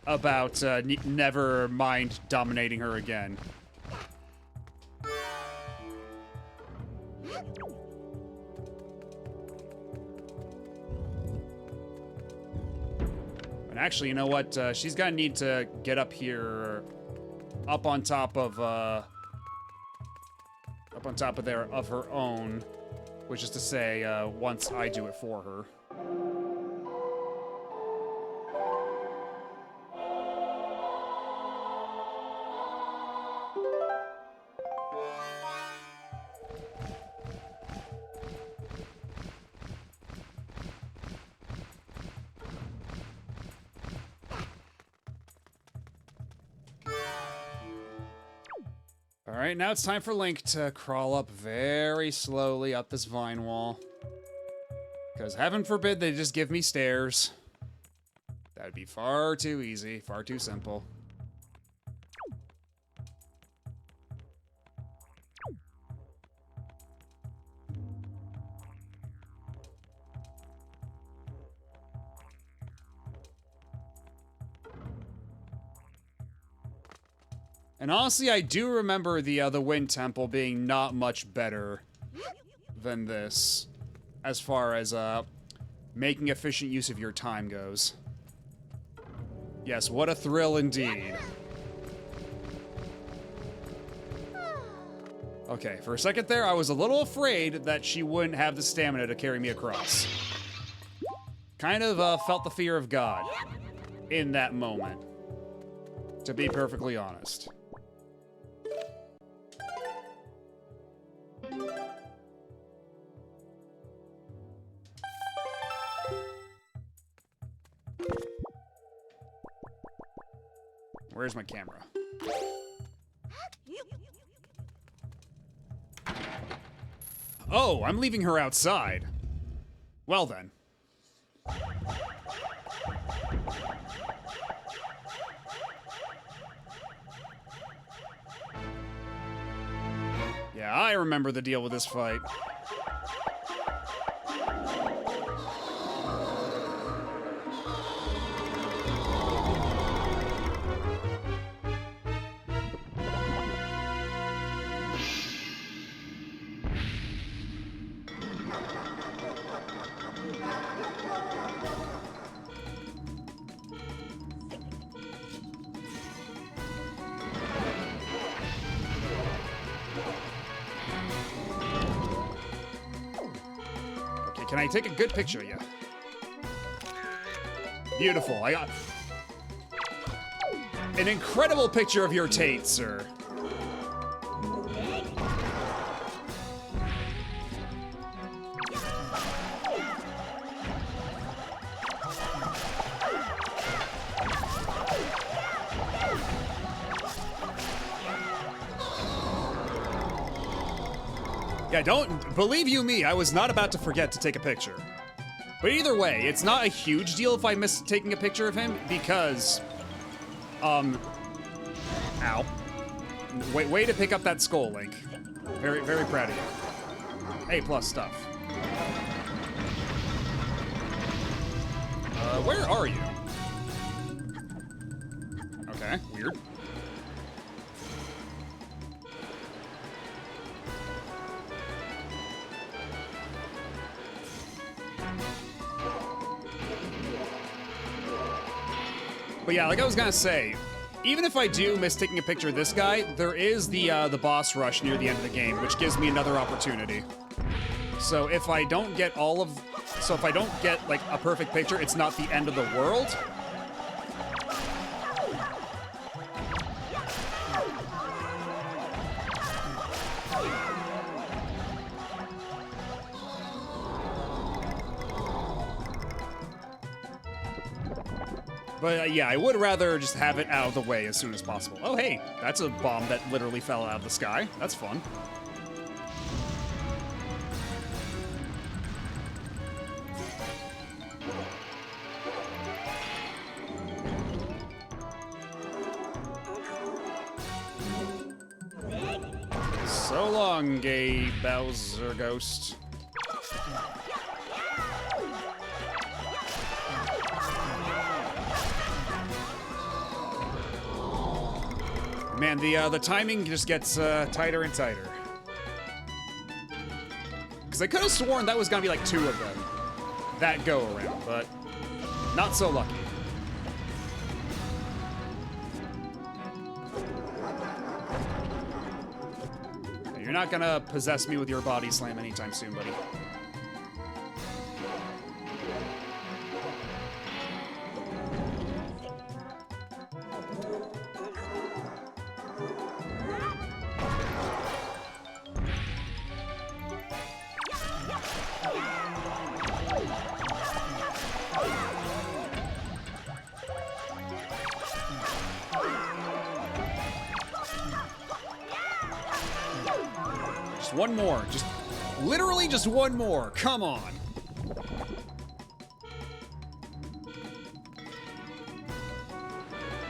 [SPEAKER 1] about never mind dominating her again. And actually, you know what? She's gonna need to get up here, up on top of there of her own, which is to say, once I do it for her. Alright, now it's time for Link to crawl up very slowly up this vine wall. Because heaven forbid they just give me stairs. That'd be far too easy, far too simple. And honestly, I do remember the Wind Temple being not much better than this, as far as making efficient use of your time goes. Yes, what a thrill indeed. Okay, for a second there, I was a little afraid that she wouldn't have the stamina to carry me across. Kind of felt the fear of God in that moment, to be perfectly honest. Where's my camera? Oh, I'm leaving her outside. Well then. Yeah, I remember the deal with this fight. Can I take a good picture of you? Beautiful. I got an incredible picture of your taint, sir. Yeah, don't believe you me, I was not about to forget to take a picture. But either way, it's not a huge deal if I miss taking a picture of him because, ow. Way to pick up that skull, Link. Very, very proud of you. A+ stuff. Where are you? Okay, weird. But yeah, like I was gonna say, even if I do miss taking a picture of this guy, there is the boss rush near the end of the game, which gives me another opportunity. So if I don't get if I don't get like a perfect picture, it's not the end of the world. But yeah, I would rather just have it out of the way as soon as possible. Oh hey, that's a bomb that literally fell out of the sky. That's fun. So long, gay Bowser ghost. Man, the timing just gets tighter and tighter. Because I could have sworn that was gonna be like 2 of them that go around, but not so lucky. You're not gonna possess me with your body slam anytime soon, buddy. Just one more. Just literally just one more. Come on.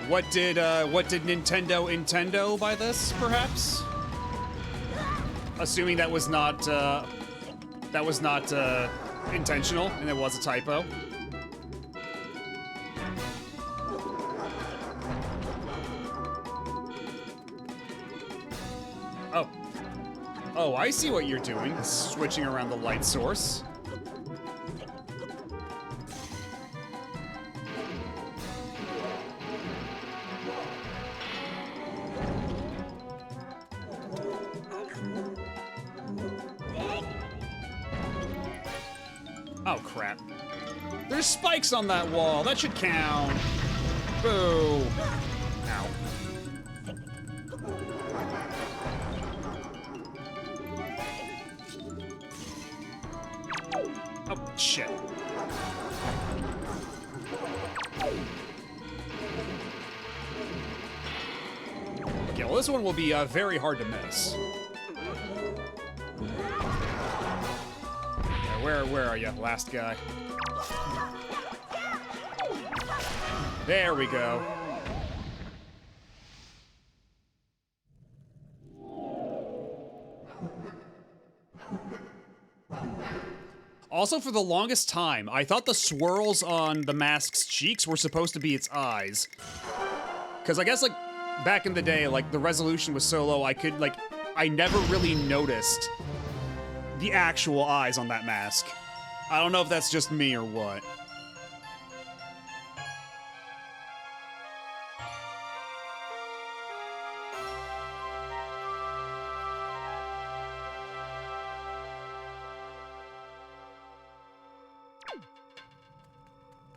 [SPEAKER 1] What did Nintendo by this, perhaps? Assuming that was not intentional and it was a typo. Oh. Oh, I see what you're doing. Switching around the light source. Oh, crap. There's spikes on that wall. That should count. Boo. Ow. Oh, shit. Okay, well, this one will be very hard to miss. Where are you, last guy? There we go. Also, for the longest time, I thought the swirls on the mask's cheeks were supposed to be its eyes. Because I guess, like, back in the day, like, the resolution was so low, I never really noticed the actual eyes on that mask. I don't know if that's just me or what.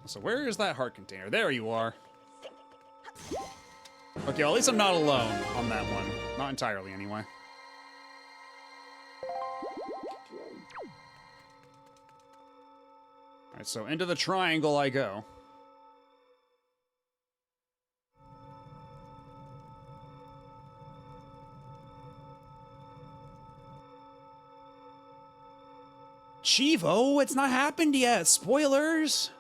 [SPEAKER 1] So where is that heart container? There you are. Okay, well, at least I'm not alone on that one. Not entirely, anyway. Alright, so into the triangle I go. Chivo, it's not happened yet. Spoilers.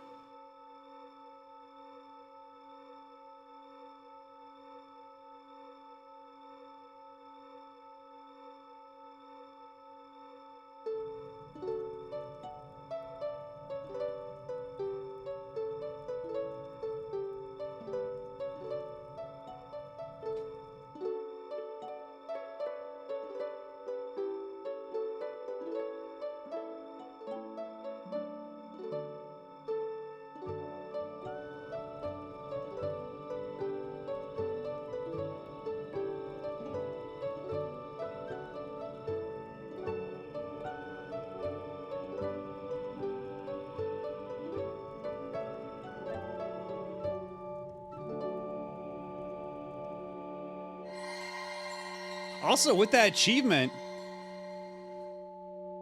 [SPEAKER 1] Also, with that achievement,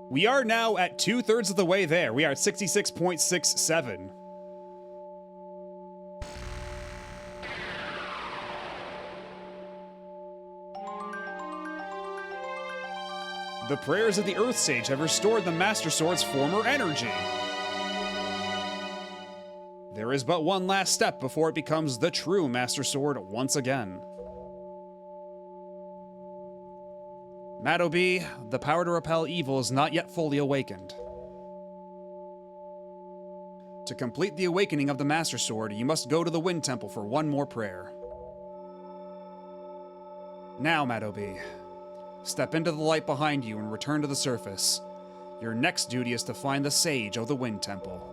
[SPEAKER 1] we are now at 2/3 of the way there. We are at 66.67. The prayers of the Earth Sage have restored the Master Sword's former energy. There is but one last step before it becomes the true Master Sword once again. Madobi, the power to repel evil is not yet fully awakened. To complete the awakening of the Master Sword, you must go to the Wind Temple for one more prayer. Now, Madobi, step into the light behind you and return to the surface. Your next duty is to find the Sage of the Wind Temple.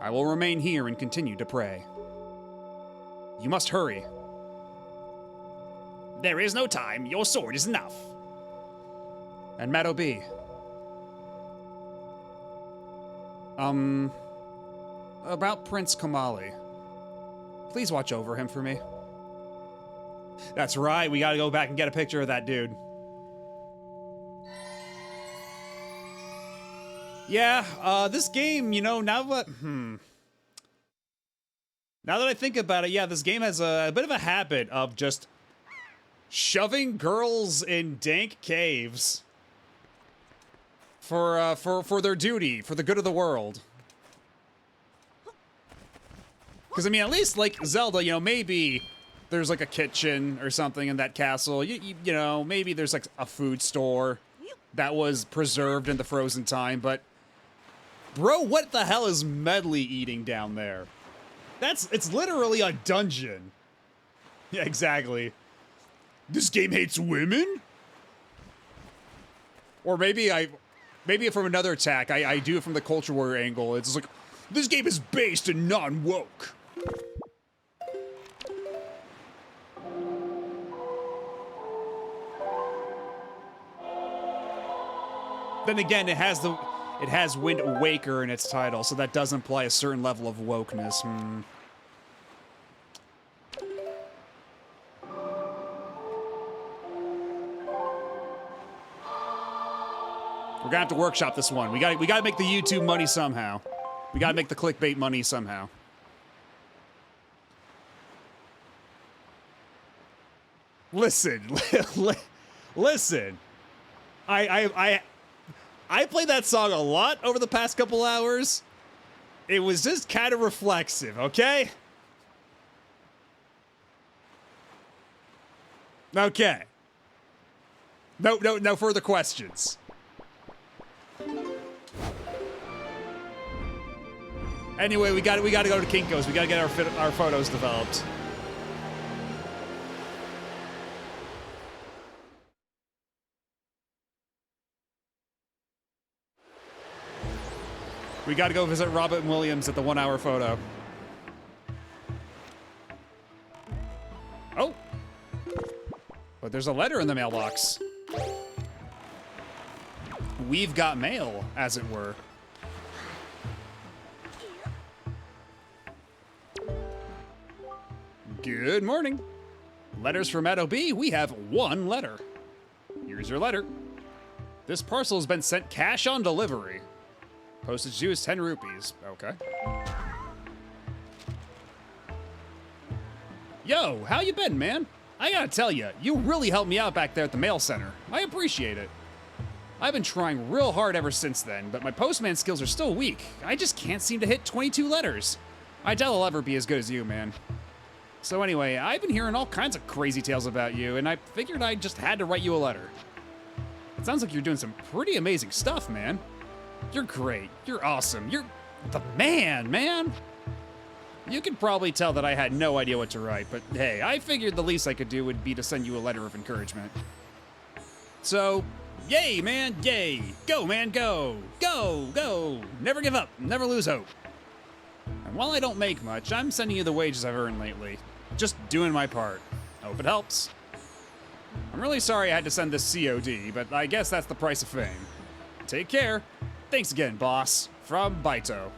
[SPEAKER 1] I will remain here and continue to pray. You must hurry. There is no time. Your sword is enough. And Madobi. About Prince Kamali. Please watch over him for me. That's right. We gotta go back and get a picture of that dude. Yeah, this game, you know, now that I think about it, yeah, this game has a bit of a habit of just shoving girls in dank caves for their duty, for the good of the world. Because, I mean, at least, like, Zelda, you know, maybe there's, like, a kitchen or something in that castle. You know, maybe there's, like, a food store that was preserved in the frozen time, but... Bro, what the hell is Medley eating down there? It's literally a dungeon. Yeah, exactly. This game hates women? Or maybe from another attack, I do it from the culture warrior angle. It's like, this game is based in non-woke. Then again, it has Wind Waker in its title, so that does imply a certain level of wokeness. We're gonna have to workshop this one. We gotta make the YouTube money somehow. We gotta make the clickbait money somehow. Listen, listen. I played that song a lot over the past couple hours. It was just kind of reflexive, okay? Okay. No further questions. Anyway, we gotta go to Kinko's. We gotta get our photos developed. We gotta go visit Robert Williams at the 1 hour photo. Oh! But there's a letter in the mailbox. We've got mail, as it were. Good morning. Letters from Madobi. We have one letter. Here's your letter. This parcel has been sent cash on delivery. Postage due is 10 rupees. Okay. Yo, how you been, man? I gotta tell you, you really helped me out back there at the mail center. I appreciate it. I've been trying real hard ever since then, but my postman skills are still weak. I just can't seem to hit 22 letters. I doubt I'll ever be as good as you, man. So anyway, I've been hearing all kinds of crazy tales about you, and I figured I just had to write you a letter. It sounds like you're doing some pretty amazing stuff, man. You're great. You're awesome. You're the man. You can probably tell that I had no idea what to write, but hey, I figured the least I could do would be to send you a letter of encouragement. So, yay, man, yay. Go, man, go. Go. Never give up. Never lose hope. And while I don't make much, I'm sending you the wages I've earned lately. Just doing my part. Hope it helps. I'm really sorry I had to send this COD, but I guess that's the price of fame. Take care. Thanks again, boss. From Baito.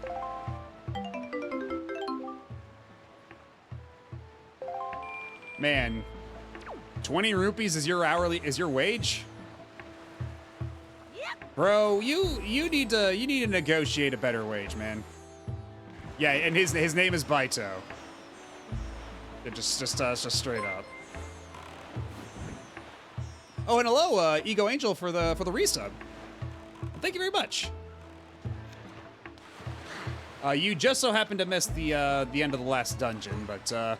[SPEAKER 1] Man, 20 rupees is your wage?
[SPEAKER 4] Yep.
[SPEAKER 1] Bro, you need to negotiate a better wage, man. Yeah, and his name is Baito. Yeah, just straight up. Oh, and hello, Ego Angel for the resub. Thank you very much. You just so happened to miss the end of the last dungeon, but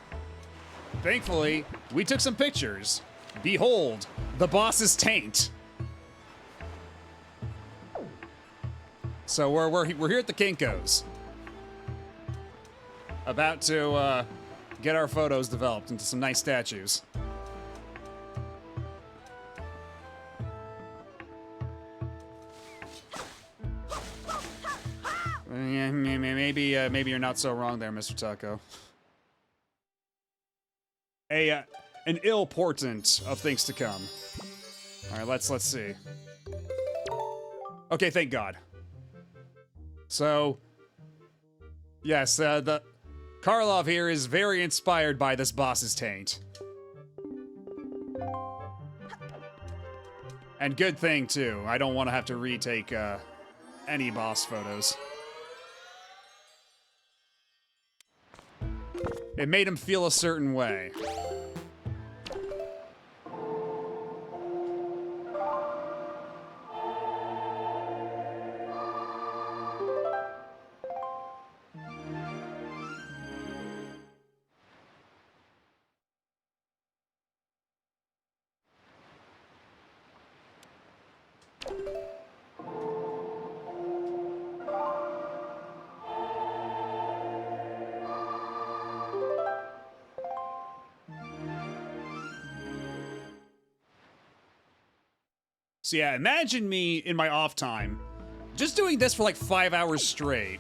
[SPEAKER 1] thankfully we took some pictures. Behold, the boss's taint. So we're here at the Kinko's, about to get our photos developed into some nice statues. Yeah, maybe you're not so wrong there, Mr. Taco. An ill portent of things to come. All right, let's see. Okay, thank God. So, yes, the Karlov here is very inspired by this boss's taint. And good thing too. I don't want to have to retake any boss photos. It made him feel a certain way. So yeah, imagine me in my off time, just doing this for like 5 hours straight.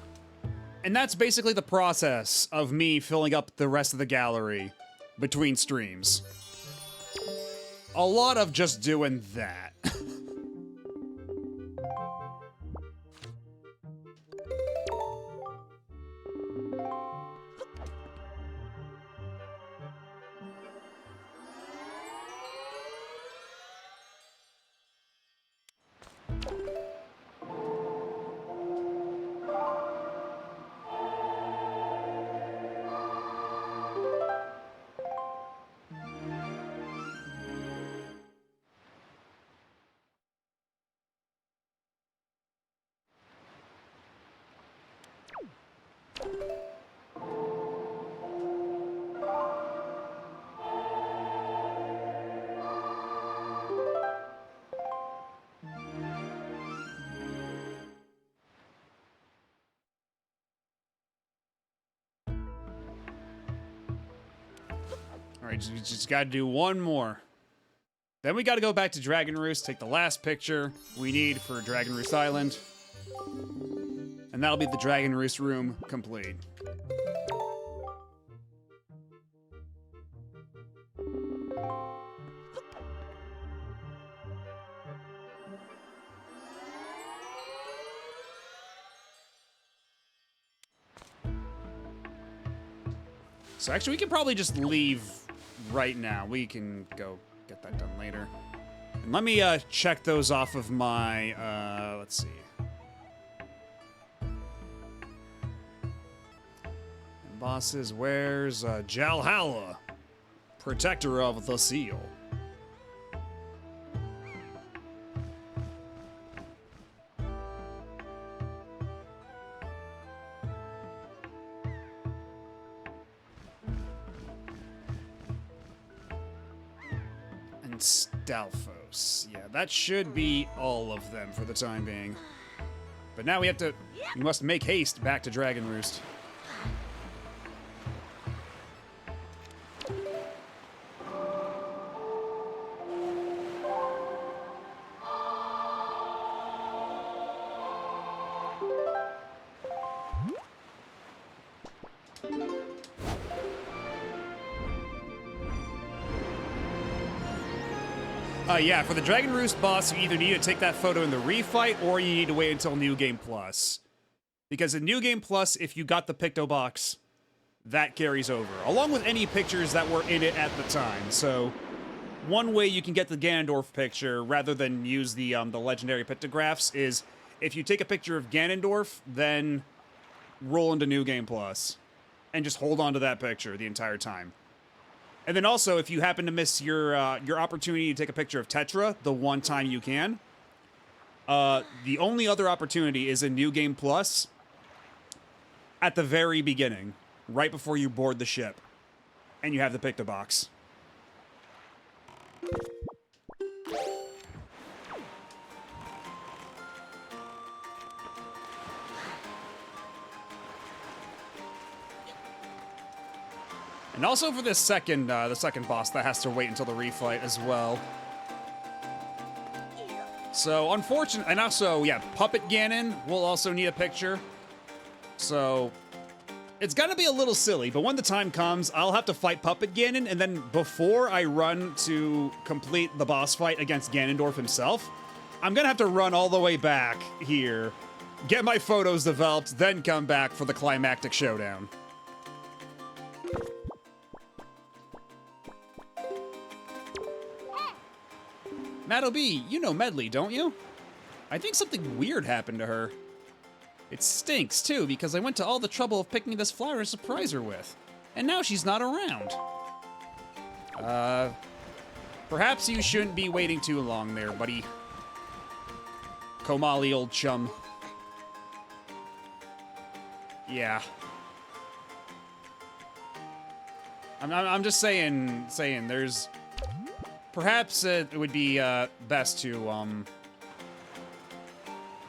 [SPEAKER 1] And that's basically the process of me filling up the rest of the gallery between streams. A lot of just doing that. All right, just gotta do one more. Then we gotta go back to Dragon Roost, take the last picture we need for Dragon Roost Island. And that'll be the Dragon Roost room complete. So actually, we can probably just leave right now. We can go get that done later. And let me check those off of my, let's see. And bosses, where's Jalhalla, protector of the seal? Stalfos. Yeah, that should be all of them for the time being. But now we must make haste back to Dragon Roost. Yeah, for the Dragon Roost boss, you either need to take that photo in the refight, or you need to wait until New Game Plus. Because in New Game Plus, if you got the Picto Box, that carries over, along with any pictures that were in it at the time. So, one way you can get the Ganondorf picture rather than use the legendary pictographs is if you take a picture of Ganondorf, then roll into New Game Plus and just hold on to that picture the entire time. And then also, if you happen to miss your opportunity to take a picture of Tetra the one time you can, the only other opportunity is in New Game Plus at the very beginning, right before you board the ship, and you have the picto box. And also for this the second boss, that has to wait until the refight as well. So, unfortunate, and also, yeah, Puppet Ganon will also need a picture. So, it's gonna be a little silly, but when the time comes, I'll have to fight Puppet Ganon, and then before I run to complete the boss fight against Ganondorf himself, I'm gonna have to run all the way back here, get my photos developed, then come back for the climactic showdown. Maddie, you know Medley, don't you? I think something weird happened to her. It stinks, too, because I went to all the trouble of picking this flower to surprise her with. And now she's not around. Perhaps you shouldn't be waiting too long there, buddy. Komali, old chum. Yeah. I'm just saying there's... Perhaps it would be best to, you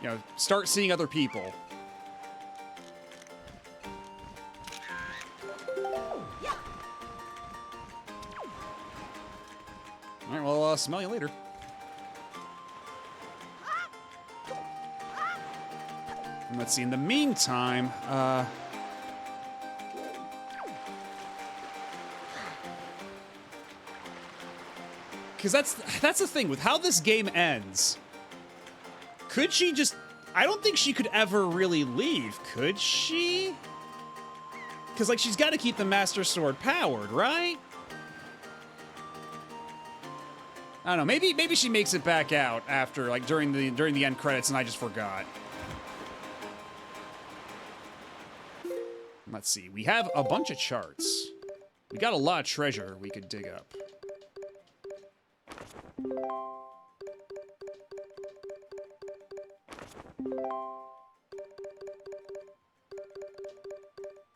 [SPEAKER 1] know, start seeing other people. All right, well, smell you later. And let's see, in the meantime, because that's the thing with how this game ends. Could she just... I don't think she could ever really leave, could she? Because, like, she's got to keep the Master Sword powered, right? I don't know. Maybe she makes it back out after, like, during the end credits, and I just forgot. Let's see. We have a bunch of charts. We got a lot of treasure we could dig up.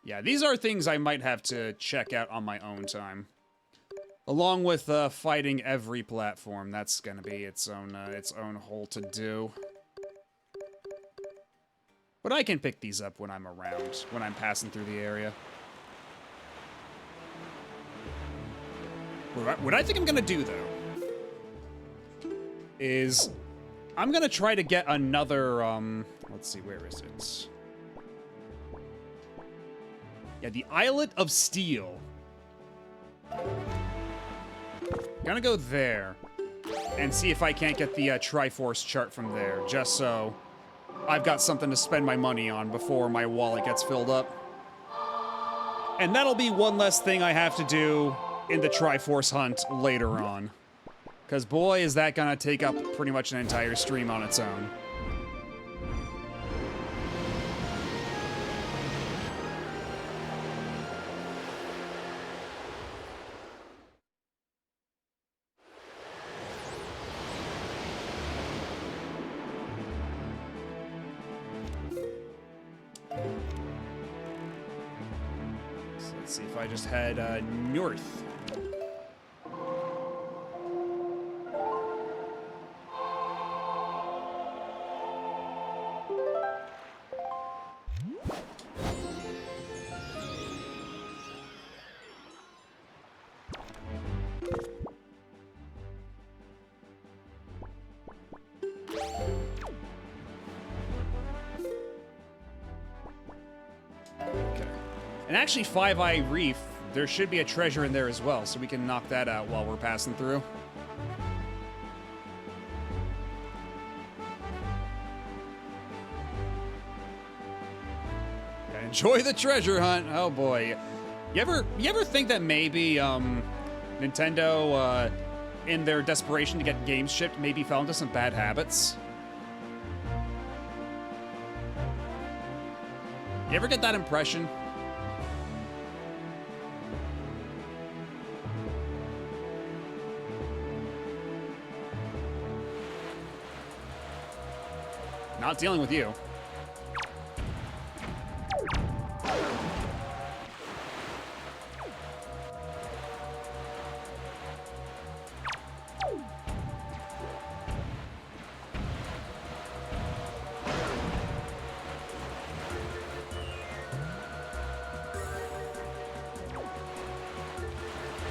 [SPEAKER 1] Yeah, these are things I might have to check out on my own time. Along with fighting every platform, that's gonna be its own whole to-do. But I can pick these up when I'm around, when I'm passing through the area. What I think I'm gonna do, though, is I'm gonna try to get another, let's see, where is it? Yeah, the Islet of Steel. Gonna go there and see if I can't get the Triforce chart from there, just so I've got something to spend my money on before my wallet gets filled up. And that'll be one less thing I have to do in the Triforce hunt later on. Because boy, is that gonna take up pretty much an entire stream on its own. So let's see if I just head north. And actually, Five Eye Reef, there should be a treasure in there as well, so we can knock that out while we're passing through. Yeah, enjoy the treasure hunt. Oh boy. You ever think that maybe Nintendo in their desperation to get games shipped, maybe fell into some bad habits. You ever get that impression? Not dealing with you.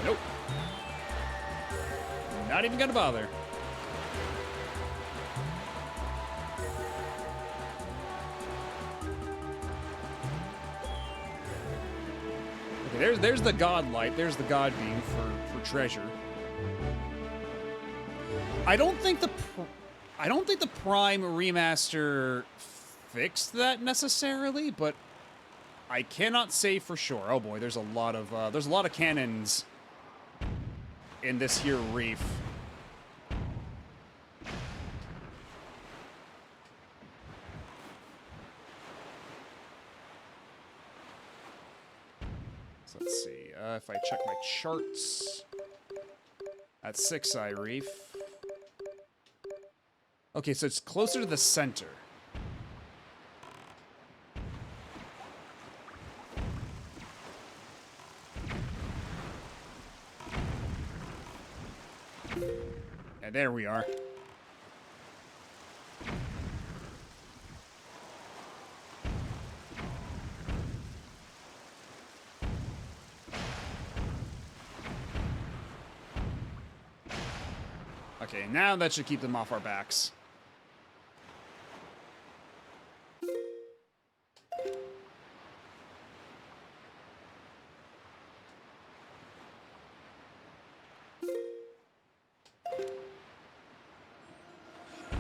[SPEAKER 1] Nope. Not even gonna bother. Okay, there's the god light. There's the god beam for treasure. I don't think the Prime remaster fixed that necessarily, but I cannot say for sure. Oh boy, there's a lot of cannons in this here reef. So let's see. If I check my charts, at 6-Eye Reef. Okay, so it's closer to the center. And there we are. Okay, now that should keep them off our backs.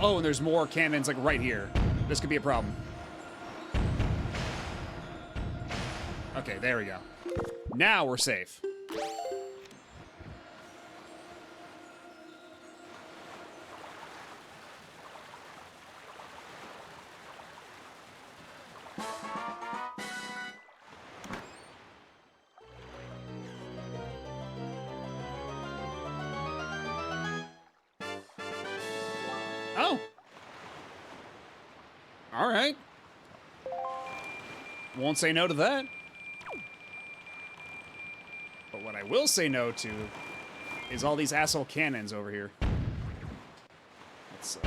[SPEAKER 1] Oh, and there's more cannons, like, right here. This could be a problem. Okay, there we go. Now we're safe. Oh! Alright. Won't say no to that. But what I will say no to is all these asshole cannons over here. Let's,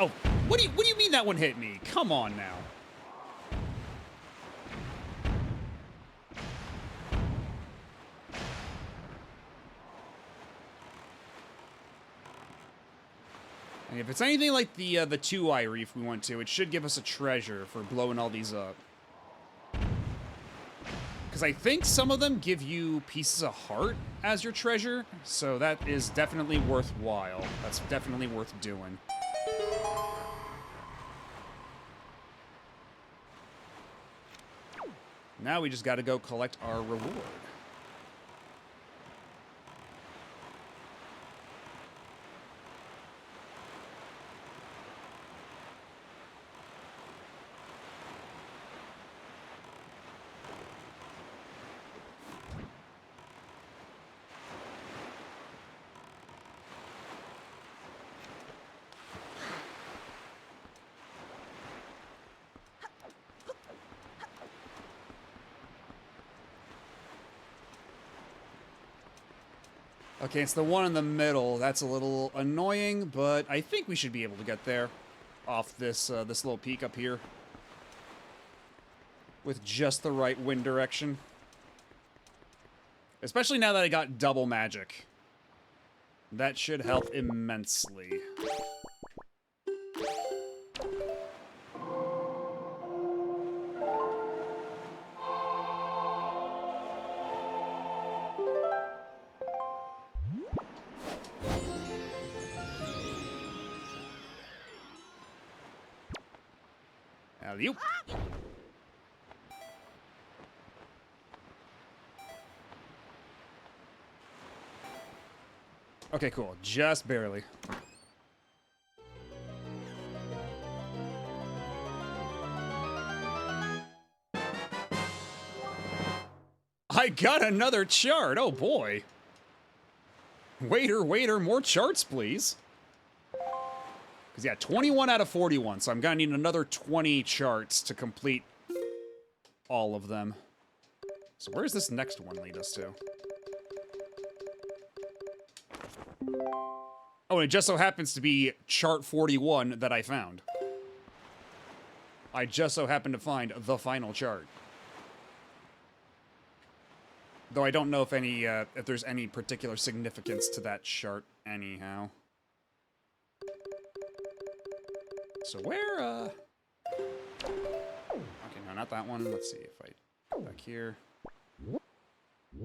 [SPEAKER 1] Oh, what do you mean that one hit me? Come on now. And if it's anything like the 2-Eye Reef we went to, it should give us a treasure for blowing all these up. Because I think some of them give you pieces of heart as your treasure, so that is definitely worthwhile. That's definitely worth doing. Now we just gotta go collect our reward. Okay, it's the one in the middle. That's a little annoying, but I think we should be able to get there off this this little peak up here with just the right wind direction. Especially now that I got double magic. That should help immensely. Alley-oop. Okay, cool. Just barely. I got another chart. Oh, boy. Waiter, waiter, more charts, please. Because, yeah, 21 out of 41, so I'm going to need another 20 charts to complete all of them. So where's this next one lead us to? Oh, and it just so happens to be chart 41 that I found. I just so happened to find the final chart. Though I don't know if if there's any particular significance to that chart anyhow. So where, okay, no, not that one. Let's see if I go back here.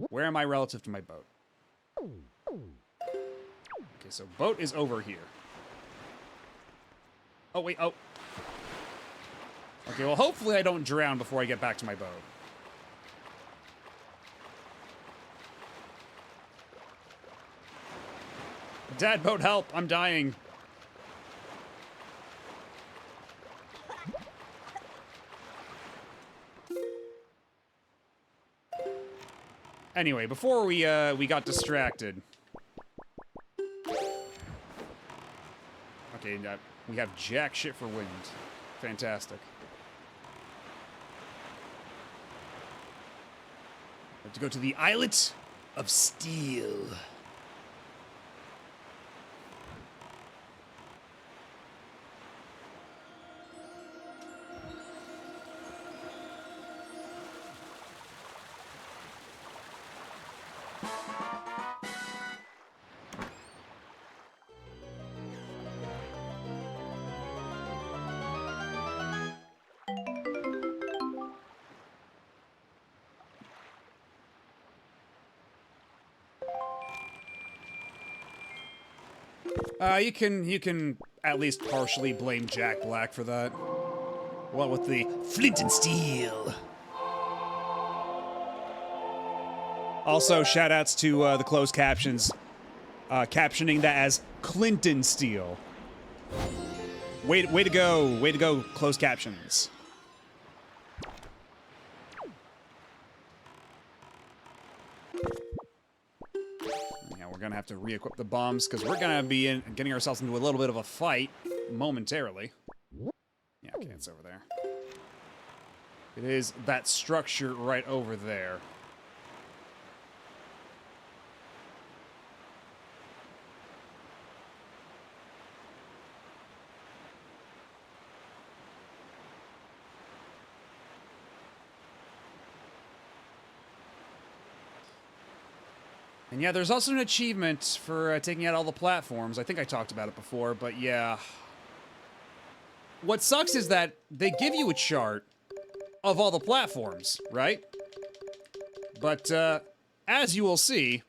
[SPEAKER 1] Where am I relative to my boat? Okay, so boat is over here. Oh, wait, oh. Okay, well, hopefully I don't drown before I get back to my boat. Dad, boat, help! I'm dying. Anyway, before we got distracted. Okay, we have jack shit for wind. Fantastic. We have to go to the Islet of Steel. You can at least partially blame Jack Black for that. What with the flint and steel. Also, shoutouts to the closed captions, captioning that as Clinton Steel. Way to go, closed captions. We're gonna have to re-equip the bombs because we're gonna be getting ourselves into a little bit of a fight momentarily. Yeah, okay, it's over there. It is that structure right over there. And yeah, there's also an achievement for taking out all the platforms. I think I talked about it before, but yeah. What sucks is that they give you a chart of all the platforms, right? But as you will see,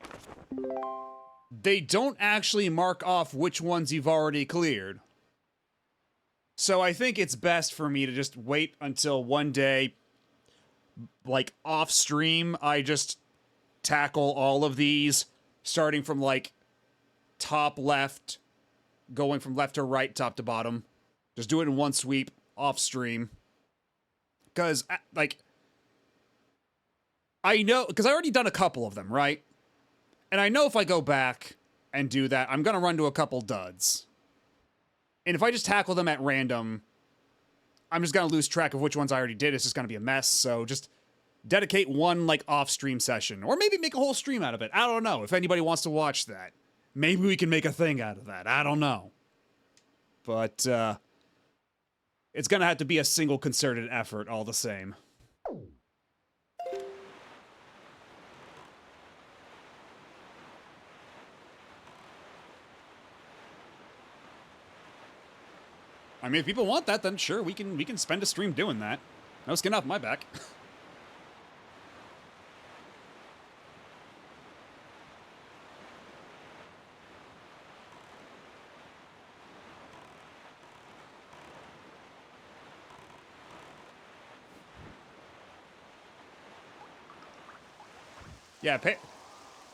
[SPEAKER 1] they don't actually mark off which ones you've already cleared. So I think it's best for me to just wait until one day, like off stream, I just tackle all of these, starting from like top left, going from left to right, top to bottom. Just do it in one sweep, off stream. Because, like, I know, because I already done a couple of them, right? And I know if I go back and do that, I'm going to run to a couple duds. And if I just tackle them at random, I'm just going to lose track of which ones I already did. It's just going to be a mess. So just dedicate one, like, off-stream session. Or maybe make a whole stream out of it. I don't know. If anybody wants to watch that. Maybe we can make a thing out of that. I don't know. But, it's gonna have to be a single concerted effort all the same. I mean, if people want that, then sure, we can spend a stream doing that. No skin off my back. Yeah,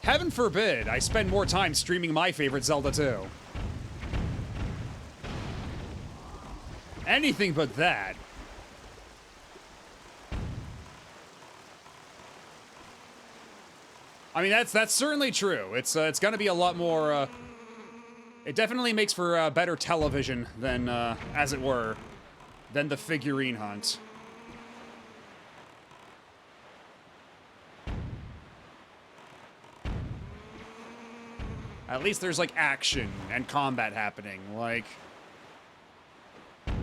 [SPEAKER 1] Heaven forbid I spend more time streaming my favorite Zelda 2. Anything but that. I mean, that's certainly true. It's gonna be a lot more, it definitely makes for better television than, as it were, than the figurine hunt. At least there's, like, action and combat happening. Like,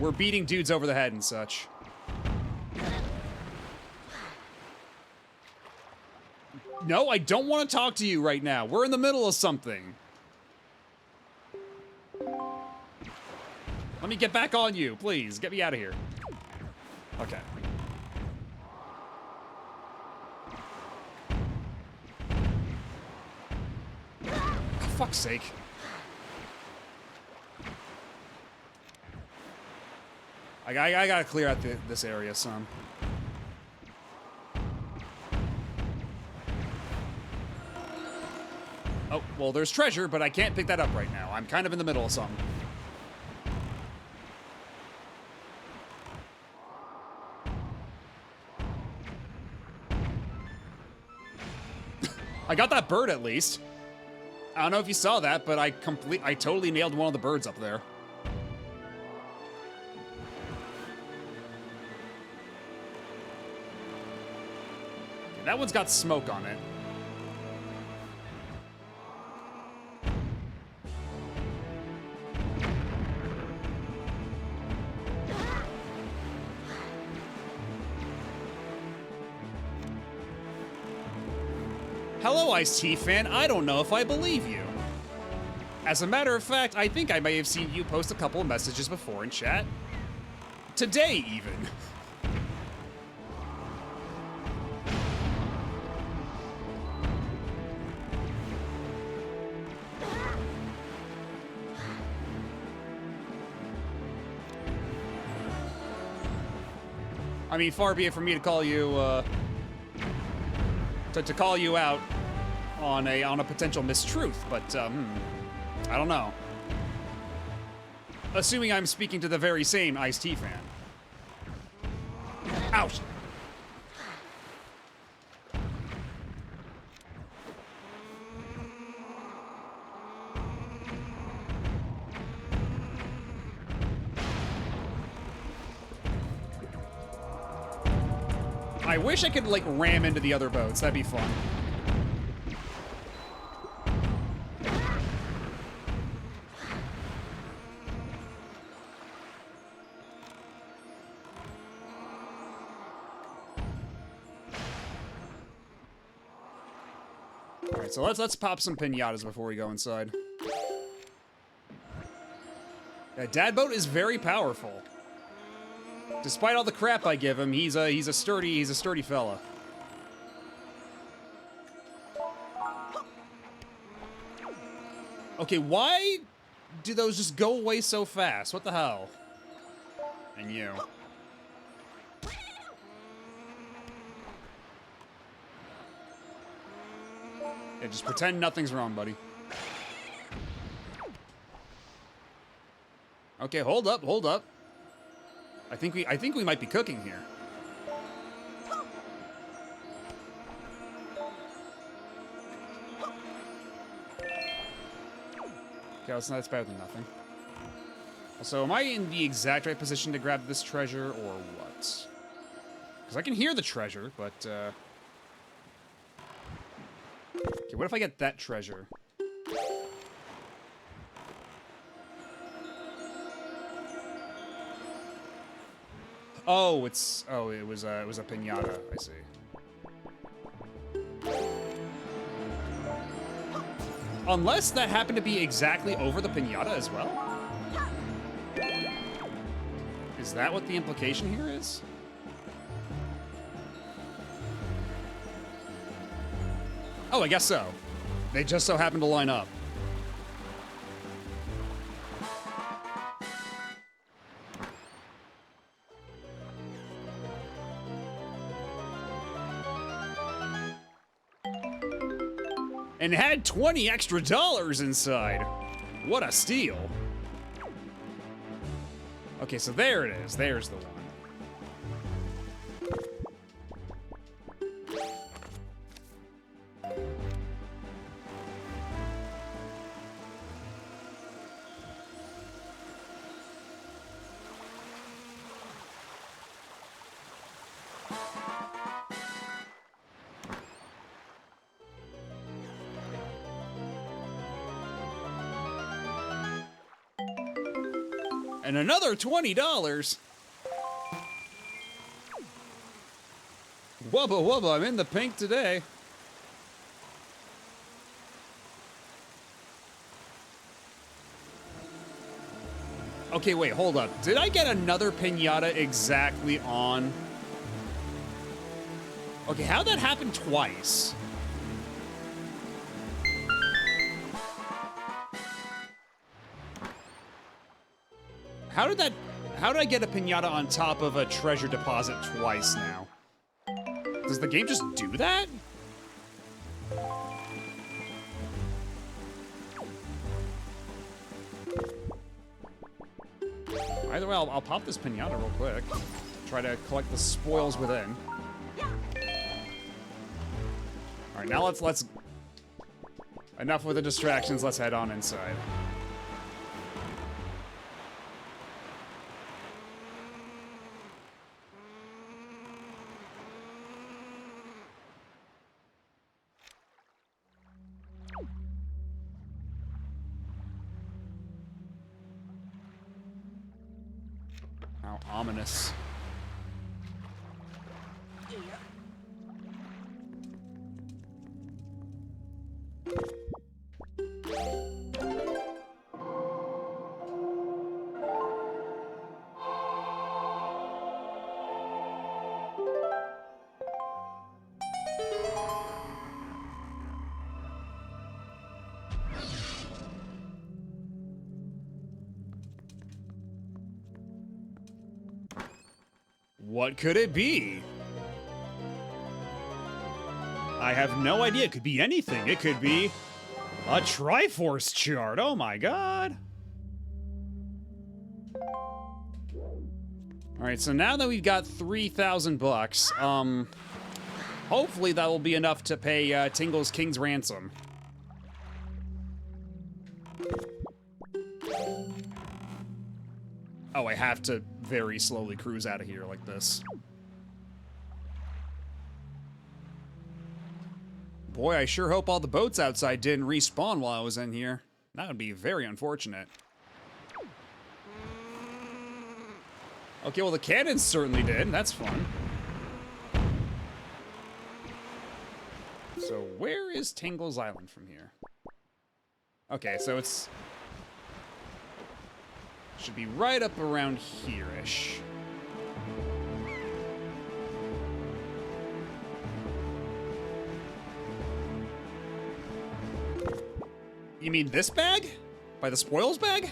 [SPEAKER 1] we're beating dudes over the head and such. No, I don't want to talk to you right now. We're in the middle of something. Let me get back on you, please. Get me out of here. Okay. For fuck's sake. I gotta clear out this area some. Oh, well, there's treasure, but I can't pick that up right now. I'm kind of in the middle of something. I got that bird at least. I don't know if you saw that, but I totally nailed one of the birds up there. Okay, that one's got smoke on it. Hello, Ice-T fan. I don't know if I believe you. As a matter of fact, I think I may have seen you post a couple of messages before in chat. Today, even. I mean, far be it from me to call you, to call you out on a potential mistruth, but I don't know. Assuming I'm speaking to the very same Ice-T fan. Ouch! I wish I could, like, ram into the other boats. That'd be fun. Alright, so let's pop some piñatas before we go inside. Yeah, Dad Boat is very powerful. Despite all the crap I give him, he's a sturdy fella. Okay, why do those just go away so fast? What the hell? And you. Yeah, just pretend nothing's wrong, buddy. Okay, hold up, hold up. I think we might be cooking here. Okay, that's better than nothing. So, am I in the exact right position to grab this treasure, or what? Because I can hear the treasure, but, okay, what if I get that treasure? Oh, it was a piñata, I see. Unless that happened to be exactly over the piñata as well? Is that what the implication here is? Oh, I guess so. They just so happen to line up. And had 20 extra dollars inside. What a steal. Okay, so there it is. There's the one. And another $20. Wubba wubba, I'm in the pink today. Okay, wait, hold up. Did I get another pinata exactly on? Okay, how'd that happen twice? How did I get a pinata on top of a treasure deposit twice now? Does the game just do that? Either way, I'll pop this pinata real quick. Try to collect the spoils within. All right, now let's enough with the distractions. Let's head on inside. How ominous. What could it be? I have no idea. It could be anything. It could be a Triforce chart. Oh my god. All right, so now that we've got 3,000 bucks, hopefully that will be enough to pay Tingle's King's ransom. Oh, I have to very slowly cruise out of here like this. Boy, I sure hope all the boats outside didn't respawn while I was in here. That would be very unfortunate. Okay, well the cannons certainly did. That's fun. So where is Tingle's Island from here? Okay, so it's... should be right up around here-ish. You mean this bag? By the spoils bag?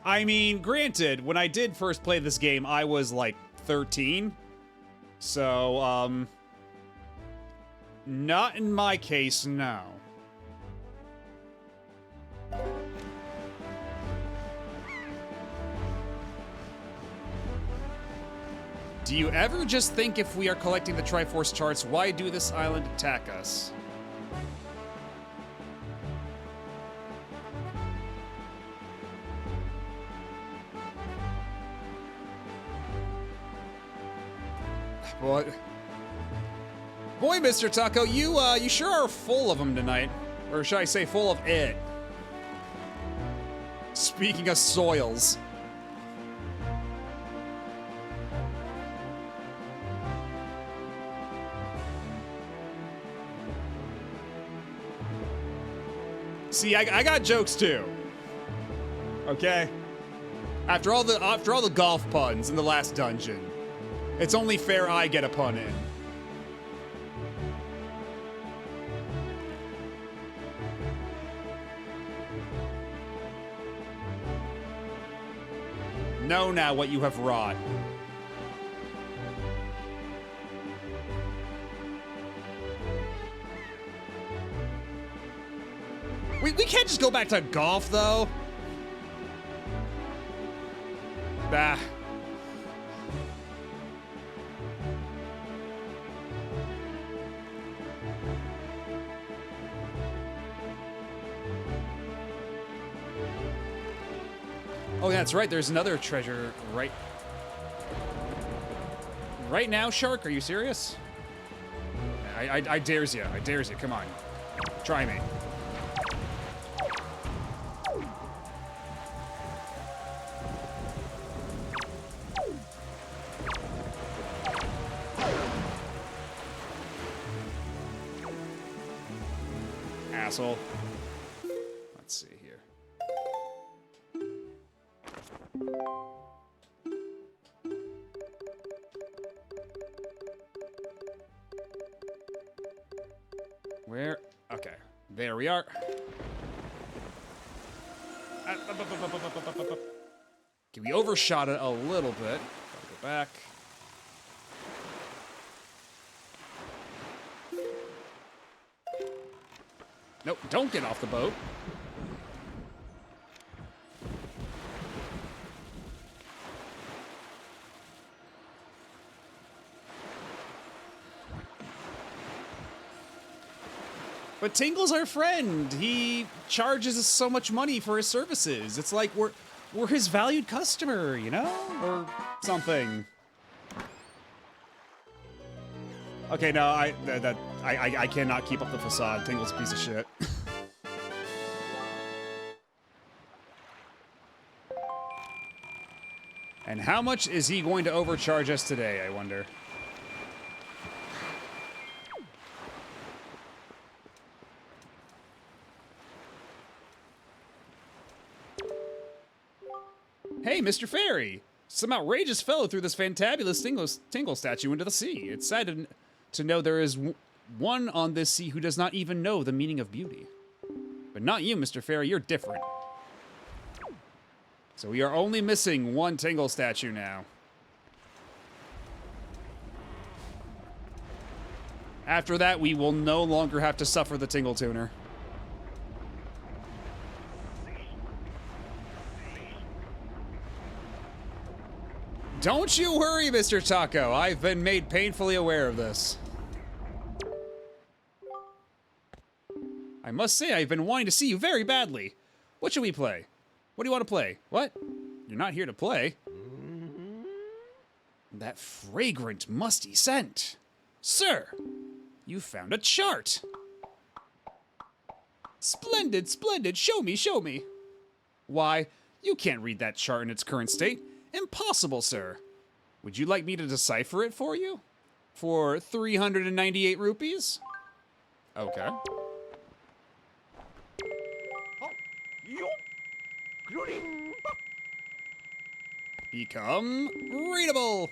[SPEAKER 1] I mean, granted, when I did first play this game, I was like 13. So, not in my case, no. Do you ever just think if we are collecting the Triforce charts, why do this island attack us? Boy, Mr. Taco, you sure are full of them tonight. Or should I say full of it? Speaking of soils. See, I got jokes too. Okay? After all the golf puns in the last dungeon, it's only fair I get a pun in. Know now what you have wrought. We can't just go back to golf, though. Bah. Oh, yeah, that's right. There's another treasure right now, Shark. Are you serious? I dares you. I dares you. Come on. Try me. Asshole. Let's see here. Where? Okay. There we are. Okay, we overshot it a little bit. Gotta go back. Nope, don't get off the boat. But Tingle's our friend. He charges us so much money for his services. It's like we're his valued customer, you know? Or something. Okay, no, I cannot keep up the facade. Tingle's a piece of shit. And how much is he going to overcharge us today, I wonder? Hey, Mr. Fairy! Some outrageous fellow threw this fantabulous Tingle statue into the sea. It's sad to know there is one on this sea who does not even know the meaning of beauty. But not you, Mr. Fairy, you're different. So we are only missing one Tingle statue now. After that, we will no longer have to suffer the Tingle Tuner. Don't you worry, Mr. Taco. I've been made painfully aware of this. I must say, I've been wanting to see you very badly. What should we play? What do you want to play? What? You're not here to play. That fragrant, musty scent. Sir, you found a chart. Splendid, splendid. Show me, show me. Why, you can't read that chart in its current state. Impossible, sir. Would you like me to decipher it for you? For 398 rupees? Okay. Become readable.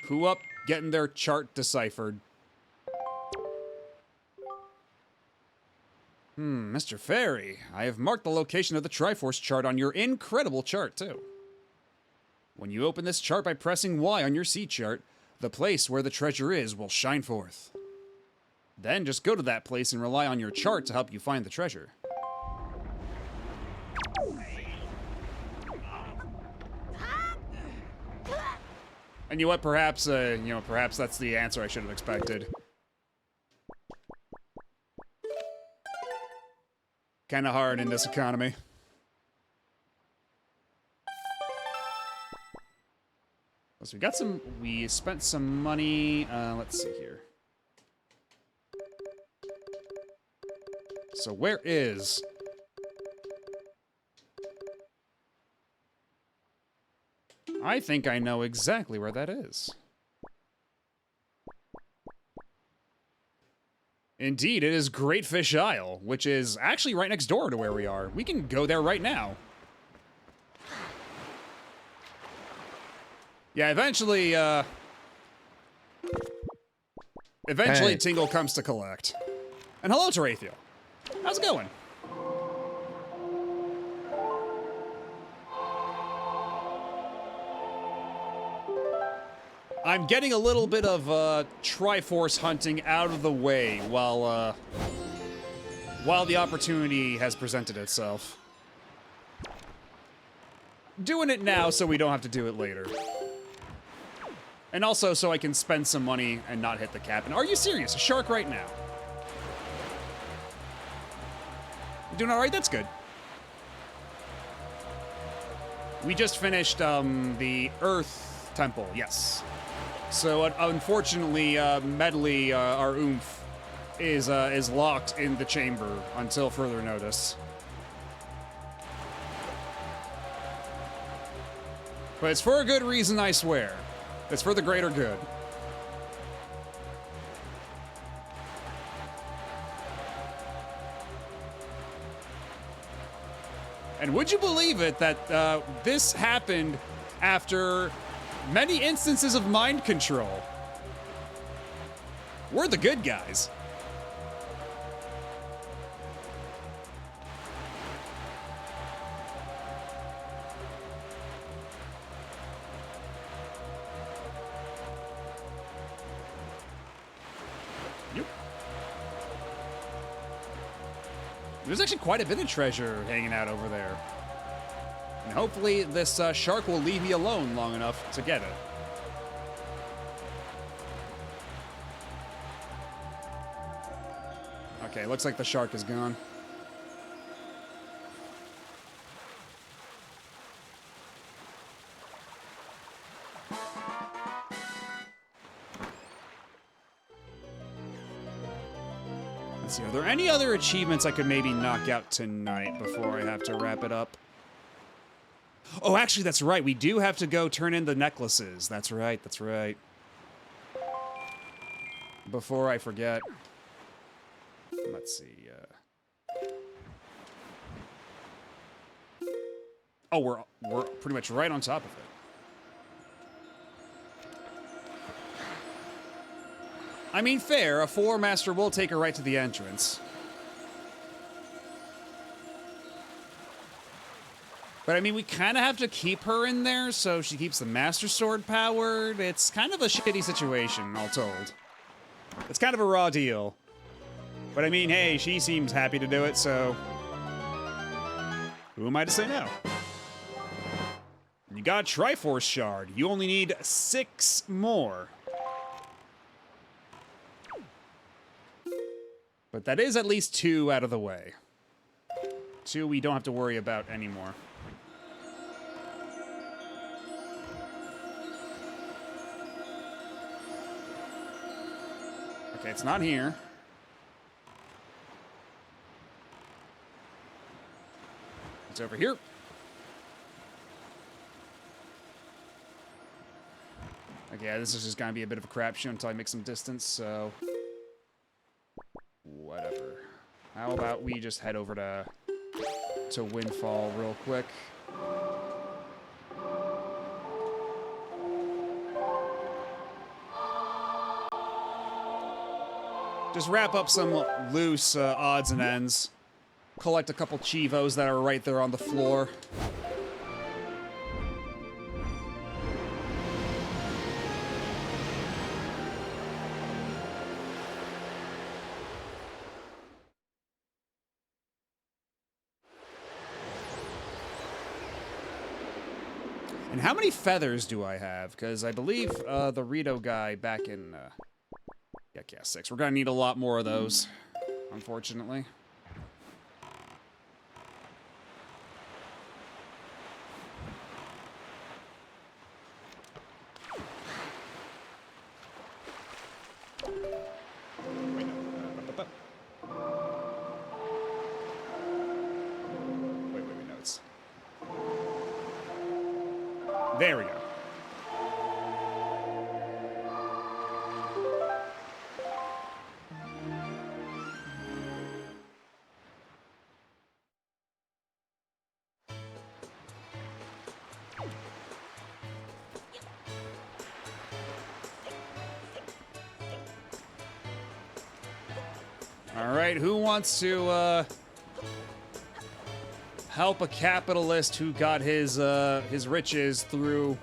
[SPEAKER 1] Who up getting their chart deciphered? Mr. Fairy, I have marked the location of the Triforce chart on your incredible chart, too. When you open this chart by pressing Y on your sea chart, the place where the treasure is will shine forth. Then just go to that place and rely on your chart to help you find the treasure. And you know what? Perhaps that's the answer I should have expected. Kind of hard in this economy. So we spent some money. Let's see here. So where is? I think I know exactly where that is. Indeed, it is Great Fish Isle, which is actually right next door to where we are. We can go there right now. Yeah, eventually
[SPEAKER 2] Hey.
[SPEAKER 1] Tingle comes to collect. And hello, Tarathiel. How's it going? I'm getting a little bit of Triforce hunting out of the way while the opportunity has presented itself. Doing it now so we don't have to do it later. And also so I can spend some money and not hit the cap. And are you serious? A shark right now? You doing alright? That's good. We just finished the Earth Temple, yes. So unfortunately, Medley, our oomph, is locked in the chamber until further notice. But it's for a good reason, I swear. It's for the greater good. And would you believe it that this happened after many instances of mind control? We're the good guys. Yep. There's actually quite a bit of treasure hanging out over there. And hopefully this shark will leave me alone long enough to get it. Okay, looks like the shark is gone. Let's see, are there any other achievements I could maybe knock out tonight before I have to wrap it up? Oh, actually, that's right. We do have to go turn in the necklaces. That's right, that's right. Before I forget. Let's see. Oh, we're pretty much right on top of it. I mean, fair. A floor master will take her right to the entrance. But I mean, we kind of have to keep her in there so she keeps the Master Sword powered. It's kind of a shitty situation, all told. It's kind of a raw deal. But I mean, hey, she seems happy to do it, so who am I to say no? You got a Triforce Shard. You only need 6 more. But that is at least 2 out of the way. 2 we don't have to worry about anymore. Okay, it's not here. It's over here. Okay, this is just gonna be a bit of a crapshoot until I make some distance, so whatever. How about we just head over to Windfall real quick. Just wrap up some loose odds and ends. Collect a couple Chivos that are right there on the floor. And how many feathers do I have? Because I believe the Rito guy back in... yeah, 6. We're gonna need a lot more of those, unfortunately. Wait, no, it's... There we go. All right, who wants to help a capitalist who got his riches through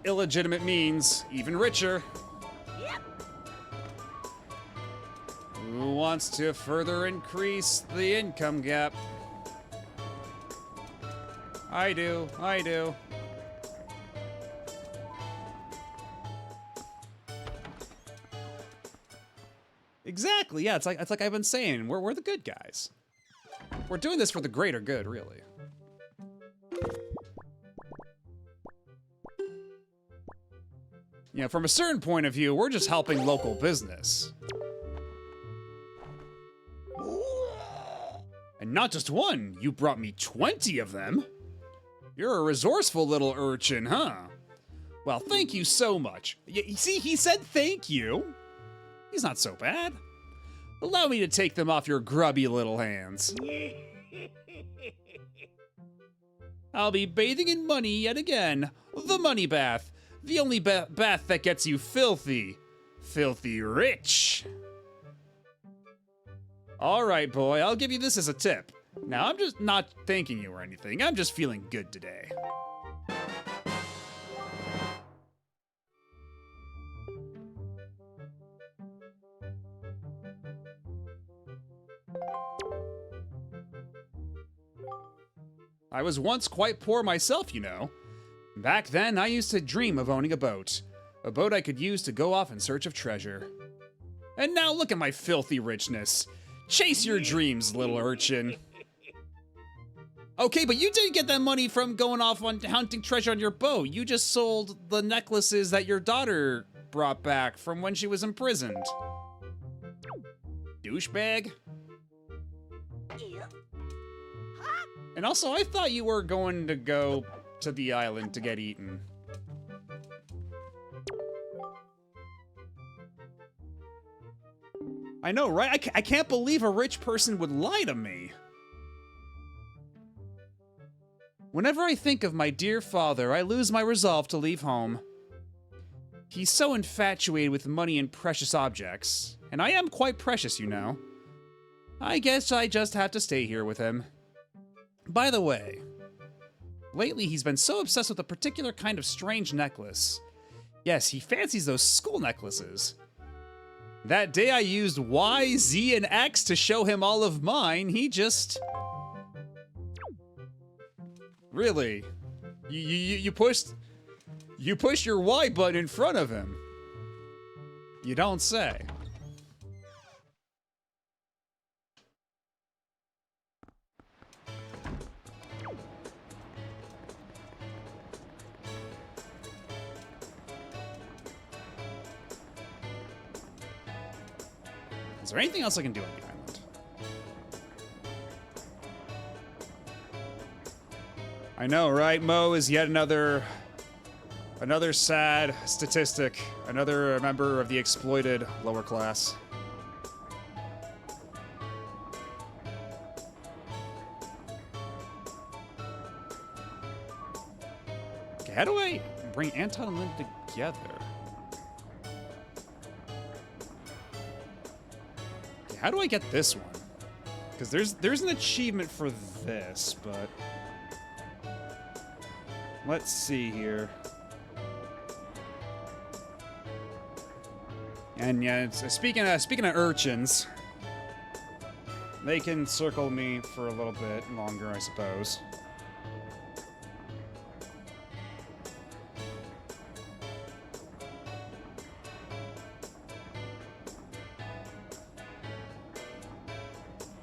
[SPEAKER 1] illegitimate means, even richer.
[SPEAKER 4] Yep.
[SPEAKER 1] Who wants to further increase the income gap? I do, I do. Exactly, yeah, it's like I've been saying, we're the good guys. We're doing this for the greater good, really. You know, from a certain point of view, we're just helping local business. And not just one, you brought me 20 of them. You're a resourceful little urchin, huh? Well, thank you so much. You see, he said thank you. He's not so bad. Allow me to take them off your grubby little hands. I'll be bathing in money yet again. The money bath. The only bath that gets you filthy. Filthy rich. All right, boy, I'll give you this as a tip. Now, I'm just not thanking you or anything. I'm just feeling good today. I was once quite poor myself, you know. Back then, I used to dream of owning a boat. A boat I could use to go off in search of treasure. And now look at my filthy richness. Chase your dreams, little urchin. Okay, but you didn't get that money from going off on hunting treasure on your boat. You just sold the necklaces that your daughter brought back from when she was imprisoned. Douchebag.
[SPEAKER 4] Yep.
[SPEAKER 1] And also, I thought you were going to go to the island to get eaten. I know, right? I can't believe a rich person would lie to me. Whenever I think of my dear father, I lose my resolve to leave home. He's so infatuated with money and precious objects, and I am quite precious, you know. I guess I just have to stay here with him. By the way, lately he's been so obsessed with a particular kind of strange necklace. Yes, he fancies those skull necklaces. That day I used Y, Z, and X to show him all of mine, he just... Really? You pushed your Y button in front of him. You don't say. Is there anything else I can do on the island? I know, right? Mo is yet another sad statistic. Another member of the exploited lower class. Okay, how do I bring Anton and Linda together? How do I get this one? Because there's an achievement for this, but let's see here. And yeah, it's, speaking of urchins, they can circle me for a little bit longer, I suppose.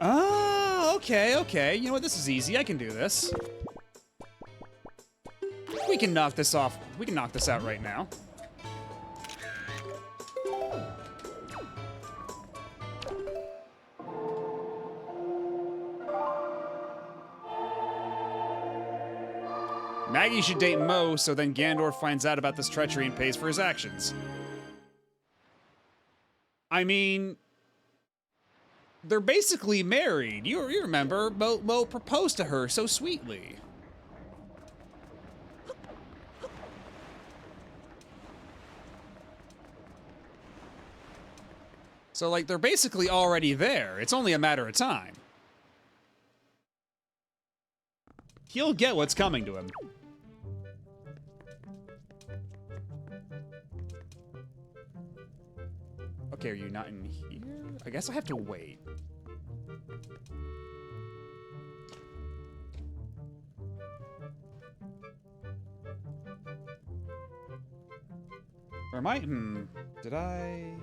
[SPEAKER 1] Ah, okay. You know what? This is easy. I can do this. We can knock this off. We can knock this out right now. Maggie should date Mo, so then Gandor finds out about this treachery and pays for his actions. I mean... they're basically married. You remember, Mo proposed to her so sweetly. So, like, they're basically already there. It's only a matter of time. He'll get what's coming to him. Okay, are you not in here? I guess I have to wait. Or am I? Did I?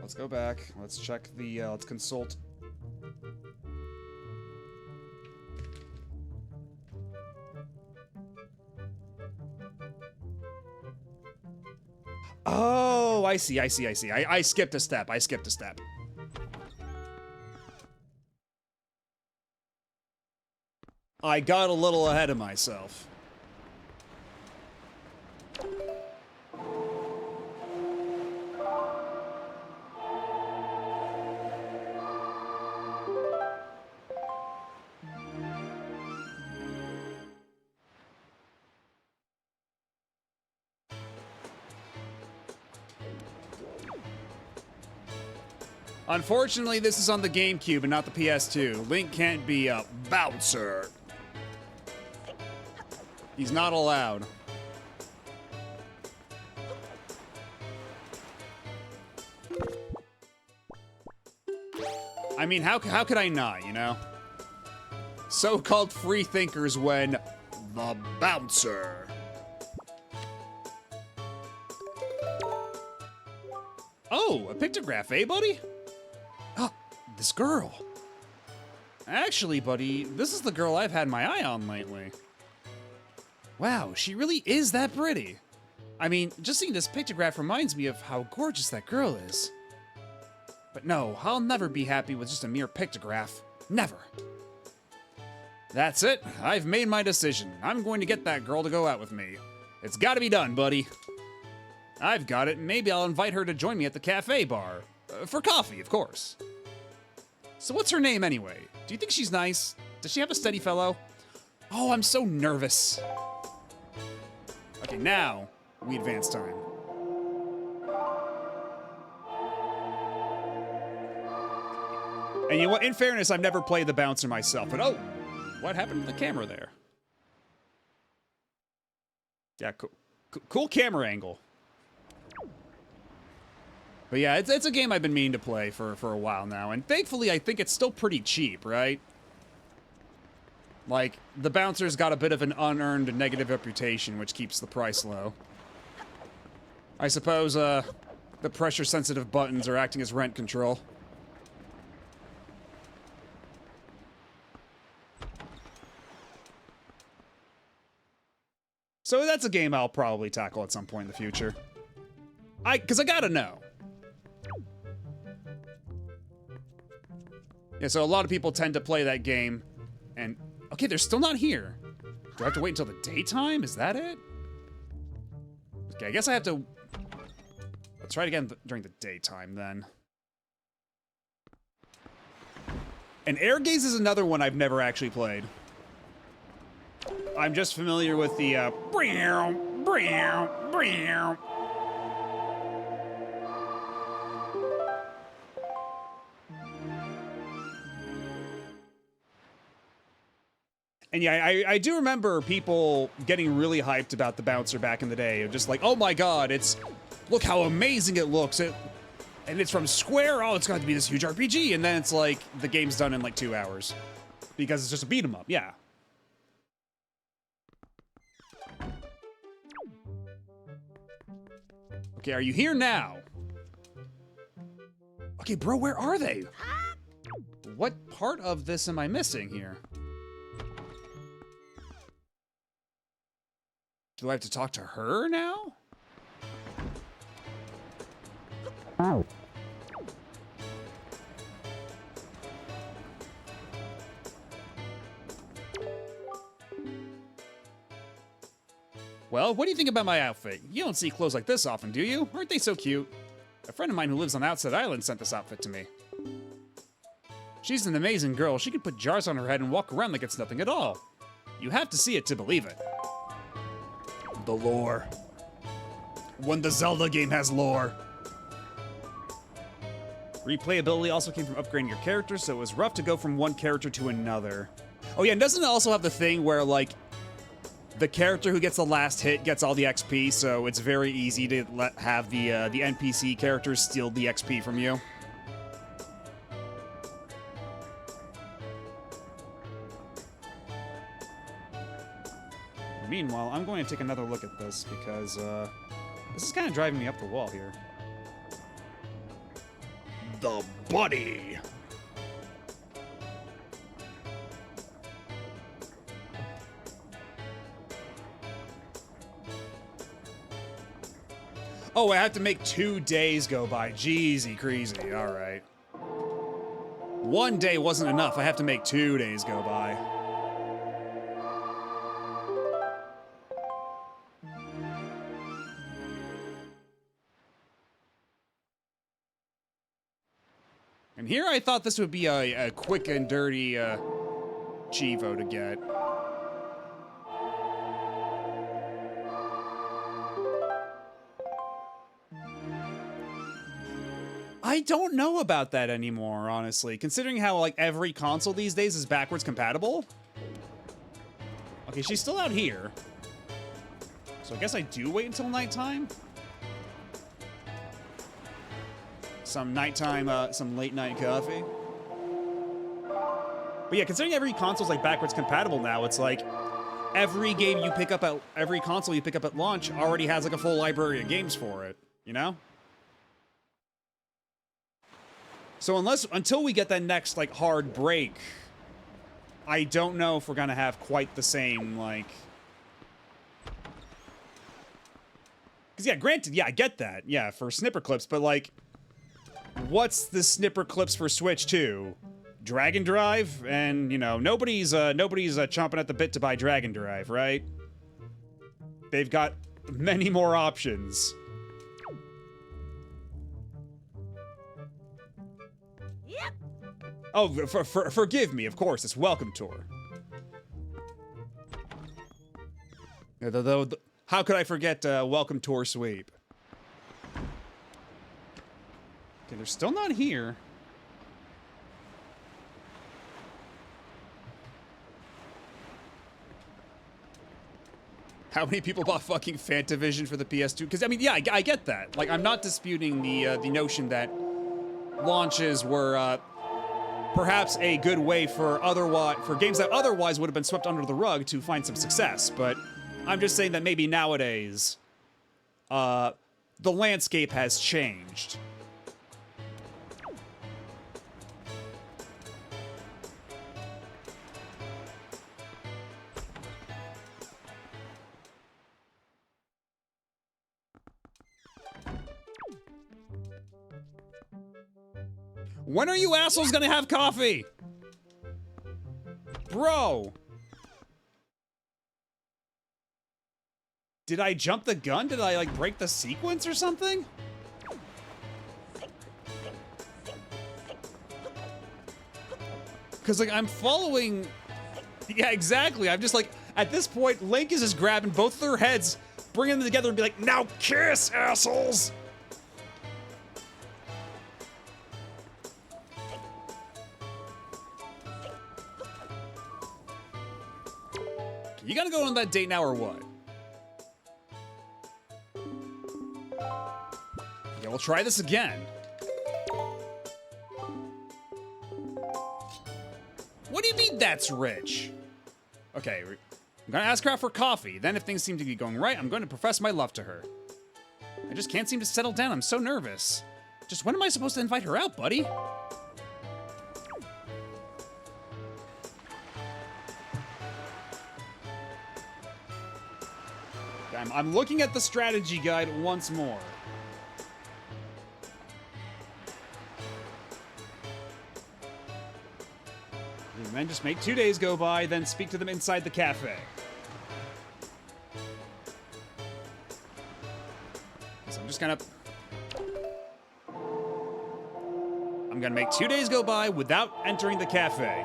[SPEAKER 1] Let's go back. Let's check the, let's consult. Oh, I see. I skipped a step. I got a little ahead of myself. Unfortunately, this is on the GameCube and not the PS2. Link can't be a bouncer. He's not allowed. I mean, how could I not, you know? So-called free thinkers when the bouncer. Oh, a pictograph, eh, buddy? Oh, this girl. Actually, buddy, this is the girl I've had my eye on lately. Wow, she really is that pretty. I mean, just seeing this pictograph reminds me of how gorgeous that girl is. But no, I'll never be happy with just a mere pictograph. Never. That's it. I've made my decision. I'm going to get that girl to go out with me. It's gotta be done, buddy. I've got it. Maybe I'll invite her to join me at the cafe bar. For coffee, of course. So what's her name anyway? Do you think she's nice? Does she have a steady fellow? Oh, I'm so nervous. Okay, now we advance time. And you know what? In fairness, I've never played the bouncer myself, but oh, what happened to the camera there? Yeah, cool camera angle. But yeah, it's a game I've been meaning to play for a while now, and thankfully I think it's still pretty cheap, right? Like, the bouncer's got a bit of an unearned negative reputation, which keeps the price low. I suppose, the pressure-sensitive buttons are acting as rent control. So that's a game I'll probably tackle at some point in the future. Cause I gotta know. Yeah, so a lot of people tend to play that game, and okay, they're still not here. Do I have to wait until the daytime? Is that it? Okay, I guess I have to... Let's try it again during the daytime, then. And Air Gaze is another one I've never actually played. I'm just familiar with the, And yeah, I do remember people getting really hyped about the bouncer back in the day. Just like, oh my god, look how amazing it looks. And it's from Square, oh, it's got to be this huge RPG. And then it's like, the game's done in like 2 hours. Because it's just a beat 'em up, yeah. Okay, are you here now? Okay, bro, where are they? What part of this am I missing here? Do I have to talk to her now? Oh. Well, what do you think about my outfit? You don't see clothes like this often, do you? Aren't they so cute? A friend of mine who lives on the outside island sent this outfit to me. She's an amazing girl. She can put jars on her head and walk around like it's nothing at all. You have to see it to believe it. The lore. When the Zelda game has lore. Replayability also came from upgrading your character, so it was rough to go from one character to another. Oh yeah, and doesn't it also have the thing where, like, the character who gets the last hit gets all the XP, so it's very easy to have the NPC characters steal the XP from you? Meanwhile, I'm going to take another look at this because this is kind of driving me up the wall here.
[SPEAKER 3] The Buddy.
[SPEAKER 1] Oh, I have to make 2 days go by. Jeezy crazy. All right. 1 day wasn't enough. I have to make 2 days go by. And here I thought this would be a quick and dirty Chivo to get. I don't know about that anymore, honestly, considering how, like, every console these days is backwards compatible. Okay, she's still out here. So I guess I do wait until nighttime? Some nighttime, some late night coffee. But yeah, considering every console's, like, backwards compatible now, it's like every game you pick up at, every console you pick up at launch already has, like, a full library of games for it, you know? So until we get that next, like, hard break, I don't know if we're gonna have quite the same, like... Because, yeah, granted, yeah, I get that, yeah, for snipper clips, but, like, what's the snipper clips for Switch 2? Dragon Drive? And, you know, nobody's chomping at the bit to buy Dragon Drive, right? They've got many more options.
[SPEAKER 4] Yep.
[SPEAKER 1] Oh, forgive me, of course, it's Welcome Tour. How could I forget Welcome Tour Sweep? Okay, they're still not here. How many people bought fucking Fantavision for the PS2? Because, I mean, yeah, I get that. Like, I'm not disputing the notion that launches were perhaps a good way for games that otherwise would have been swept under the rug to find some success, but I'm just saying that maybe nowadays the landscape has changed. When are you assholes gonna have coffee? Bro! Did I jump the gun? Did I, like, break the sequence or something? Because, like, I'm following... Yeah, exactly. I'm just, like, at this point, Link is just grabbing both their heads, bringing them together and be like, now kiss, assholes! You gotta go on that date now or what? Yeah, we'll try this again. What do you mean that's rich? Okay, I'm gonna ask her out for coffee. Then if things seem to be going right, I'm going to profess my love to her. I just can't seem to settle down. I'm so nervous. Just when am I supposed to invite her out, buddy? I'm looking at the strategy guide once more. And then just make 2 days go by, then speak to them inside the cafe. So I'm just gonna make 2 days go by without entering the cafe.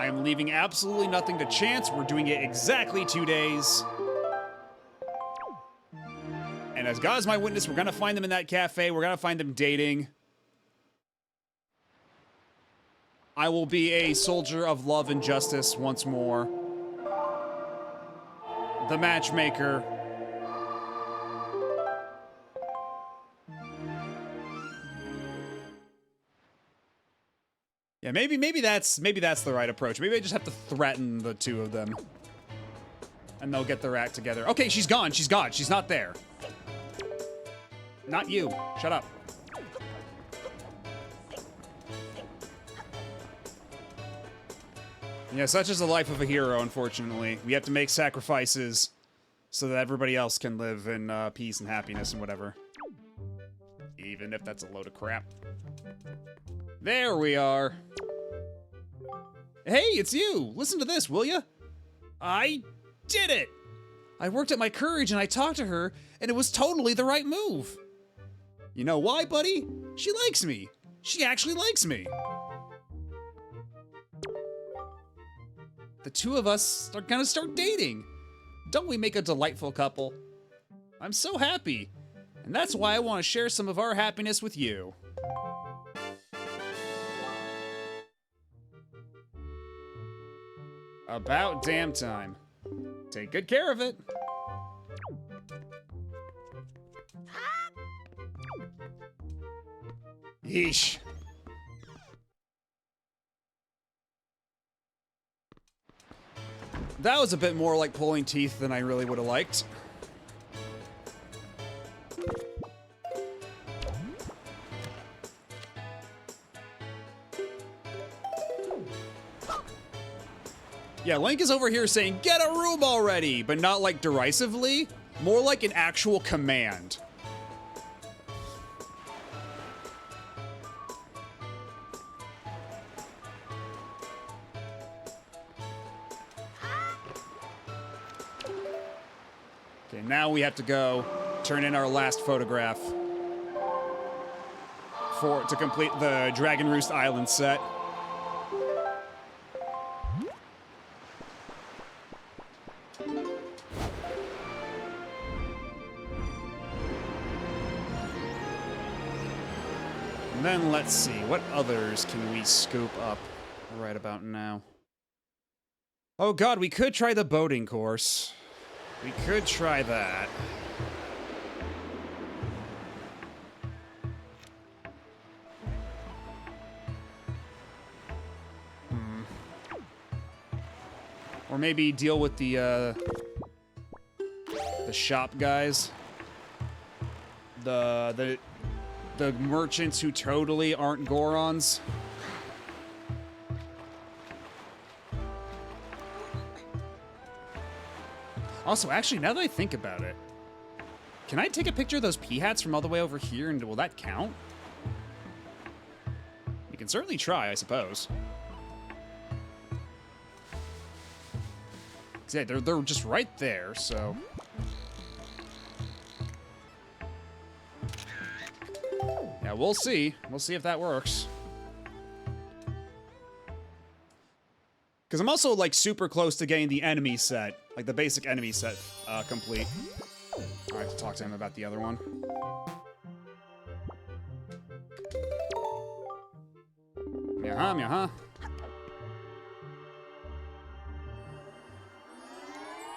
[SPEAKER 1] am leaving absolutely nothing to chance. We're doing it exactly 2 days. And as God is my witness, we're gonna find them in that cafe. We're gonna find them dating. I will be a soldier of love and justice once more. The matchmaker. Yeah, maybe that's the right approach. Maybe I just have to threaten the two of them. And they'll get their act together. Okay, she's gone. She's gone. She's not there. Not you. Shut up. Yeah, such is the life of a hero, unfortunately. We have to make sacrifices so that everybody else can live in peace and happiness and whatever. Even if that's a load of crap. There we are. Hey, it's you! Listen to this, will ya? I did it! I worked at my courage and I talked to her, and it was totally the right move. You know why, buddy? She likes me. She actually likes me. The two of us are gonna start dating. Don't we make a delightful couple? I'm so happy, and that's why I want to share some of our happiness with you. About damn time. Take good care of it. Yeesh. That was a bit more like pulling teeth than I really would have liked. Yeah, Link is over here saying, get a room already, but not like derisively, more like an actual command. Okay, now we have to go turn in our last photograph to complete the Dragon Roost Island set. And then let's see, what others can we scoop up right about now? Oh god, we could try the boating course. We could try that. Or maybe deal with the shop guys. The merchants who totally aren't Gorons. Also, actually, now that I think about it, can I take a picture of those pea hats from all the way over here, and will that count? We can certainly try, I suppose. 'Cause, yeah, they're just right there, so... Yeah, we'll see. We'll see if that works. Because I'm also, like, super close to getting the enemy set. Like, the basic enemy set complete. I have to talk to him about the other one. Yaha.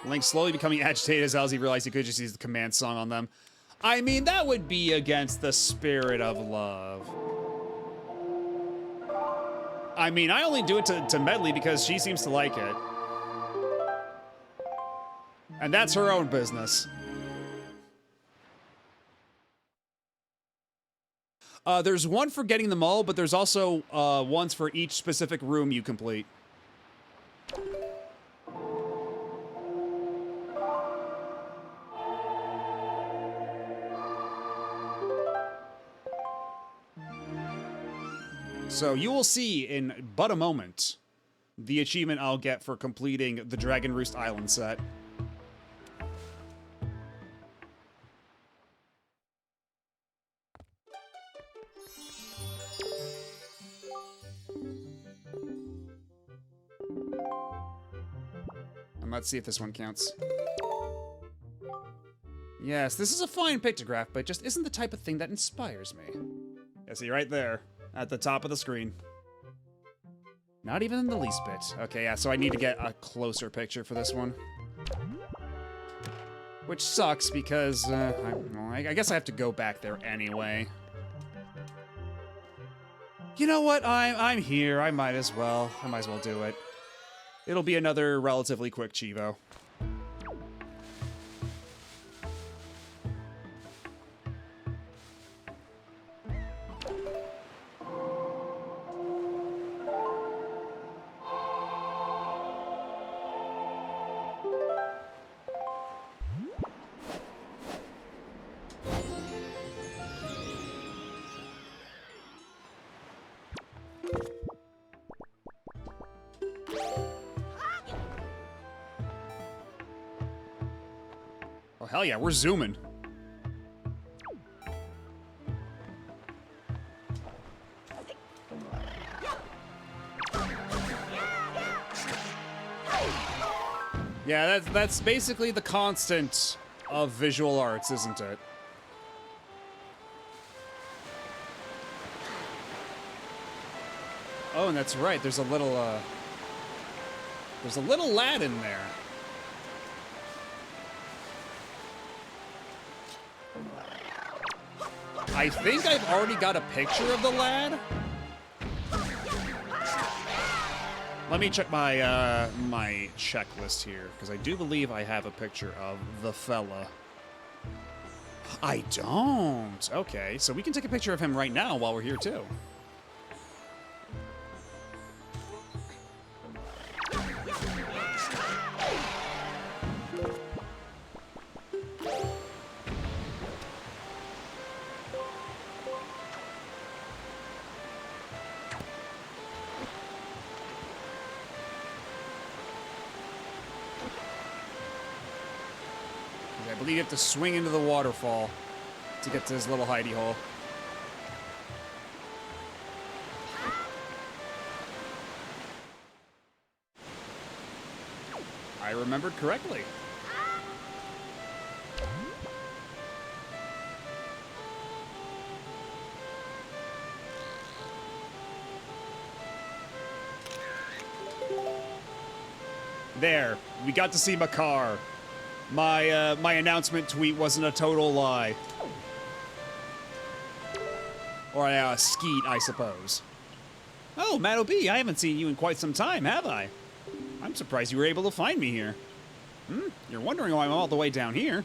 [SPEAKER 1] Link slowly becoming agitated as he realized he could just use the command song on them. I mean, that would be against the spirit of love. I mean, I only do it to Medley because she seems to like it. And that's her own business. There's one for getting them all, but there's also ones for each specific room you complete. So you will see in but a moment the achievement I'll get for completing the Dragon Roost Island set. Let's see if this one counts. Yes, this is a fine pictograph, but it just isn't the type of thing that inspires me. Yeah, see, right there, at the top of the screen. Not even in the least bit. Okay, yeah, so I need to get a closer picture for this one. Which sucks because, I guess I have to go back there anyway. You know what? I'm here. I might as well do it. It'll be another relatively quick Chivo. Oh, hell yeah, we're zooming. Yeah, that's basically the constant of visual arts, isn't it? Oh, and that's right, there's a little lad in there. I think I've already got a picture of the lad. Let me check my my checklist here, because I do believe I have a picture of the fella. I don't. Okay, so we can take a picture of him right now while we're here too. I believe you have to swing into the waterfall to get to his little hidey hole. I remembered correctly. There, we got to see Makar. My announcement tweet wasn't a total lie. Or a skeet, I suppose. Oh, Matt B, I haven't seen you in quite some time, have I? I'm surprised you were able to find me here. You're wondering why I'm all the way down here.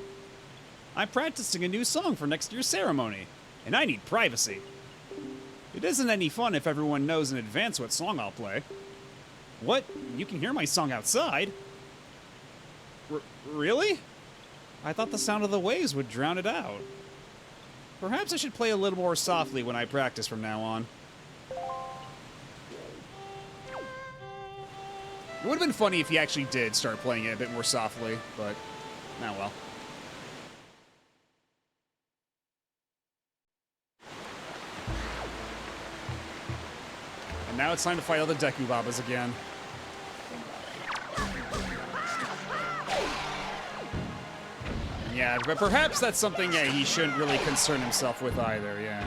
[SPEAKER 1] I'm practicing a new song for next year's ceremony, and I need privacy. It isn't any fun if everyone knows in advance what song I'll play. What? You can hear my song outside? Really? I thought the sound of the waves would drown it out. Perhaps I should play a little more softly when I practice from now on. It would have been funny if he actually did start playing it a bit more softly, but now well. And now it's time to fight all the Deku Babas again. Yeah, but perhaps that's something he shouldn't really concern himself with either, yeah.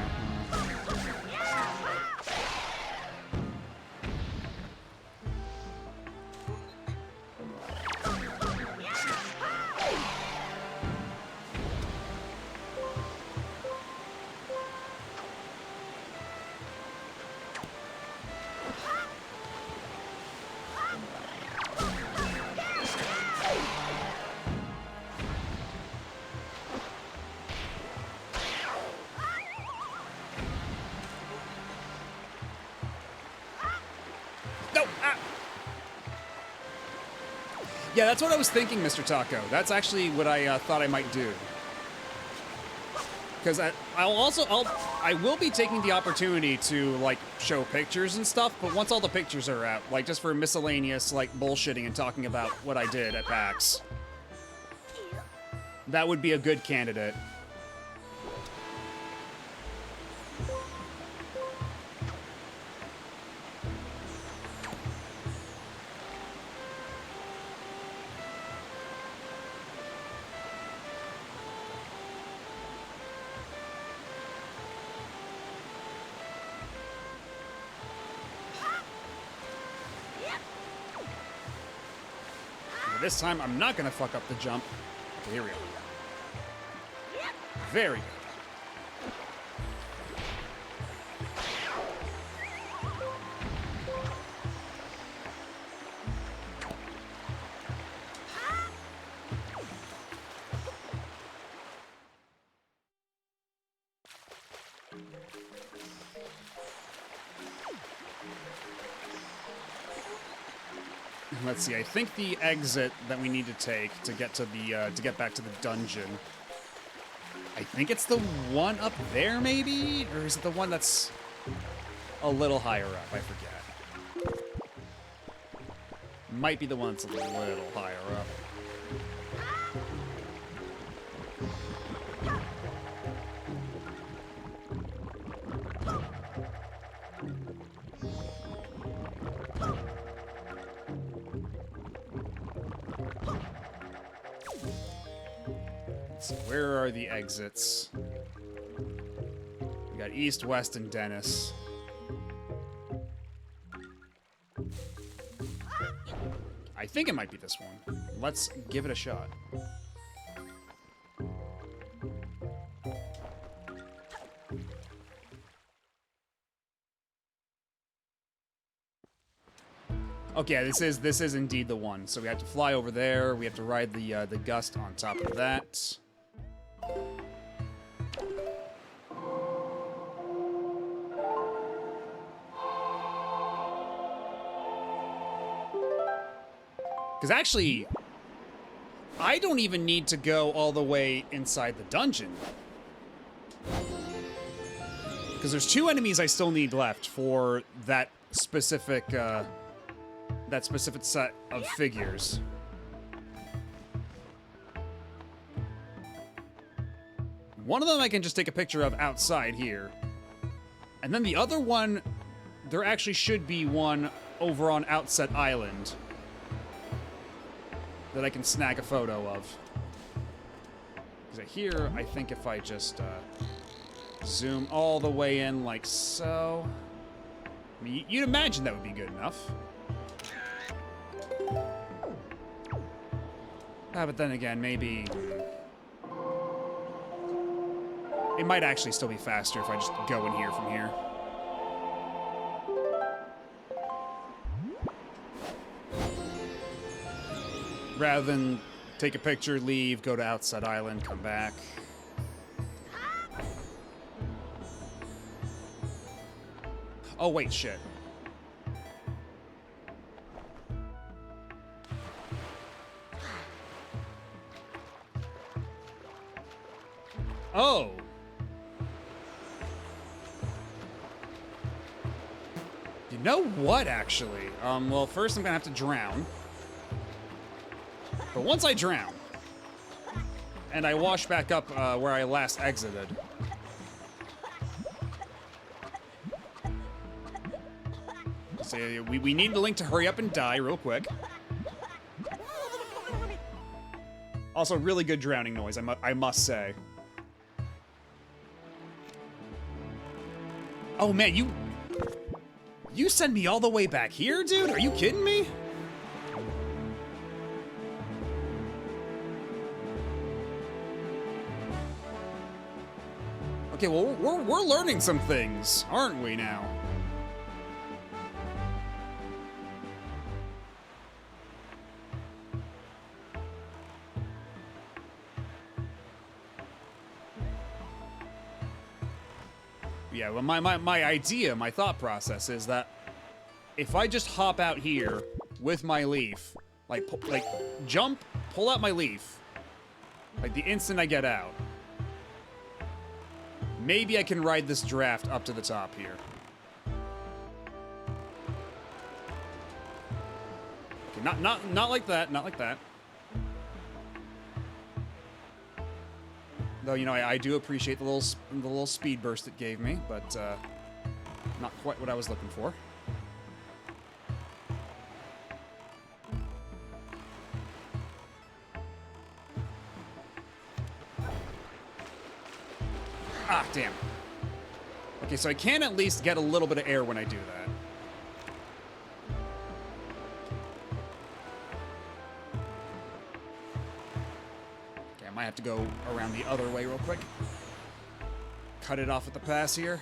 [SPEAKER 1] Yeah, that's what I was thinking, Mr. Taco. That's actually what I thought I might do. Because I will be taking the opportunity to, like, show pictures and stuff, but once all the pictures are out, like, just for miscellaneous, like, bullshitting and talking about what I did at PAX. That would be a good candidate. This time, I'm not gonna fuck up the jump. Okay, here we go. Very good. Let's see. I think the exit that we need to take to get to the to get back to the dungeon. I think it's the one up there, maybe, or is it the one that's a little higher up? I forget. Might be the one that's a little higher up. So where are the exits? We got East, West, and Dennis. I think it might be this one. Let's give it a shot. Okay, this is indeed the one. So we have to fly over there. We have to ride the gust on top of that. Because actually, I don't even need to go all the way inside the dungeon. Because there's 2 enemies I still need left for that specific set of figures. One of them I can just take a picture of outside here. And then the other one, there actually should be one over on Outset Island that I can snag a photo of. Because here, I think if I just zoom all the way in like so. I mean, you'd imagine that would be good enough. But then again, maybe it might actually still be faster if I just go in here from here. Rather than take a picture, leave, go to Outside Island, come back. Oh, wait, shit. Oh. You know what, actually? Well, first I'm gonna have to drown. But once I drown, and I wash back up where I last exited, so we need the Link to hurry up and die real quick. Also, really good drowning noise, I must say. Oh man, you send me all the way back here, dude? Are you kidding me? Okay, well, we're learning some things, aren't we now? Yeah, well, my idea, my thought process is that if I just hop out here with my leaf, like jump, pull out my leaf, like the instant I get out, maybe I can ride this draft up to the top here. Okay, not like that, not like that. Though, you know, I do appreciate the little speed burst it gave me, but not quite what I was looking for. Ah, damn. Okay, so I can at least get a little bit of air when I do that. have to go around the other way real quick. Cut it off at the pass here.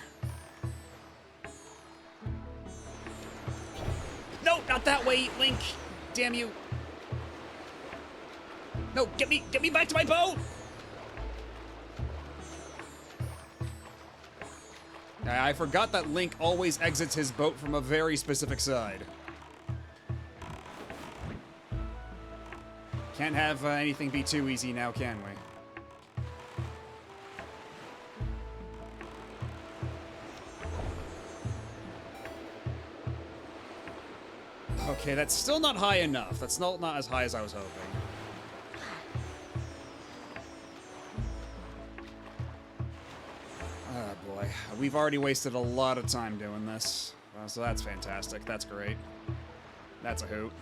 [SPEAKER 1] No, not that way, Link. Damn you. No, get me back to my boat. I forgot that Link always exits his boat from a very specific side. Can't have anything be too easy now, can we? Okay, that's still not high enough. That's not as high as I was hoping. Oh boy, we've already wasted a lot of time doing this. So that's fantastic. That's great. That's a hoot.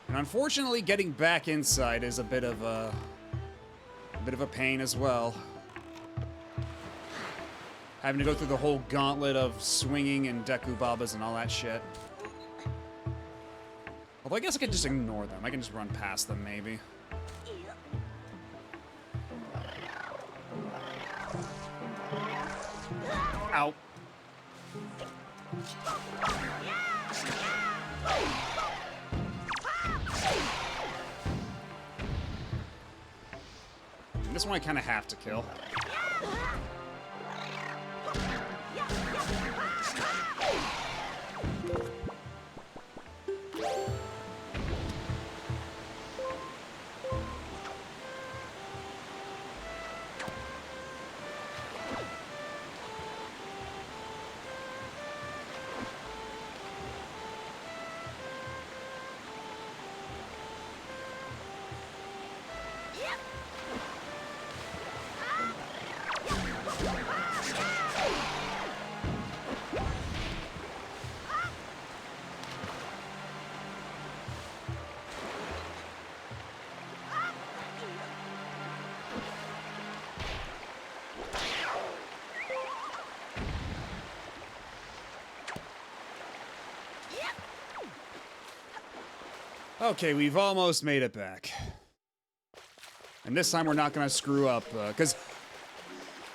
[SPEAKER 1] And unfortunately, getting back inside is a bit of a pain as well. Having to go through the whole gauntlet of swinging and Deku Babas and all that shit. Although I guess I could just ignore them. I can just run past them, maybe. Ow. And this one I kind of have to kill. Okay, we've almost made it back. And this time we're not gonna screw up, because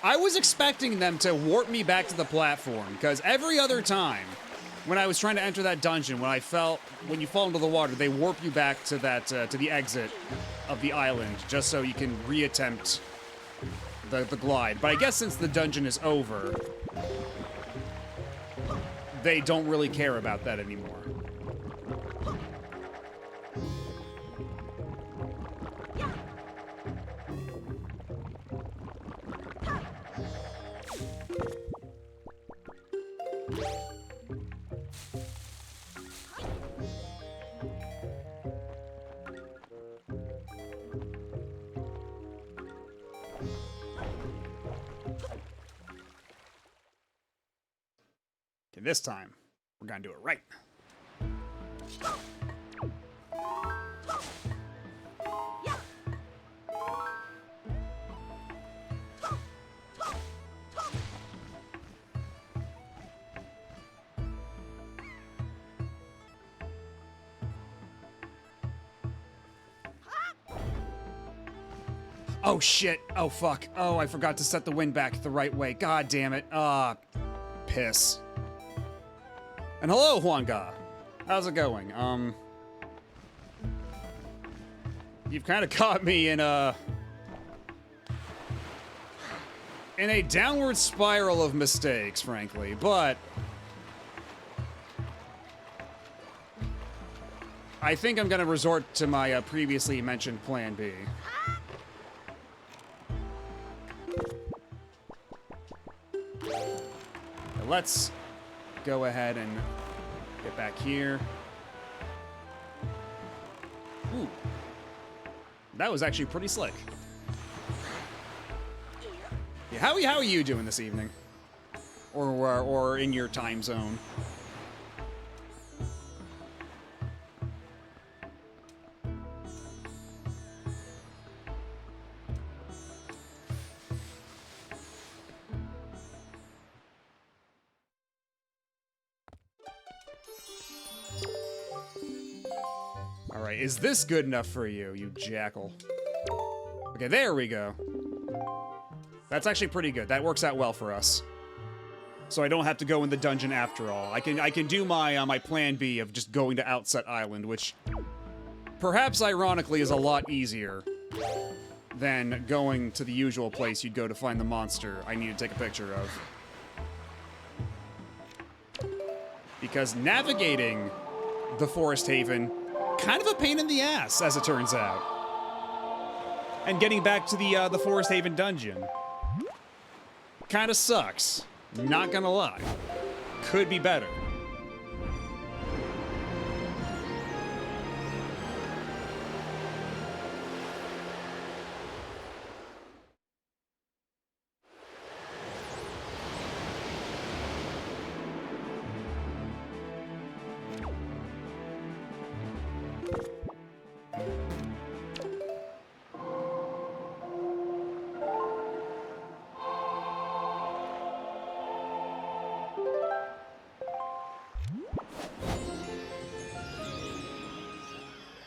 [SPEAKER 1] I was expecting them to warp me back to the platform, because every other time when I was trying to enter that dungeon, when you fall into the water, they warp you back to that, to the exit of the island, just so you can reattempt the glide. But I guess since the dungeon is over, they don't really care about that anymore. This time, we're gonna do it right. Oh shit, oh fuck, oh I forgot to set the wind back the right way, god damn it, piss. And hello, Huanga. How's it going? You've kind of caught me in a downward spiral of mistakes, frankly, but I think I'm gonna resort to my previously mentioned plan B. Now let's go ahead and get back here. Ooh. That was actually pretty slick. Yeah, how are you doing this evening? Or in your time zone? Alright, is this good enough for you, you jackal? Okay, there we go. That's actually pretty good. That works out well for us. So I don't have to go in the dungeon after all. I can do my my plan B of just going to Outset Island, which perhaps ironically is a lot easier than going to the usual place you'd go to find the monster I need to take a picture of. Because navigating the Forest Haven, kind of a pain in the ass, as it turns out. And getting back to the Forest Haven dungeon kind of sucks. Not gonna lie. Could be better.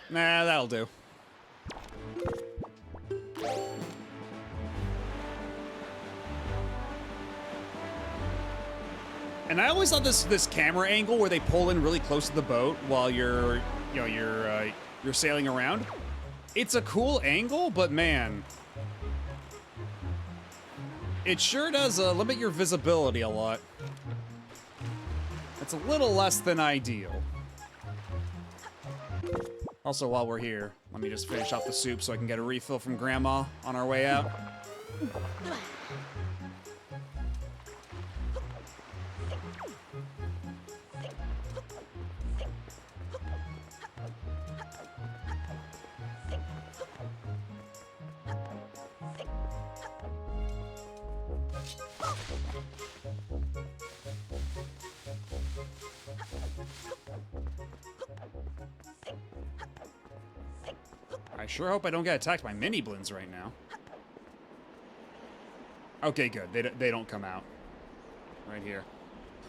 [SPEAKER 1] Nah, that'll do. And I always thought this camera angle where they pull in really close to the boat while you're sailing around. It's a cool angle, but man, it sure does limit your visibility a lot. It's a little less than ideal. Also, while we're here, let me just finish off the soup so I can get a refill from Grandma on our way out. I sure hope I don't get attacked by mini blins right now. Okay, good. They don't come out. Right here.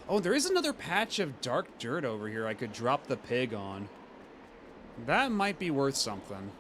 [SPEAKER 1] Oh, there is another patch of dark dirt over here I could drop the pig on. That might be worth something.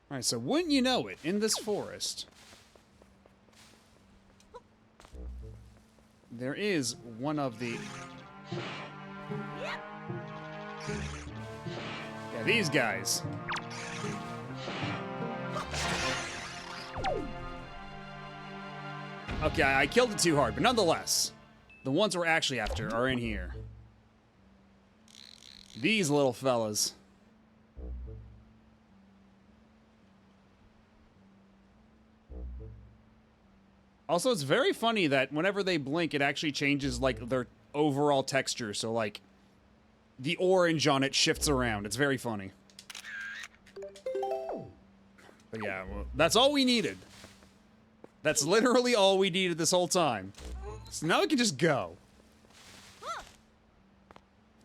[SPEAKER 1] Alright, so wouldn't you know it, in this forest, there is one of the... Yeah, these guys. Okay, I killed it too hard, but nonetheless, the ones we're actually after are in here. These little fellas. Also, it's very funny that whenever they blink, it actually changes, like, their overall texture. So, like, the orange on it shifts around. It's very funny. But yeah, well, that's all we needed. That's literally all we needed this whole time. So now we can just go.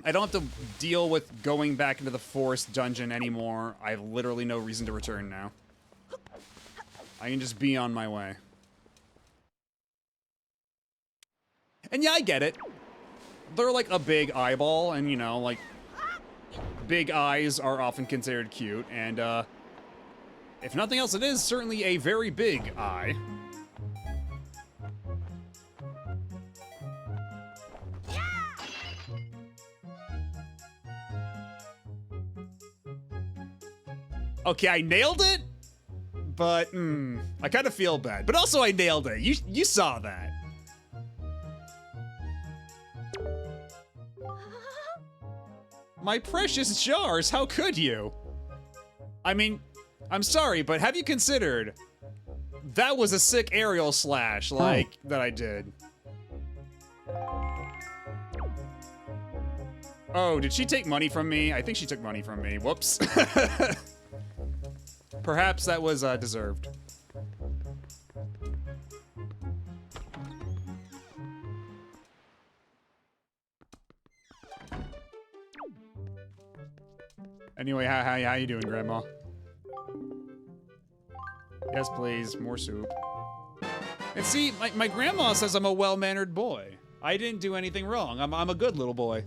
[SPEAKER 1] I don't have to deal with going back into the forest dungeon anymore. I have literally no reason to return now. I can just be on my way. And yeah, I get it. They're like a big eyeball, and you know, like, big eyes are often considered cute, and if nothing else, it is certainly a very big eye. Okay, I nailed it, but I kind of feel bad. But also, I nailed it. You saw that. My precious jars, how could you? I mean, I'm sorry, but have you considered that was a sick aerial slash, like, that I did. Oh, did she take money from me? I think she took money from me. Whoops. Perhaps that was deserved. Anyway, how you doing, Grandma? Yes, please. More soup. And see, my grandma says I'm a well-mannered boy. I didn't do anything wrong. I'm a good little boy.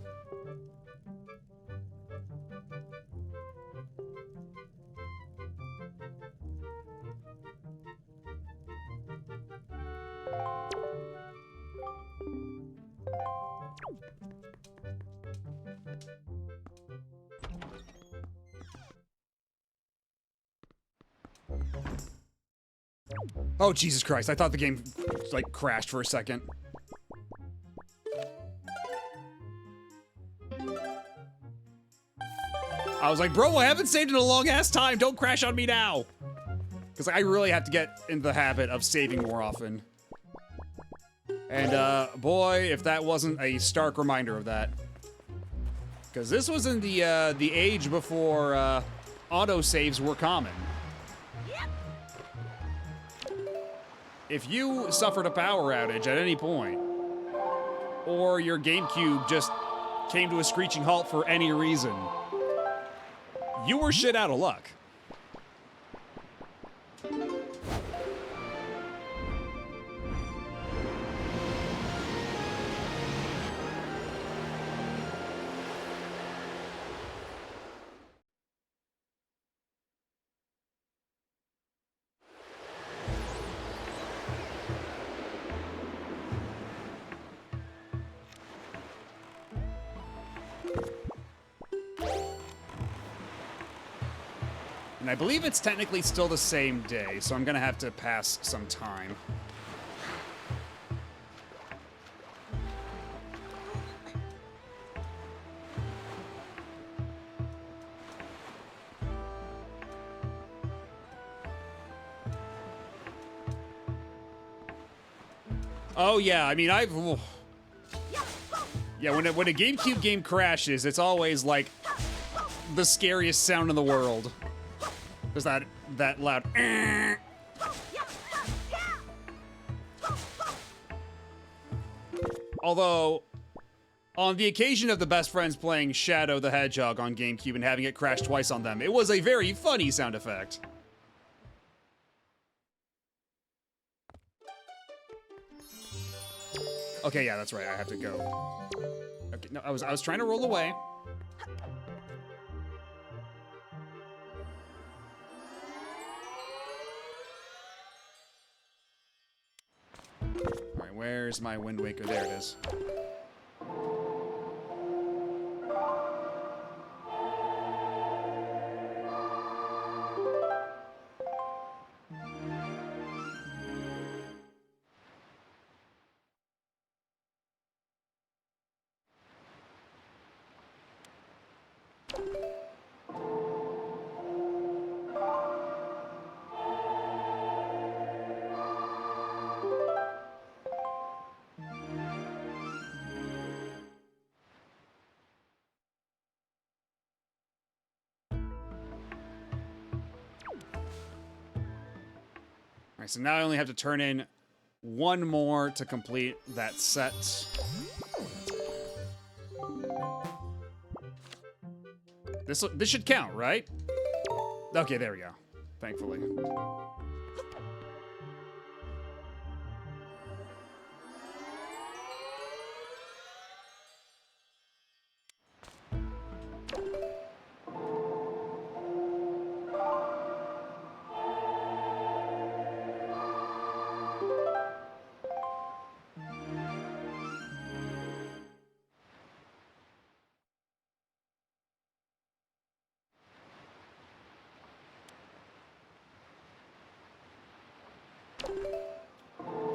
[SPEAKER 1] Oh, Jesus Christ. I thought the game, like, crashed for a second. I was like, bro, I haven't saved in a long-ass time. Don't crash on me now. Because I really have to get in the habit of saving more often. And, boy, if that wasn't a stark reminder of that. Because this was in the age before, autosaves were common. If you suffered a power outage at any point, or your GameCube just came to a screeching halt for any reason, you were shit out of luck. And I believe it's technically still the same day, so I'm gonna have to pass some time. Oh yeah, I mean yeah, when a GameCube game crashes, it's always like the scariest sound in the world. There's that loud. Although, on the occasion of the best friends playing Shadow the Hedgehog on GameCube and having it crash twice on them, it was a very funny sound effect. Okay, yeah, that's right. I have to go. Okay, no, I was trying to roll away. Alright, where's my Wind Waker? There it is. Alright, so now I only have to turn in one more to complete that set. This should count, right? Okay, there we go. Thankfully.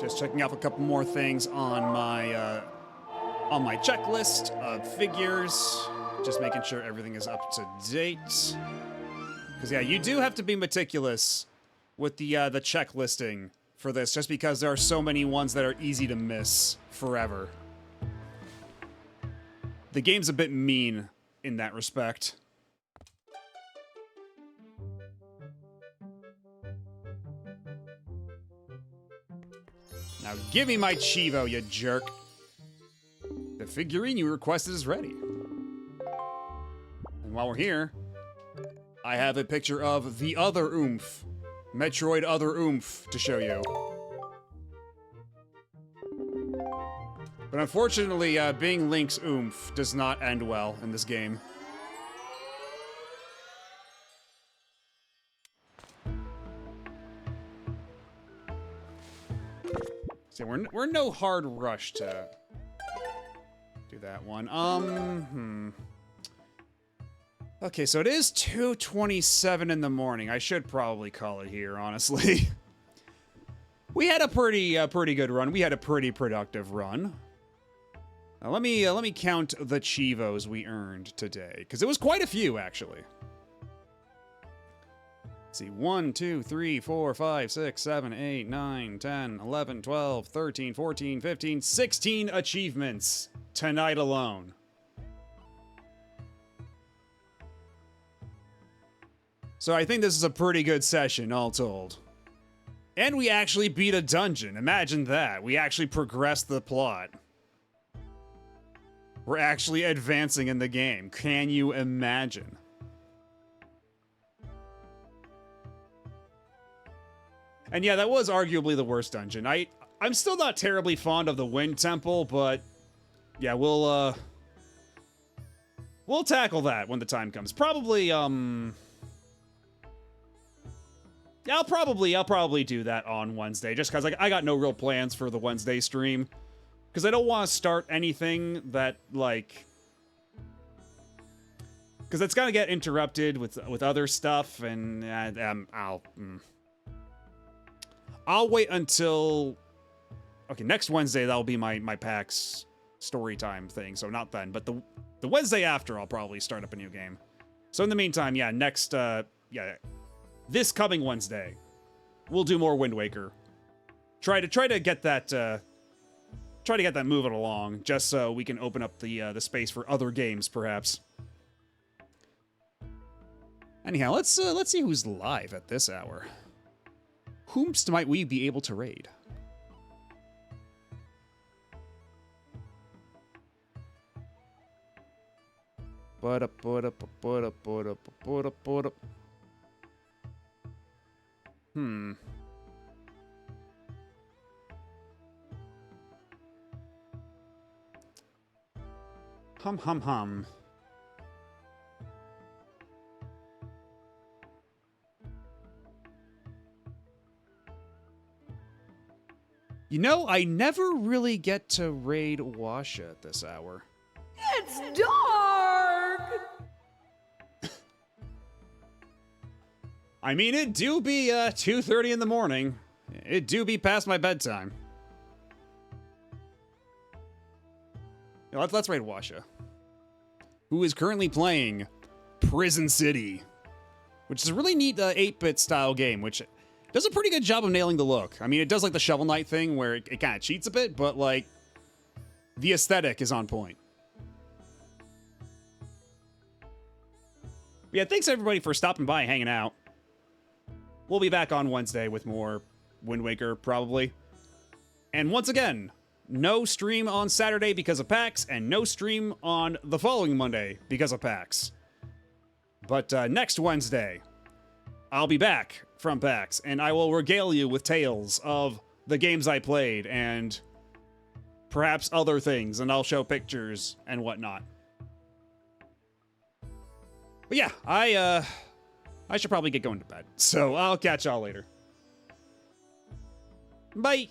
[SPEAKER 1] Just checking off a couple more things on my checklist of figures, Just making sure everything is up to date. Because, yeah, you do have to be meticulous with the checklisting for this, just because there are so many ones that are easy to miss forever. The game's a bit mean in that respect. Now give me my Chivo, you jerk. The figurine you requested is ready. And while we're here, I have a picture of the other Oomph. Metroid Other Oomph to show you. But unfortunately, being Link's Oomph does not end well in this game. So we're in no hard rush to do that one. Okay, so it is 2:27 in the morning. I should probably call it here, honestly. We had a pretty good run. We had a pretty productive run. Let me count the Chivos we earned today, because it was quite a few, actually. Let's see, 1, 2, 3, 4, 5, 6, 7, 8, 9, 10, 11, 12, 13, 14, 15, 16 achievements tonight alone. So I think this is a pretty good session, all told. And we actually beat a dungeon. Imagine that. We actually progressed the plot. We're actually advancing in the game. Can you imagine? And yeah, that was arguably the worst dungeon. I'm still not terribly fond of the Wind Temple, but yeah, we'll tackle that when the time comes. Probably, yeah, I'll probably do that on Wednesday, just because I got no real plans for the Wednesday stream. Because I don't want to start anything that, like... Because it's gonna get interrupted with other stuff, and I'll wait until... Okay, next Wednesday, that'll be my PAX story time thing, so not then. But the Wednesday after, I'll probably start up a new game. So in the meantime, yeah, this coming Wednesday, we'll do more Wind Waker. Try to get that moving along, just so we can open up the space for other games, perhaps. Anyhow, let's see who's live at this hour. Whomst might we be able to raid? Hum. You know, I never really get to raid Washa at this hour.
[SPEAKER 4] It's dark!
[SPEAKER 1] I mean, it do be 2:30 in the morning. It do be past my bedtime. Let's raid Washa, who is currently playing Prison City, which is a really neat 8-bit style game, which does a pretty good job of nailing the look. I mean, it does like the Shovel Knight thing where it kind of cheats a bit, but like the aesthetic is on point. But yeah, thanks everybody for stopping by and hanging out. We'll be back on Wednesday with more Wind Waker, probably. And once again, no stream on Saturday because of PAX, and no stream on the following Monday because of PAX. But next Wednesday, I'll be back from PAX, and I will regale you with tales of the games I played, and perhaps other things, and I'll show pictures and whatnot. But yeah, I should probably get going to bed, so I'll catch y'all later. Bye!